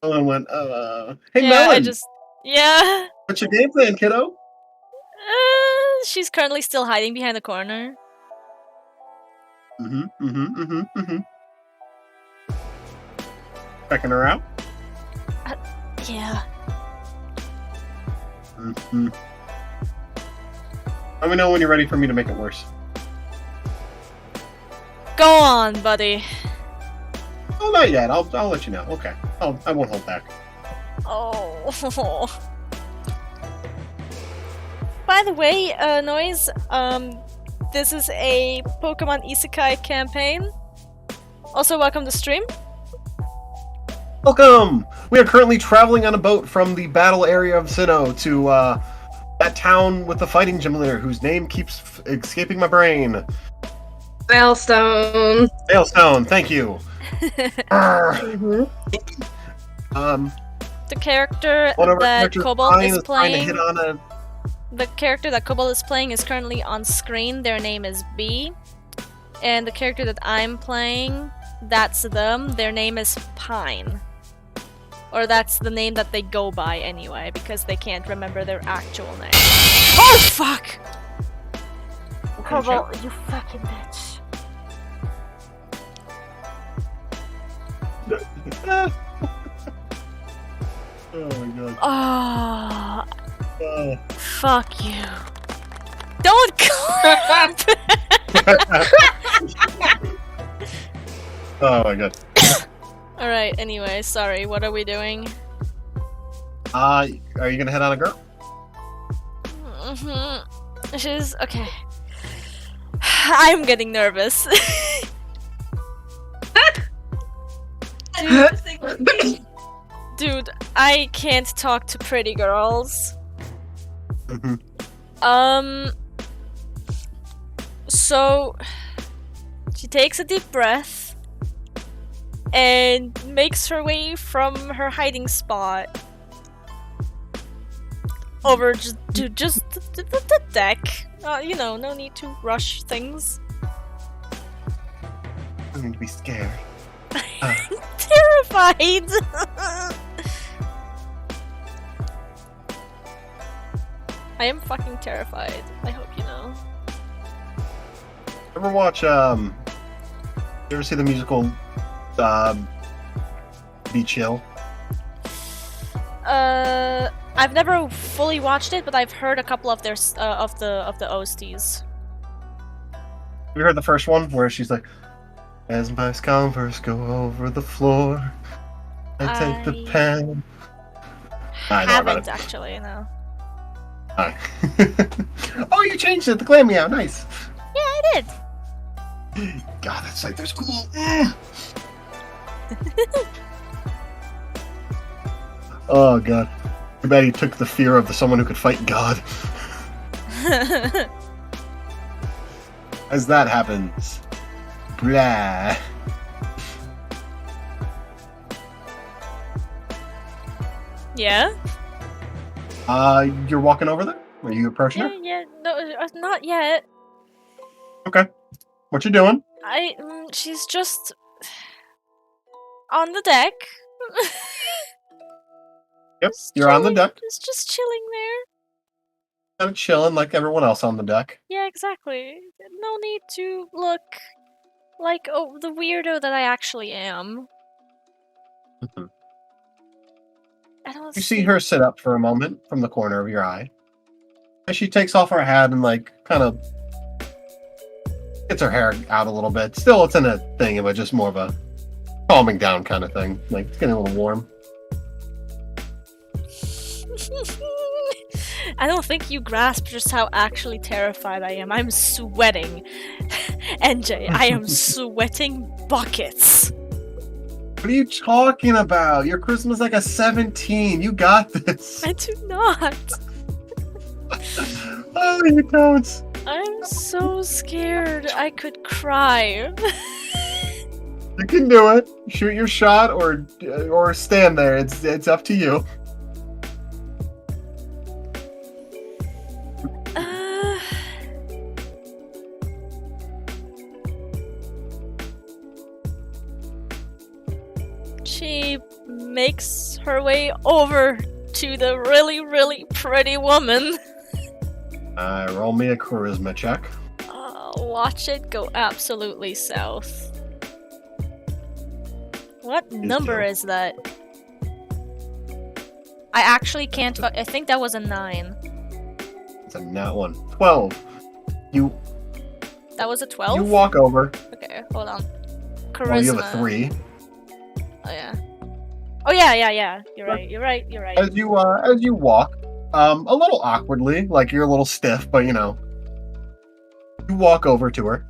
Melon went, hey yeah, Melon, Yeah. what's your game plan, kiddo? She's currently still hiding behind the corner. Checking her out? Yeah. Let me know when you're ready for me to make it worse. Go on, buddy. Oh, not yet. I'll let you know. Okay. I won't hold back. Oh. By the way, Noise, this is a Pokemon Isekai campaign. Also, welcome to stream. Welcome! We are currently traveling on a boat from the battle area of Sinnoh to that town with the fighting gym leader whose name keeps escaping my brain. Maelstone. Maelstone, thank you. Mhm. The character One of our that characters, Cobalt Ryan, is trying to playing. hit on a... The character that Cobalt is playing is currently on screen. Their name is B. And the character that I'm playing, that's them. Their name is Pine. Or that's the name that they go by anyway, because they can't remember their actual name. Oh, fuck! Cobalt, you fucking bitch. Oh my god. Oh, Oh. fuck you. Don't clap! Oh my god. Alright, anyway, sorry, what are we doing? Are you gonna hit on a girl? She's okay. I'm getting nervous. Dude, I can't talk to pretty girls. So she takes a deep breath and makes her way from her hiding spot over to just the deck. You know, no need to rush things. I need to be scared. Terrified. I am fucking terrified. I hope you know. Ever watch you ever see the musical Be Chill? I've never fully watched it, but I've heard a couple of their of the OSTs. Have you heard the first one where she's like, as my Converse go over the floor, I take the pen. I know about Haven't it. actually, no. Hi. Oh, you changed it. The Glam Meow. Nice. Yeah, I did. God, that site there's cool. Oh god. Too bad he took the fear of someone who could fight God. As that happens. Blah. Yeah? You're walking over there? Are you approaching her? Yeah, no, not yet. Okay. What you doing? She's just on the deck. Yep, Just you're on the chilling- deck. Just chilling there. Kind of chilling like everyone else on the deck. Yeah, exactly. No need to look like the weirdo that I actually am. Mhm. I don't You see her sit up for a moment from the corner of your eye. As she takes off her hat and like kind of gets her hair out a little bit. Still it's in a thing, but just more of a calming down kind of thing. Like it's getting a little warm. I don't think you grasp just how actually terrified I am. I'm sweating. NJ, I am sweating buckets. What are you talking about? Your Christmas like a 17. You got this. I do not. Oh, you don't. I'm so scared. I could cry. You can do it. Shoot your shot or stand there. It's up to you. She makes her way over to the really, really pretty woman. Roll me a charisma check. Watch it go absolutely south. What number Joe. is that? I actually can't. I think that was a 9. It's a nat one. 12. You That was a 12? you walk over. Okay, hold on. Charisma. Well, you have a 3. Oh, yeah. Oh, yeah. You're right. As you walk, a little awkwardly, like you're a little stiff, but you know, you walk over to her.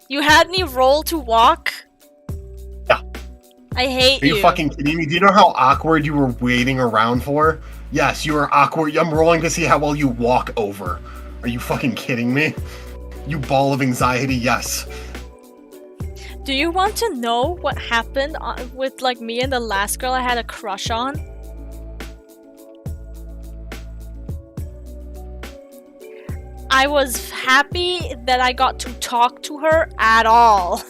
You had me roll to walk? Yeah. I hate Are you fucking kidding me? Do you know how awkward you were waiting around for? Yes, you were awkward. I'm rolling to see how well you walk over. Are you fucking kidding me? You ball of anxiety, yes. Do you want to know what happened with like me and the last girl I had a crush on? I was happy that I got to talk to her at all.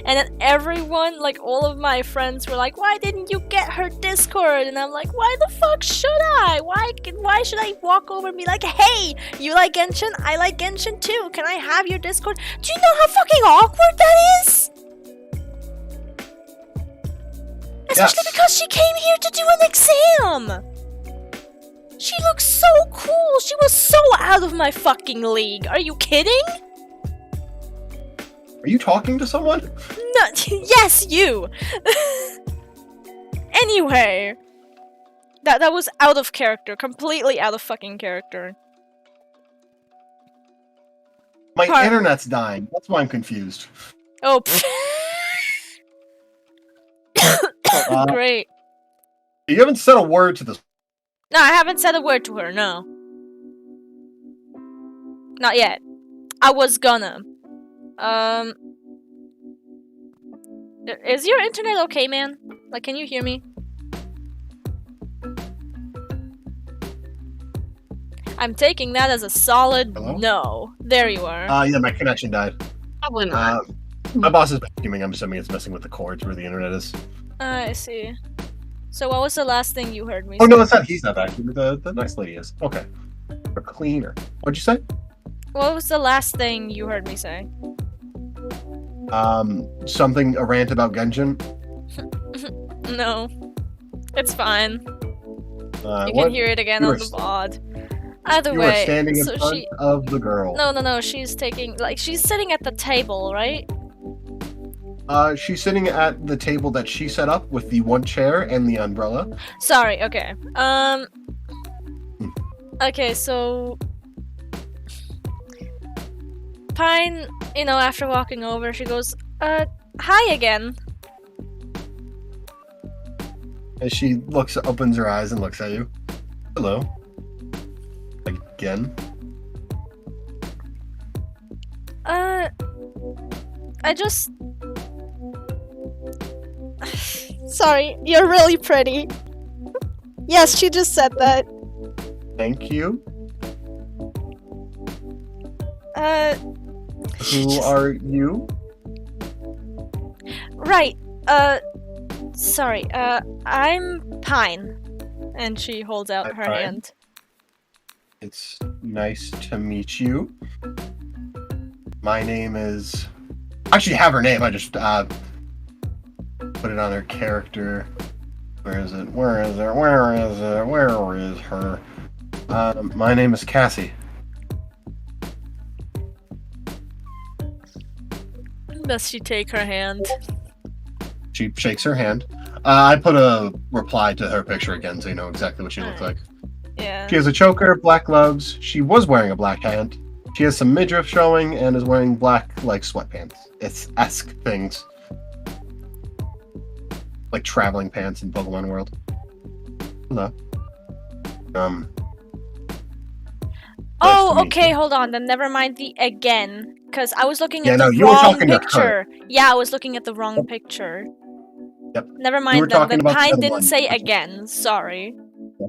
And then everyone, like all of my friends were like, why didn't you get her Discord? And I'm like, why the fuck should I? Why should I walk over and be like, hey, you like Genshin? I like Genshin too. Can I have your Discord? Do you know how fucking awkward that is? Especially Yes. because she came here to do an exam! She looks so cool! She was so out of my fucking league! Are you kidding? Are you talking to someone? No, yes, you! Anyway. That was out of character. Completely out of fucking character. My Par- internet's dying. That's why I'm confused. Oh, pfft. Great. You haven't said a word to this. No, I haven't said a word to her, no. Not yet. I was gonna. Is your internet okay, man? Like, can you hear me? I'm taking that as a solid Hello? no. There you are. Yeah, my connection died. Probably not. My boss is vacuuming. I'm assuming it's messing with the cords where the internet is. I see. So what was the last thing you heard me Oh say? no, it's not. He's not vacuuming. The nice lady is. Okay. A cleaner. What'd you say? What was the last thing you heard me say? A rant about Genshin. No. It's fine. You What? can hear it again You on were the st- VOD. Either You way, were standing in so front of the girl. No, she's taking, like, she's sitting at the table, right? She's sitting at the table that she set up with the one chair and the umbrella. Sorry, okay. Okay, so... Pine, you know, after walking over, she goes, hi again. As she opens her eyes and looks at you. Hello. Again. I just... Sorry, you're really pretty. Yes, she just said that. Thank you. She Who are you? Right, sorry, I'm Pine. And she holds out Hi, her Pine. hand. It's nice to meet you. My name is... I actually have her name. I just put it on her character. Where is it? Where is it? Where is it? Where is her? My name is Cassie. Does she take her hand? She shakes her hand. I put a reply to her picture again so you know exactly what she looks like. Yeah. She has a choker, black gloves. She was wearing a black hat. She has some midriff showing and is wearing black, like, sweatpants. It's esque things. Like traveling pants in Pokemon World. Hello. Oh, nice to meet okay, you. hold on. Then never mind the again. Because I was looking Yeah, at no, the you were wrong talking to her. picture. Yeah, I was looking at the wrong picture. Yep. Never You were mind then. talking Then about the Pine other didn't one. say again. Sorry. Yeah.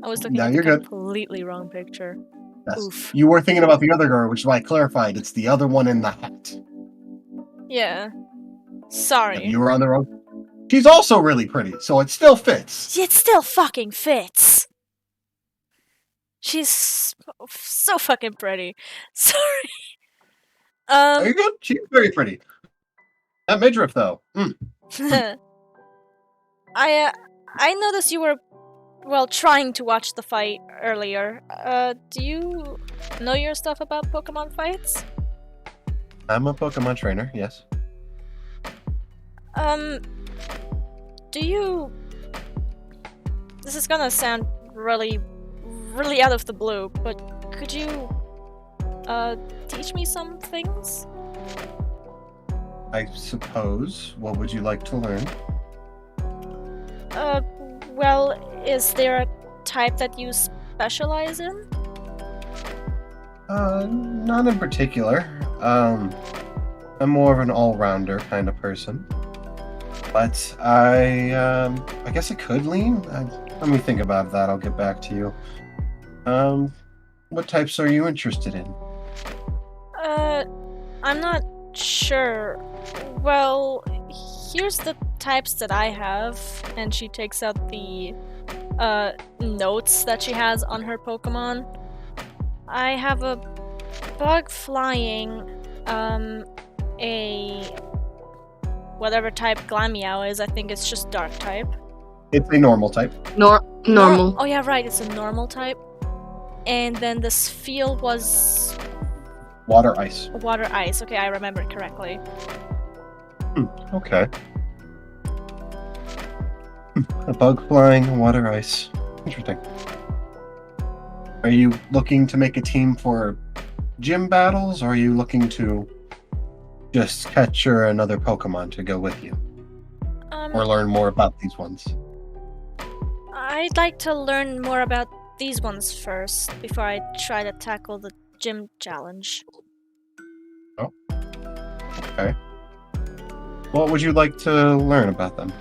I was looking No, at the you're good. completely wrong picture. Yes. Oof. You were thinking about the other girl, which is why I clarified. It's the other one in the hat. Yeah. Sorry. You were on the wrong. She's also really pretty, so it still fits. It still fucking fits. She's so fucking pretty. Sorry. Are you good? She's very pretty. That midriff, though. I noticed you were well, trying to watch the fight earlier. Do you know your stuff about Pokemon fights? I'm a Pokemon trainer, yes. Do you... This is gonna sound really out of the blue, but could you, teach me some things? I suppose. What would you like to learn? Well, is there a type that you specialize in? Not in particular. I'm more of an all-rounder kind of person. But I guess I could lean. Let me think about that. I'll get back to you. What types are you interested in? I'm not sure. Well, here's the types that I have, and she takes out the notes that she has on her Pokemon. I have a bug flying, a whatever type Glameow is. I think it's just dark type. It's a normal type. Normal. Oh yeah, right, it's a normal type. And then the Spheal was Water, ice. water ice. Okay, I remember correctly. Okay. A bug flying, water, ice. Interesting. Are you looking to make a team for gym battles, or are you looking to just catch another Pokemon to go with you? Or learn more about these ones? I'd like to learn more about these ones first before I try to tackle the gym challenge. Okay. What would you like to learn about them?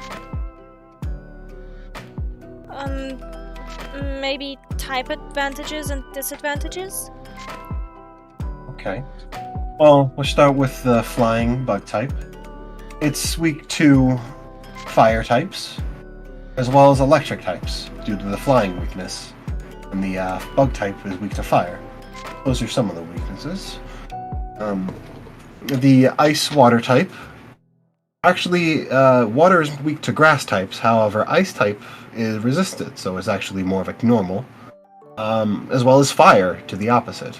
Maybe type advantages and disadvantages? Okay. Well, we'll start with the flying bug type. It's weak to fire types, as well as electric types, due to the flying weakness. And the bug type is weak to fire. Those are some of the weaknesses. The ice water type. Actually, water is weak to grass types, however, ice type is resisted, so it's actually more like normal. As well as fire, to the opposite.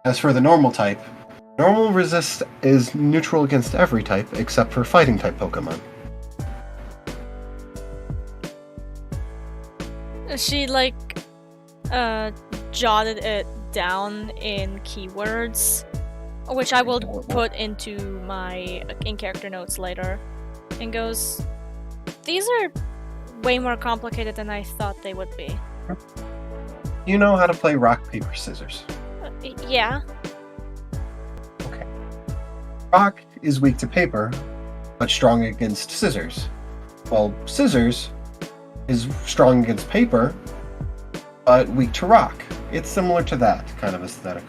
As for the normal type, normal resist is neutral against every type except for fighting type Pokemon. She, like, jotted it down in keywords, which I will put into my in-character notes later, and goes, these are way more complicated than I thought they would be. You know how to play rock, paper, scissors. Yeah. Okay. Rock is weak to paper, but strong against scissors. While scissors is strong against paper, but weak to rock. It's similar to that kind of aesthetic.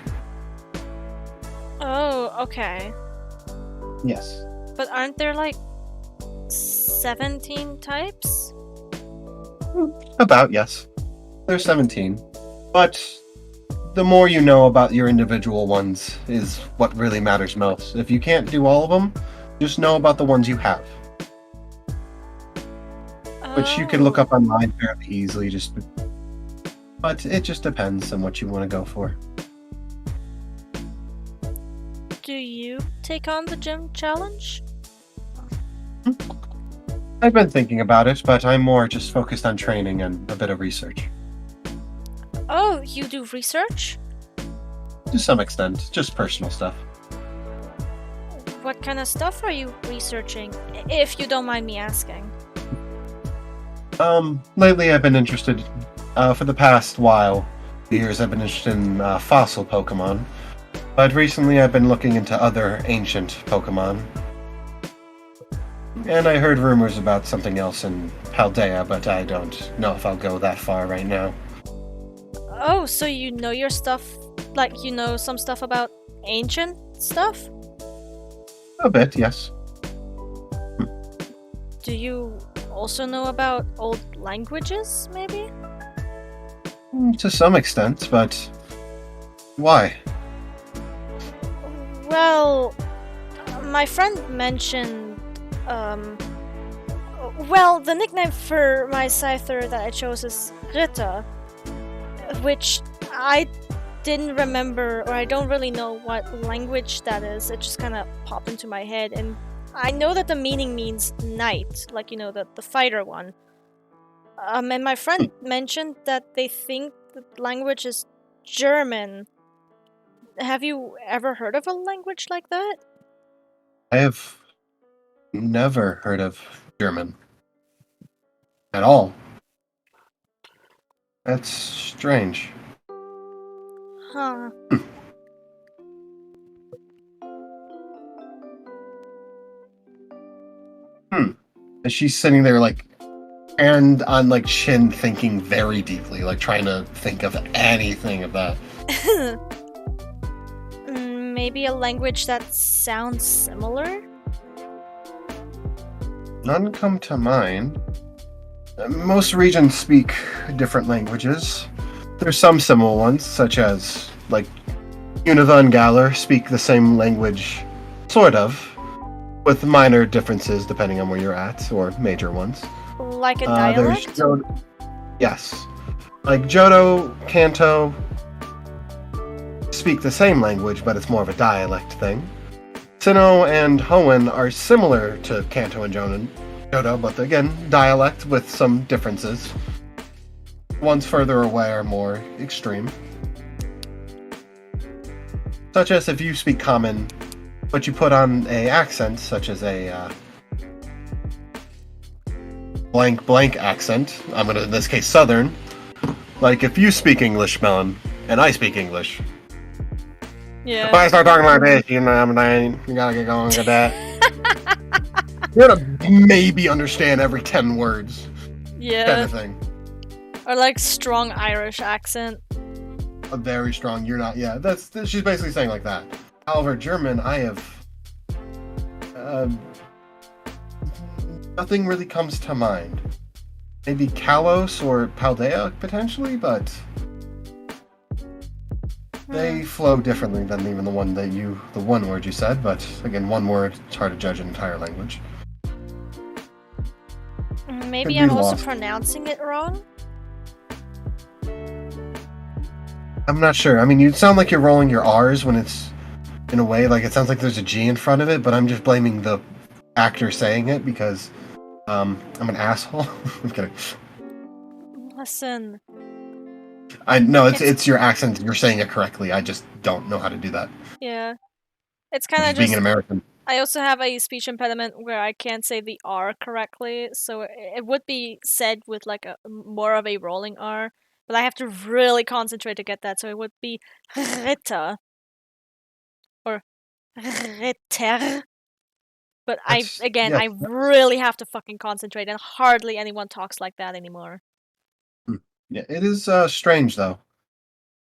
Oh, okay. Yes. But aren't there, like, 17 types? About, yes. There's 17. But the more you know about your individual ones is what really matters most. If you can't do all of them, just know about the ones you have. Which you can look up online fairly easily, but it just depends on what you want to go for. Do you take on the gym challenge? I've been thinking about it, but I'm more just focused on training and a bit of research. Oh, you do research? To some extent, just personal stuff. What kind of stuff are you researching, if you don't mind me asking? Lately I've been interested, for the past years I've been interested in fossil Pokemon, but recently I've been looking into other ancient Pokemon. And I heard rumors about something else in Paldea, but I don't know if I'll go that far right now. Oh, so you know your stuff, like you know some stuff about ancient stuff? A bit, yes. Do you also know about old languages, maybe? To some extent, but why? Well, my friend mentioned, Well, the nickname for my Scyther that I chose is Rita, which I didn't remember, or I don't really know what language that is. It just kind of popped into my head, and I know that the meaning means knight, like, you know, the fighter one. And my friend mentioned that they think the language is German. Have you ever heard of a language like that? I have never heard of German at all. That's strange. Huh. And she's sitting there, like, hand on, like, chin, thinking very deeply, like, trying to think of anything of that. Maybe a language that sounds similar? None come to mind. Most regions speak different languages. There's some similar ones, such as, like, Unitha and Galar speak the same language, sort of, with minor differences depending on where you're at, or major ones. Like a There's dialect? yes. Like, Johto, Kanto speak the same language, but it's more of a dialect thing. Sinnoh and Hoenn are similar to Kanto and Johto, but again, dialect with some differences. Ones further away are more extreme. Such as if you speak common, but you put on a accent, such as a blank accent. I'm gonna, in this case, Southern. Like, if you speak English, Melon, and I speak English. Yeah. If I start talking like this, you gotta get going with that. You're gonna maybe understand every 10 words. Kind Yeah. of thing. Or like strong Irish accent. A very strong, you're not, yeah, she's basically saying like that. However, German, I have, nothing really comes to mind. Maybe Kalos or Paldea, potentially, but they flow differently than even the one word you said, but again, one word, it's hard to judge an entire language. Maybe Could I'm be also lost. pronouncing it wrong? I'm not sure. I mean, you sound like you're rolling your R's when it's, in a way, like it sounds like there's a G in front of it, but I'm just blaming the actor saying it because, I'm an asshole. I'm kidding. Listen. I know it's your accent. You're saying it correctly. I just don't know how to do that. Yeah. It's kind of Being just... an American. I also have a speech impediment where I can't say the R correctly, so it would be said with like a more of a rolling R, but I have to really concentrate to get that, so it would be Ritter. Or Ritter. But I really have to fucking concentrate, and hardly anyone talks like that anymore. Yeah, it is strange though.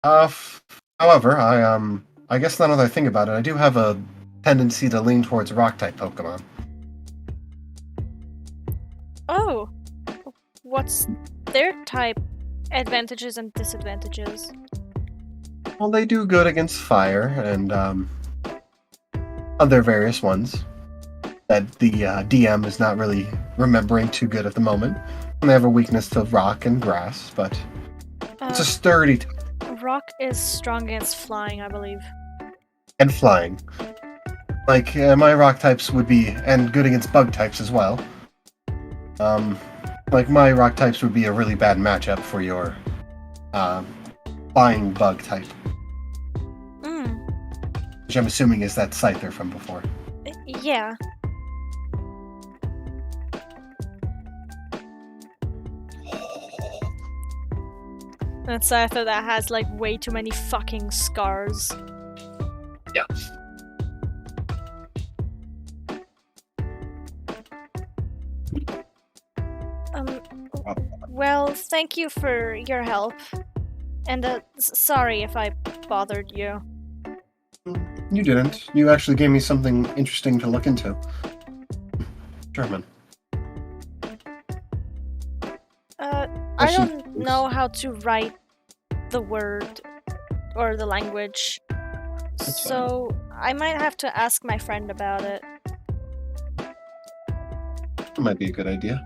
However, I guess now that I think about it, I do have a tendency to lean towards rock type Pokemon. Oh, what's their type advantages and disadvantages? Well, they do good against fire and other various ones that the DM is not really remembering too good at the moment. And they have a weakness to rock and grass, but it's a sturdy type. Rock is strong against flying, I believe. And flying. Like, my rock types would be, and good against bug types as well. Like, my rock types would be a really bad matchup for your flying bug type. Which I'm assuming is that Scyther from before. Yeah. That's Scyther that has like way too many fucking scars. Yeah. Well, thank you for your help. And sorry if I bothered you. You didn't. You actually gave me something interesting to look into. German. I don't know how to write the word or the language, so I might have to ask my friend about it. That might be a good idea.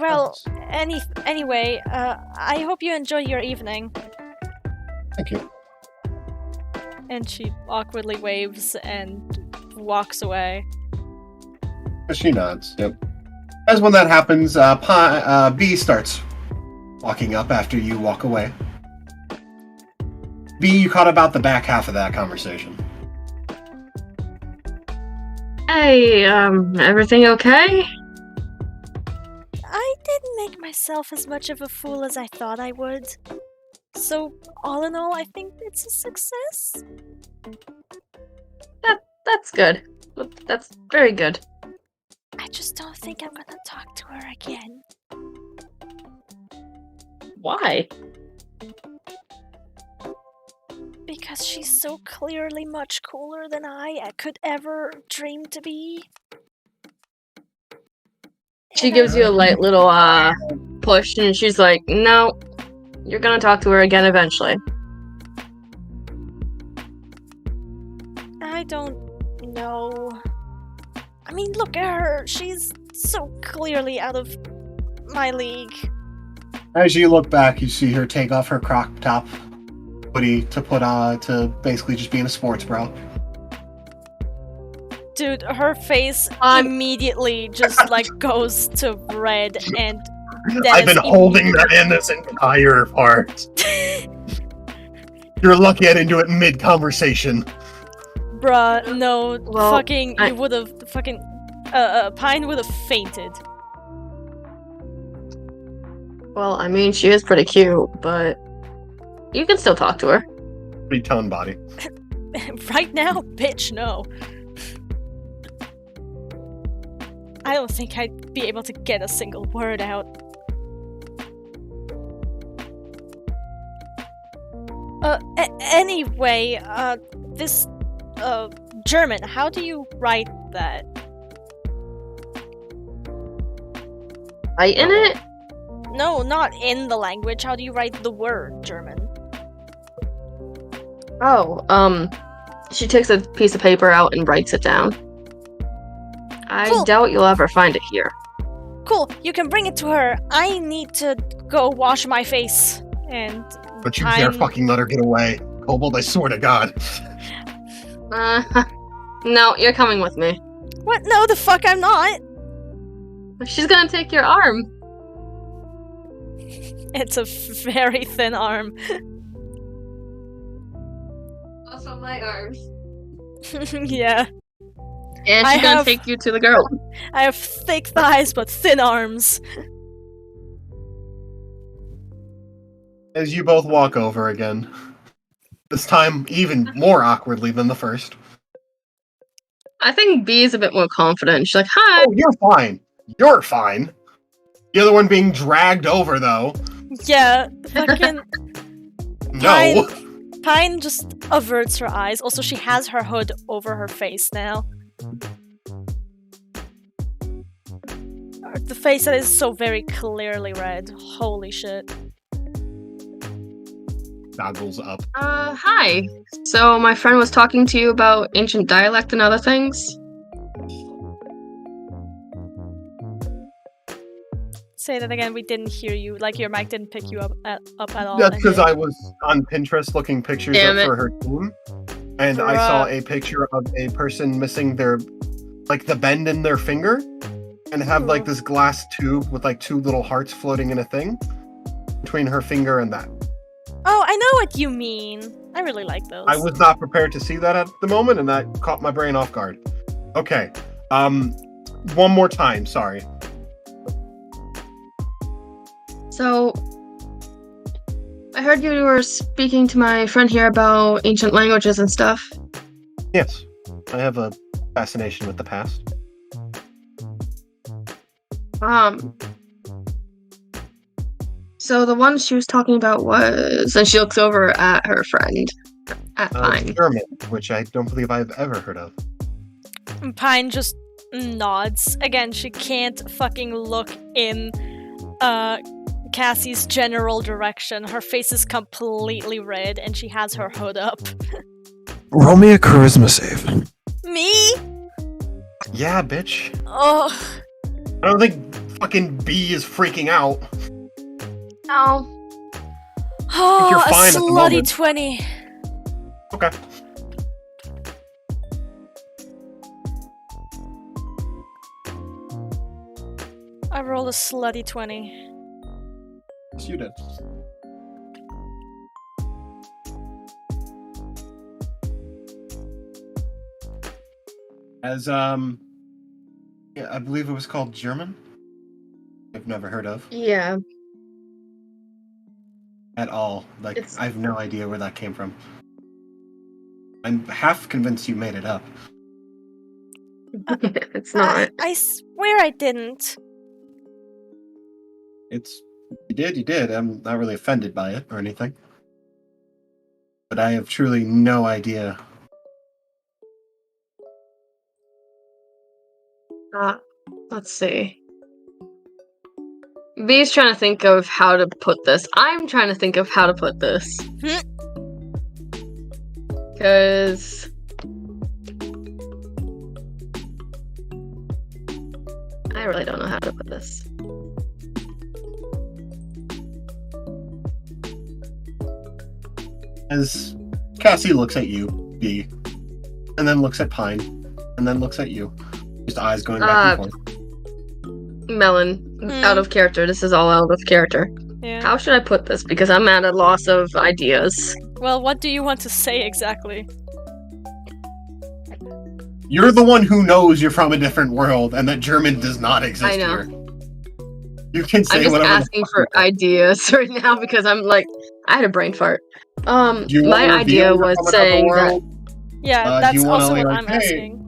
Well, anyway, I hope you enjoy your evening. Thank you. And she awkwardly waves and walks away. She nods. Yep. As when that happens, B starts walking up after you walk away. B, you caught about the back half of that conversation. Hey, everything okay? I didn't make myself as much of a fool as I thought I would. So, all in all, I think it's a success. That's good. That's very good. I just don't think I'm gonna talk to her again. Why? Because she's so clearly much cooler than I could ever dream to be. She And gives you a light little push, and she's like, "No, you're gonna talk to her again eventually." I don't know. I mean, look at her. She's so clearly out of my league. As you look back, you see her take off her crop top hoodie to put to basically just being a sports bra. Dude, her face immediately just like goes to red, and I've been holding that in this entire part. You're lucky I didn't do it mid-conversation. Bruh, no, Well, fucking, you would've, fucking, Pine would've fainted. Well, I mean, she is pretty cute, but you can still talk to her. Pretty toned body. Right now, bitch, no. I don't think I'd be able to get a single word out. Anyway, this, German, how do you write that? Right in it? No, not in the language. How do you write the word German? Oh, she takes a piece of paper out and writes it down. I Cool. doubt you'll ever find it here. Cool, you can bring it to her. I need to go wash my face. And But you dare fucking let her get away. Kobold, I swear to God. No, you're coming with me. What? No, the fuck I'm not. She's gonna take your arm. It's a very thin arm. Also my arm. Yeah. And I she's gonna have- take you to the girl. I have thick thighs but thin arms. As you both walk over again. This time even more awkwardly than the first. I think B is a bit more confident. She's like, "Hi." Oh, you're fine. You're fine. The other one being dragged over, though. Yeah, fucking No. Pine just averts her eyes. Also, she has her hood over her face now. The face that is so very clearly red. Holy shit. Goggles up. Hi. So my friend was talking to you about ancient dialect and other things. Say that again, we didn't hear you. Like, your mic didn't pick you up at all. That's and because it- I was on Pinterest looking pictures Damn up it. for her team. And I saw a picture of a person missing their, like, the bend in their finger. And have, like, this glass tube with, like, two little hearts floating in a thing. Between her finger and that. Oh, I know what you mean. I really like those. I was not prepared to see that at the moment, and that caught my brain off guard. Okay. One more time, sorry. So I heard you were speaking to my friend here about ancient languages and stuff. Yes. I have a fascination with the past. So the one she was talking about was, and she looks over at her friend, at Pine. German, which I don't believe I've ever heard of. Pine just nods. Again, she can't fucking look in Cassie's general direction. Her face is completely red and she has her hood up. Roll me a charisma save. Me? Yeah, bitch. Oh, I don't think fucking bee is freaking out. Oh. Oh, you're a fine at the slutty moment. 20. Okay. I rolled a slutty 20. Yes, you did. As yeah, I believe it was called German. I've never heard of Yeah. at all. Like It's- I have no idea where that came from. I'm half convinced you made it up. It's not. I swear I didn't. It's you did. I'm not really offended by it or anything. But I have truly no idea. Let's see. V's trying to think of how to put this. I'm trying to think of how to put this. Because I really don't know how to put this. As Cassie looks at you, B, and then looks at Pine, and then looks at you. Just eyes going back and forth. Melon, out of character. This is all out of character. Yeah. How should I put this? Because I'm at a loss of ideas. Well, what do you want to say exactly? You're the one who knows you're from a different world and that German does not exist I know. here. You can say I'm just whatever. asking for ideas right now because I'm like, I had a brain fart. Do you My wanna idea reveal you're was from another saying that. world? Yeah, Do that's you wanna, also what like, I'm hey- asking.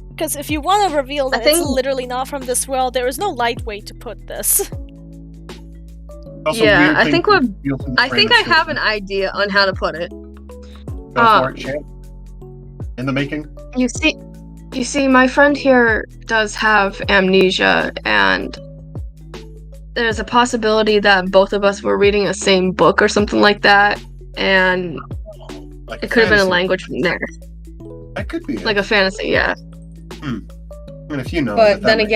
Because if you want to reveal I that it's think- literally not from this world, there is no light way to put this. Also Yeah, weird I thing think to what- reveal from I think I random have an shit. idea on how to put it. Go for it, champ. In the making. You see, my friend here does have amnesia, and there's a possibility that both of us were reading the same book or something like that, and Like it could have been a fantasy. language from there, That could be. like a fantasy, yeah. I mean, if you know. But that then makes-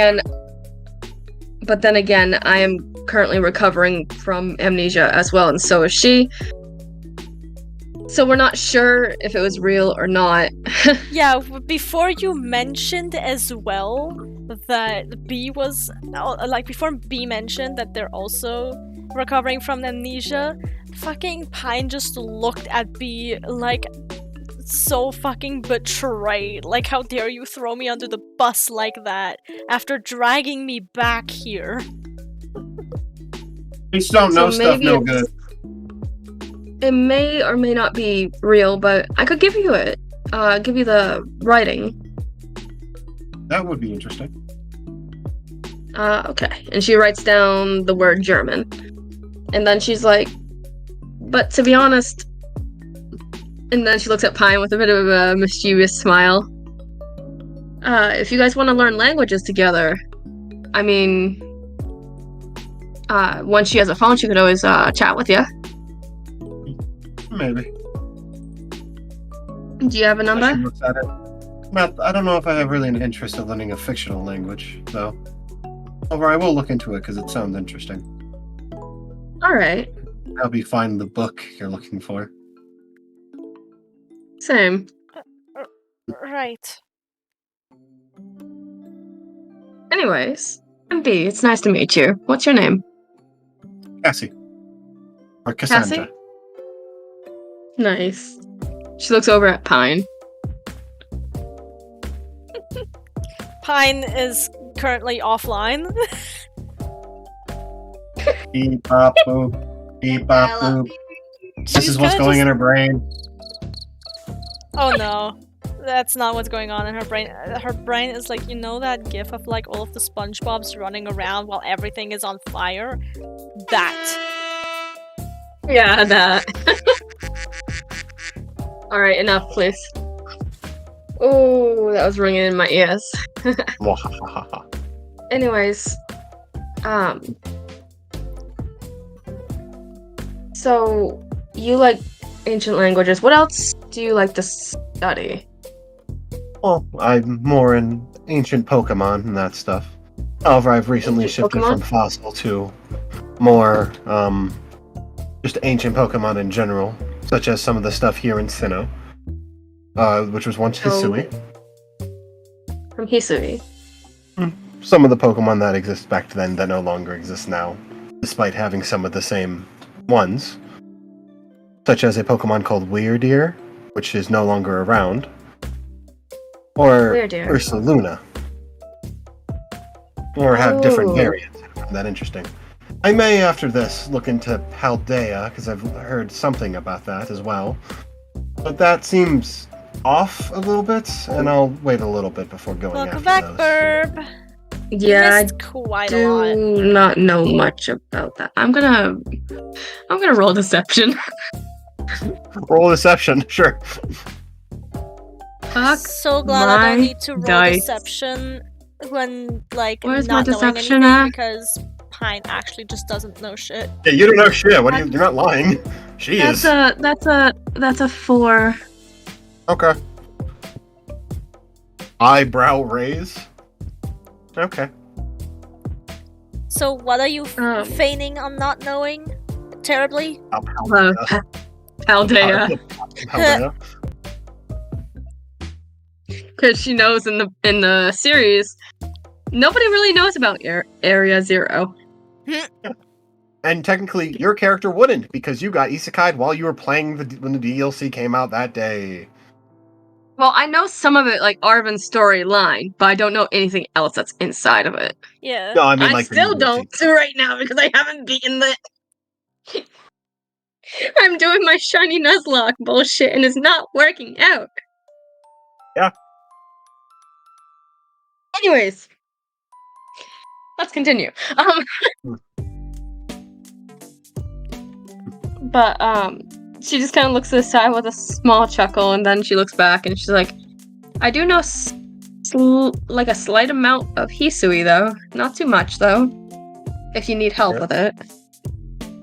again, I am currently recovering from amnesia as well, and so is she. So we're not sure if it was real or not. Yeah, before you mentioned as well that B was like before B mentioned that they're also recovering from amnesia, fucking Pine just looked at B like so fucking betrayed. Like, how dare you throw me under the bus like that after dragging me back here? You just don't know So stuff maybe no it's- good. It may or may not be real, but I could give you it. Give you the writing. That would be interesting. Okay. And she writes down the word German. And then she's like, but to be honest. And then she looks at Pine with a bit of a mischievous smile. If you guys want to learn languages together, I mean, once she has a phone, she could always chat with you. Maybe. Do you have a She number? looks at it. I don't know if I have really an interest in learning a fictional language, though. However, I will look into it because it sounds interesting. All right. Help you find the book you're looking for. Same. Right. Anyways, I'm B. It's nice to meet you. What's your name? Cassie. Or Cassandra. Cassie? Nice. She looks over at Pine. Pine is currently offline. Beep, bop, boop. Beep, bop, boop. This is what's going in her brain. Oh no. That's not what's going on in her brain. Her brain is like, you know that gif of like all of the SpongeBobs running around while everything is on fire? That. Yeah, that. Alright, enough, please. Oh, that was ringing in my ears. Mwahahaha. Anyways, so you like ancient languages. What else do you like to study? Well, I'm more in ancient Pokemon and that stuff. However, I've recently Ancient shifted Pokemon? from fossil to more just ancient Pokemon in general, such as some of the stuff here in Sinnoh, which was once Hisui. From Hisui. Some of the Pokemon that exist back then that no longer exist now, despite having some of the same ones, such as a Pokemon called Weirdeer, which is no longer around, or Weirdeer. Ursaluna, or have different Oh. variants. I find that interesting. I may, after this, look into Paldea, because I've heard something about that as well. But that seems off a little bit, and I'll wait a little bit before going Welcome after back, those. Burb. Yeah, I Missed quite a lot. do not know much about that. I'm gonna roll deception. Roll deception, sure. Fuck So glad I my don't need to roll dice. deception when Where's my not knowing deception anything at? because Pine actually just doesn't know shit. Yeah, you don't know shit. What are you? You're not lying. She That's is. that's a 4. Okay. Eyebrow raise. Okay. So what are you Um. feigning on not knowing? Terribly? Paldea, Paldea. because she knows in the series, nobody really knows about Area Zero. And technically, your character wouldn't, because you got isekai'd while you were playing when the DLC came out that day. Well, I know some of it, like Arvin's storyline, but I don't know anything else that's inside of it. Yeah. No, I mean I like the still DLC. don't right now because I haven't beaten the. I'm doing my shiny Nuzlocke bullshit and it's not working out. Yeah. Anyways, let's continue. But she just kind of looks to the side with a small chuckle, and then she looks back and she's like, "I do know like a slight amount of Hisui, though. Not too much, though. If you need help Sure. with it."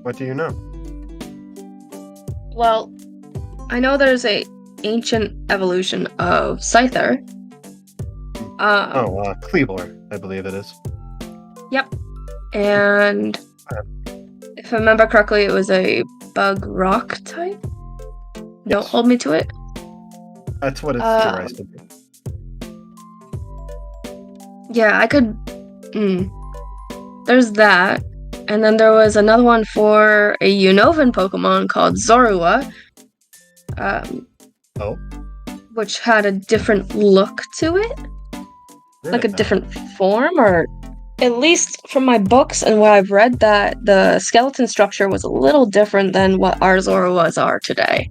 What do you know? Well, I know there's a ancient evolution of Scyther. Cleavor, I believe it is. Yep. And if I remember correctly, it was a bug rock type. Don't Yes. hold me to it. That's what it's Uh, theorized to be. Yeah, I could. There's that. And then there was another one for a Unova Pokemon called Zorua. Oh. Which had a different look to it. Like a Really? different form, or at least from my books and what I've read, that the skeleton structure was a little different than what our Zoruas are today.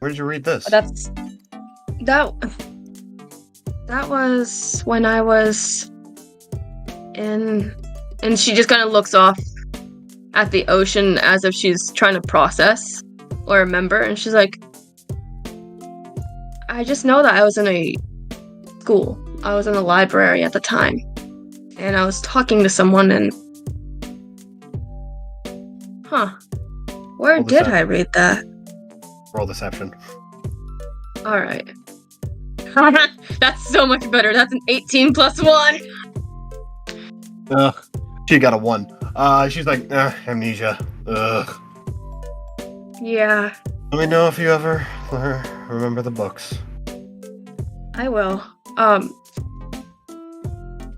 Where did you read this? But that was when I was in, and she just kind of looks off at the ocean as if she's trying to process or remember, and she's like, I just know that I was in a school. I was in a library at the time, and I was talking to someone, and where Roll did deception. I read that? Roll deception. Alright. That's so much better. That's an 18 plus 1. Ugh. She got a 1. She's like, amnesia. Ugh. Yeah, Let me know if you ever remember the books. I will.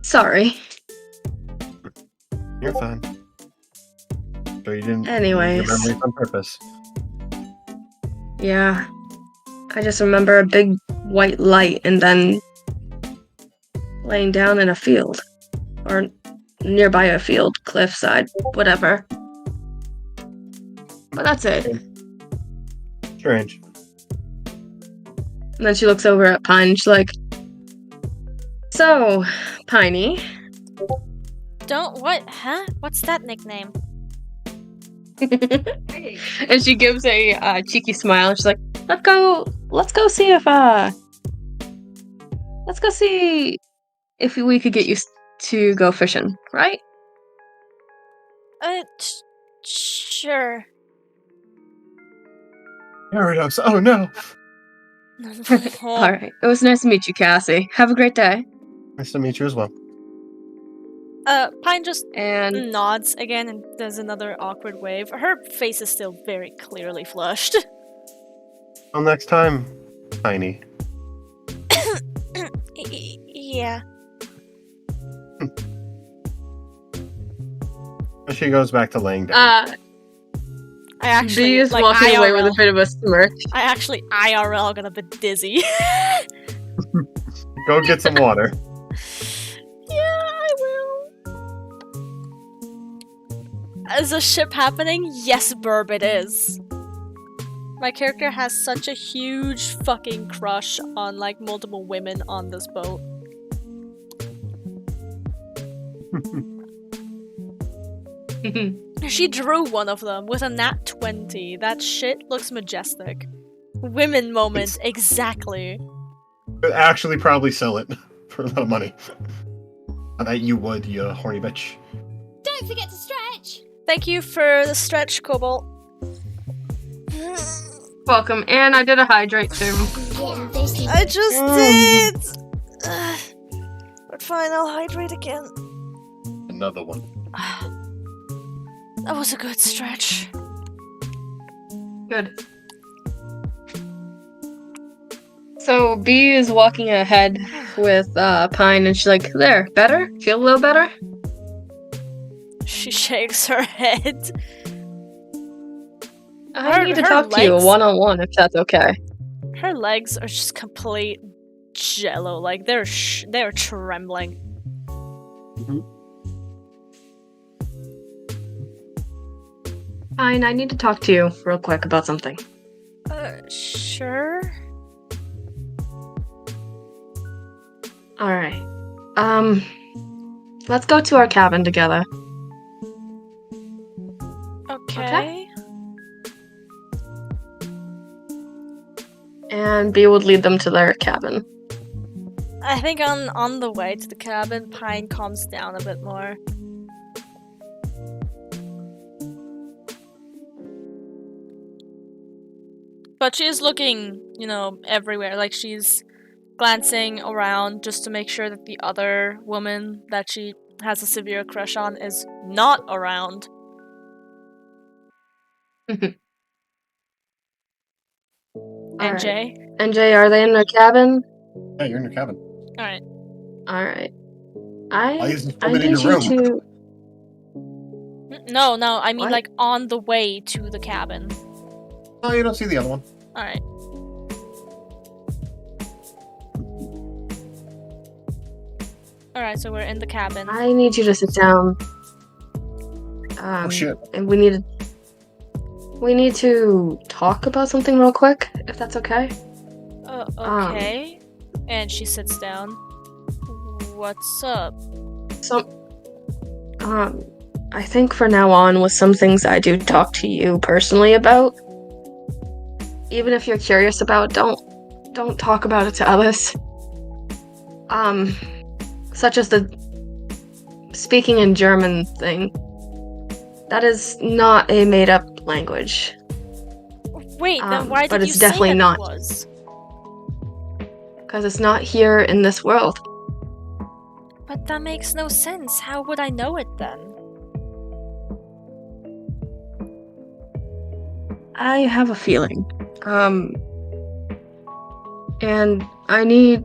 Sorry. You're fine. So you didn't Anyways. use your memories on purpose. Yeah. I just remember a big white light and then laying down in a field. Or nearby a field, cliffside, whatever. But that's it. Strange. And then she looks over at Pine and she's like, So, Piney. What? Huh? What's that nickname? And she gives a cheeky smile and she's like, let's go see if we could get you to go fishing, right? Sure. Gyarados. Oh no. Alright. It was nice to meet you, Cassie. Have a great day. Nice to meet you as well. Pine just And nods again and does another awkward wave. Her face is still very clearly flushed. Till next time, Tiny. Yeah. She goes back to laying down. I actually B is like, walking away with a IRL. bit of a smirk. I actually IRL got a bit dizzy. Go get some water. Yeah, I will. Is a ship happening? Yes, Burb, it is. My character has such a huge fucking crush on like multiple women on this boat. She drew one of them with a nat 20. That shit looks majestic. Women moment, exactly. Could actually probably sell it for a lot of money. I bet you would, you horny bitch. Don't forget to stretch. Thank you for the stretch, Cobalt. Welcome, and I did a hydrate too. I just did! But fine, I'll hydrate again. Another one. That was a good stretch. Good. So B is walking ahead with Pine, and she's like, "There, better? Feel a little better?" She shakes her head. I need to her talk to you legs- one-on-one, if that's okay. Her legs are just complete jello. Like they're trembling. Pine, I need to talk to you real quick about something. Sure. Alright. Let's go to our cabin together. Okay. And B would lead them to their cabin. I think on the way to the cabin, Pine calms down a bit more. But she is looking, everywhere. Like she's glancing around just to make sure that the other woman that she has a severe crush on is not around. NJ? NJ, are they in their cabin? Yeah, you're in your cabin. Alright. Alright. I'll use the I in need your you room. to... No, I mean What? like on the way to the cabin. Oh, you don't see the other one. Alright. Alright, so we're in the cabin. I need you to sit down. Oh shit. And we need to talk about something real quick, if that's okay. Okay. And she sits down. What's up? So, I think for now on, with some things I do talk to you personally about, even if you're curious about, don't talk about it to others. Such as the speaking in German thing. That is not a made-up language. Wait, then why but did it's you definitely say that not. it was? Because it's not here in this world. But that makes no sense. How would I know it then? I have a feeling. And I need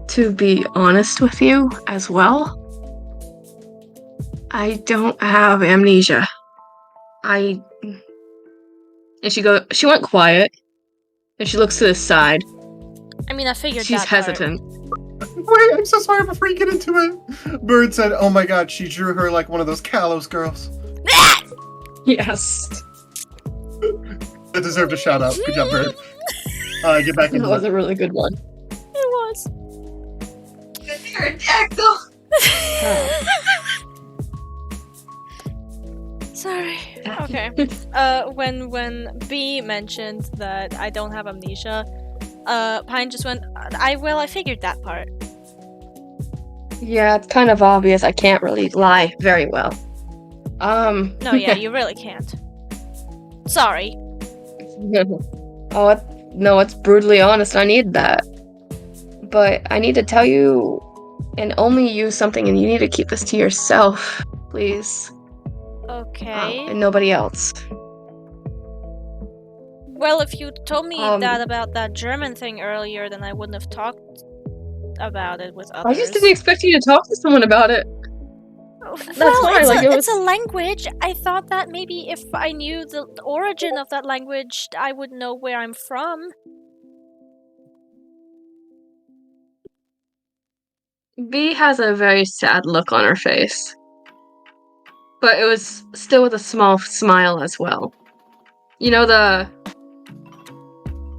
to be honest with you as well. I don't have amnesia. And she went quiet, and she looks to the side. I mean, I figured She's that part. hesitant. Wait, I'm so sorry before you get into it. Bird said, "Oh my god, she drew her like one of those Kalos girls." Yes. That deserved a shout out. Good job, Bird. Get back That into was it. a really good one. It was. Pterodactyl! Sorry. Okay. When B mentioned that I don't have amnesia, Pine just went, I figured that part. Yeah, it's kind of obvious I can't really lie very well. No, yeah, you really can't. Sorry. Oh, no, it's brutally honest. I need that. But I need to tell you and only use something, and you need to keep this to yourself, please. Okay. And nobody else. Well, if you told me Um, that about that German thing earlier, then I wouldn't have talked about it with others. I just didn't expect you to talk to someone about it. Well, why, it's, like, a, it it's a was- language. I thought that maybe if I knew the origin of that language, I would know where I'm from. B has a very sad look on her face. But it was still with a small smile as well. You know the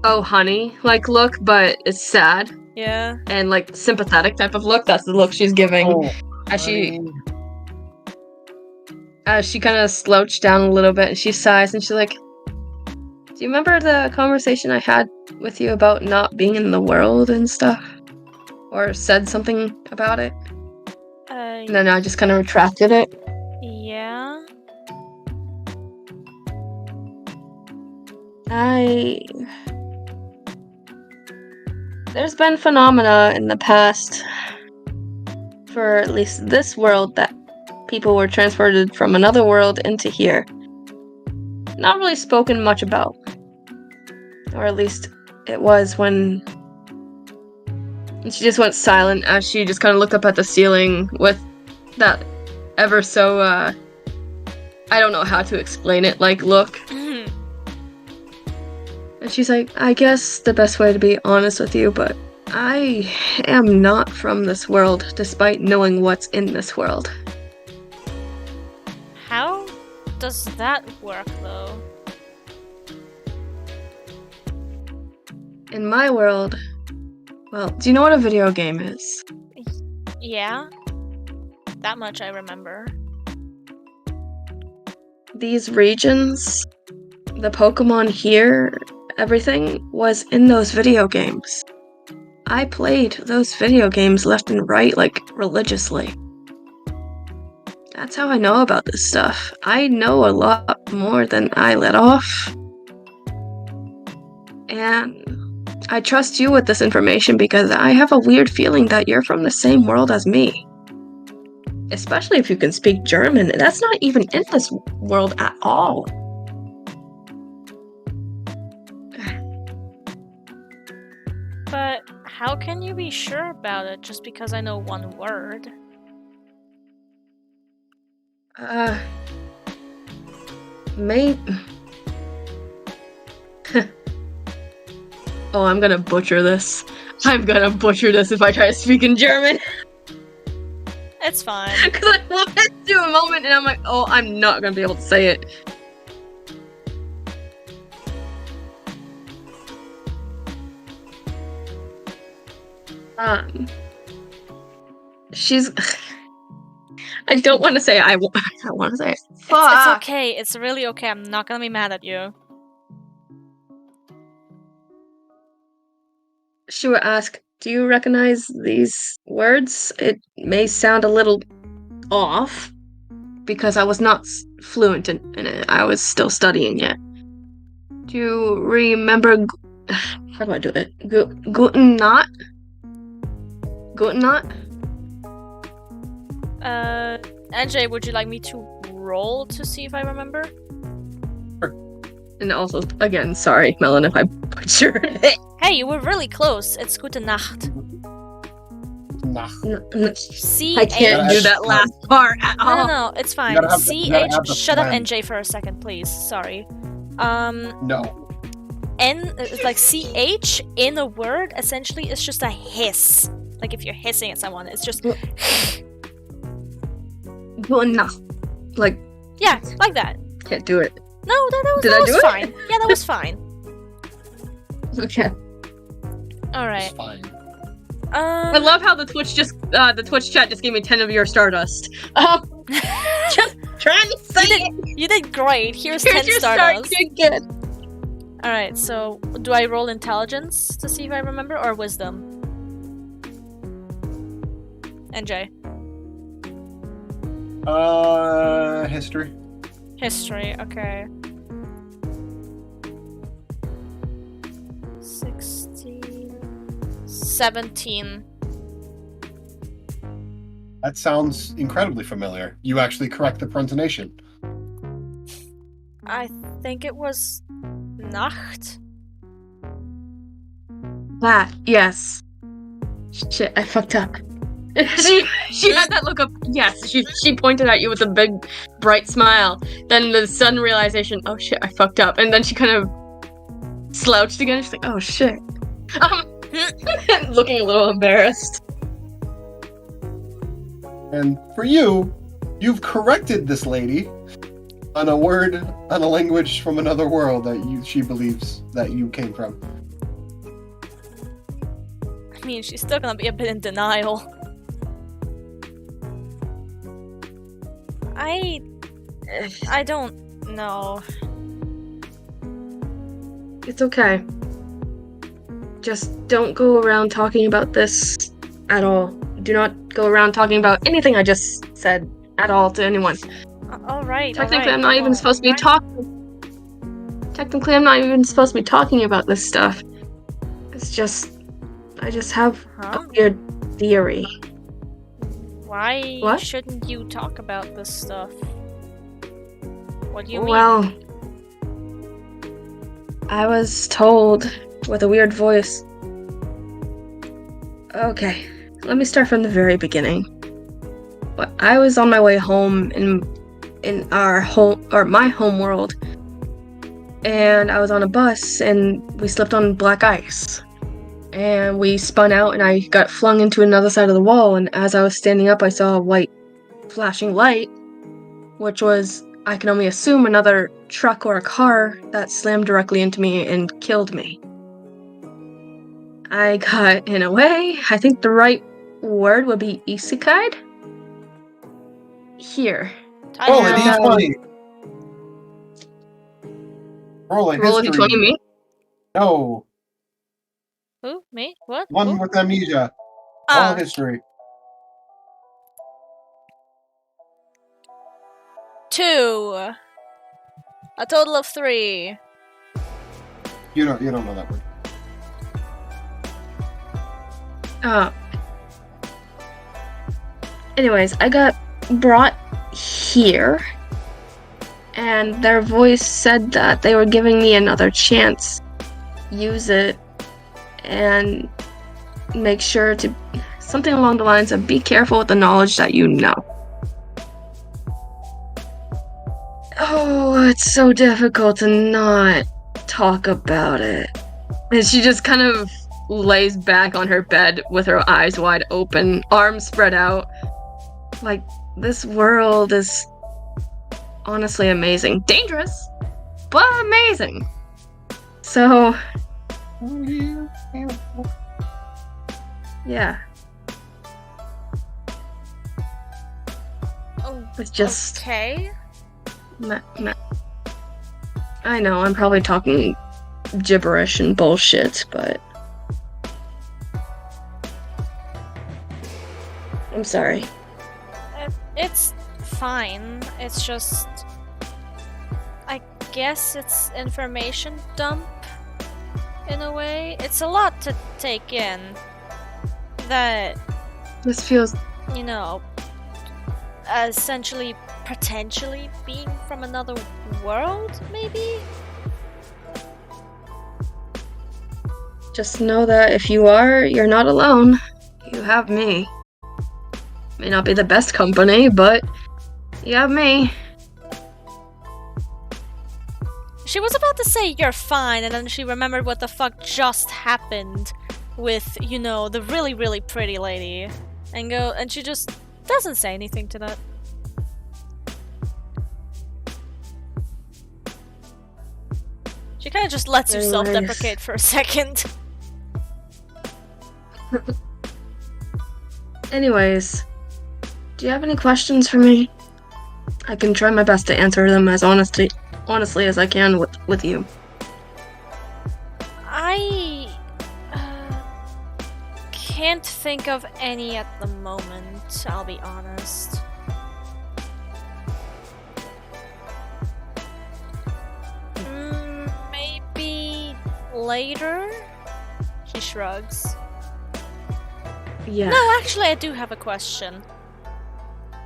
oh honey like look, but it's sad Yeah. and like sympathetic type of look. That's the look she's giving Oh, as she honey. kind of slouched down a little bit and she sighs and she's like, "Do you remember the conversation I had with you about not being in the world and stuff? Or said something about it?" And then I just kind of retracted it. Yeah. There's been phenomena in the past, for at least this world, that people were transported from another world into here. Not really spoken much about. Or at least it was when... And she just went silent as she just kind of looked up at the ceiling with that ever so, I don't know how to explain it, like, look. And she's like, "I guess the best way to be honest with you, but I am not from this world, despite knowing what's in this world." How does that work, though? In my world... Well, do you know what a video game is? Yeah. That much I remember. These regions, the Pokémon here, everything was in those video games. I played those video games left and right, like, religiously. That's how I know about this stuff. I know a lot more than I let off. And I trust you with this information because I have a weird feeling that you're from the same world as me. Especially if you can speak German. That's not even in this world at all. But how can you be sure about it just because I know one word? Mate. Oh, I'm gonna butcher this. I'm gonna butcher this if I try to speak in German. It's fine. Because I went through a moment and I'm like, oh, I'm not gonna be able to say it. She's... I don't want to say I want to say it. It's okay. It's really okay. I'm not gonna be mad at you. She would ask, "Do you recognize these words? It may sound a little off, because I was not fluent in it. I was still studying it. Do you remember... How do I do it? Guten Nacht? Guten Nacht? NJ, would you like me to roll to see if I remember? And also, again, sorry, Melon, if I butchered it. Hey, you were really close. It's Gute Nacht. Nah. C-H... I can't do that last part at all. No, it's fine. gotta have C-H... the Shut up, plan. NJ, for a second, please. Sorry. No. N... Like, C-H in a word, essentially, is just a hiss. Like, if you're hissing at someone, it's just... Guten Nacht. Like, Yeah, like that. can't do it. No, that Did was, I that was do it? fine. Yeah, that was fine. Okay. Alright. It's fine. I love how the Twitch chat just gave me 10 of your Stardust. Just trying to say it. You did great. Here's Here's 10 your Stardust. You did good. Alright, so do I roll intelligence to see if I remember, or wisdom? NJ. History. History, okay. 17. That sounds incredibly familiar. You actually correct the pronunciation. I think it was Nacht. That, yes. Shit, I fucked up. she had that look of, yes, she pointed at you with a big, bright smile. Then the sudden realization, oh shit, I fucked up. And then she kind of slouched again. She's like, oh shit. Looking a little embarrassed. And for you, you've corrected this lady on a word, on a language from another world that she believes that you came from. I mean, she's still gonna be a bit in denial. I don't know. It's okay. Just don't go around talking about this at all. Do not go around talking about anything I just said at all to anyone. Alright, Technically, I'm not even supposed to be talking. Technically, I'm not even supposed to be talking about this stuff. It's just, I just have a weird theory. Why What? shouldn't you talk about this stuff? What do you mean? Well, I was told with a weird voice. Okay, let me start from the very beginning. I was on my way home in our home, or my home world, and I was on a bus and we slipped on black ice. And we spun out and I got flung into another side of the wall, and as I was standing up I saw a white flashing light, which was, I can only assume, another truck or a car that slammed directly into me and killed me. I got, in a way, I think the right word would be Isekai? Here. Roll a And, d20. Roll a Roll a history. d20 me? No, Who? Me? What? one Who? with amnesia. Ah, All history. 2. A total of 3. You don't know that word. Anyways, I got brought here, and their voice said that they were giving me another chance. Use it, and make sure to, something along the lines of, be careful with the knowledge that you know. Oh, it's so difficult to not talk about it. And she just kind of lays back on her bed with her eyes wide open, arms spread out. Like, this world is honestly amazing. Dangerous, but amazing. So, yeah. Oh, It's just... okay. I know, I'm probably talking gibberish and bullshit, but... I'm sorry. It's fine. It's just... I guess it's information dump, in a way. It's a lot to take in. That, This feels... you know, essentially, potentially being from another world, maybe? Just know that if you are, you're not alone. You have me. May not be the best company, but you have me. She was about to say you're fine, and then she remembered what the fuck just happened with, you know, the really, really pretty lady. And she just doesn't say anything to that. She kind of just lets you Anyways. self-deprecate for a second. Anyways, do you have any questions for me? I can try my best to answer them as honestly as I can with you. I can't think of any at the moment, I'll be honest. Maybe later? She shrugs. Yeah. No, actually, I do have a question.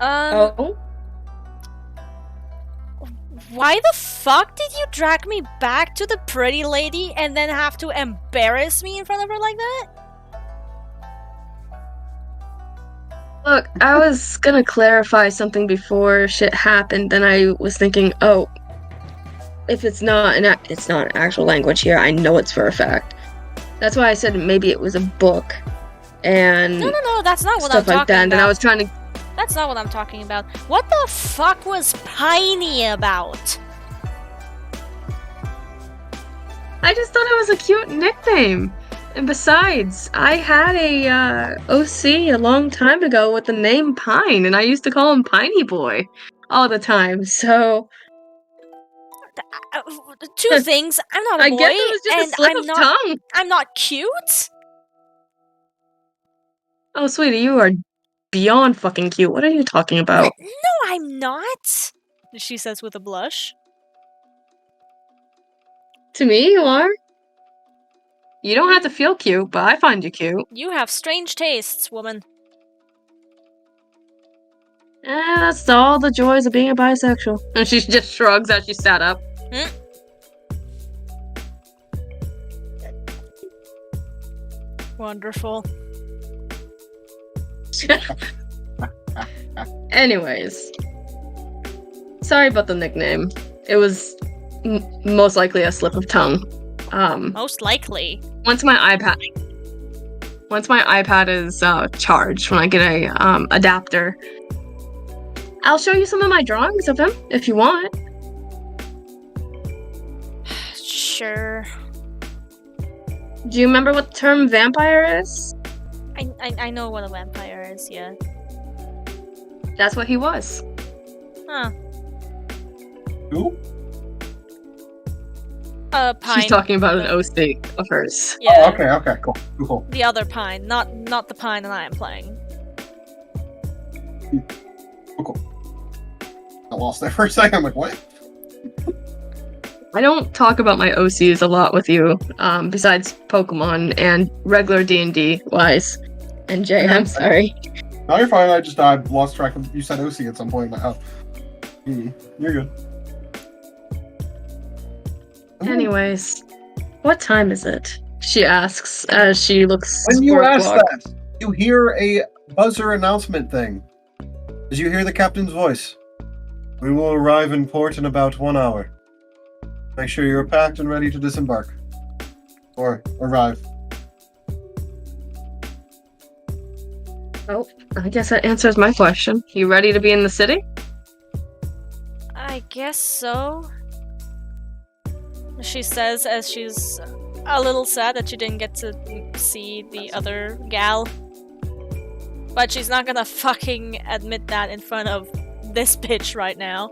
Oh? Why the fuck did you drag me back to the pretty lady and then have to embarrass me in front of her like that? Look, I was gonna clarify something before shit happened, then I was thinking, oh, if it's not it's not an actual language here, I know it's for a fact. That's why I said maybe it was a book, and No, that's not what I'm stuff like talking that. And then about. I was trying to. That's not what I'm talking about. What the fuck was Piney about? I just thought it was a cute nickname. And besides, I had a OC a long time ago with the name Pine, and I used to call him Piney Boy all the time. So Two things. I'm not a I boy, guess it was just and a slip of tongue. I'm not cute. Oh, sweetie, you are beyond fucking cute. What are you talking about? No, I'm not. She says with a blush. To me, you are. You don't have to feel cute, but I find you cute. You have strange tastes, woman. That's all the joys of being a bisexual. And she just shrugs as she sat up. Wonderful. Anyways. Sorry about the nickname. It was most likely a slip of tongue. Most likely. Once my iPad is charged, when I get a adapter, I'll show you some of my drawings of him if you want. Sure. Do you remember what the term vampire is? I know what a vampire is, yeah. That's what he was. Huh. Who? Pine. She's talking about an OC of hers. Yeah. Oh, okay, cool. The other Pine, not the Pine that I am playing. Cool. I lost there for a second. I'm like, what? I don't talk about my OCs a lot with you, besides Pokemon and regular D&D wise. And Jay, I'm sorry. No, you're fine. I lost track of you said OC at some point. Oh, you're good. Anyways, what time is it? She asks as she looks. When you for a ask clock. that, you hear a buzzer announcement thing. As you hear the captain's voice. We will arrive in port in about 1 hour. Make sure you're packed and ready to disembark. Or arrive. Oh, I guess that answers my question. You ready to be in the city? I guess so. She says as she's a little sad that she didn't get to see the other gal. But she's not gonna fucking admit that in front of this bitch right now.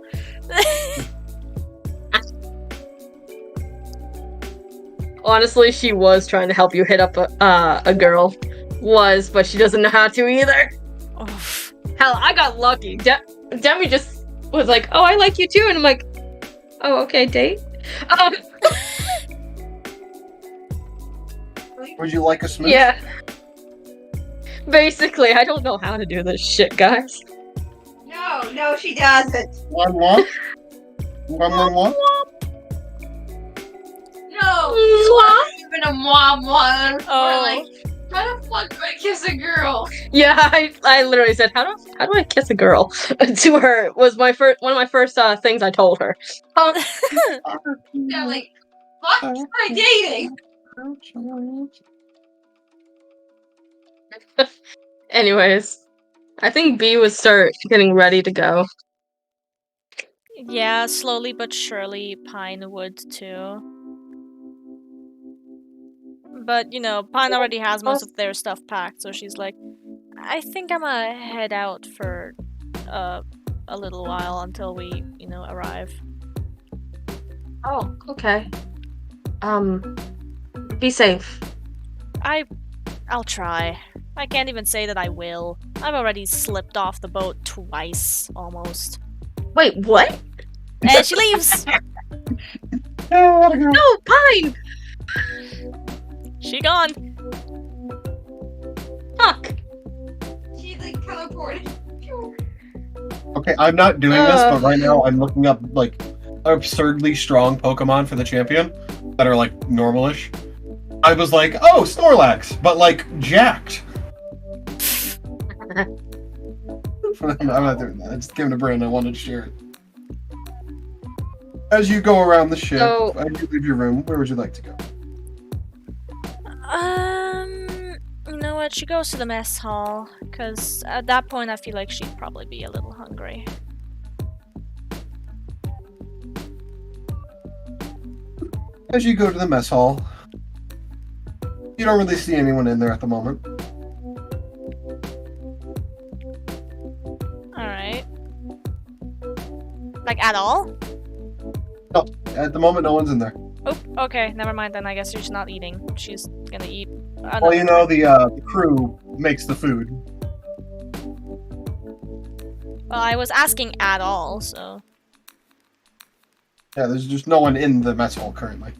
Honestly, she was trying to help you hit up a girl. But she doesn't know how to either. Oof. Hell, I got lucky. Demi just was like, "Oh, I like you too," and I'm like, "Oh, okay, date." Would you like a smooch? Yeah. Basically, I don't know how to do this shit, guys. No, she doesn't. One, one. One. No, it's not even a mom one. Oh. Or like, how the fuck do I kiss a girl? Yeah, I literally said, "How do I kiss a girl?" to her was one of my first things I told her. Yeah, like, fuck am I dating? Anyways, I think B would start getting ready to go. Yeah, slowly but surely Pine would too. But, you know, Pine already has most of their stuff packed, so she's like, I think I'm gonna head out for a little while until we, you know, arrive. Oh, okay. Be safe. I'll try. I can't even say that I will. I've already slipped off the boat twice, almost. Wait, what? And she leaves! No, Pine! She gone. Fuck! teleported. Okay, I'm not doing this, but right now I'm looking up like absurdly strong Pokemon for the champion that are like normalish. I was like, oh, Snorlax, but like jacked. I'm not doing that. I just gave it to Brandon. I wanted to share it. As you go around the ship, as you leave your room, where would you like to go? You know what? She goes to the mess hall, because at that point I feel like she'd probably be a little hungry. As you go to the mess hall, you don't really see anyone in there at the moment. Alright. Like, at all? No, at the moment, no one's in there. Oh, okay, never mind then. I guess she's not eating. She's gonna eat. Well, you know, the crew makes the food. Well, I was asking at all, so. Yeah, there's just no one in the mess hall currently.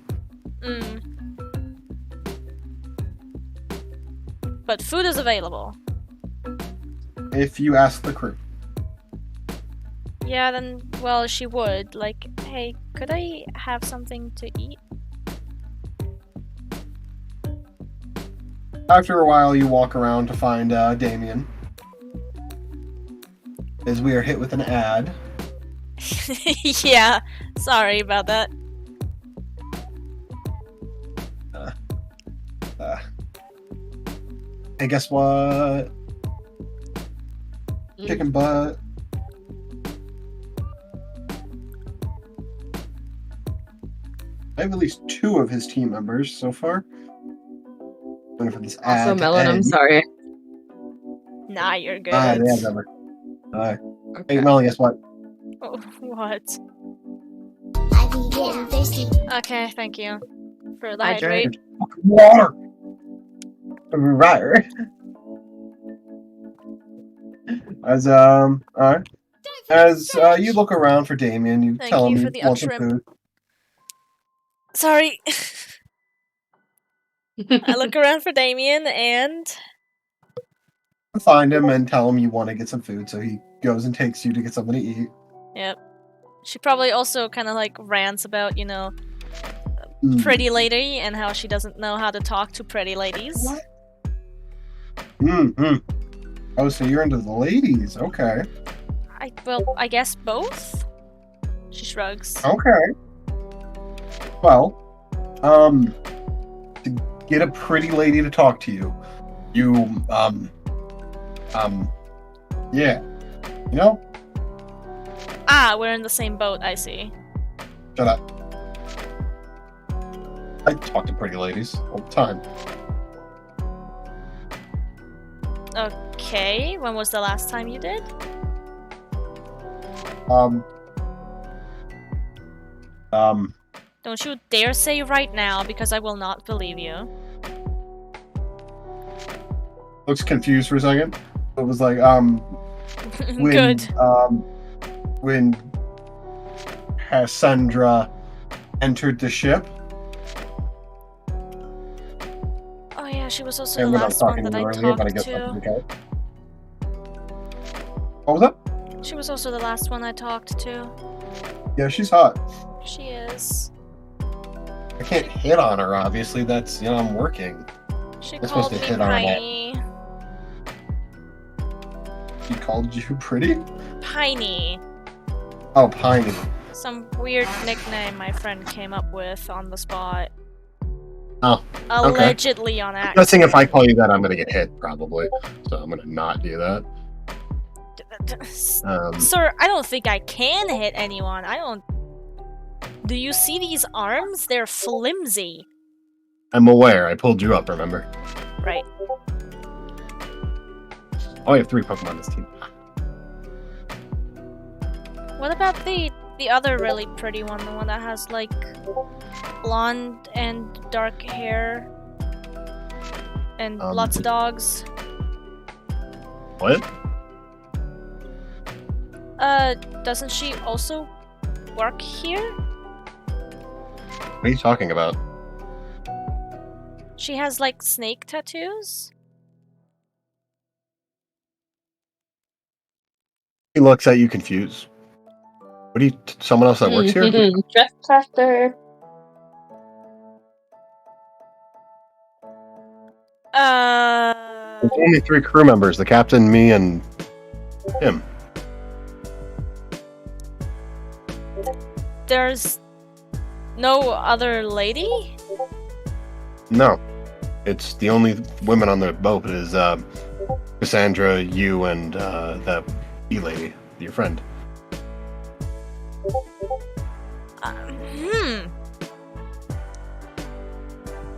But food is available. If you ask the crew. Yeah, then, well, she would. Like, hey, could I have something to eat? After a while, you walk around to find Damien. As we are hit with an ad. Yeah, sorry about that. Hey, guess what? Chicken butt. I have at least 2 of his team members so far. Waiting for this ad. Also, Melon, I'm sorry. Nah, you're good. They have number. Hi. Okay. Hey, Melon, guess what? Oh, what? I be getting thirsty. Okay, thank you. For the Hydrate. hydrate. Water! Right. As, alright. As, you look around for Damien, you Thank tell you him for you the want some shrimp. food. Sorry. I look around for Damien and... Find him and tell him you want to get some food, so he goes and takes you to get something to eat. Yep. She probably also kind of like rants about, you know, pretty lady and how she doesn't know how to talk to pretty ladies. Oh, so you're into the ladies. Okay. Well, I guess both? She shrugs. Okay. Well, to get a pretty lady to talk to you, you, yeah. You know? Ah, we're in the same boat, I see. Shut up. I talk to pretty ladies all the time. Okay, when was the last time you did? Don't you dare say right now, because I will not believe you. Looks confused for a second. It was like, when, Good. when Cassandra entered the ship. Oh yeah, she was also And the when I was last one talking that to I you earlier, but I talked guess to. that's okay. What was that? She was also the last one I talked to. Yeah, she's hot. She is. I can't hit on her, obviously. That's, you know, I'm working. She You're called supposed to me hit on her. Piney. She called you pretty? Piney. Oh, Piney. Some weird nickname my friend came up with on the spot. Oh, Allegedly on I'm accident. guessing if I call you that, I'm gonna get hit, probably. So I'm gonna not do that. Sir, I don't think I can hit anyone. I don't... Do you see these arms? They're flimsy. I'm aware. I pulled you up, remember? Right. Oh, I have 3 Pokemon on this team. What about the other really pretty one? The one that has, like, blonde and dark hair? And lots of dogs? What? Doesn't she also work here? What are you talking about? She has, like, snake tattoos? He looks at you confused. What do you? Someone else that works here? Trespasser. There's only 3 crew members: the captain, me, and him. There's no other lady? No, it's the only women on the boat is Cassandra, you, and that E lady, your friend.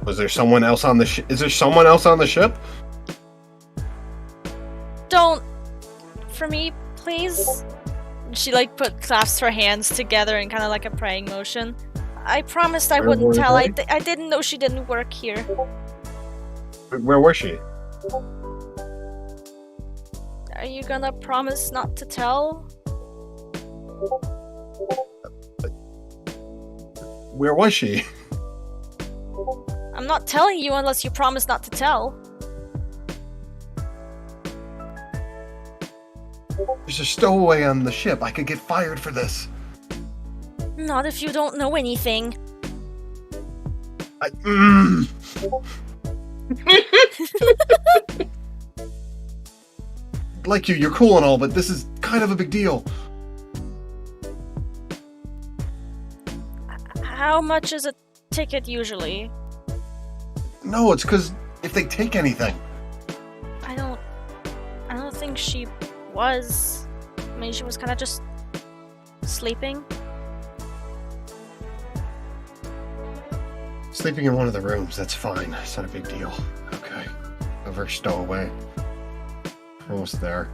Was there someone else on the ship? Is there someone else on the ship? Don't... For me, please? She, like, clasps her hands together in kind of like a praying motion. I promised I wouldn't tell. I didn't know she didn't work here. Where was she? Are you gonna promise not to tell? Where was she? I'm not telling you unless you promise not to tell. There's a stowaway on the ship. I could get fired for this. Not if you don't know anything. Like you're cool and all, but this is kind of a big deal. How much is a ticket usually? No, it's because if they take anything. I don't think she was. I mean, she was kind of just sleeping. Sleeping in one of the rooms, that's fine. It's not a big deal. Okay. Over stowaway. Almost there.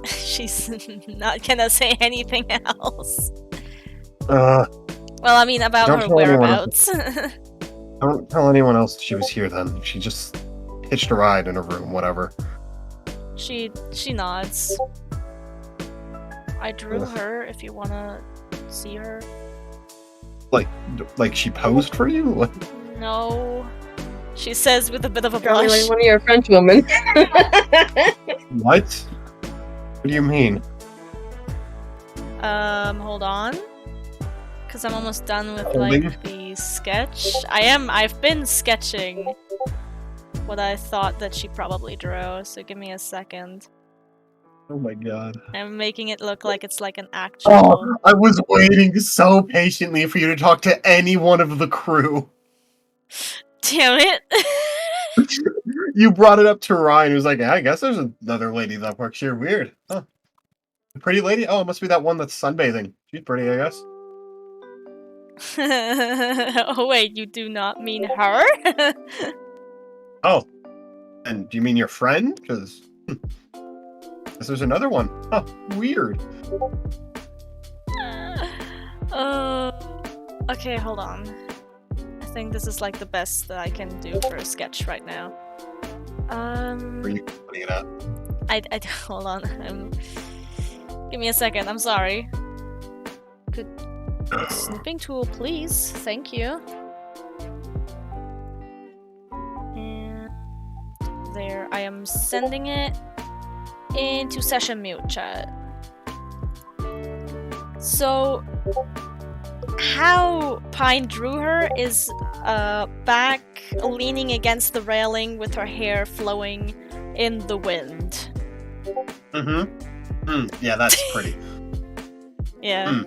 She's not gonna say anything else. Well, I mean, about her whereabouts. Don't tell anyone else she was here then. She just hitched a ride in her room, whatever. She nods. I drew her if you wanna see her. Like she posed for you? What? No. She says with a bit of a Probably blush. like one of your French women. What? What do you mean? Hold on. Because I'm almost done with Holding? like the sketch. I've been sketching what I thought that she probably drew, so give me a second. Oh my god. I'm making it look like it's like an actual... Oh, I was waiting so patiently for you to talk to any one of the crew. Damn it! You brought it up to Ryan, who's like, yeah, I guess there's another lady that works here. Weird. Huh. Pretty lady? Oh, it must be that one that's sunbathing. She's pretty, I guess. Oh wait, you do not mean her? Oh. And do you mean your friend? Because... guess there's another one. Huh. Weird. Okay, hold on. I think this is like the best that I can do for a sketch right now. Where are you putting it at? I hold on. Give me a second. I'm sorry. Good snipping tool, please. Thank you. And there, I am sending it into session mute chat. So, how Pine drew her is back leaning against the railing with her hair flowing in the wind. Yeah, that's pretty. Yeah.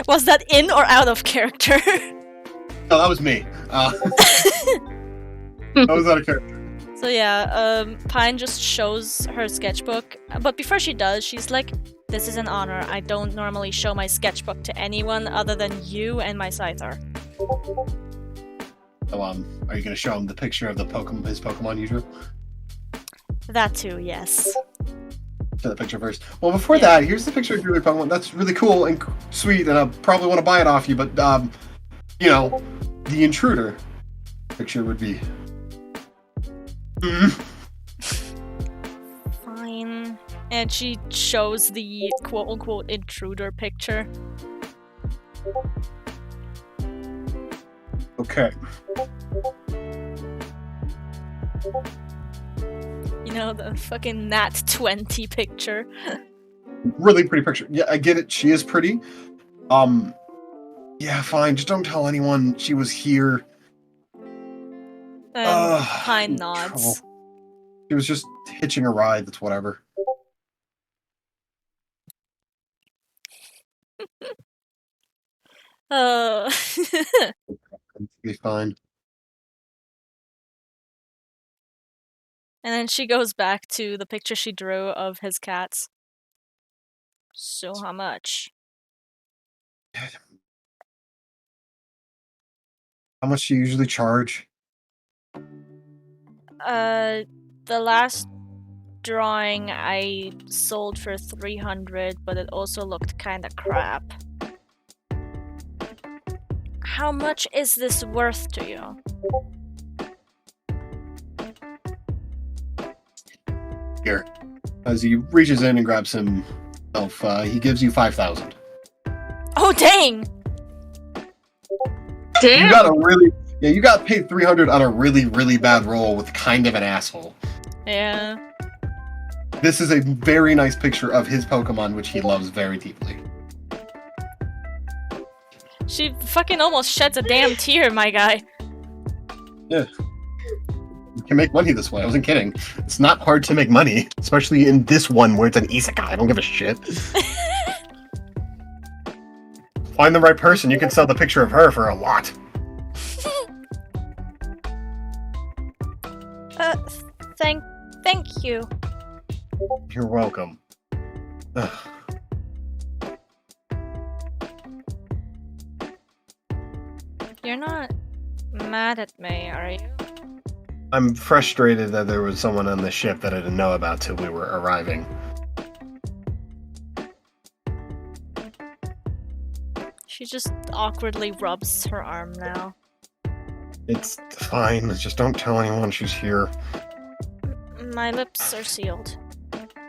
Was that in or out of character? Oh, that was me. That was out of character. So yeah, Pine just shows her sketchbook, but before she does, she's like, "This is an honor. I don't normally show my sketchbook to anyone other than you and my Scyther." So, are you gonna show him the picture of the his Pokemon you drew? That too, yes. Show the picture first. Well, before that, here's the picture of your Pokemon. That's really cool and sweet, and I probably want to buy it off you, but, you know, the intruder picture would be... Fine. And she shows the quote-unquote intruder picture. Okay. You know, the fucking Nat 20 picture. Really pretty picture. Yeah, I get it. She is pretty. Yeah, fine. Just don't tell anyone she was here. Pine in nods. trouble. She was just hitching a ride. That's whatever. Uh, Be fine. and then she goes back to the picture she drew of his cats. So how much? How much do you usually charge? The last drawing I sold for 300, but it also looked kinda crap. How much is this worth to you? Here. As he reaches in and grabs himself, he gives you 5,000. Oh dang! Damn. You got paid 300 on a really, really bad roll with kind of an asshole. Yeah. This is a very nice picture of his Pokemon, which he loves very deeply. She fucking almost sheds a damn tear, my guy. Yeah. You can make money this way. I wasn't kidding. It's not hard to make money, especially in this one where it's an Isekai. I don't give a shit. Find the right person, you can sell the picture of her for a lot. Thank you. You're welcome. Ugh. You're not mad at me, are you? I'm frustrated that there was someone on the ship that I didn't know about till we were arriving. She just awkwardly rubs her arm now. It's fine, just don't tell anyone she's here. My lips are sealed.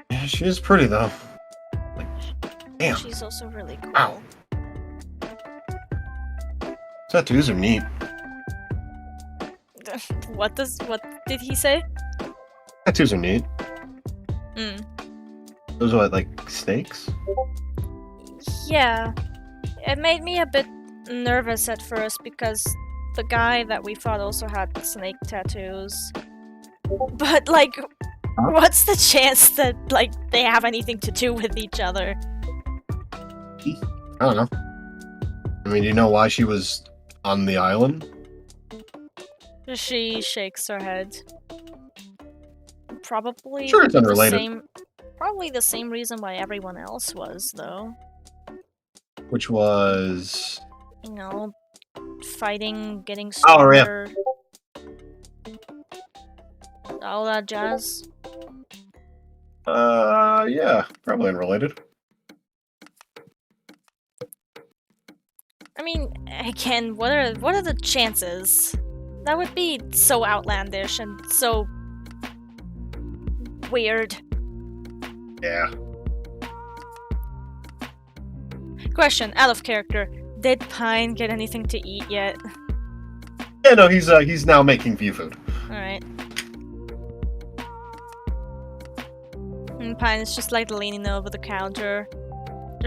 Yeah, she is pretty though. Like, damn. She's also really cool. Ow. Tattoos are neat. What did he say? Tattoos are neat. Mm. Those are what, like snakes? Yeah. It made me a bit nervous at first because the guy that we fought also had snake tattoos. But like, what's the chance that like they have anything to do with each other? I don't know. I mean, do you know why she was on the island? She shakes her head. Probably Sure, it's unrelated. Probably the same reason why everyone else was, though. Which was... You know, fighting, getting Oh, yeah. stronger. All that jazz. Yeah, probably unrelated. I mean, again, what are the chances? That would be so outlandish and so weird. Yeah. Question, out of character. Did Pine get anything to eat yet? Yeah, no, he's now making view food. Alright. And Pine is just like leaning over the counter,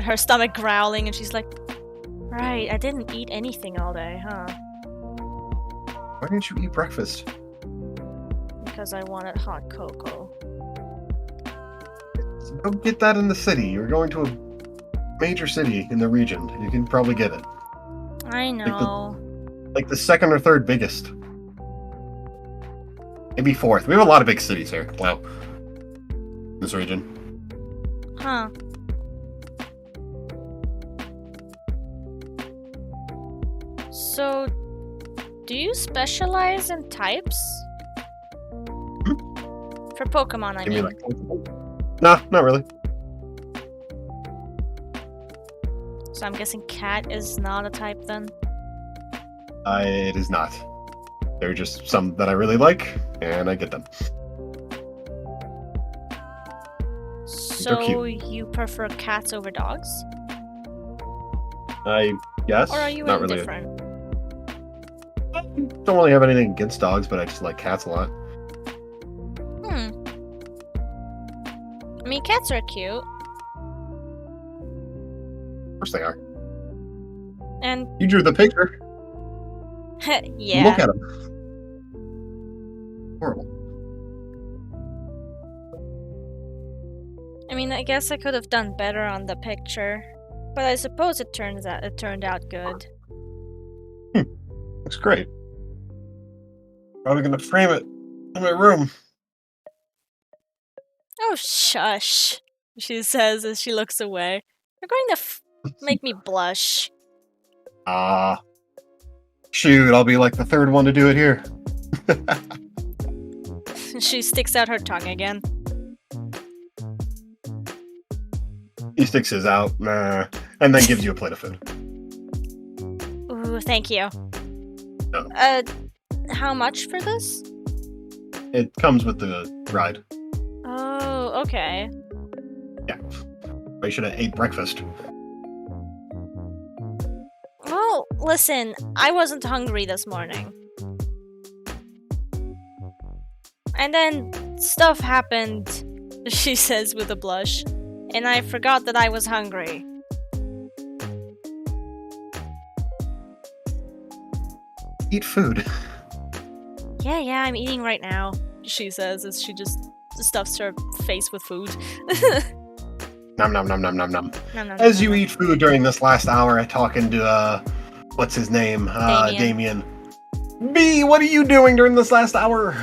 her stomach growling, and she's like, right, I didn't eat anything all day, huh? Why didn't you eat breakfast? Because I wanted hot cocoa. Go get that in the city. You're going to a major city in the region. You can probably get it. I know. Like the second or third biggest. Maybe fourth. We have a lot of big cities here. Wow. This region. Huh. So, do you specialize in types? For Pokemon, I You mean. mean like... Nah, not really. So I'm guessing cat is not a type then? It is not. There are just some that I really like, and I get them. So you prefer cats over dogs? I Yes. Or are you not really. indifferent? Don't really have anything against dogs, but I just like cats a lot. I mean, cats are cute. Of course they are. And You drew the picture. yeah. Look at them. Horrible. I mean, I guess I could have done better on the picture, but I suppose it turned out good. Looks great. Probably gonna frame it in my room. Oh, shush, she says as she looks away. You're going to make me blush. Shoot, I'll be like the third one to do it here. She sticks out her tongue again. He sticks his out, and then gives you a plate of food. Ooh, thank you. No. How much for this? It comes with the ride. Oh, okay. Yeah. I should have ate breakfast. Well, listen, I wasn't hungry this morning. And then stuff happened, she says with a blush, and I forgot that I was hungry. Eat food. Yeah, I'm eating right now, she says as she just stuffs her face with food. Nom nom nom nom nom nom. Nom, nom, As nom, you nom. eat food during this last hour, talking to what's his name? Damien. B, what are you doing during this last hour?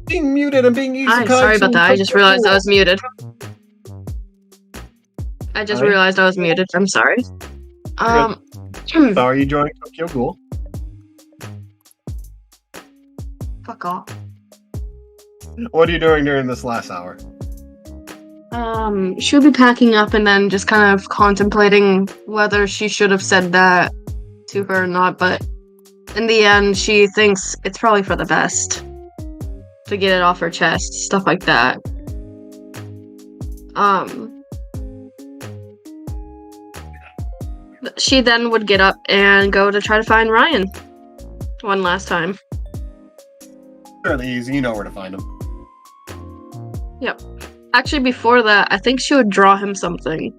Being muted and being I'm Isekai. sorry about that. I just realized I was muted. I just Alright. realized I was muted. I'm sorry. How are you joining Tokyo Ghoul? Fuck off. What are you doing during this last hour? She'll be packing up and then just kind of contemplating whether she should have said that to her or not, but in the end, she thinks it's probably for the best to get it off her chest, stuff like that. She then would get up and go to try to find Ryan one last time. Fairly easy, you know where to find him. Yep. Actually, before that, I think she would draw him something.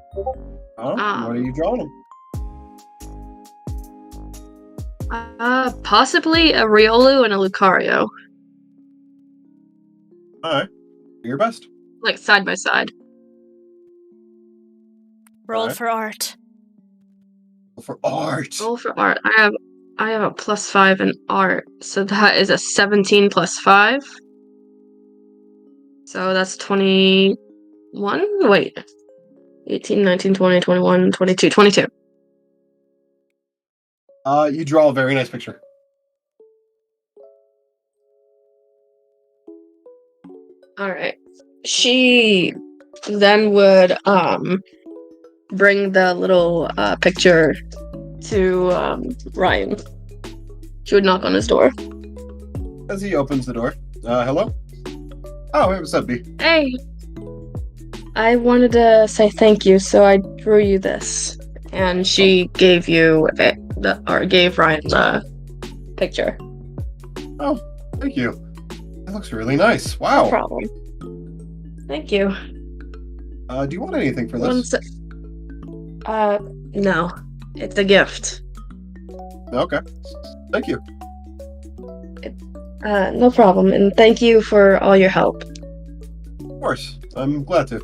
Oh, what are you drawing him? Possibly a Riolu and a Lucario. Alright. Do your best. Like, side by side. Roll Alright. for art. For art. Roll for art. I have a +5 in art, so that is a 17 plus 5. So that's 21? Wait. 18, 19, 20, 21, 22. 22. You draw a very nice picture. Alright. She then would bring the little picture to Ryan. She would knock on his door. As he opens the door. Hello? Oh, hey, what's up, B? Hey! I wanted to say thank you, so I drew you this. And she gave you gave Ryan the picture. Oh, thank you. It looks really nice. No Wow. problem. Thank you. Do you want anything for One this? no. It's a gift. Okay. Thank you. No problem, and thank you for all your help. Of course. I'm glad to.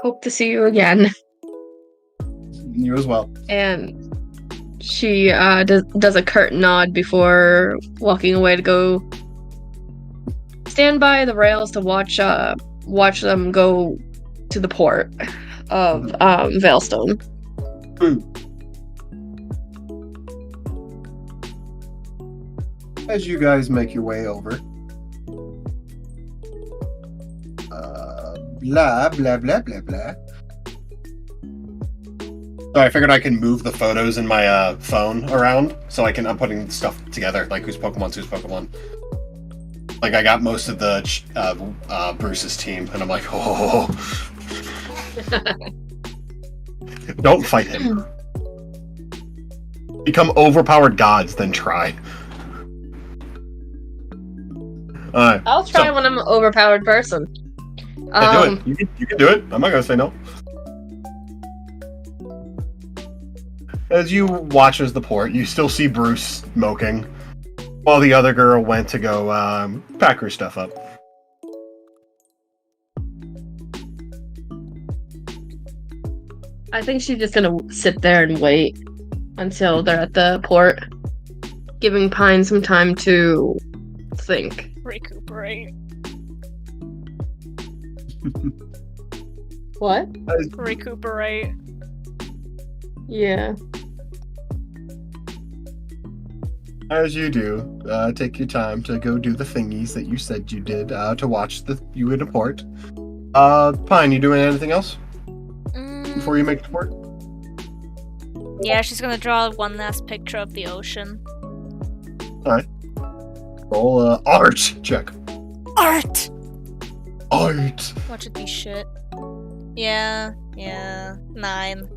Hope to see you again. You as well. And she does a curt nod before walking away to go stand by the rails to watch them go to the port of Veilstone. As you guys make your way over, blah blah blah blah blah. So I figured I can move the photos in my phone around, so I'm putting stuff together, like whose Pokemon's whose Pokemon. Like I got most of the Bruce's team, and I'm like, oh, don't fight him. Become overpowered gods, then try. Alright. I'll try when I'm an overpowered person. Yeah, do it. You can do it. I'm not gonna say no. As you watch as the port, you still see Bruce smoking, while the other girl went to go pack her stuff up. I think she's just gonna sit there and wait until they're at the port, giving Pine some time to think. Recuperate. What? Recuperate. Yeah. As you do, take your time to go do the thingies that you said you did to watch you in a port. Pine, you doing anything else before you make the port? Yeah, she's gonna draw one last picture of the ocean. Alright. Roll art check. Art! Art! Watch it be shit. Yeah, 9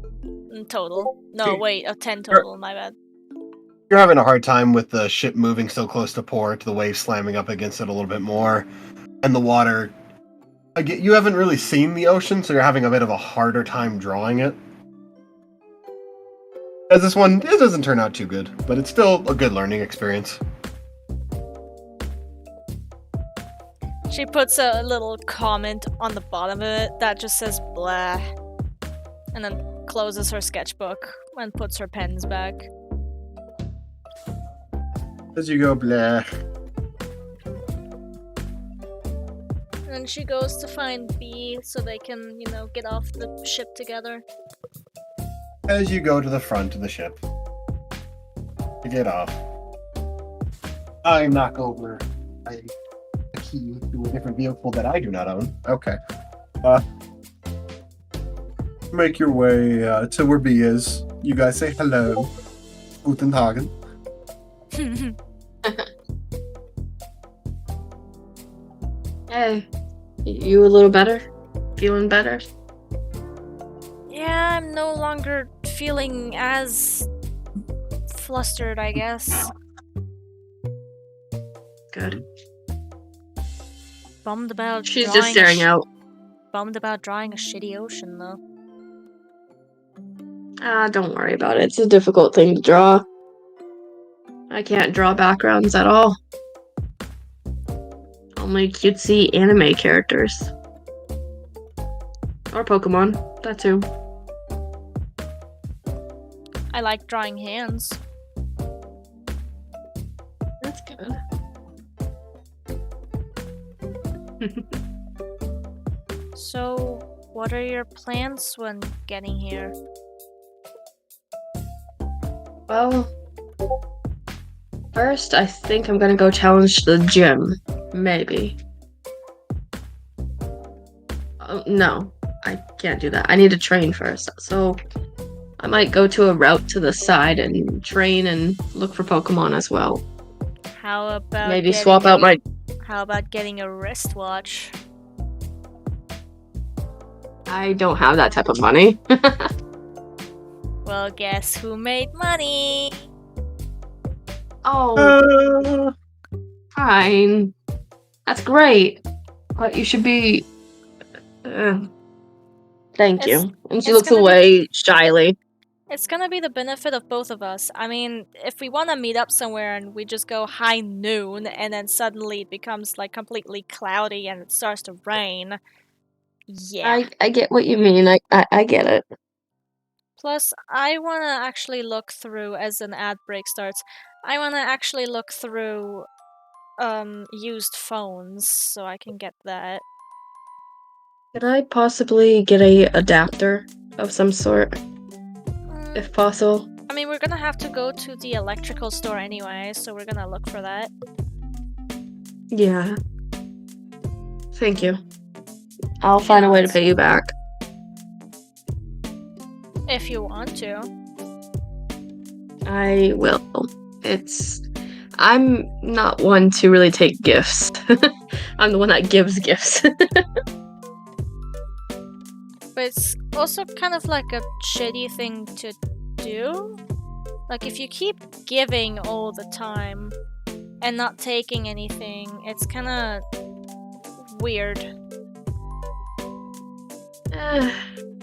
in total. No, wait, a 10 total, my bad. You're having a hard time with the ship moving so close to port, the waves slamming up against it a little bit more, and the water. Again, you haven't really seen the ocean, so you're having a bit of a harder time drawing it. As this one, it doesn't turn out too good, but it's still a good learning experience. She puts a little comment on the bottom of it that just says blah, and then closes her sketchbook and puts her pens back. As you go, blah. And she goes to find B so they can, get off the ship together. As you go to the front of the ship to get off, I knock over a key to a different vehicle that I do not own. Okay. Make your way to where B is. You guys say hello. Guten Tagen. Hey, you a little better? Feeling better? Yeah, I'm no longer feeling as flustered, I guess. Good. Bummed about She's drawing just staring out. Bummed about drawing a shitty ocean, though. Don't worry about it. It's a difficult thing to draw. I can't draw backgrounds at all. Only cutesy anime characters. Or Pokemon. That too. I like drawing hands. That's good. So, what are your plans when getting here? Well, first I think I'm gonna go challenge the gym. Maybe. No, I can't do that. I need to train first. So I might go to a route to the side and train and look for Pokemon as well. How about Maybe swap out my... How about getting a wristwatch? I don't have that type of money. Well, guess who made money? Oh, fine. That's great. But you should be... thank you. And she looks away shyly. It's gonna be the benefit of both of us. I mean, if we want to meet up somewhere and we just go high noon and then suddenly it becomes like completely cloudy and it starts to rain, yeah. I get what you mean. I get it. Plus, I want to actually look through, as an ad break starts, I want to actually look through used phones so I can get that. Could I possibly get a adapter of some sort, if possible? I mean, we're gonna have to go to the electrical store anyway, so we're gonna look for that. Yeah. Thank you. I'll find a way to pay you back. If you want to. I will. It's I'm not one to really take gifts. I'm the one that gives gifts. But it's also kind of like a shitty thing to do. Like, if you keep giving all the time and not taking anything, it's kind of weird.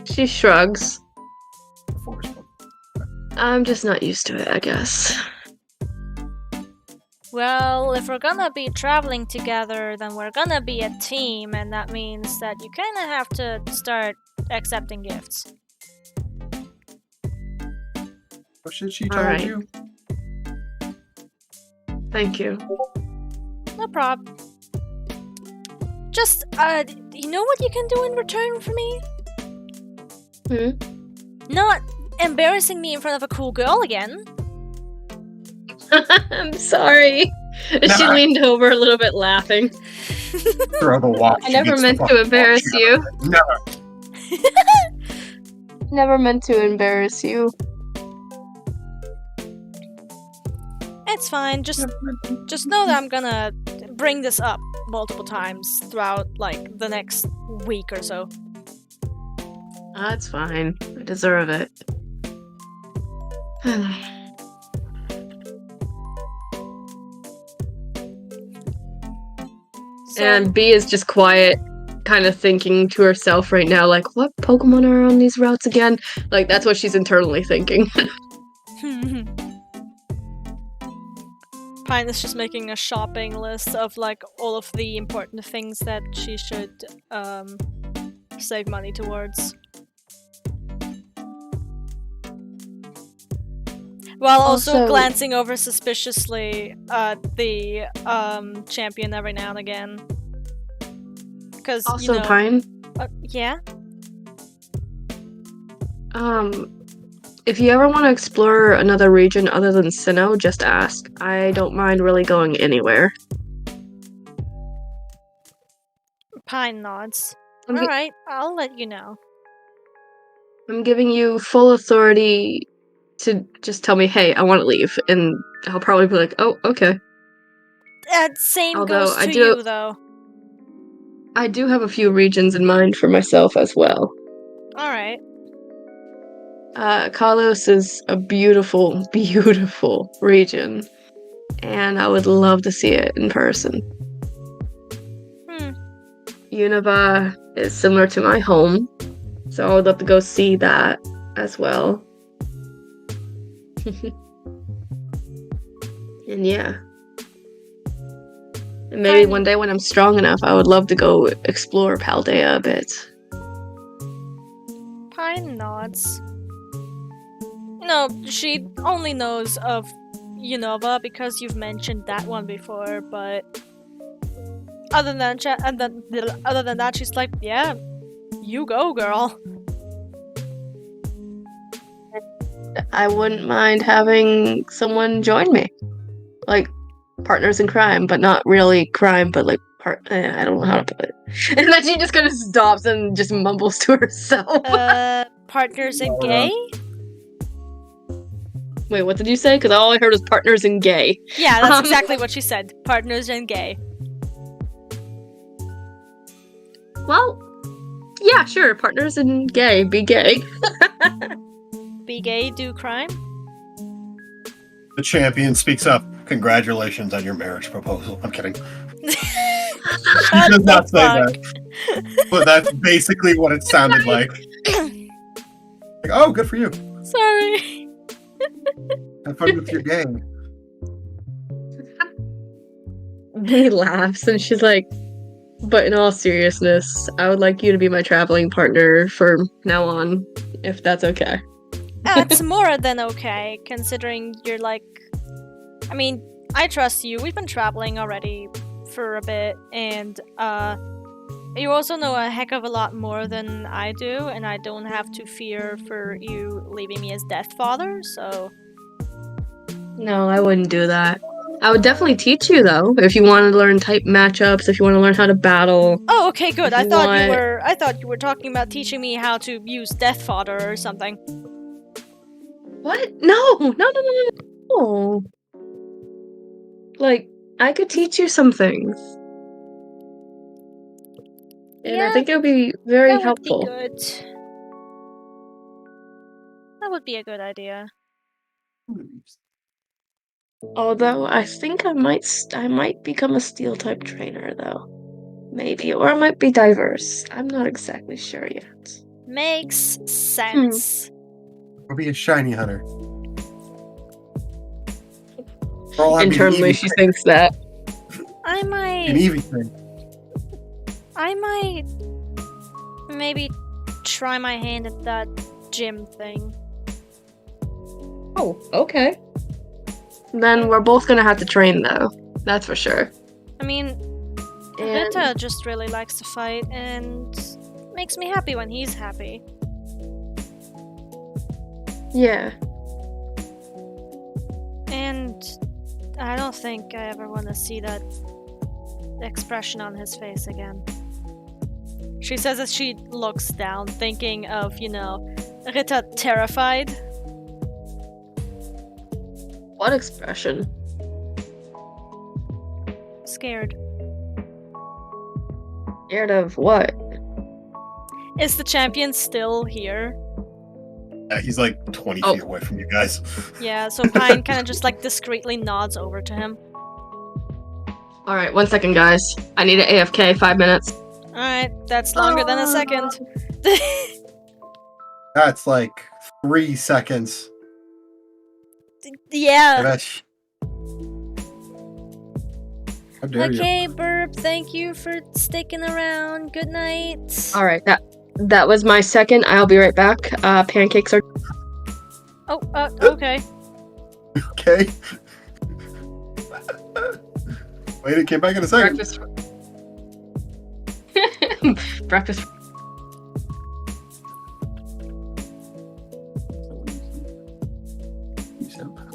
She shrugs. Forceful. I'm just not used to it, I guess. Well, if we're gonna be traveling together, then we're gonna be a team, and that means that you kind of have to start accepting gifts. What should she told Alright. you? Thank you. No prob. Just, you know what you can do in return for me? Not embarrassing me in front of a cool girl again. I'm sorry. She leaned over a little bit laughing. Throw the watch. I never meant to embarrass you. Never. Never meant to embarrass you. It's fine. Just know that I'm gonna bring this up multiple times throughout, like, the next week or so. That's fine. I deserve it. And B is just quiet, kind of thinking to herself right now, like, what Pokemon are on these routes again? Like, that's what she's internally thinking. Pine is just making a shopping list of, like, all of the important things that she should save money towards. While also glancing over suspiciously at the champion every now and again. Because, Also, you know, Pine, yeah? if you ever want to explore another region other than Sinnoh, just ask. I don't mind really going anywhere. Pine nods. Alright, I'll let you know. I'm giving you full authority to just tell me, hey, I want to leave, and I'll probably be like, oh, okay. Same Although goes to you, though. I do have a few regions in mind for myself as well. Alright. Kalos is a beautiful, beautiful region, and I would love to see it in person. Unova is similar to my home, so I would love to go see that as well. And yeah. And maybe one day when I'm strong enough, I would love to go explore Paldea a bit. Pine nods. You know, she only knows of Unova because you've mentioned that one before, but other than that, she's like, yeah, you go, girl. I wouldn't mind having someone join me. Like, partners in crime, but not really crime, but like I don't know how to put it. And then she just kind of stops and just mumbles to herself. Partners in gay? Wait, what did you say? Because all I heard was partners in gay. Yeah, that's exactly what she said. Partners in gay. Well, yeah, sure. Partners in gay. Be gay. Be gay, do crime? The champion speaks up. Congratulations on your marriage proposal. I'm kidding. She does not say that. But that's basically what it sounded like. Like, oh, good for you. Sorry. Have fun with your gang. He laughs and she's like, but in all seriousness, I would like you to be my traveling partner from now on, if that's okay. It's more than okay, considering you're like... I mean, I trust you. We've been traveling already for a bit, and you also know a heck of a lot more than I do, and I don't have to fear for you leaving me as Death Father, so... No, I wouldn't do that. I would definitely teach you, though, if you want to learn type matchups, if you want to learn how to battle. Oh, okay, good. I thought you were talking about teaching me how to use Death Fodder or something. What? No. Like, I could teach you some things. And I Yeah, think it would be very that would be helpful. good. That would be a good idea. Although I think I might become a steel type trainer though. Maybe. Or I might be diverse. I'm not exactly sure yet. Makes sense. Or be a shiny hunter. Or I'll have an Internally Eevee she trainer. thinks that. I An might Eevee trainer. maybe try my hand at that gym thing. Oh, okay. Then we're both gonna have to train though. That's for sure. I mean, And Rita just really likes to fight and makes me happy when he's happy. yeah. And I don't think I ever want to see that expression on his face again. She says as she looks down, thinking of, Rita terrified. What expression? Scared. Scared of what? Is the champion still here? Yeah, he's like 20 Oh. feet away from you guys. Yeah, so Pine kind of just like discreetly nods over to him. Alright, 1 second guys. I need an AFK 5 minutes. Alright, that's longer than a second. That's like 3 seconds. Yeah. How dare you? Okay, Burp, thank you for sticking around. Good night. Alright, that was my second. I'll be right back. Pancakes are Oh, okay. Okay. Wait, it came back in a second. breakfast. Breakfast.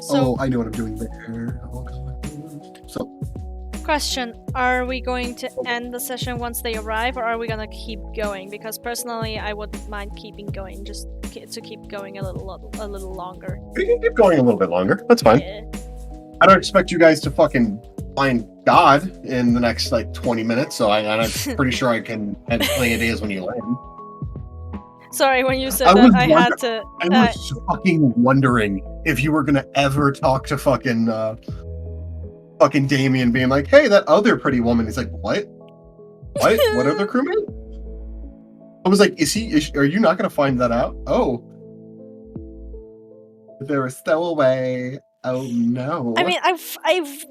Oh, I know what I'm doing there. Oh, God. So, Question, are we going to end the session once they arrive, or are we gonna keep going? Because personally, I wouldn't mind keeping going, just to keep going a little longer. we can keep going a little bit longer. That's fine. Yeah. I don't expect you guys to fucking find God in the next like 20 minutes, so I'm pretty sure I can have plenty of days when you land. Sorry, when you said I that, was I had to... I was fucking wondering if you were gonna ever talk to fucking Damien, being like, "Hey, that other pretty woman." He's like, "What? What? What other crewmate?" I was like, Are you not gonna find that out? Oh, they're a stowaway. Oh no. I mean, I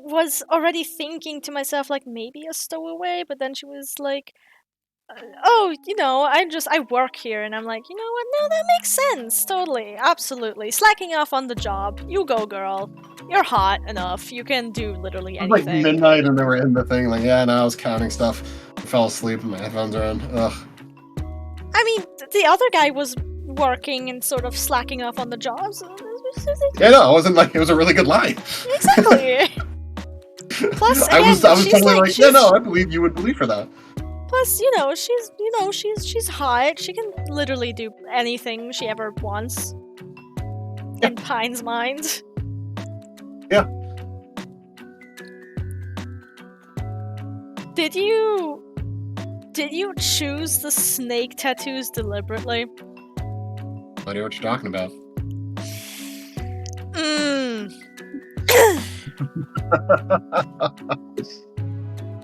was already thinking to myself, like, maybe a stowaway, but then she was like, oh, I work here, and I'm like, you know what, no, that makes sense, totally, absolutely, slacking off on the job, you go, girl, you're hot enough, you can do literally It was anything. like midnight, and they were in the thing. Like, yeah, no, I was counting stuff. I fell asleep, and my headphones are on. Ugh. I mean, the other guy was working and sort of slacking off on the job, so... Yeah, no, it wasn't like it was a really good lie. Exactly. Plus, I was again, she's totally like, like, yeah, no, I believe you would believe for that. Plus, she's hot. She can literally do anything she ever wants. In Pine's mind. Yeah. Did you choose the snake tattoos deliberately? I know what you're talking about.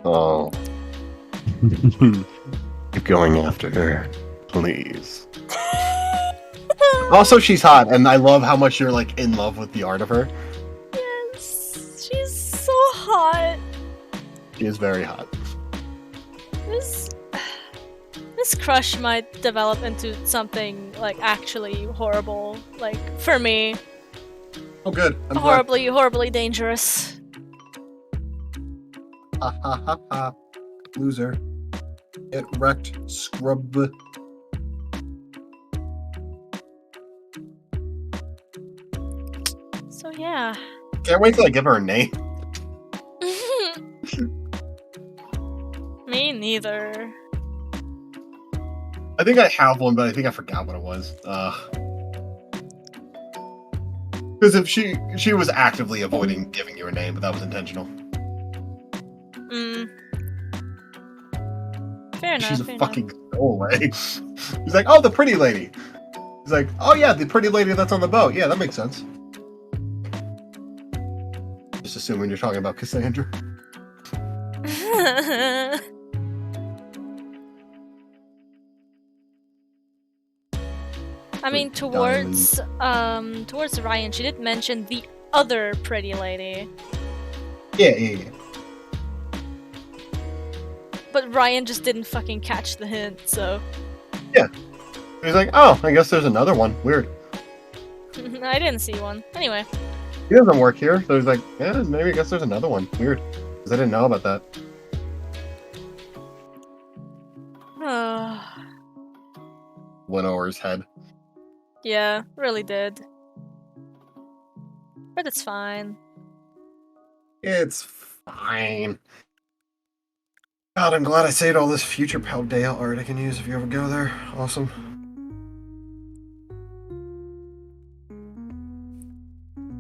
Oh. Keep going after her, please. Also, she's hot, and I love how much you're like in love with the art of her. Yes, she's so hot. She is very hot. This crush might develop into something like actually horrible, like for me. Oh, good. I'm glad. Horribly dangerous. Ha ha ha ha. Loser. Get wrecked, scrub. So yeah. Can't wait till I give her a name. Me neither. I think I have one, but I think I forgot what it was. Because if she was actively avoiding giving you a name, but that was intentional. Fair enough. She's a fair fucking stowaway. He's like, oh, the pretty lady. He's like, oh yeah, the pretty lady that's on the boat. Yeah, that makes sense. Just assuming you're talking about Cassandra. enough. I mean, towards Ryan, she did mention the other pretty lady, Yeah. but Ryan just didn't fucking catch the hint. So He's like, oh, I guess there's another one. Weird. I didn't see one. Anyway, He doesn't work here, so he's like, yeah, maybe I guess there's another one. Weird. Because I didn't know about that. Went over his head. yeah, really did. But it's fine. It's fine. God, I'm glad I saved all this future Paldea art I can use if you ever go there. Awesome.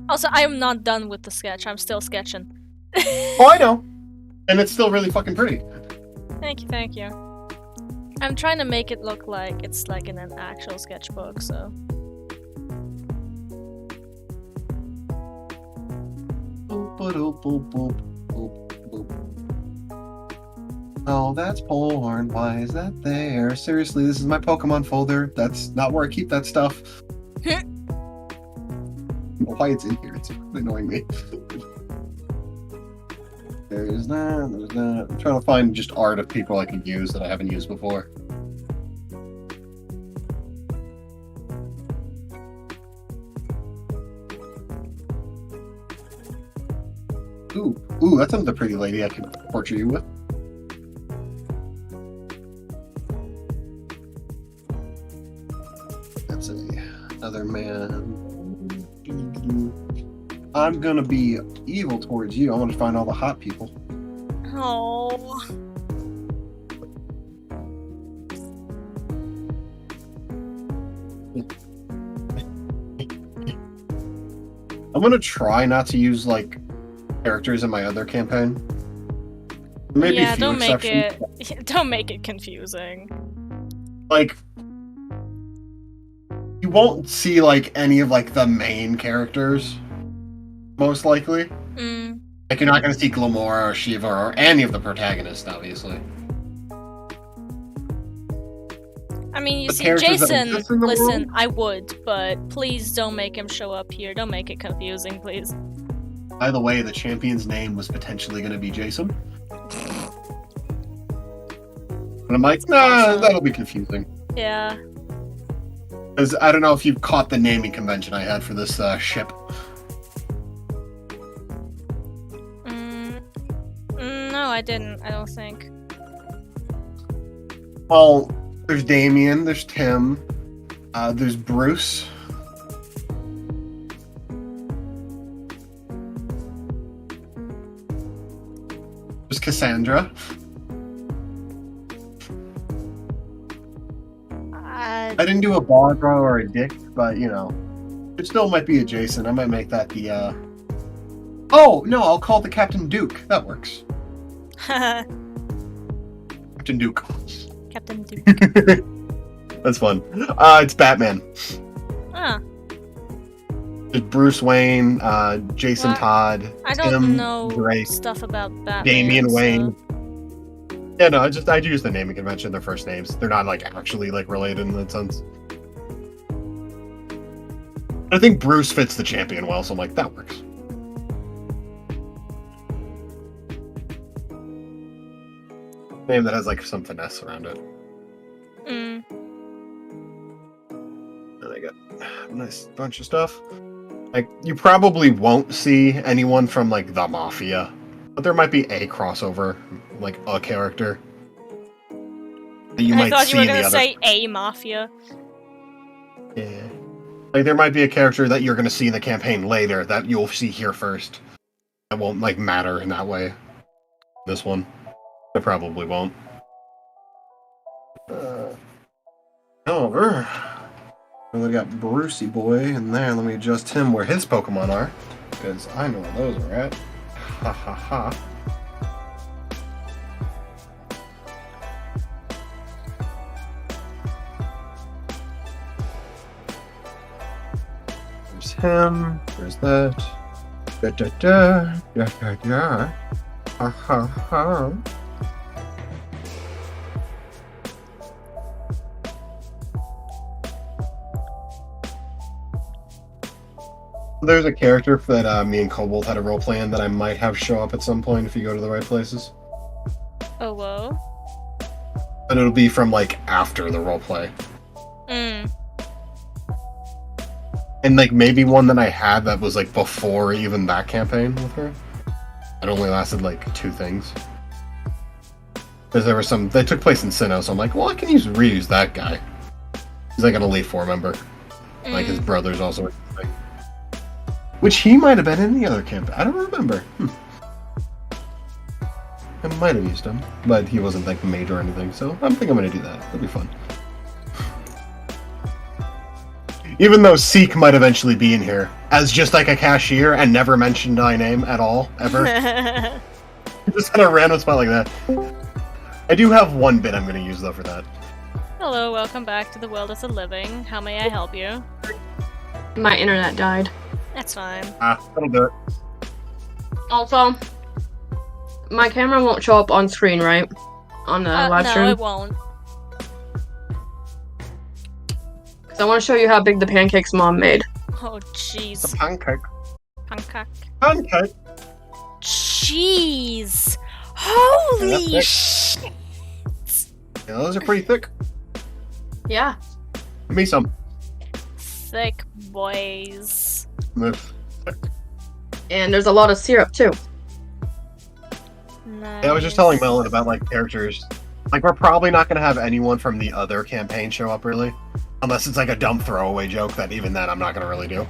Also, I am not done with the sketch. I'm still sketching. Oh, I know. And it's still really fucking pretty. Thank you. I'm trying to make it look like it's like in an actual sketchbook, so. Boop, boop, boop, boop, boop, boop. Oh, that's porn. Why is that there? Seriously, this is my Pokemon folder. That's not where I keep that stuff. Why it's in here? It's annoying me. There's that. I'm trying to find just art of people I can use that I haven't used before. Ooh, that's another pretty lady I can portrait you with. That's another man. I'm gonna be evil towards you. I want to find all the hot people. Oh. I'm gonna try not to use like characters in my other campaign. Maybe Yeah, a few don't make exceptions. don't make it confusing. Like, you won't see like any of like the main characters, most likely. Mm. Like, you're not gonna see Glamora or Shiva or any of the protagonists, obviously. I mean, you The see, characters that Jason, exist in the listen, world? I would, but please don't make him show up here. Don't make it confusing, please. By the way, the champion's name was potentially gonna be Jason. And I'm like, nah, Awesome. that'll be confusing. Yeah. Because I don't know if you've caught the naming convention I had for this ship. No, I didn't. I don't think. Well, there's Damien, there's Tim, there's Bruce. There's Cassandra. I didn't do a Barbara or a Dick, but you know, it still might be a Jason. I might make that the Oh, no, I'll call it the Captain Duke. That works. Captain Duke. Captain Duke. That's fun. It's Batman. Ah, There's Bruce Wayne, Jason What? Todd, I don't Tim know Drake, stuff about Batman. Damian so- Wayne. Yeah, no, I use the naming convention, their first names. They're not like actually like related in that sense. I think Bruce fits the champion well, so I'm like, that works. Name that has like some finesse around it. Mm. And I got a nice bunch of stuff. Like, you probably won't see anyone from like the Mafia, but there might be a crossover, like a character that you I might thought see you were in the gonna other. say a mafia. Yeah. Like, there might be a character that you're gonna see in the campaign later that you'll see here first. That won't like matter in that way. This one, it probably won't. However, we got Brucey Boy in there. Let me adjust him where his Pokemon are, because I know where those are at. Ha ha ha. him. There's that. Da da da. Da da da. Ha ha ha. There's a character that me and Cobalt had a role play in that I might have show up at some point if you go to the right places. Oh, whoa. But it'll be from like after the role play. And like maybe one that I had that was like before even that campaign with her. It only lasted like 2 things. Because there were some they took place in Sinnoh, so I'm like, well, I can reuse that guy. He's like an Elite Four member. Like his brother's also a thing. Which he might have been in the other campaign. I don't remember. I might have used him, but he wasn't like major or anything, so I think I'm gonna do that. That'll be fun. Even though Seek might eventually be in here as just like a cashier and never mentioned my name at all, ever. Just kind of random spot like that. I do have one bit I'm gonna use though for that. Hello, welcome back to the world of the living. How may I help you? My internet died. That's fine. That'll do it. Also, my camera won't show up on screen, right? On the live stream? No, it won't. Because I want to show you how big the pancakes mom made. Oh, jeez. The pancake. Pancake. Pancake. Jeez! Holy Yeah, shit! Yeah, those are pretty thick. Yeah. Give me some. Thick boys. Move. And there's a lot of syrup, too. Nice. Yeah, I was just telling Melon about like characters. Like we're probably not gonna have anyone from the other campaign show up really. Unless it's like a dumb throwaway joke that even then I'm not gonna really do.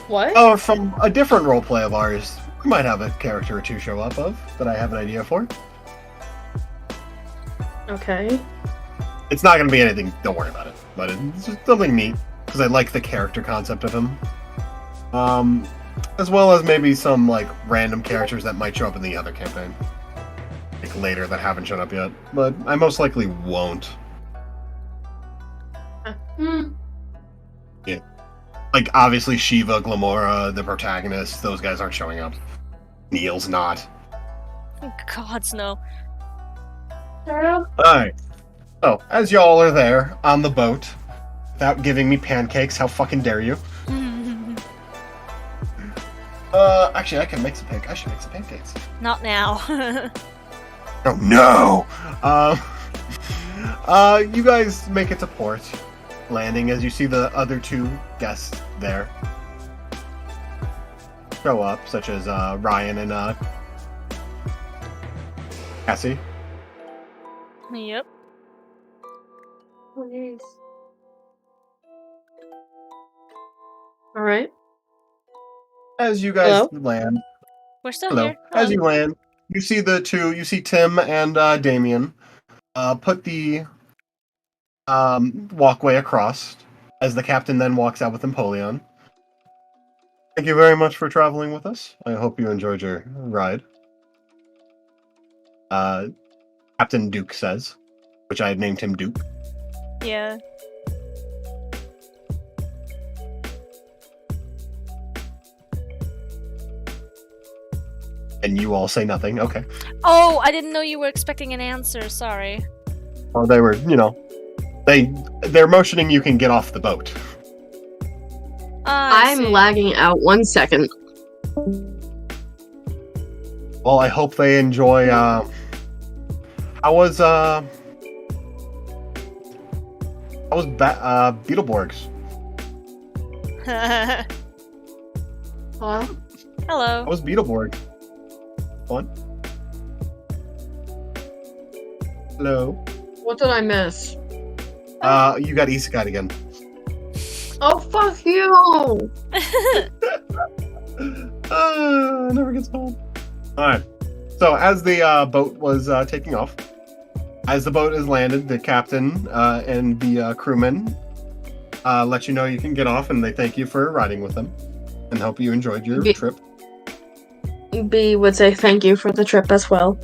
What? Oh, from a different roleplay of ours, we might have a character or 2 show up of that I have an idea for. Okay. It's not gonna be anything, don't worry about it. But it's just something neat, because I like the character concept of him. As well as maybe some like random characters that might show up in the other campaign. Like later that haven't shown up yet. But I most likely won't. Yeah. Like obviously Shiva, Glamora, the protagonist, those guys aren't showing up. Neil's not. Gods, no. Alright. So, as y'all are there on the boat, without giving me pancakes, how fucking dare you? Actually, I can make some pancakes. I should make some pancakes. Not now. Oh no! You guys make it to port, landing as you see the other 2 guests there show up, such as Ryan and Cassie. Yep. Alright. As you guys Hello? land, We're still hello. here. As you land, you see the 2. You see Tim and Damien put the walkway across. As the captain then walks out with Empoleon. Thank you very much for traveling with us. I hope you enjoyed your ride. Captain Duke says, which I had named him Duke. Yeah. And you all say nothing. Okay. Oh, I didn't know you were expecting an answer. Sorry. Well, they were, they're motioning you can get off the boat. I'm lagging out 1 second. Well, I hope they enjoy. How was Beetleborgs? Hello? Hello. How was Beetleborg? Fun? Hello? What did I miss? You got Isekai again. Oh, fuck you! Never gets home. Alright. So, as the boat was taking off, as the boat is landed, the captain and the crewmen let you know you can get off, and they thank you for riding with them, and hope you enjoyed your trip. B would say thank you for the trip as well.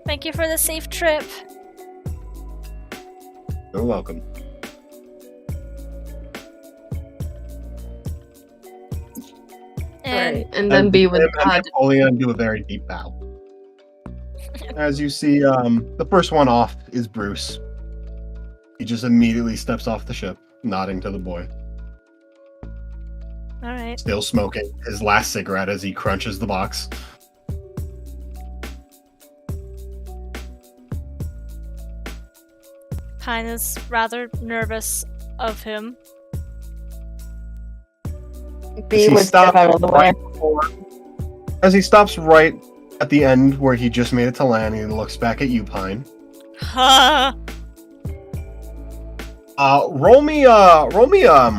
Thank you for the safe trip. You're welcome. And Right. And then B would and nod. Napoleon do a very deep bow. As you see, the first one off is Bruce. He just immediately steps off the ship, nodding to the boy. all right. Still smoking his last cigarette as he crunches the box. Pine is rather nervous of him. B He would step stopped out of the way. As he stops right at the end where he just made it to land, he looks back at you, Pine. Ha! Roll me, what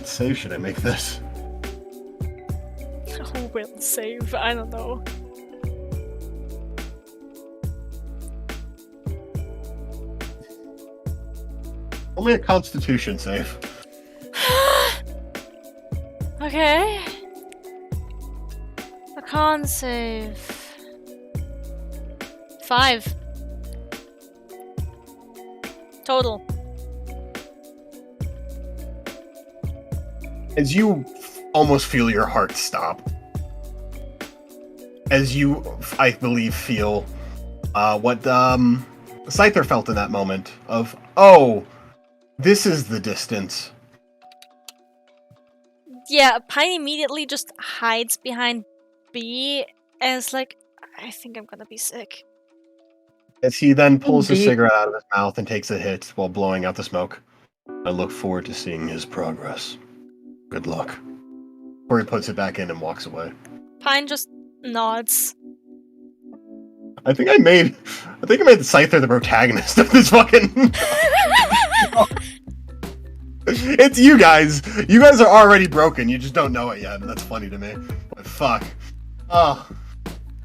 save should I make this? Who will save? I don't know. Roll me a Constitution save. Okay. A con save. 5. Total. As you almost feel your heart stop. As you, I believe, feel what Scyther felt in that moment of, oh, this is the distance. Yeah, Pine immediately just hides behind B and is like, I think I'm gonna be sick. As he then pulls his Indeed. cigarette out of his mouth and takes a hit while blowing out the smoke. I look forward to seeing his progress. Good luck. Or he puts it back in and walks away. Pine just nods. I think I made the Scyther the protagonist of this fucking. It's you guys. You guys are already broken. You just don't know it yet, and that's funny to me. But fuck. Oh.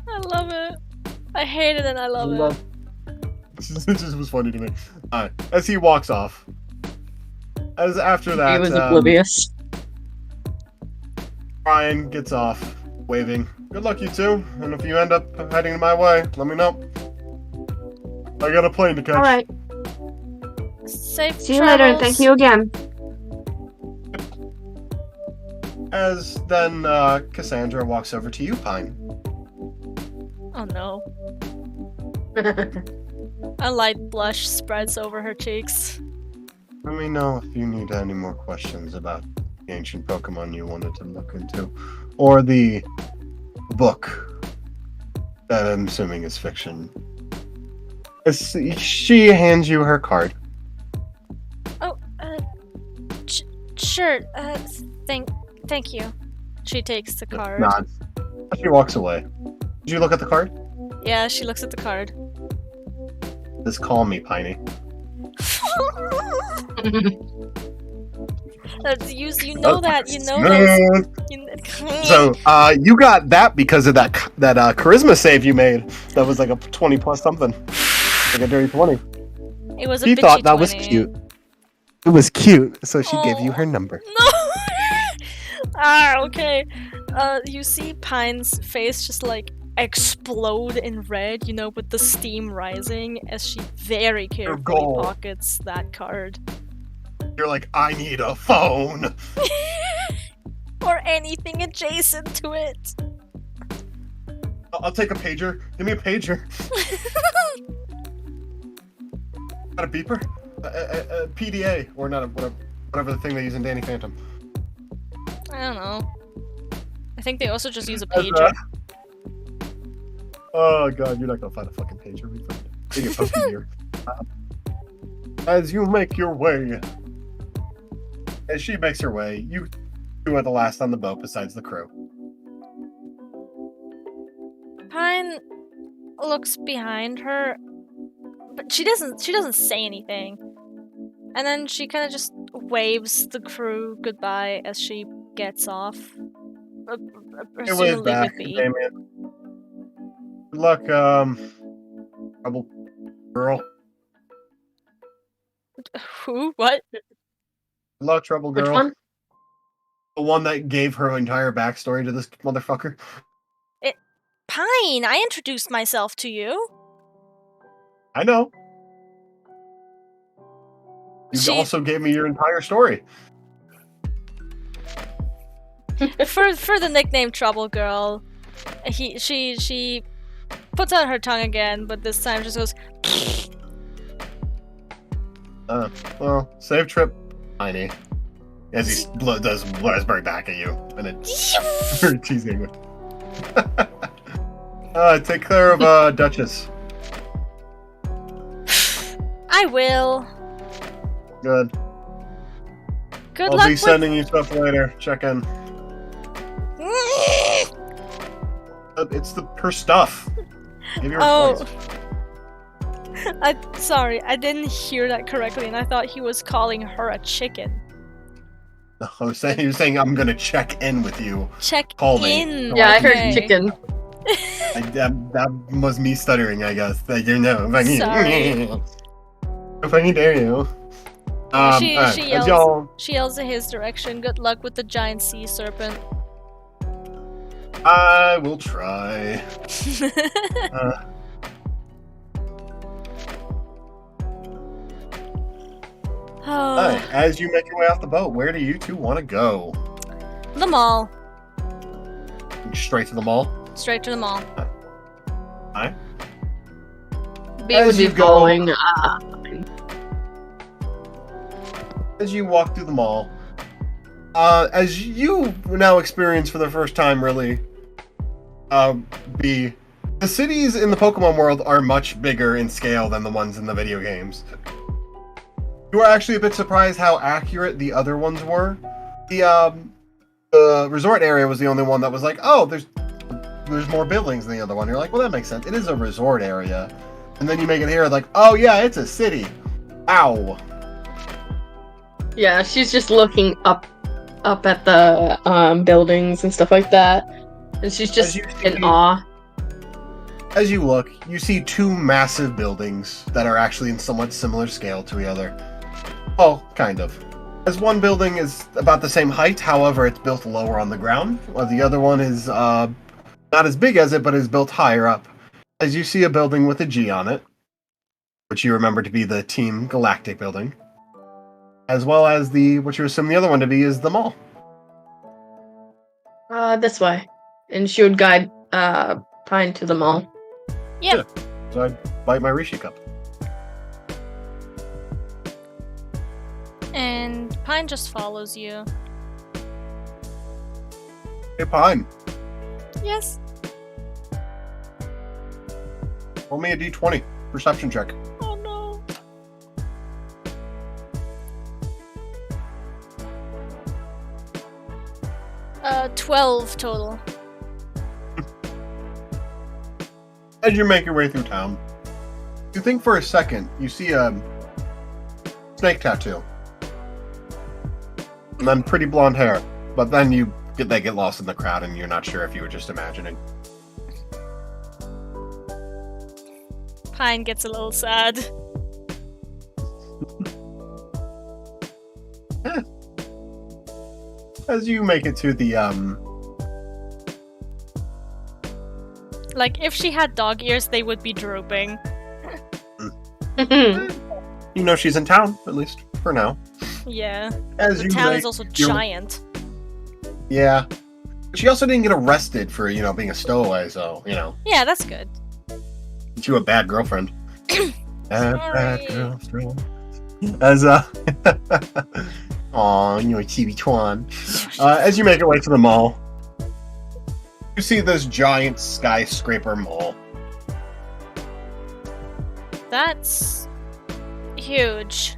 I love it. I hate it and I love it. It just was funny to me. Alright, as he walks off. As after that, He was oblivious. Brian gets off, waving. Good luck, you two. And if you end up heading my way, let me know. I got a plane to catch. Alright. Safe See you later and thank you again. As then Cassandra walks over to you, Pine. Oh no. A light blush spreads over her cheeks. Let me know if you need any more questions about the ancient Pokemon you wanted to look into. Or the book that I'm assuming is fiction. As she hands you her card. Oh, sure. Thank you. She takes the card. Nods. She walks away. Did you look at the card? Yeah, she looks at the card. Just call me, Piney. You know that. You know this. So, you got that because of that charisma save you made. That was like a 20 plus something. Like a dirty 20. It was a She bitchy thought that 20. was cute. It was cute, so she gave you her number. No! Okay. You see Pine's face just like explode in red, you know, with the steam rising as she very carefully goal. pockets that card. You're like, I need a phone. Or anything adjacent to it. I'll take a pager. Give me a pager. Got a beeper? A PDA, or not a whatever the thing they use in Danny Phantom. I don't know. I think they also just use a As, pager. Oh god, you're not gonna find a fucking pager. Take it fucking here. As you make your way, as she makes her way, you two are the last on the boat besides the crew. Pine looks behind her, but she doesn't say anything. And then she kind of just waves the crew goodbye as she gets off. Hey, wave Presumably back, with B. Damien. Good luck, trouble girl. Who? What? Good luck, trouble Which girl. one? The one that gave her entire backstory to this motherfucker. Pine, I introduced myself to you. I know. You She- also gave me your entire story. for the nickname Trouble Girl, she puts out her tongue again, but this time just goes. Well, safe trip, Tiny. As he does Raspberry back at you, and it's very teasing. Take care of Duchess. I will. Good. Good I'll luck be with. sending you stuff later. Check in. It's her stuff. Give your Oh. voice. Sorry, I didn't hear that correctly, and I thought he was calling her a chicken. No, I was saying you're saying I'm gonna check in with you. Check Call me. in. Yeah, I okay. heard chicken. That was me stuttering, I guess. You know, if I can, Sorry. if I can dare you. She as yells. y'all, She yells in his direction. Good luck with the giant sea serpent. I will try. Alright, as you make your way off the boat, where do you two want to go? The mall. Straight to the mall? Straight to the mall. Alright. B As would be you go- following. As you walk through the mall, as you now experience for the first time, really, the cities in the Pokemon world are much bigger in scale than the ones in the video games. You are actually a bit surprised how accurate the other ones were. The resort area was the only one that was like, oh, there's more buildings than the other one. You're like, well, that makes sense. It is a resort area. And then you make it here like, oh yeah, it's a city. Ow. Yeah, she's just looking up at the buildings and stuff like that, and she's just in awe. As you look, you see two massive buildings that are actually in somewhat similar scale to the other. Well, kind of. As one building is about the same height, however, it's built lower on the ground, while the other one is not as big as it, but is built higher up. As you see a building with a G on it, which you remember to be the Team Galactic building, as well as what you assume the other one to be is the mall. This way, and she would guide Pine to the mall. Yeah. So I bite my Rishi cup. And Pine just follows you. Hey, Pine, Yes. roll me a d20 perception check. Oh no. Uh, 12 total. As you make your way through town, you think for a second you see a snake tattoo, and then pretty blonde hair. But then they get lost in the crowd, and you're not sure if you were just imagining. Pine gets a little sad. As you make it to the Like, if she had dog ears, they would be drooping. you know she's in town, at least for now. Yeah. As The you town make is also your- giant. Yeah. She also didn't get arrested for, being a stowaway, so, Yeah, that's good. get you a bad girlfriend. Bad Sorry. girlfriend. As, aw, you're a chibi Chuan. As you make your way to the mall, you see this giant skyscraper mall. That's huge.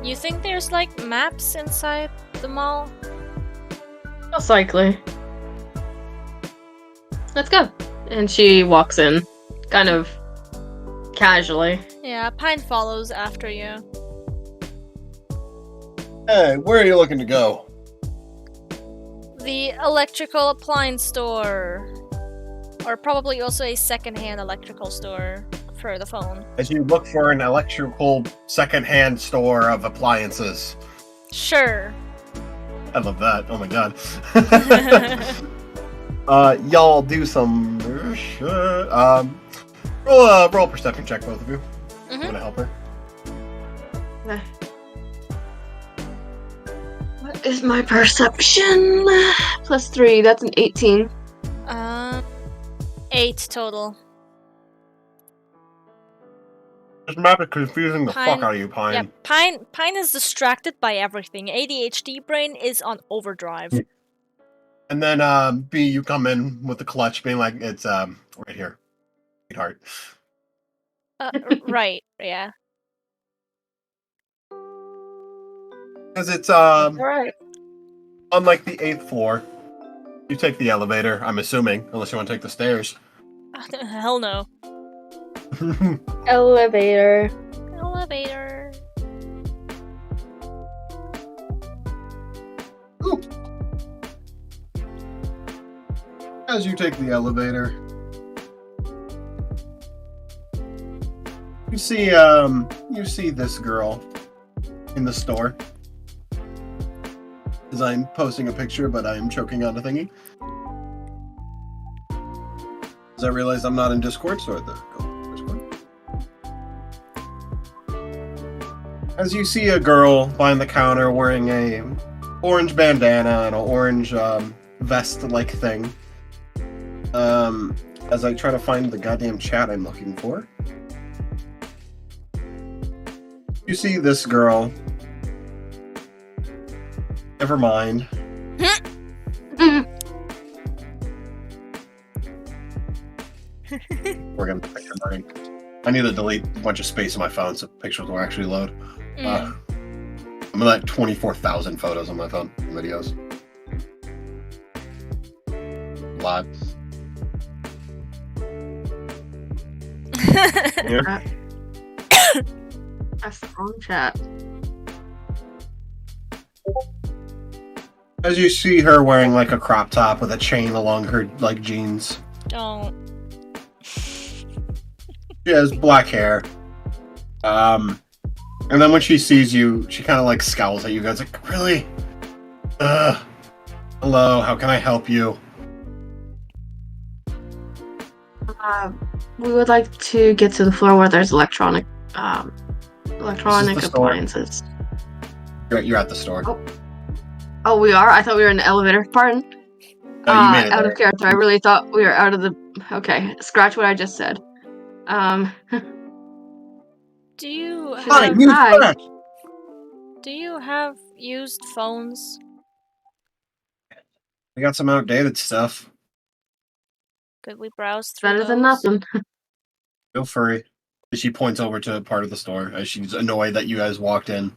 You think there's like maps inside the mall? Most likely. Let's go. And she walks in, kind of casually. Yeah, Pine follows after you. Hey, where are you looking to go? The electrical appliance store. Or probably also a secondhand electrical store for the phone. As you look for an electrical secondhand store of appliances. Sure. I love that. Oh my god. Y'all do some roll a perception check, both of you. Mhm. Want to help her? What is my perception? Plus 3, that's an 18. 8 total. This map is confusing the Pine- fuck out of you, Pine. Yeah, Pine is distracted by everything. ADHD brain is on overdrive. And then B, you come in with the clutch, being like, "It's right here, sweetheart." Right, yeah. Because it's Alright. unlike the 8th floor. You take the elevator, I'm assuming, unless you want to take the stairs. Hell no. Elevator. Elevator. Ooh. As you take the elevator, you see this girl in the store. As I'm posting a picture, but I'm choking on the thingy. As I realize I'm not in Discord, so Discord. As you see a girl behind the counter wearing a orange bandana and an orange vest-like thing. As I try to find the goddamn chat I'm looking for. You see this girl. Never mind. We're gonna picture burning. I need to delete a bunch of space on my phone so pictures will actually load. I'm at 24,000 photos on my phone, videos. Lot. Yeah. A strong chat. As you see her wearing like a crop top with a chain along her like jeans. Don't. She has black hair. And then when she sees you, she kind of like scowls at you guys like, really? Hello, how can I help you? We would like to get to the floor where there's electronic store. appliances. You're at the store. Oh, we are? I thought we were in the elevator. Pardon? Oh, you made it out there. of character. I really thought we were out of the... Okay, scratch what I just said. Do you Hi, have, hi. do you have used phones? I got some outdated stuff. Could we browse through Better than those? nothing. Feel free. She points over to a part of the store as she's annoyed that you guys walked in.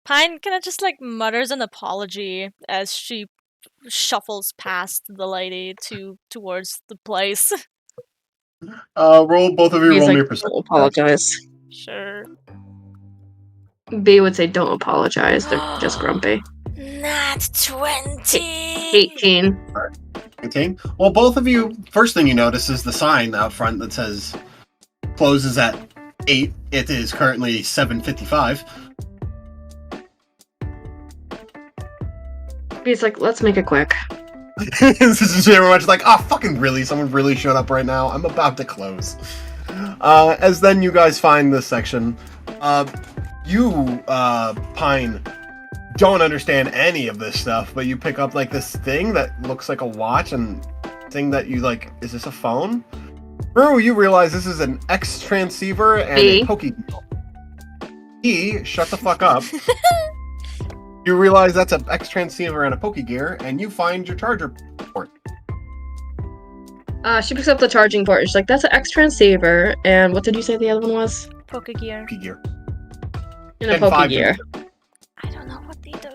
Pine kind of just like mutters an apology as she shuffles past the lady towards the place. Roll both of you. He's Roll like, me a don't perception. apologize. Sure. B would say, don't apologize. They're just grumpy. Nat 20! 18. 18. Well, both of you. First thing you notice is the sign out front that says closes at 8. It is currently 7:55. B's like, let's make it quick. This is very much like, oh, fucking really? Someone really showed up right now? I'm about to close. As then you guys find this section. Pine, don't understand any of this stuff, but you pick up like this thing that looks like a watch and thing that you like, is this a phone? Brew, you realize this is an X transceiver and a Pokemon. Shut the fuck up. You realize that's an X transceiver and a Pokegear, and you find your charger port. She picks up the charging port. She's like, that's an X transceiver. And what did you say the other one was? Pokegear. Pokegear. And a Pokegear. I don't know what they do.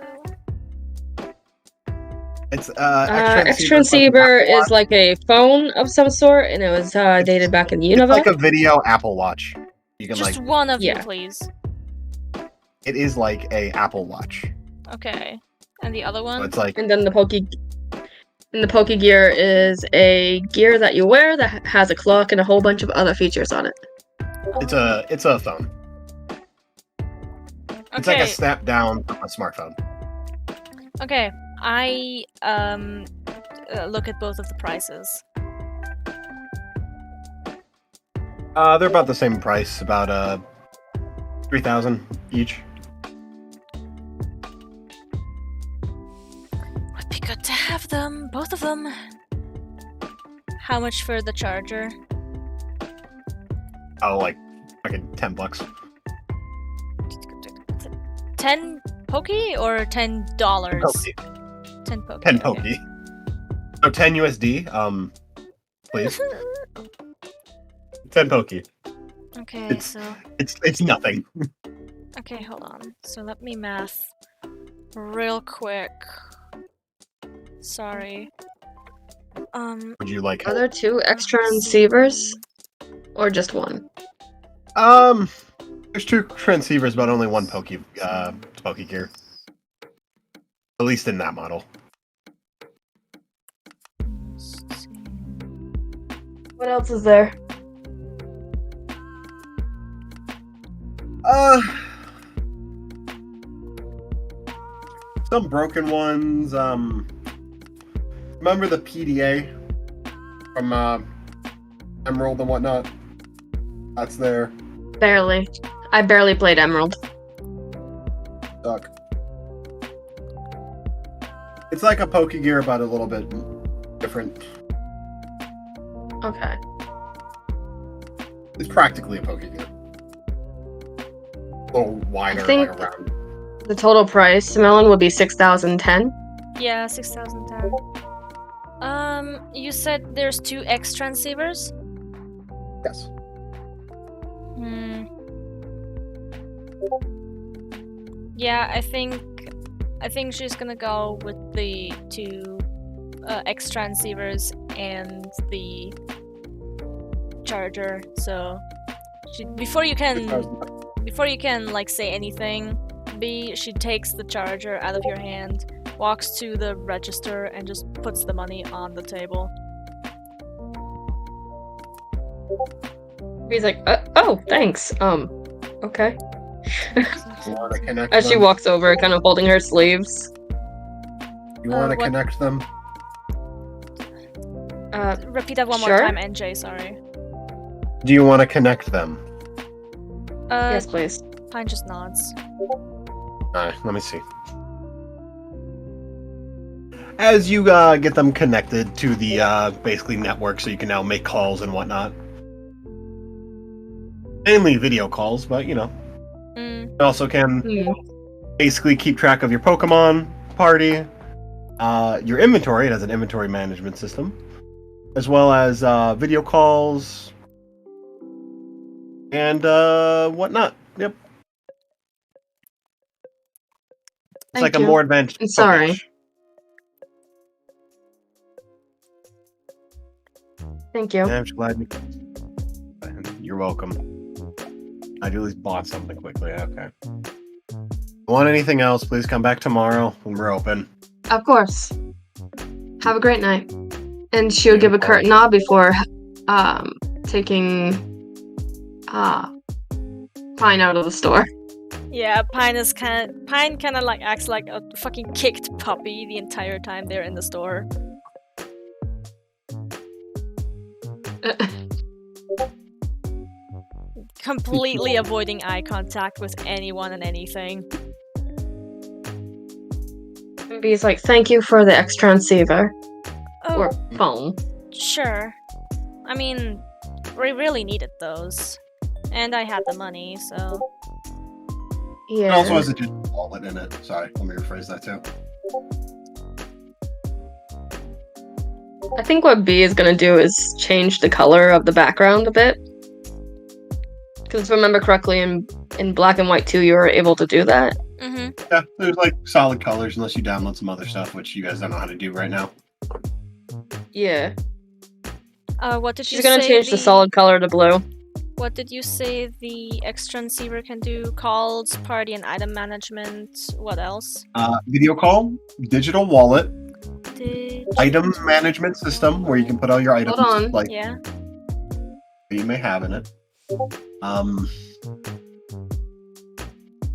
It's X transceiver is like a phone of some sort, and it was dated back in the It's universe. like a video Apple Watch. You can Just like. one of yeah. you, please. It is like a Apple Watch. Okay. And the other one? So it's like And then the Pokegear is a gear that you wear that has a clock and a whole bunch of other features on it. it's a phone. It's like a snap down from a smartphone. Okay. I look at both of the prices. They're about the same price, about 3,000 each. Would be good to have them, both of them. How much for the charger? Oh, like fucking $10. 10 pokey or $10? Pokey. 10 pokey. 10 okay. pokey. Oh, 10 USD. Please. 10 pokey. Okay, It's- so It's nothing. okay, hold on. So let me math real quick. Sorry. Would you like Are help? there 2 extra receivers? Or just 1? There's 2 transceivers, but only 1 pokey gear. At least in that model. let's see. What else is there? Some broken ones. Remember the PDA from Emerald and whatnot? That's there. Barely. I barely played Emerald. Suck. It's like a Pokegear, but a little bit different. Okay. It's practically a Pokegear. A little wider, think- like around. The total price, Melon, would be 6,010. Yeah, 6,010. You said there's 2 X transceivers? Yes. Hmm. Yeah, I think she's gonna go with the 2 X transceivers and the charger. So before you can like say anything, she takes the charger out of your hand, walks to the register, and just puts the money on the table. He's like, oh, thanks. Okay. You want to connect As she them? walks over, kind of holding her sleeves. You want to what- connect them? Repeat that one Sure. more time, NJ, sorry. Do you want to connect them? Yes, please. Pine just nods. Alright, let me see. As you get them connected to the basically network, so you can now make calls and whatnot. Mainly video calls, but you know. Mm. You also can Hmm. basically keep track of your Pokemon party, your inventory. It has an inventory management system, as well as video calls and whatnot. Yep, it's Thank like a you. more advanced. I'm sorry. Pokesh. Thank you. Yeah, I'm just glad you. You're welcome. I at least bought something quickly. Okay. Want anything else? Please come back tomorrow when we're open. Of course. Have a great night. And she'll Yeah, give a bye. curt nod before taking Pine out of the store. Yeah, Pine kind of like acts like a fucking kicked puppy the entire time they're in the store. Completely avoiding eye contact with anyone and anything. He's like, thank you for the X transceiver. Oh, Or phone. sure. I mean, we really needed those. And I had the money, so... It also Yeah. has a digital wallet in it. Sorry, let me rephrase that too. I think what B is gonna do is change the color of the background a bit. Because if I remember correctly, in Black and White 2, you were able to do that. Mm-hmm. Yeah, there's like solid colors unless you download some other stuff, which you guys don't know how to do right now. Yeah. What did She's you gonna say change the solid color to blue. What did you say the X transceiver can do? Calls, party and item management. What else? Video call, digital wallet, Did... item management system where you can put all your items on. like Yeah. you may have in it.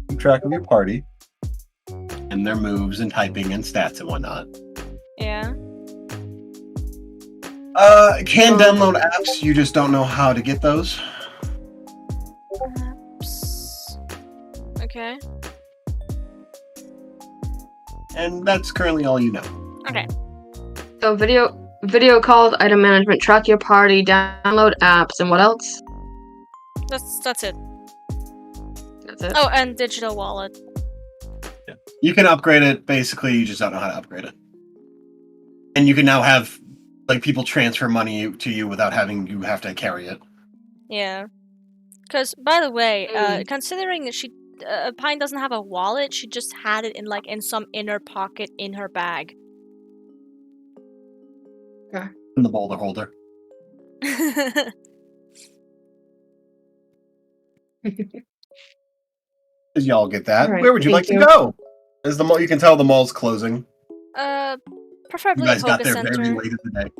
Keep track of your party and their moves and typing and stats and whatnot. Yeah. Can download apps, you just don't know how to get those. Perhaps... Okay. And that's currently all you know. Okay. So video calls, item management, track your party, download apps, and what else? That's it. That's it. Oh, and digital wallet. You can upgrade it, basically, you just don't know how to upgrade it. And you can now have like people transfer money to you without having you have to carry it. Yeah. Because, by the way, considering that Pine doesn't have a wallet, she just had it in some inner pocket in her bag. In the boulder holder. Y'all get that. All right, Where would you like thank to you. go? Is the mall? You can tell the mall's closing. You Preferably guys a got Poké there Center. very late in the day.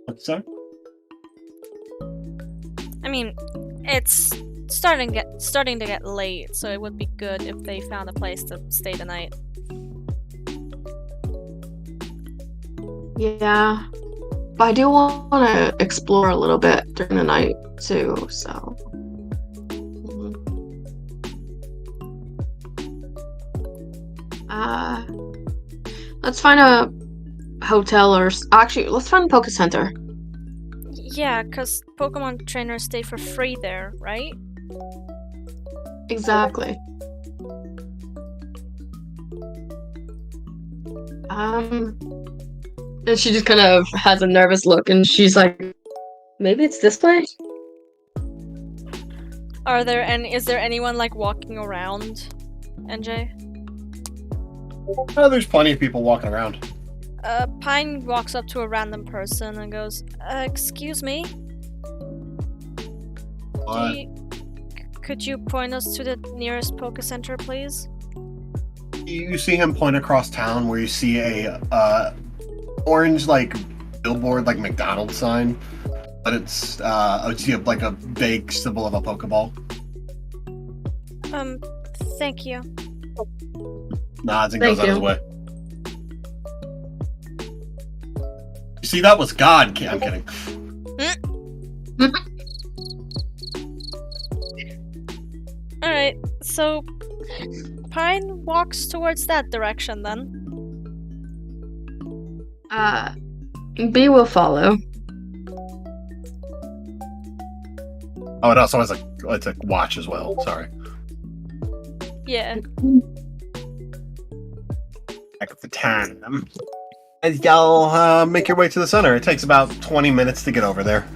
What's that? I mean, it's starting to get late, so it would be good if they found a place to stay the night. Yeah. But I do want to explore a little bit during the night too, so. Let's find a hotel or actually, let's find a Poké Center. Yeah, because Pokemon trainers stay for free there, right? Exactly. And she just kind of has a nervous look, and she's like, maybe it's this way? Is there anyone like walking around, NJ? Oh, there's plenty of people walking around. Pine walks up to a random person and goes, excuse me? What? Could you point us to the nearest Poké Center, please? You see him point across town where you see a orange like billboard like McDonald's sign, but it's you see like a vague symbol of a Pokeball. Thank you. Nods and Thank goes on his you. way. You see, that was God. I'm kidding. Alright, so Pine walks towards that direction then. B will follow. Oh, it also has it's a watch as well. Sorry. Yeah. Back at the time. As y'all make your way to the center, it takes about 20 minutes to get over there.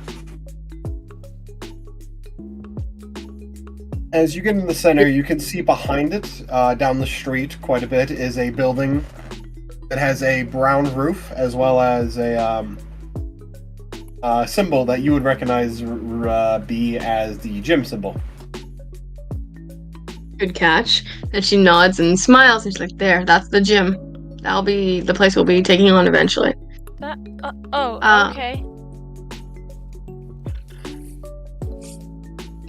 As you get in the center, you can see behind it, down the street quite a bit, is a building that has a brown roof as well as a symbol that you would recognize be as the gym symbol. Good catch. And she nods and smiles, and she's like, there, that's the gym. That'll be the place we'll be taking on eventually. Okay.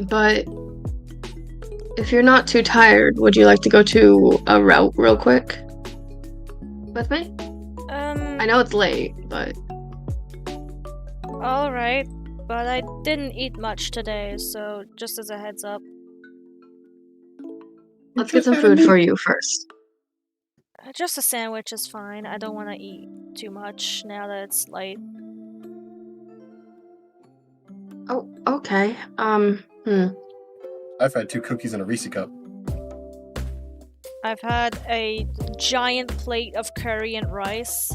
But if you're not too tired, would you like to go to a route real quick? With me? I know it's late, but... Alright, but I didn't eat much today, so just as a heads up. Let's get some food for you first. Just a sandwich is fine. I don't want to eat too much now that it's late. Oh, okay. I've had 2 cookies and a Reese cup. I've had a giant plate of curry and rice.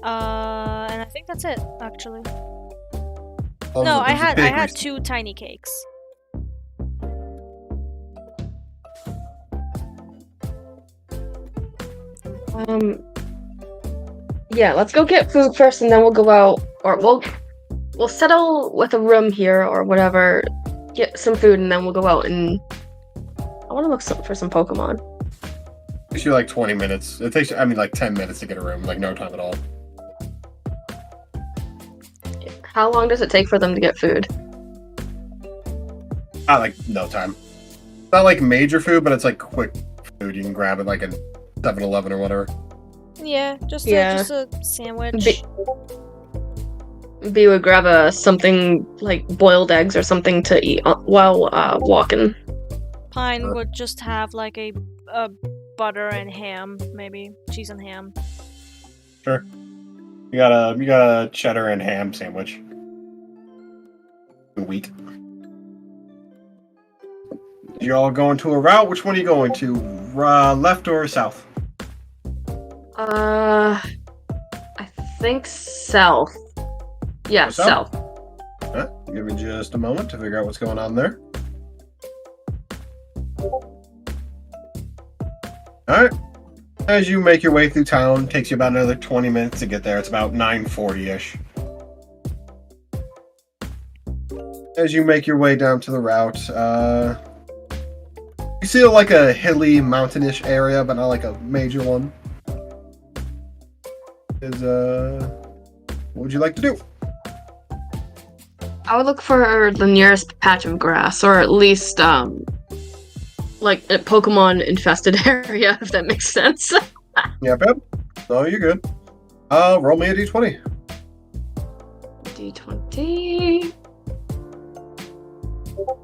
And I think that's it, actually. No, I had 2 tiny cakes. Yeah, let's go get food first, and then we'll go out, or we'll settle with a room here or whatever, get some food, and then we'll go out and I want to look for some Pokemon. It takes you like 20 minutes. It takes you, like 10 minutes to get a room, like no time at all. How long does it take for them to get food? Like no time. It's not like major food, but it's like quick food. You can grab it like a 7-Eleven or whatever. Yeah, just a sandwich. B would grab something like boiled eggs or something to eat while walking. Pine would just have like a butter and ham, maybe cheese and ham. Sure. You got a cheddar and ham sandwich. Wheat. You all going to a route? Which one are you going to? Left or south? I think south. Yeah, South? south. Give me just a moment to figure out what's going on there. Alright. As you make your way through town, takes you about another 20 minutes to get there. It's about 9:40-ish. As you make your way down to the route, you see like a hilly, mountainish area, but not like a major one. What would you like to do? I would look for the nearest patch of grass, or at least like a Pokemon infested area, if that makes sense. Yep. No, you're good. Roll me a d20. D20.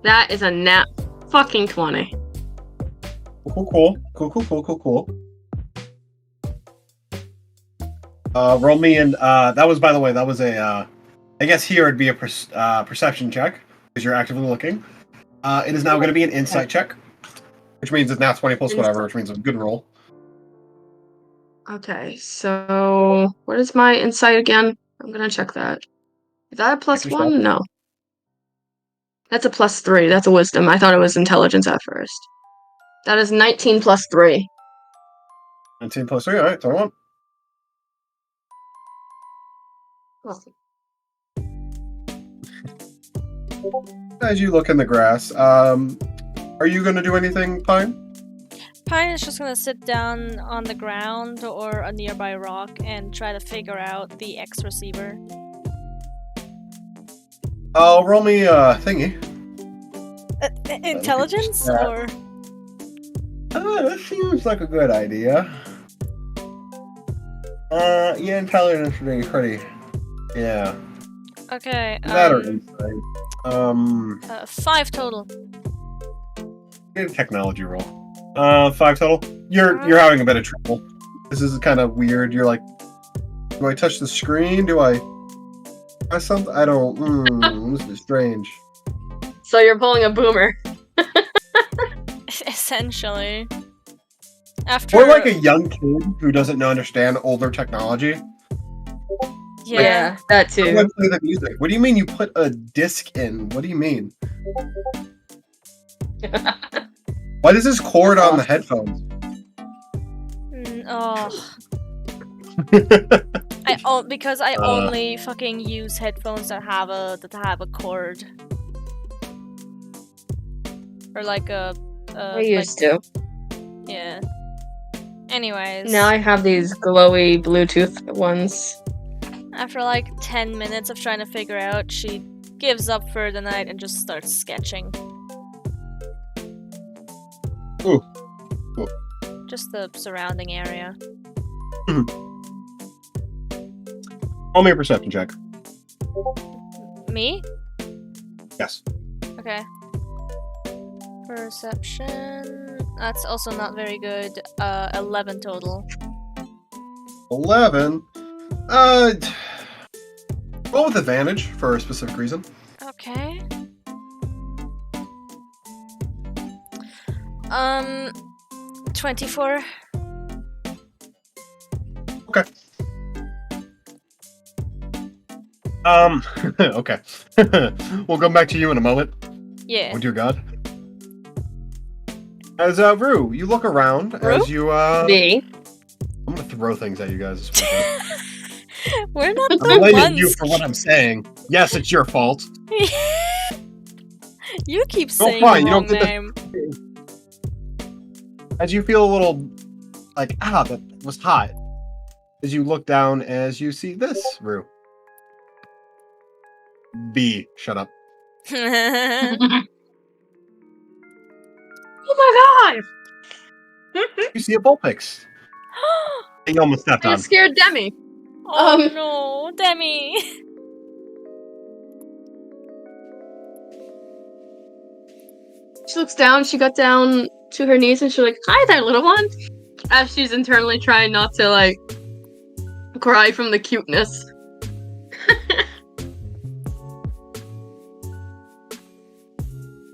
That is a nat fucking 20. Cool. Roll me and that was, by the way, that was a I guess here it'd be a perception check because you're actively looking. It is now going to be an insight check, which means it's now 20 plus whatever, which means a good roll. Okay, so what is my insight again? I'm gonna check that. Is that a plus Check yourself. 1? No. That's a plus 3. That's a wisdom. I thought it was intelligence at first. That is 19 plus 3. 19 plus 3, alright, throw on. As you look in the grass, are you going to do anything, Pine? Pine is just gonna sit down on the ground or a nearby rock and try to figure out the X receiver. Roll me thingy. Intelligence Yeah. or That seems like a good idea. Yeah, intelligence would be pretty. Yeah. okay. That or insight. 5 total. Get a technology roll. 5 total. You're having a bit of trouble. This is kind of weird. You're like, do I touch the screen? Do I press something? I don't. This is strange. So you're pulling a boomer. Essentially. After Or like a young kid who doesn't understand older technology. yeah. that How do I too. play the music? What do you mean you put a disc in? What do you mean? Why does this cord on the headphones? Because I only fucking use headphones that have a cord. Or like a I used to. yeah. Anyways. Now I have these glowy Bluetooth ones. After like 10 minutes of trying to figure out, she gives up for the night and just starts sketching. Ooh. Cool. Just the surrounding area. Roll me a perception check. Me? Yes. Okay. Perception. That's also not very good. 11 total. 11. Roll with advantage for a specific reason. Okay. 24. Okay. Okay. We'll come back to you in a moment. Yeah. Oh dear God. As Rue, you look around Rue? as you Me. I'm gonna throw things at you guys. We're not I'm the blaming ones. you for what I'm saying. Yes, it's your fault. You keep Oh, saying fine, the you wrong don't get the- name. As you feel a little like, that was hot. As you look down, as you see this, Rue. B, shut up. Oh my god! You see a Vulpix. You almost stepped I on. scared Demi. Oh Um, no, Demi. She looks down, she got down to her knees and she's like, "Hi there, little one." As she's internally trying not to, like, cry from the cuteness.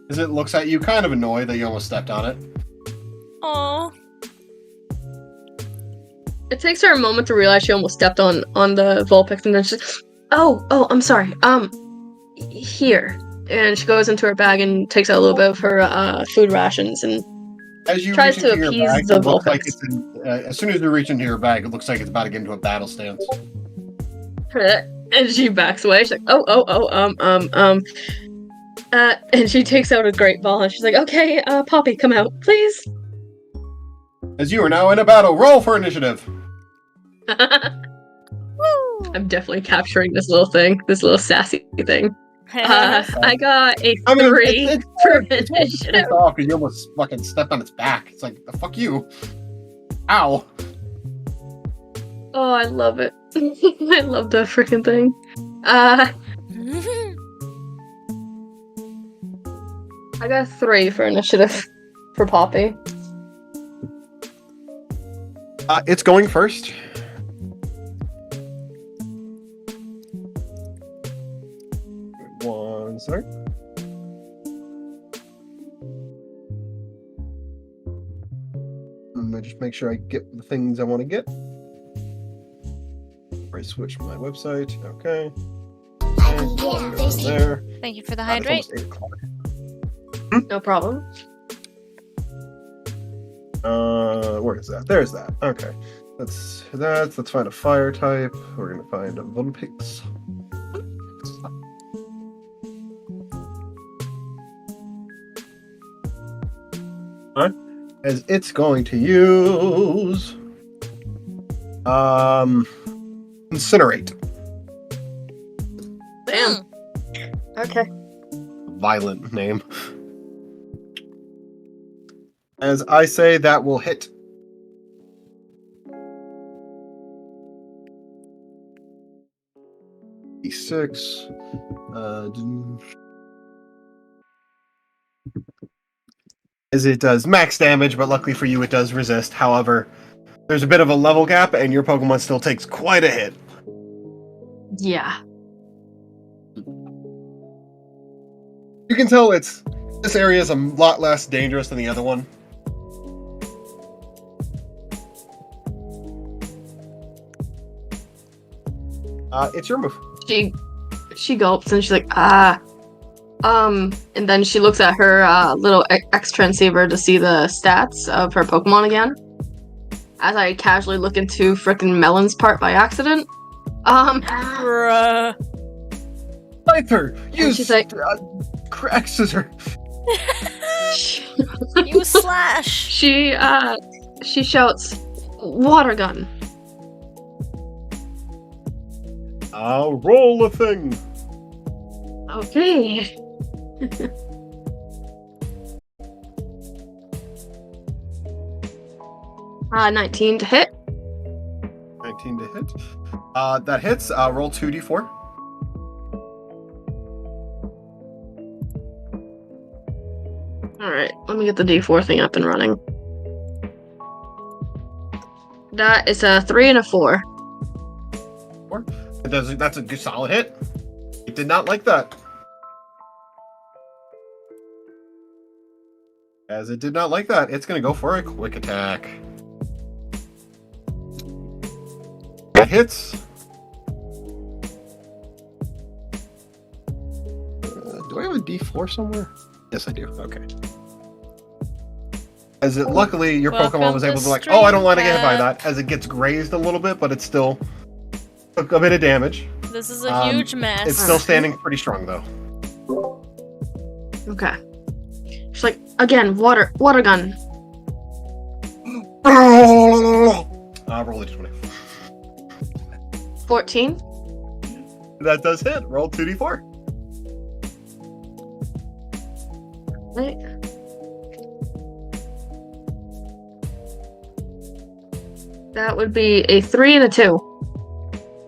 As it looks at you, kind of annoyed that you almost stepped on it. Aww. It takes her a moment to realize she almost stepped on the Vulpix, and then she's, oh, I'm sorry. Here. And she goes into her bag and takes out a little bit of her food rations and As you tries reach to into your appease bag, the it looks like Vulpix. it's as soon as you reach into your bag, it looks like it's about to get into a battle stance. And she backs away. She's like, and she takes out a great ball and she's like, "Okay, Poppy, come out, please." As you are now in a battle, roll for initiative. Woo! I'm definitely capturing this little thing, this little sassy thing. I got a 3 for It's initiative. off because you almost fucking stepped on its back. It's like, fuck you. Ow. Oh, I love it. I love the freaking thing. I got a 3 for initiative for Poppy. It's going first. One sec. Let me just make sure I get the things I want to get. I switch my website. Okay. There. Thank you for the It's hydrate. almost 8 o'clock. No problem. Where is that? There's that. Okay. Let's find a fire type. We're gonna find a Vulpix. Alright. As it's going to use Incinerate. Damn. Okay. Violent name. As I say, that will hit. D6. As it does max damage, but luckily for you, it does resist. However, there's a bit of a level gap, and your Pokemon still takes quite a hit. Yeah. You can tell this area is a lot less dangerous than the other one. It's your move. She gulps and she's like, and then she looks at her little X transceiver to see the stats of her Pokemon again. As I casually look into frickin' Melon's part by accident. Bruh. Scyther! Use she's like- crack scissor. You slash. She shouts, "Water gun." I'll roll a thing. Okay. 19 to hit. 19 to hit. That hits. Roll 2d4. Alright, let me get the D4 thing up and running. That is a 3 and a 4. That's a good solid hit. It did not like that. As it did not like that, it's going to go for a quick attack. That hits. Do I have a D4 somewhere? Yes, I do. Okay. As it, luckily, your Welcome Pokemon was to able to oh, I don't want to get hit by Stream that. As it gets grazed a little bit, but it still took a bit of damage. This is a huge mess. It's still standing pretty strong, though. Okay. She's like, again, water gun. Roll a d20. 14. That does hit. Roll 2d4. Right. That would be a 3 and a 2.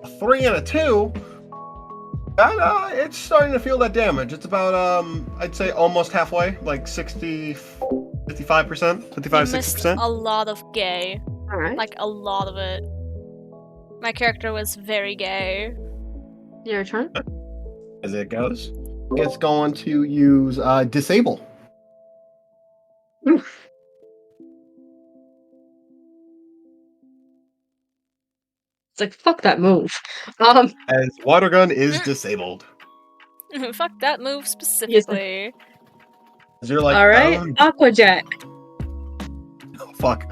A 3 and a 2. And, it's starting to feel that damage. It's about, I'd say almost halfway, like 60, 55%, 55, You missed 60%. a lot of gay. Alright. Like, a lot of it. My character was very gay. Your turn. As it goes, it's going to use disable. Oof. It's like, fuck that move. As water gun is disabled. Fuck that move specifically. As you're like, Alright, Aqua Jet. oh, fuck.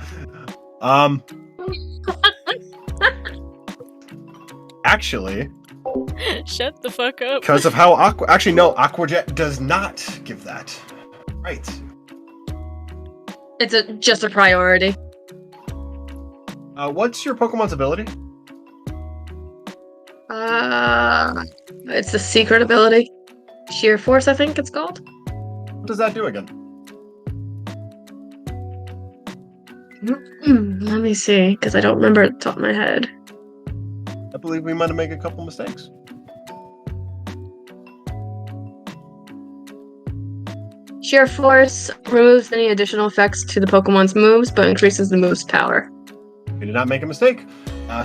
Actually, Shut the fuck up. because of how actually no, Aquajet does not give that. Right. It's just a priority. What's your Pokemon's ability? It's the secret ability. Sheer Force, I think it's called. What does that do again? Let me see, because I don't remember at the top of my head. I believe we might have made a couple mistakes. Sheer Force removes any additional effects to the Pokemon's moves, but increases the move's power. You did not make a mistake.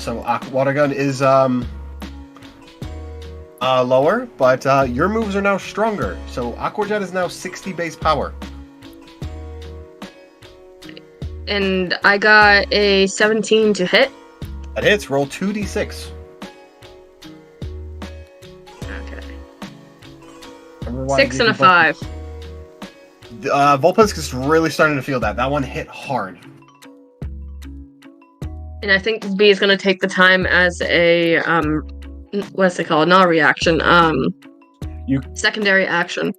So Water Gun is lower, but your moves are now stronger. So Aquajet is now 60 base power. And I got a 17 to hit. That hits. Roll 2d6. Okay. Remember why I 6 gave and a you 5. Vulpix is really starting to feel that. That one hit hard. And I think B is going to take the time as a what's it called? Not a reaction. Secondary action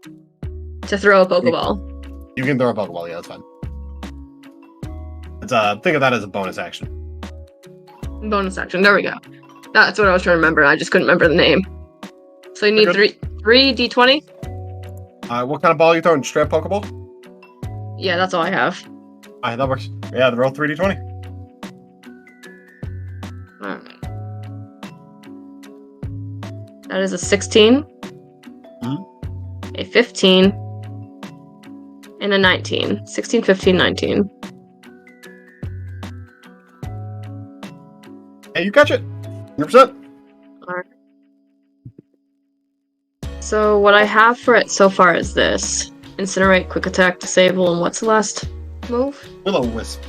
to throw a Pokeball. You can throw a Pokeball. Yeah, that's fine. It's think of that as a bonus action. Bonus action. There we go. That's what I was trying to remember. I just couldn't remember the name. So you need three D20. What kind of ball are you throwing? Straight Pokeball? Yeah, that's all I have. Alright, that works. Yeah, roll 3d20. Alright. That is a 16, a 15, and a 19. 16, 15, 19. Hey, you catch it. 100%. Alright. So what I have for it so far is this. Incinerate, Quick Attack, Disable, and what's the last move? Will-O-Wisp.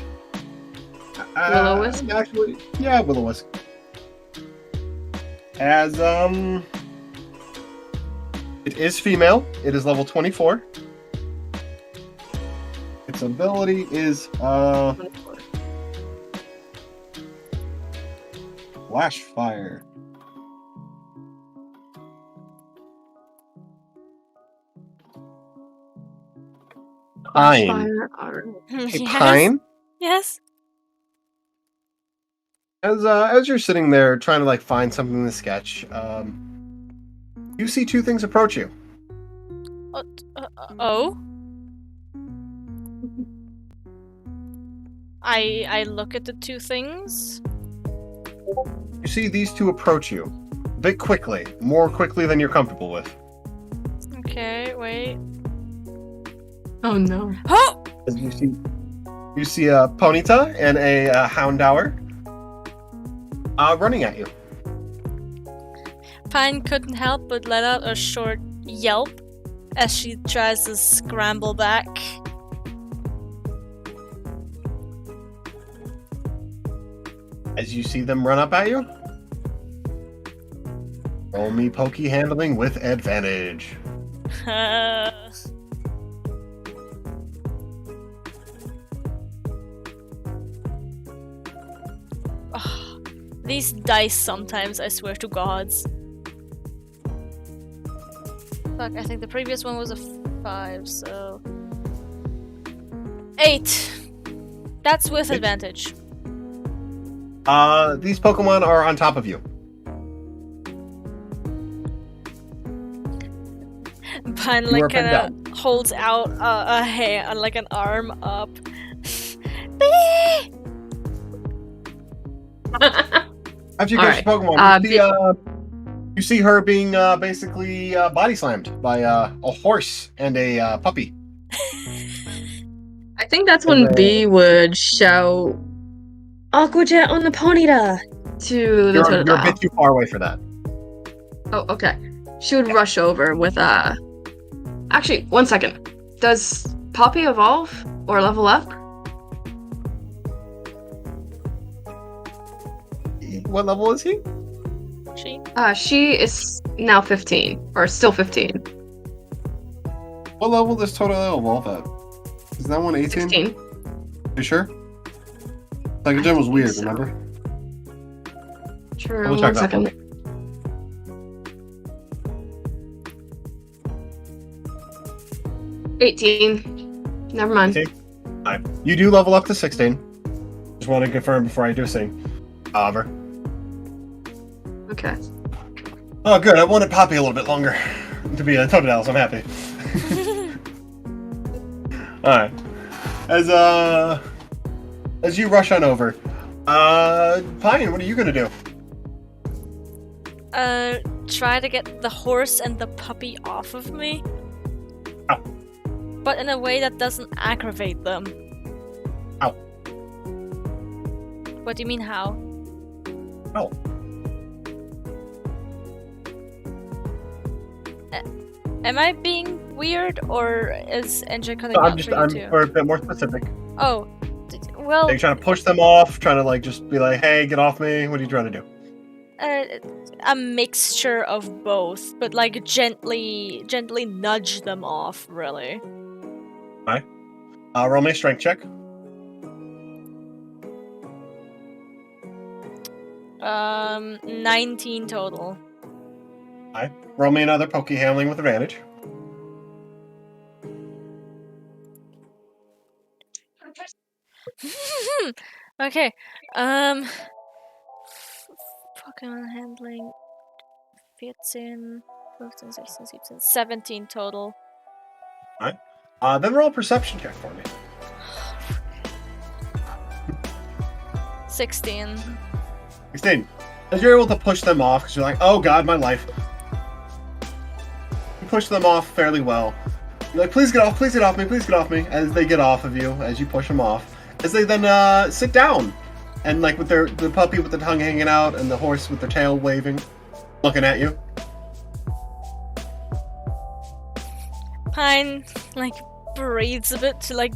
Will-O-Wisp? Actually, yeah, Will-O-Wisp. As, it is female. It is level 24. Its ability is, Flash Fire. Pine. Fire, alright. Hey, Yes. Pine. Yes. As you're sitting there trying to like find something in the sketch, you see two things approach you. Oh. I look at the two things. You see these two approach you a bit quickly, more quickly than you're comfortable with. Okay, wait. Oh no. Oh! As you see a Ponyta and a Houndour running at you. Pine couldn't help but let out a short yelp as she tries to scramble back. As you see them run up at you, roll me Pokey handling with advantage. These dice sometimes, I swear to gods. Fuck, I think the previous one was a 5, so... 8! That's with advantage. These Pokemon are on top of you. Pine You like are pinned kinda holds out a hand, like an arm up. Bee! After you All catch the right. Pokemon, you see You see her being basically body slammed by a horse and a puppy. I think that's when B would shout, Aquajet on the Ponyta to the You're a Totodile. bit too far away for that. Oh, okay. She would rush over with Actually, 1 second. Does Poppy evolve or level up? What level is he? She She is now 15, or still 15. What level does Totodile evolve at? Is that one 18? 16. You sure? Second gen was weird, so. remember? True. Double 1 check that second. for 18. Never mind. 18? Alright. You do level up to 16. Just want to confirm before I do sing. However. Okay. Oh, good. I wanted Poppy a little bit longer to be a Totodile, so I'm happy. Alright. As you rush on over, Pine, what are you gonna do? Try to get the horse and the puppy off of me. Ow. But in a way that doesn't aggravate them. Ow. What do you mean, how? Ow. Am I being weird, or is NJ cutting So out for you I'm too? for a bit more specific. Oh, well, Are you trying to push them off? Trying to like just be like, hey, get off me? What are you trying to do? a mixture of both, but like gently nudge them off, really. Roll me a strength check. 19 total. Roll me another Poke handling with advantage. Okay. Pokemon handling 14, 15, 16, 17, 17 total. Then roll a perception check for me. 16. 16. As you're able to push them off, because you're like, oh god, my life. You push them off fairly well. You're like, please get off me, please get off me. As they get off of you, as you push them off. As they then sit down. And like with the puppy with the tongue hanging out and the horse with their tail waving, looking at you. Pine, like, breathes a bit to, like,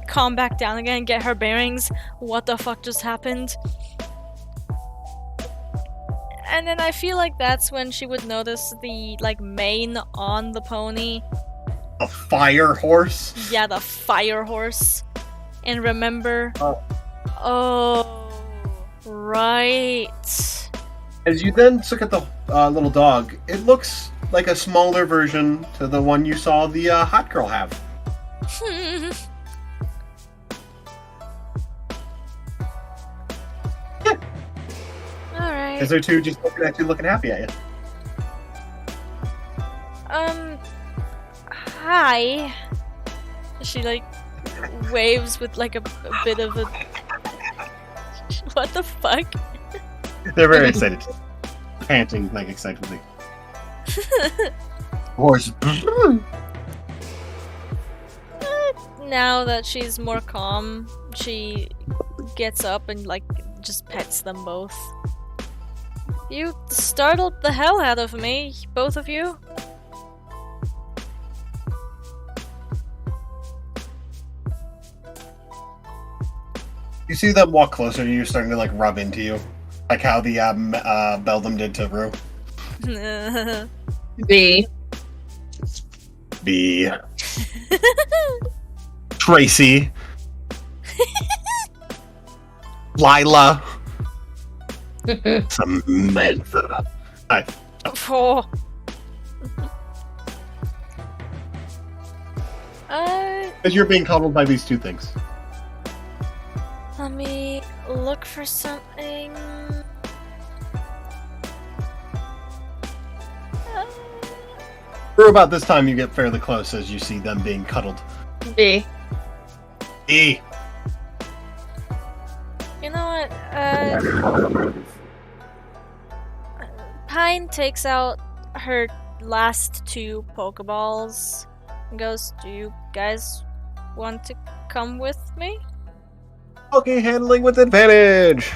calm back down again and get her bearings. What the fuck just happened? And then I feel like that's when she would notice the, like, mane on the pony. A fire horse. Yeah, the fire horse. And remember... Oh, right. As you then look at the little dog, it looks like a smaller version to the one you saw the hot girl have. Alright. Because they're two just looking at you, looking happy at you. Hi. She, like, waves with, like, a bit of a... What the fuck? They're very excited. Panting, like, excitedly. Horse. Now that she's more calm, she gets up and, like, just pets them both. You startled the hell out of me, both of you. You see them walk closer to you, starting to, like, rub into you. Like how the Beldam did to Rue. B. B. Tracy. Lila. Samantha. Hi. Oh. As you're being cuddled by these two things. Let me look for something. For about this time, you get fairly close as you see them being cuddled. B. E. You know what? Pine takes out her last 2 Pokeballs and goes, "Do you guys want to come with me?" Okay, handling with advantage.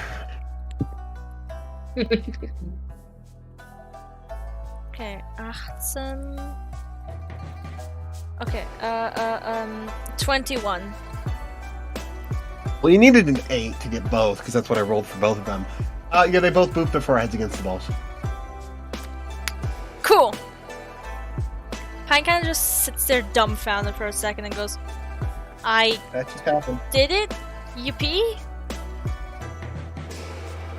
Okay, 18. Okay, 21. Well, you needed an 8 to get both, because that's what I rolled for both of them. Yeah, they both booped before heads against the balls. Cool. Pine kind of just sits there dumbfounded for a second and goes, "I That just happened. did it? Yippee!"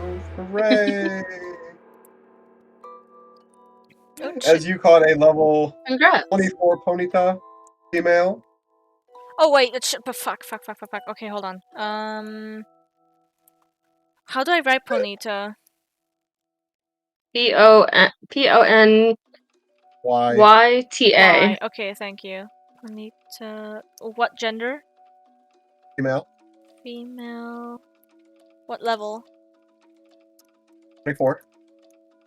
Oh, hooray! Oh, As you caught a level Congrats. 24 Ponyta female. Oh wait, but fuck. Okay, hold on. How do I write Ponyta? Ponyta. Why? Why? Okay, thank you. Ponyta. What gender? Female. Female. What level? 24.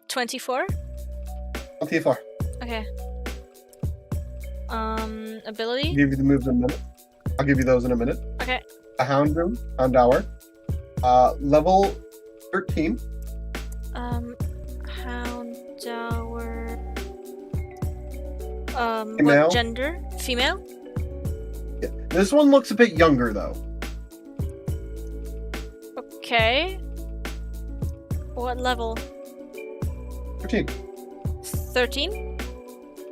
24? 24. Okay. I'll Ability? give you the moves in a minute. I'll give you those in a minute. Okay. A Houndour. Level 13. Houndour. Female. What gender? Female? Yeah. This one looks a bit younger, though. Okay. What level? 13. 13?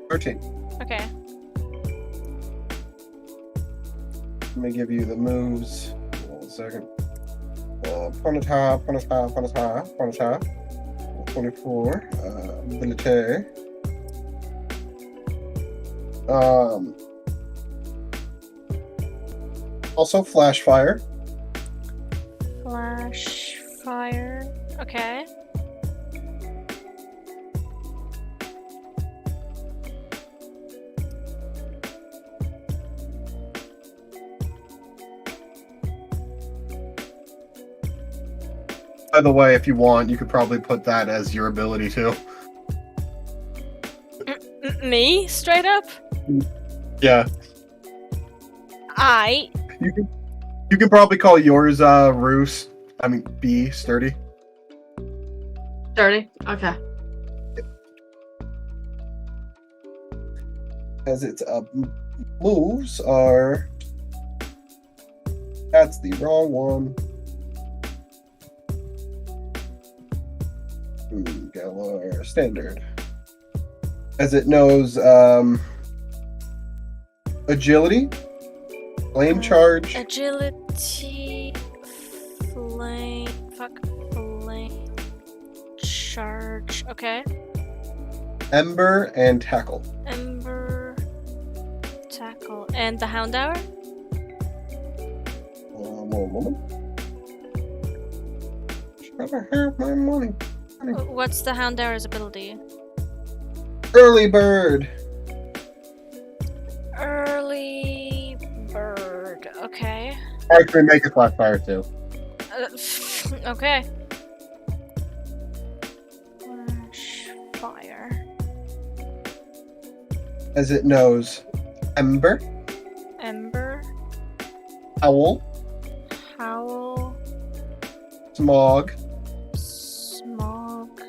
13. Okay. Let me give you the moves. Hold on a second. Ponyta. 24. Ability. Also Flash Fire. Flash fire. Okay. By the way, if you want, you could probably put that as your ability too. Me? Straight up? Yeah. You can probably call yours Roos. I mean B, Sturdy. 30. Okay. As its moves are. That's the wrong one. Galar standard. As it knows agility, flame charge, Agility. Flame charge. Okay. ember, and tackle. Ember. Tackle. And the Houndour? One moment. Should I have my money? What's the Houndour's ability? Early bird. Early bird. Okay. Actually, make a flash fire too. Okay. Flash fire. As it knows ember, Ember. howl, Howl. smog, Smog.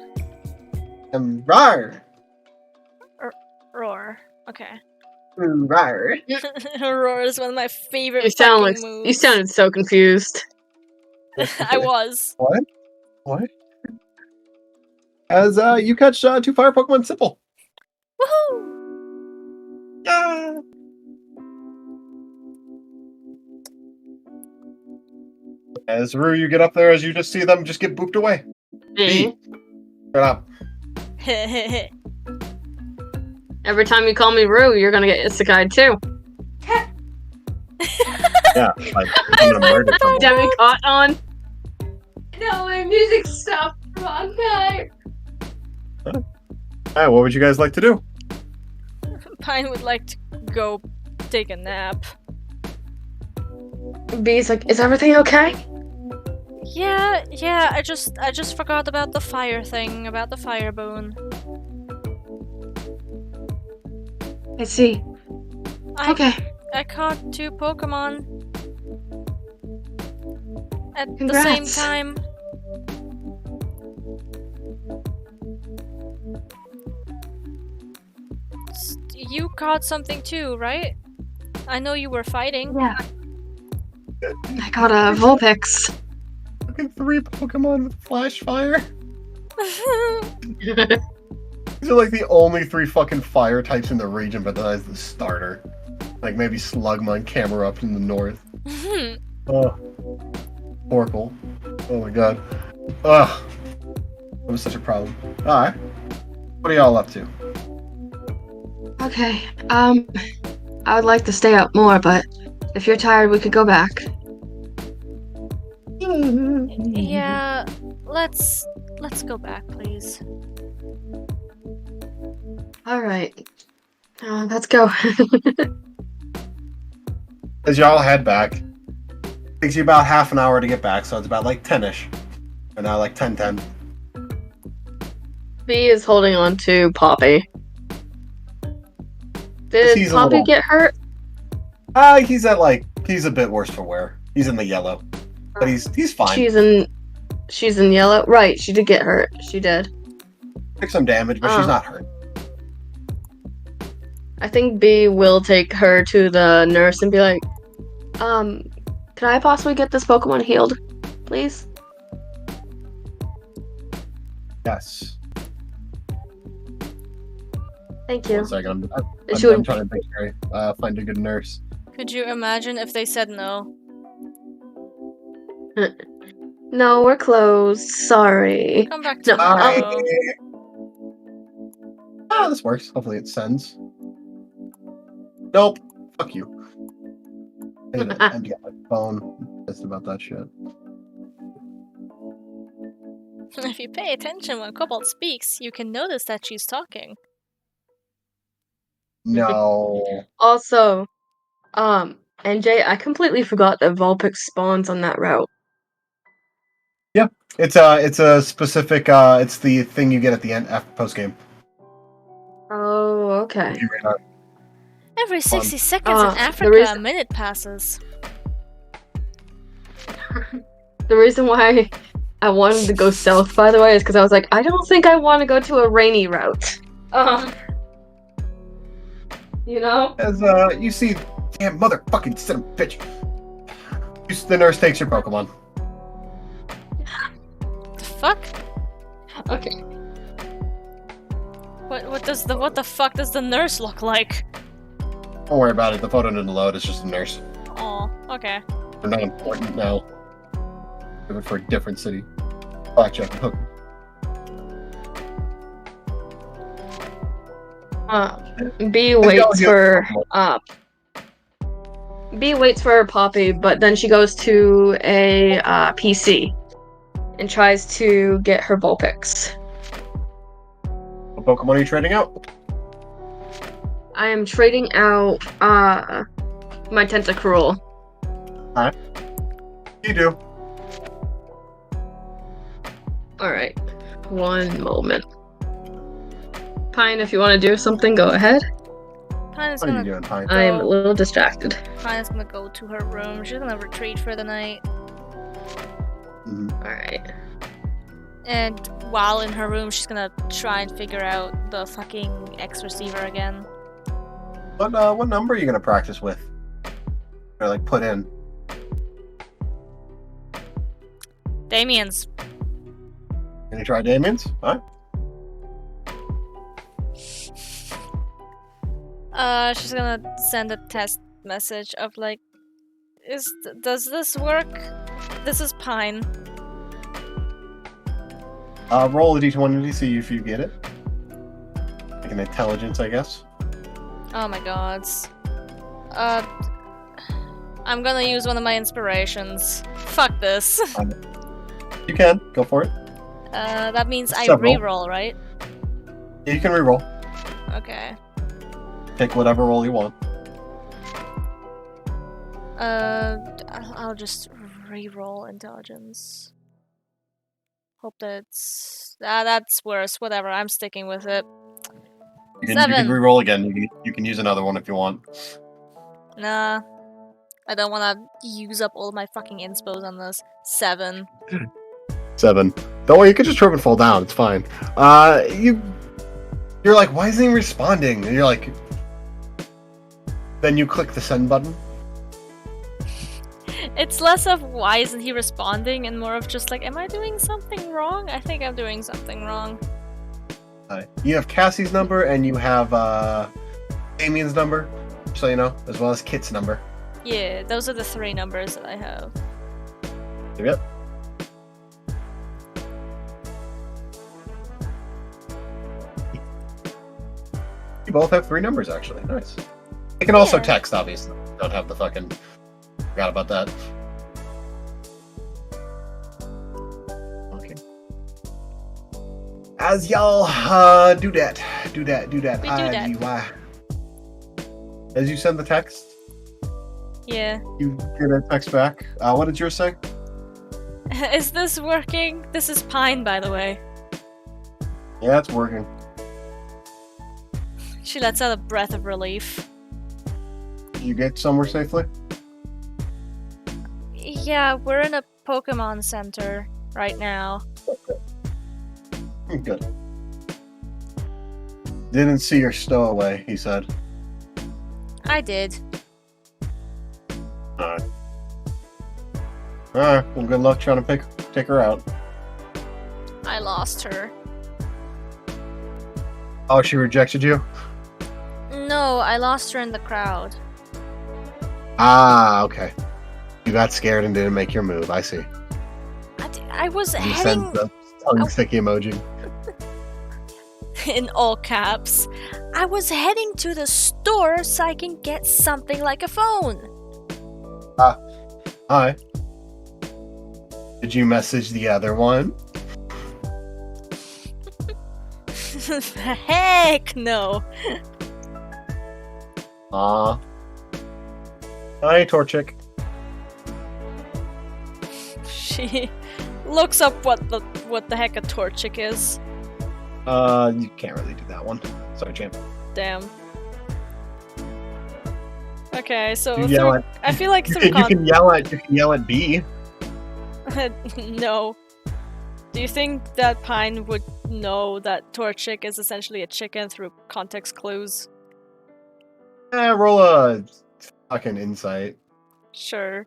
and rar. Roar. Okay. Rar. Roar is one of my favorite You sound fucking like moves. you sounded so confused. I was. What? As you catch 2 fire Pokemon, simple. Woohoo! Yeah. As Rue, you get up there, as you just see them just get booped away. Me. Shut up. Every time you call me Rue, you're gonna get Isekai too. Yeah, like, I'm gonna murder someone. Demi caught on. No, my music stopped for a long time. Alright, what would you guys like to do? Pine would like to go take a nap. B's like, is everything okay? Yeah, I just forgot about the fire thing, about the fire boon. I see. Okay. I caught 2 Pokemon at the same Congrats. time. You caught something too, right? I know you were fighting. Yeah. I got a Vulpix. Fucking 3 Pokemon with Flash Fire. These are like the only 3 fucking fire types in the region besides the starter. Like maybe Slugma, Camerupt in the north. Oh. Oracle. Oh my god. Ugh. That was such a problem. Alright. What are y'all up to? Okay. I would like to stay up more, but if you're tired, we could go back. Yeah, let's go back, please. All right. Let's go. As y'all head back, takes you about half an hour to get back, so it's about like 10-ish. Or now like 10:10. B is holding on to Poppy. Did He's a Poppy little- get hurt? He's a bit worse for wear. He's in the yellow. But he's fine. She's in yellow. Right, she did get hurt. She did. Took some damage, but she's not hurt. I think B will take her to the nurse and be like, can I possibly get this Pokemon healed, please? Yes. Thank you. 1 second. She I'm would- trying to think, find a good nurse. Could you imagine if they said no? No, we're closed. Sorry. Come back No, tomorrow. This works. Hopefully it sends. Nope. Fuck you. I need to empty out my phone. Pissed about that shit. If you pay attention when Cobalt speaks, you can notice that she's talking. No. Also, NJ, I completely forgot that Vulpix spawns on that route. It's a specific it's the thing you get at the end after post game. Oh, okay. Every 60 seconds in the Africa, reason- a minute passes. The reason why I wanted to go south, by the way, is because I was like, I don't think I want to go to a rainy route. You know? As you see, damn motherfucking son of a bitch. The nurse takes your Pokemon. The fuck? Okay. What the fuck does the nurse look like? Don't worry about it. The photo didn't load. It's just a nurse. Oh, okay. They're not important now. Give it for a different city. Blackjack and Hooker. B waits for B waits for Poppy, but then she goes to a PC and tries to get her Vulpix. What Pokemon are you trading out? I am trading out my Tentacruel. Alright. You do. Alright. One moment. Pine, if you want to do something, go ahead. Pine is What are you gonna doing, Pine? I am a little distracted. Pine is gonna go to her room. She's gonna retreat for the night. Alright. And while in her room, she's gonna try and figure out the fucking X receiver again. What number are you gonna practice with? Or like put in? Damien's. Can you try Damien's? Alright. She's gonna send a test message of like, does this work? This is Pine. Roll a d20 to see if you get it. Like an intelligence, I guess. Oh my god. I'm gonna use one of my inspirations. Fuck this. You can go for it. That means I Several. reroll, right? Yeah, you can reroll. Okay. Pick whatever roll you want. I'll just reroll intelligence. Hope that's that's worse. Whatever. I'm sticking with it. You can 7. re-roll again. You can use another one if you want. Nah. I don't want to use up all my fucking inspos on this. 7. 7. Don't worry, you can just trip and fall down. It's fine. You're like, why isn't he responding? And you're like, then you click the send button. It's less of why isn't he responding and more of just like, am I doing something wrong? I think I'm doing something wrong. You have Cassie's number and you have Damien's number, so you know, as well as Kit's number. Yeah, those are the 3 numbers that I have. Yep. You both have 3 numbers, actually. Nice. You can also Yeah. text, obviously. Don't have the fucking... Forgot about that. Okay. As y'all do that. We do that. IDY. As you send the text, Yeah. you get a text back. What did yours say? Is this working? This is Pine, by the way. Yeah, it's working. She lets out a breath of relief. Did you get somewhere safely? Yeah, we're in a Pokemon Center right now. Good. Didn't see your stowaway, he said. I did. Alright. Alright, well, good luck trying to take her out. I lost her. Oh, she rejected you? No, I lost her in the crowd. Ah, okay. You got scared and didn't make your move, I see. I was You heading sent the tongue sticky emoji. in all caps. I was heading to the store so I can get something like a phone. Hi. Did you message the other one? Heck no. Hi, Torchic. She looks up what the heck a Torchic is. You can't really do that one. Sorry, champ. Damn. Okay, so You yell at, I feel like you through can yell at B. No. Do you think that Pine would know that Torchic is essentially a chicken through context clues? Roll a fucking insight. Sure.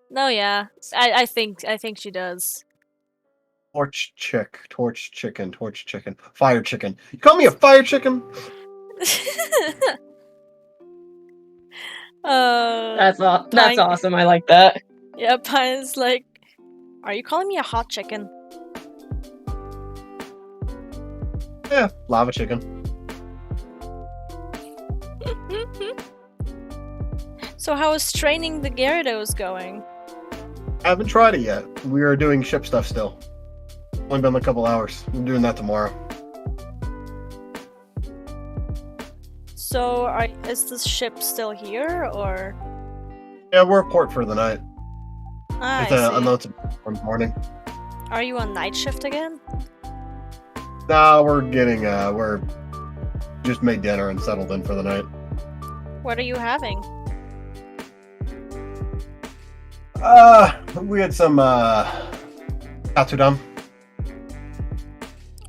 No, yeah. I think she does. Torch chicken. Fire chicken. You call me a fire chicken? That's Pine- awesome. I like that. Yeah, Pine's like, are you calling me a hot chicken? Yeah, lava chicken. So how is training the Gyarados going? I haven't tried it yet. We are doing ship stuff still. Only been a couple hours. I'm doing that tomorrow. So is this ship still here, or? Yeah, we're a port for the night. Ah, It's I see. unloads in the morning. Are you on night shift again? Nah, we're just made dinner and settled in for the night. What are you having? We had some katsudon.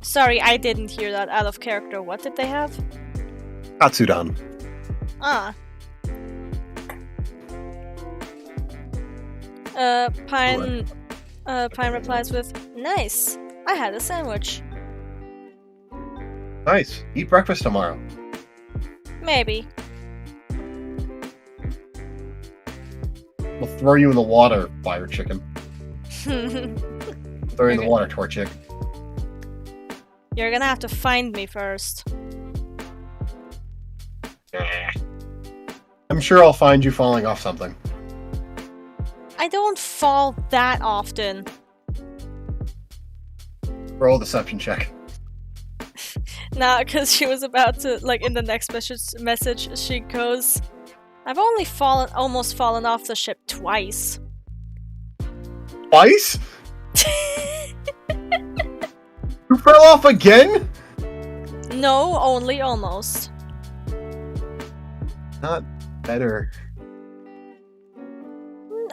Sorry, I didn't hear that out of character. What did they have? Katsudon. Ah. Pine replies with, "Nice. I had a sandwich. Nice. Eat breakfast tomorrow. Maybe." We'll throw you in the water, fire chicken. Throw you in the Okay. water, Torchic. You're gonna have to find me first. I'm sure I'll find you falling off something. I don't fall that often. Roll a deception check. Nah, because she was about to, like, in the next message, she goes, "I've only almost fallen off the ship twice." Twice? You fell off again? No, only almost. Not better.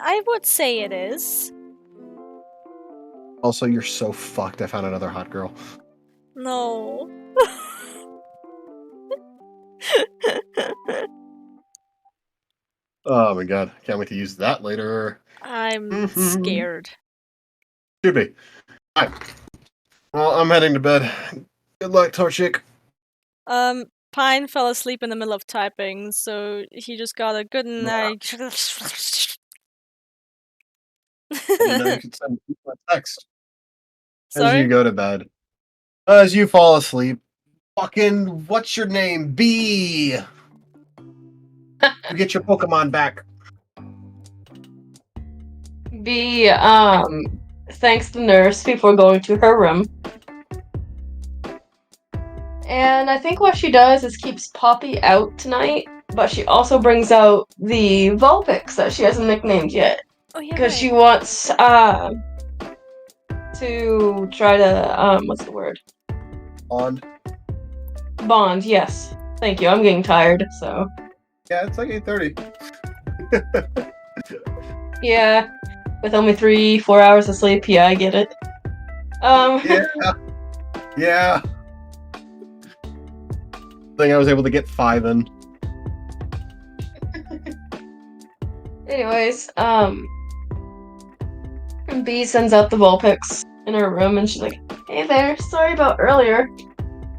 I would say it is. Also, you're so fucked. I found another hot girl. No. Oh my god. Can't wait to use that later. I'm scared. Should be. Alright. Well, I'm heading to bed. Good luck, Torchic. Pine fell asleep in the middle of typing, so he just got a good night. I didn't know you could send people a text as Sorry? you go to bed. As you fall asleep. Fucking, what's your name? B! You get your Pokemon back. B thanks the nurse before going to her room. And I think what she does is keeps Poppy out tonight, but she also brings out the Vulpix that she hasn't nicknamed yet. Oh yeah, Because right. she wants to try to what's the word? Bond, yes. Thank you. I'm getting tired, so Yeah, it's like 8:30. yeah. With only 3-4 hours of sleep, yeah, I get it. Yeah. I think I was able to get 5 in. Anyways, B sends out the Vulpix in her room and she's like, "Hey there, sorry about earlier.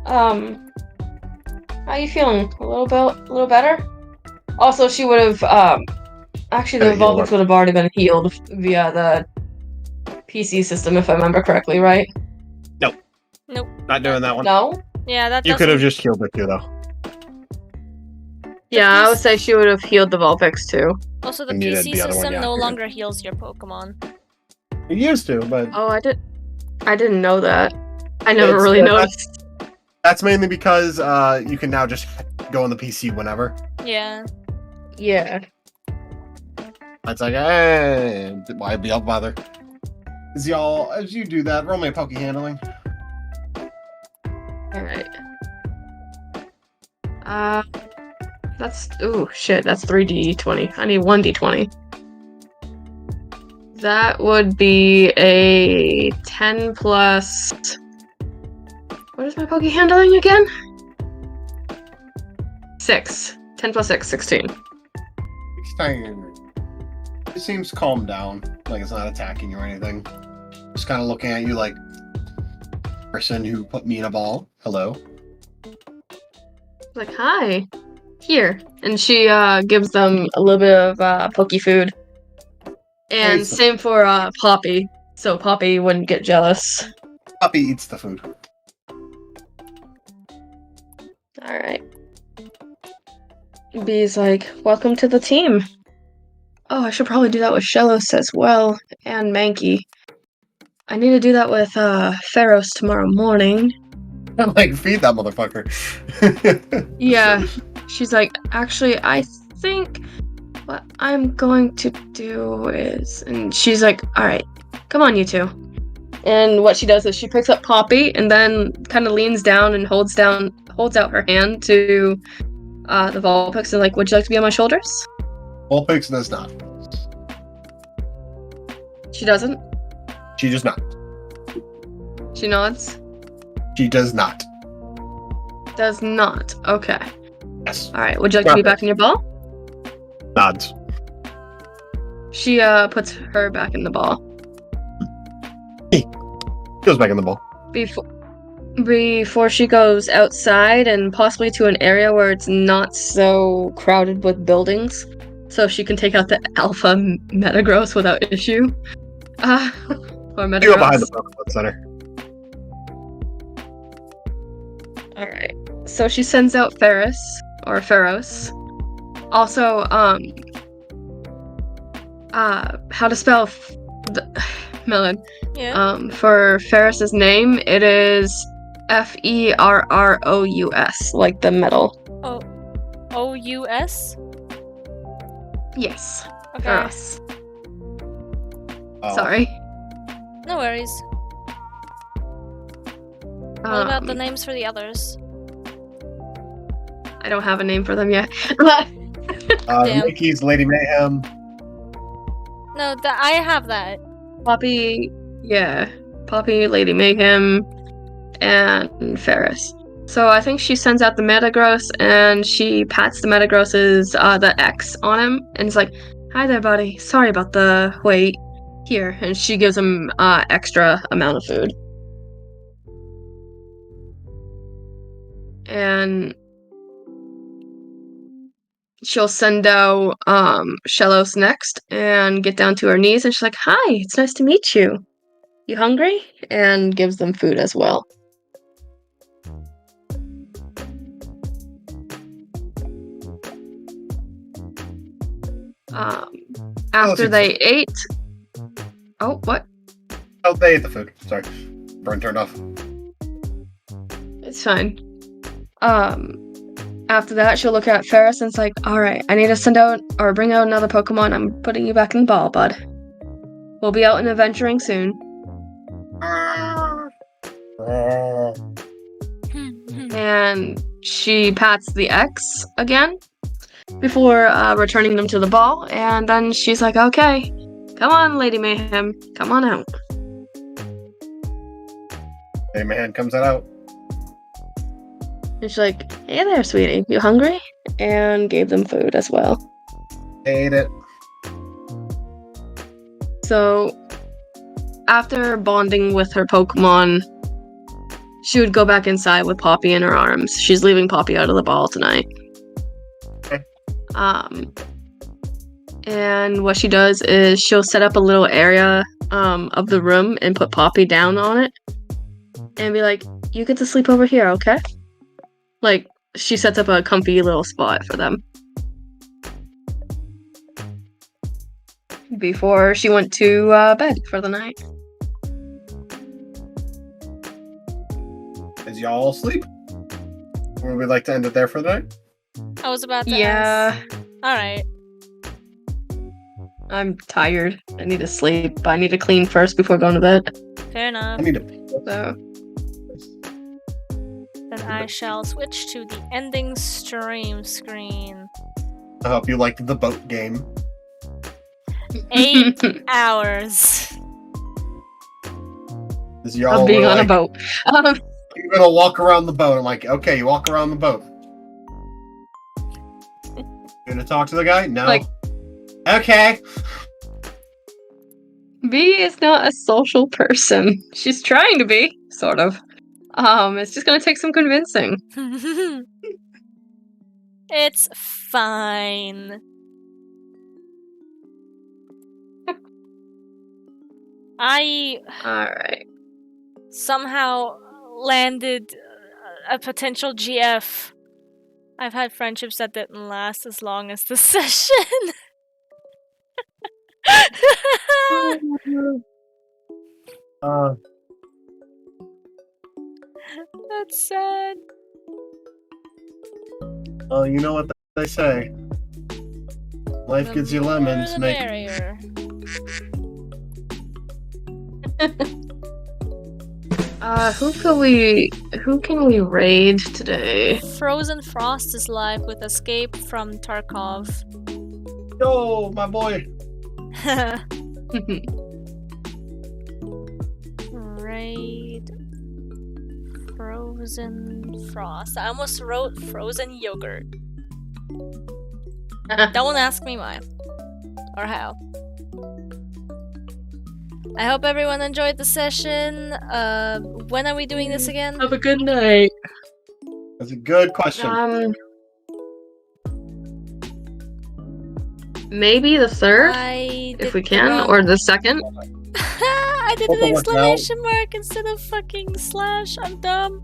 How you feeling? A little better?" Also, she would have actually the Vulpix would have already been healed via the PC system if I remember correctly, right? Nope. Not doing that one. No? Yeah, that You could have doesn't- just killed it too, though. Yeah, I would say she would have healed the Vulpix too. Also, the And you did PC the other one, system yeah, no you're longer heals your Pokemon. You used to, but Oh, I didn't know that. I never It's- really yeah, noticed. that's mainly because you can now just go on the PC whenever. Yeah. Yeah. It's like, hey, why bother? As you do that, roll me a Poke handling. Alright. That's that's 3d20. I need 1d20. That would be a 10 plus. What is my Poke handling again? 6. 10 plus 6, 16. 16. It seems calmed down, like it's not attacking you or anything. Just kind of looking at you like, person who put me in a ball. Hello. Like, hi. Here. And she gives them a little bit of Poke food. And Eats the same for Poppy. So Poppy wouldn't get jealous. Puppy eats the food. Alright. B's like, welcome to the team. Oh, I should probably do that with Shellos as well. And Mankey. I need to do that with Pharos tomorrow morning. I'm like, feed that motherfucker. Yeah. She's like, actually, I think what I'm going to do is... And she's like, alright, come on, you two. And what she does is she picks up Poppy and then kind of leans down and holds out her hand to the Vulpix and like, would you like to be on my shoulders? Vulpix does not. She doesn't. She does not. She nods. She does not. Does not. Okay. Yes. Alright, would you like to be back in your ball? Nods. She puts her back in the ball. Goes back in the ball. Before she goes outside and possibly to an area where it's not so crowded with buildings, so she can take out the alpha Metagross without issue. Or Metagross. You go behind the Pokemon Center. Alright. So she sends out Pharos. Also, how to spell Melon. Yeah. For Ferris's name, it is Ferrous, like the metal. Oh. O-U-S? Yes. Okay. Ferrous. Oh. Sorry. No worries. What about the names for the others? I don't have a name for them yet. Damn. Mickey's Lady Mayhem. No, I have that. Poppy, yeah. Poppy, Lady Mayhem, and Ferris. So I think she sends out the Metagross and she pats the Metagross's the X on him and is like, "Hi there, buddy. Sorry about the wait. Here," and she gives him extra amount of food. And she'll send out Shellos next and get down to her knees and she's like, "Hi, it's nice to meet you. You hungry?" And gives them food as well. After they ate. Oh, what? Oh, they ate the food. Sorry. Burn turned off. It's fine. After that, she'll look at Ferris and it's like, "Alright, I need to send out or bring out another Pokemon. I'm putting you back in the ball, bud. We'll be out and adventuring soon." And she pats the X again before returning them to the ball, and then she's like, "Okay, come on, Lady Mayhem, come on out." Lady Mayhem comes out. And she's like, "Hey there, sweetie, you hungry?" And gave them food as well. Ate it. So, after bonding with her Pokemon, she would go back inside with Poppy in her arms. She's leaving Poppy out of the ball tonight. Okay. And what she does is she'll set up a little area of the room and put Poppy down on it. And be like, "You get to sleep over here, okay?" Like, she sets up a comfy little spot for them. Before she went to bed for the night. Is y'all asleep? Would we like to end it there for the night? I was about to Yeah. ask. Alright. I'm tired. I need to sleep. I need to clean first before going to bed. Fair enough. I need to. So, Then I shall switch to the ending stream screen. I hope you liked the boat game. 8 hours. Is y'all of being were on a like, boat. "You're gonna walk around the boat." I'm like, "Okay, you walk around the boat." You gonna talk to the guy? No. Like- Okay. V is not a social person. She's trying to be, sort of. It's just gonna take some convincing. It's fine. I Alright. somehow landed a potential GF. I've had friendships that didn't last as long as the session. That's sad. Well, you know what they say. Life The gives you more lemons. the Make merrier. Who can we raid today? Frozen Frost is live with Escape from Tarkov. Yo, my boy. Raid Frozen Frost. I almost wrote Frozen Yogurt. Don't ask me why or how. I hope everyone enjoyed the session. When are we doing this again? Have a good night. That's a good question. Maybe the 3rd, I if did we the can, wrong- or the 2nd. I did Hope an it works out. exclamation mark instead of fucking slash. I'm dumb.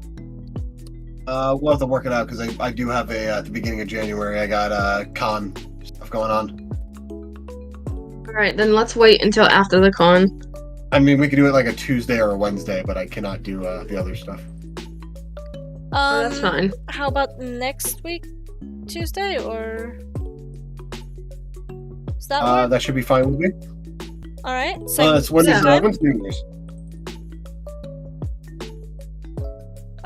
We'll have to work it out because I do have a at the beginning of January. I got con stuff going on. Alright, then let's wait until after the con. I mean, we could do it like a Tuesday or a Wednesday, but I cannot do the other stuff. Oh, that's fine. How about next week, Tuesday, or does that work? That should be fine with me. All right. Same. It's Wednesday, yeah. Wednesday.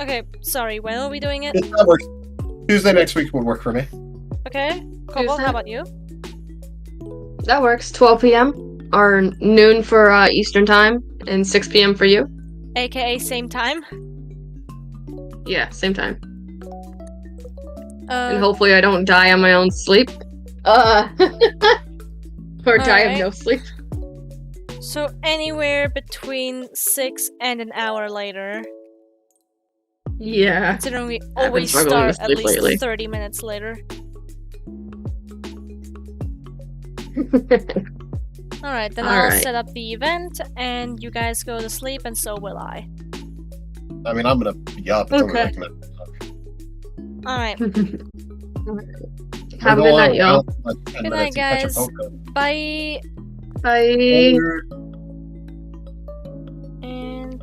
Okay, sorry, when are we doing it? That works. Tuesday next week would work for me. Okay. Kobo, Tuesday? how about you? That works. 12 p.m. or noon for Eastern time and 6 p.m. for you. AKA same time? Yeah, same time. And hopefully I don't die on my own sleep. Or die of Alright. no sleep. So anywhere between 6 and an hour later. Yeah. Considering we been always struggling to start at sleep least lately. 30 minutes later. Alright, then I'll Alright. set up the event and you guys go to sleep and so will I. I mean, I'm gonna be up. It's only Okay. like an- Alright. Have a good night, y'all. Good night, guys. Bye. Bye. And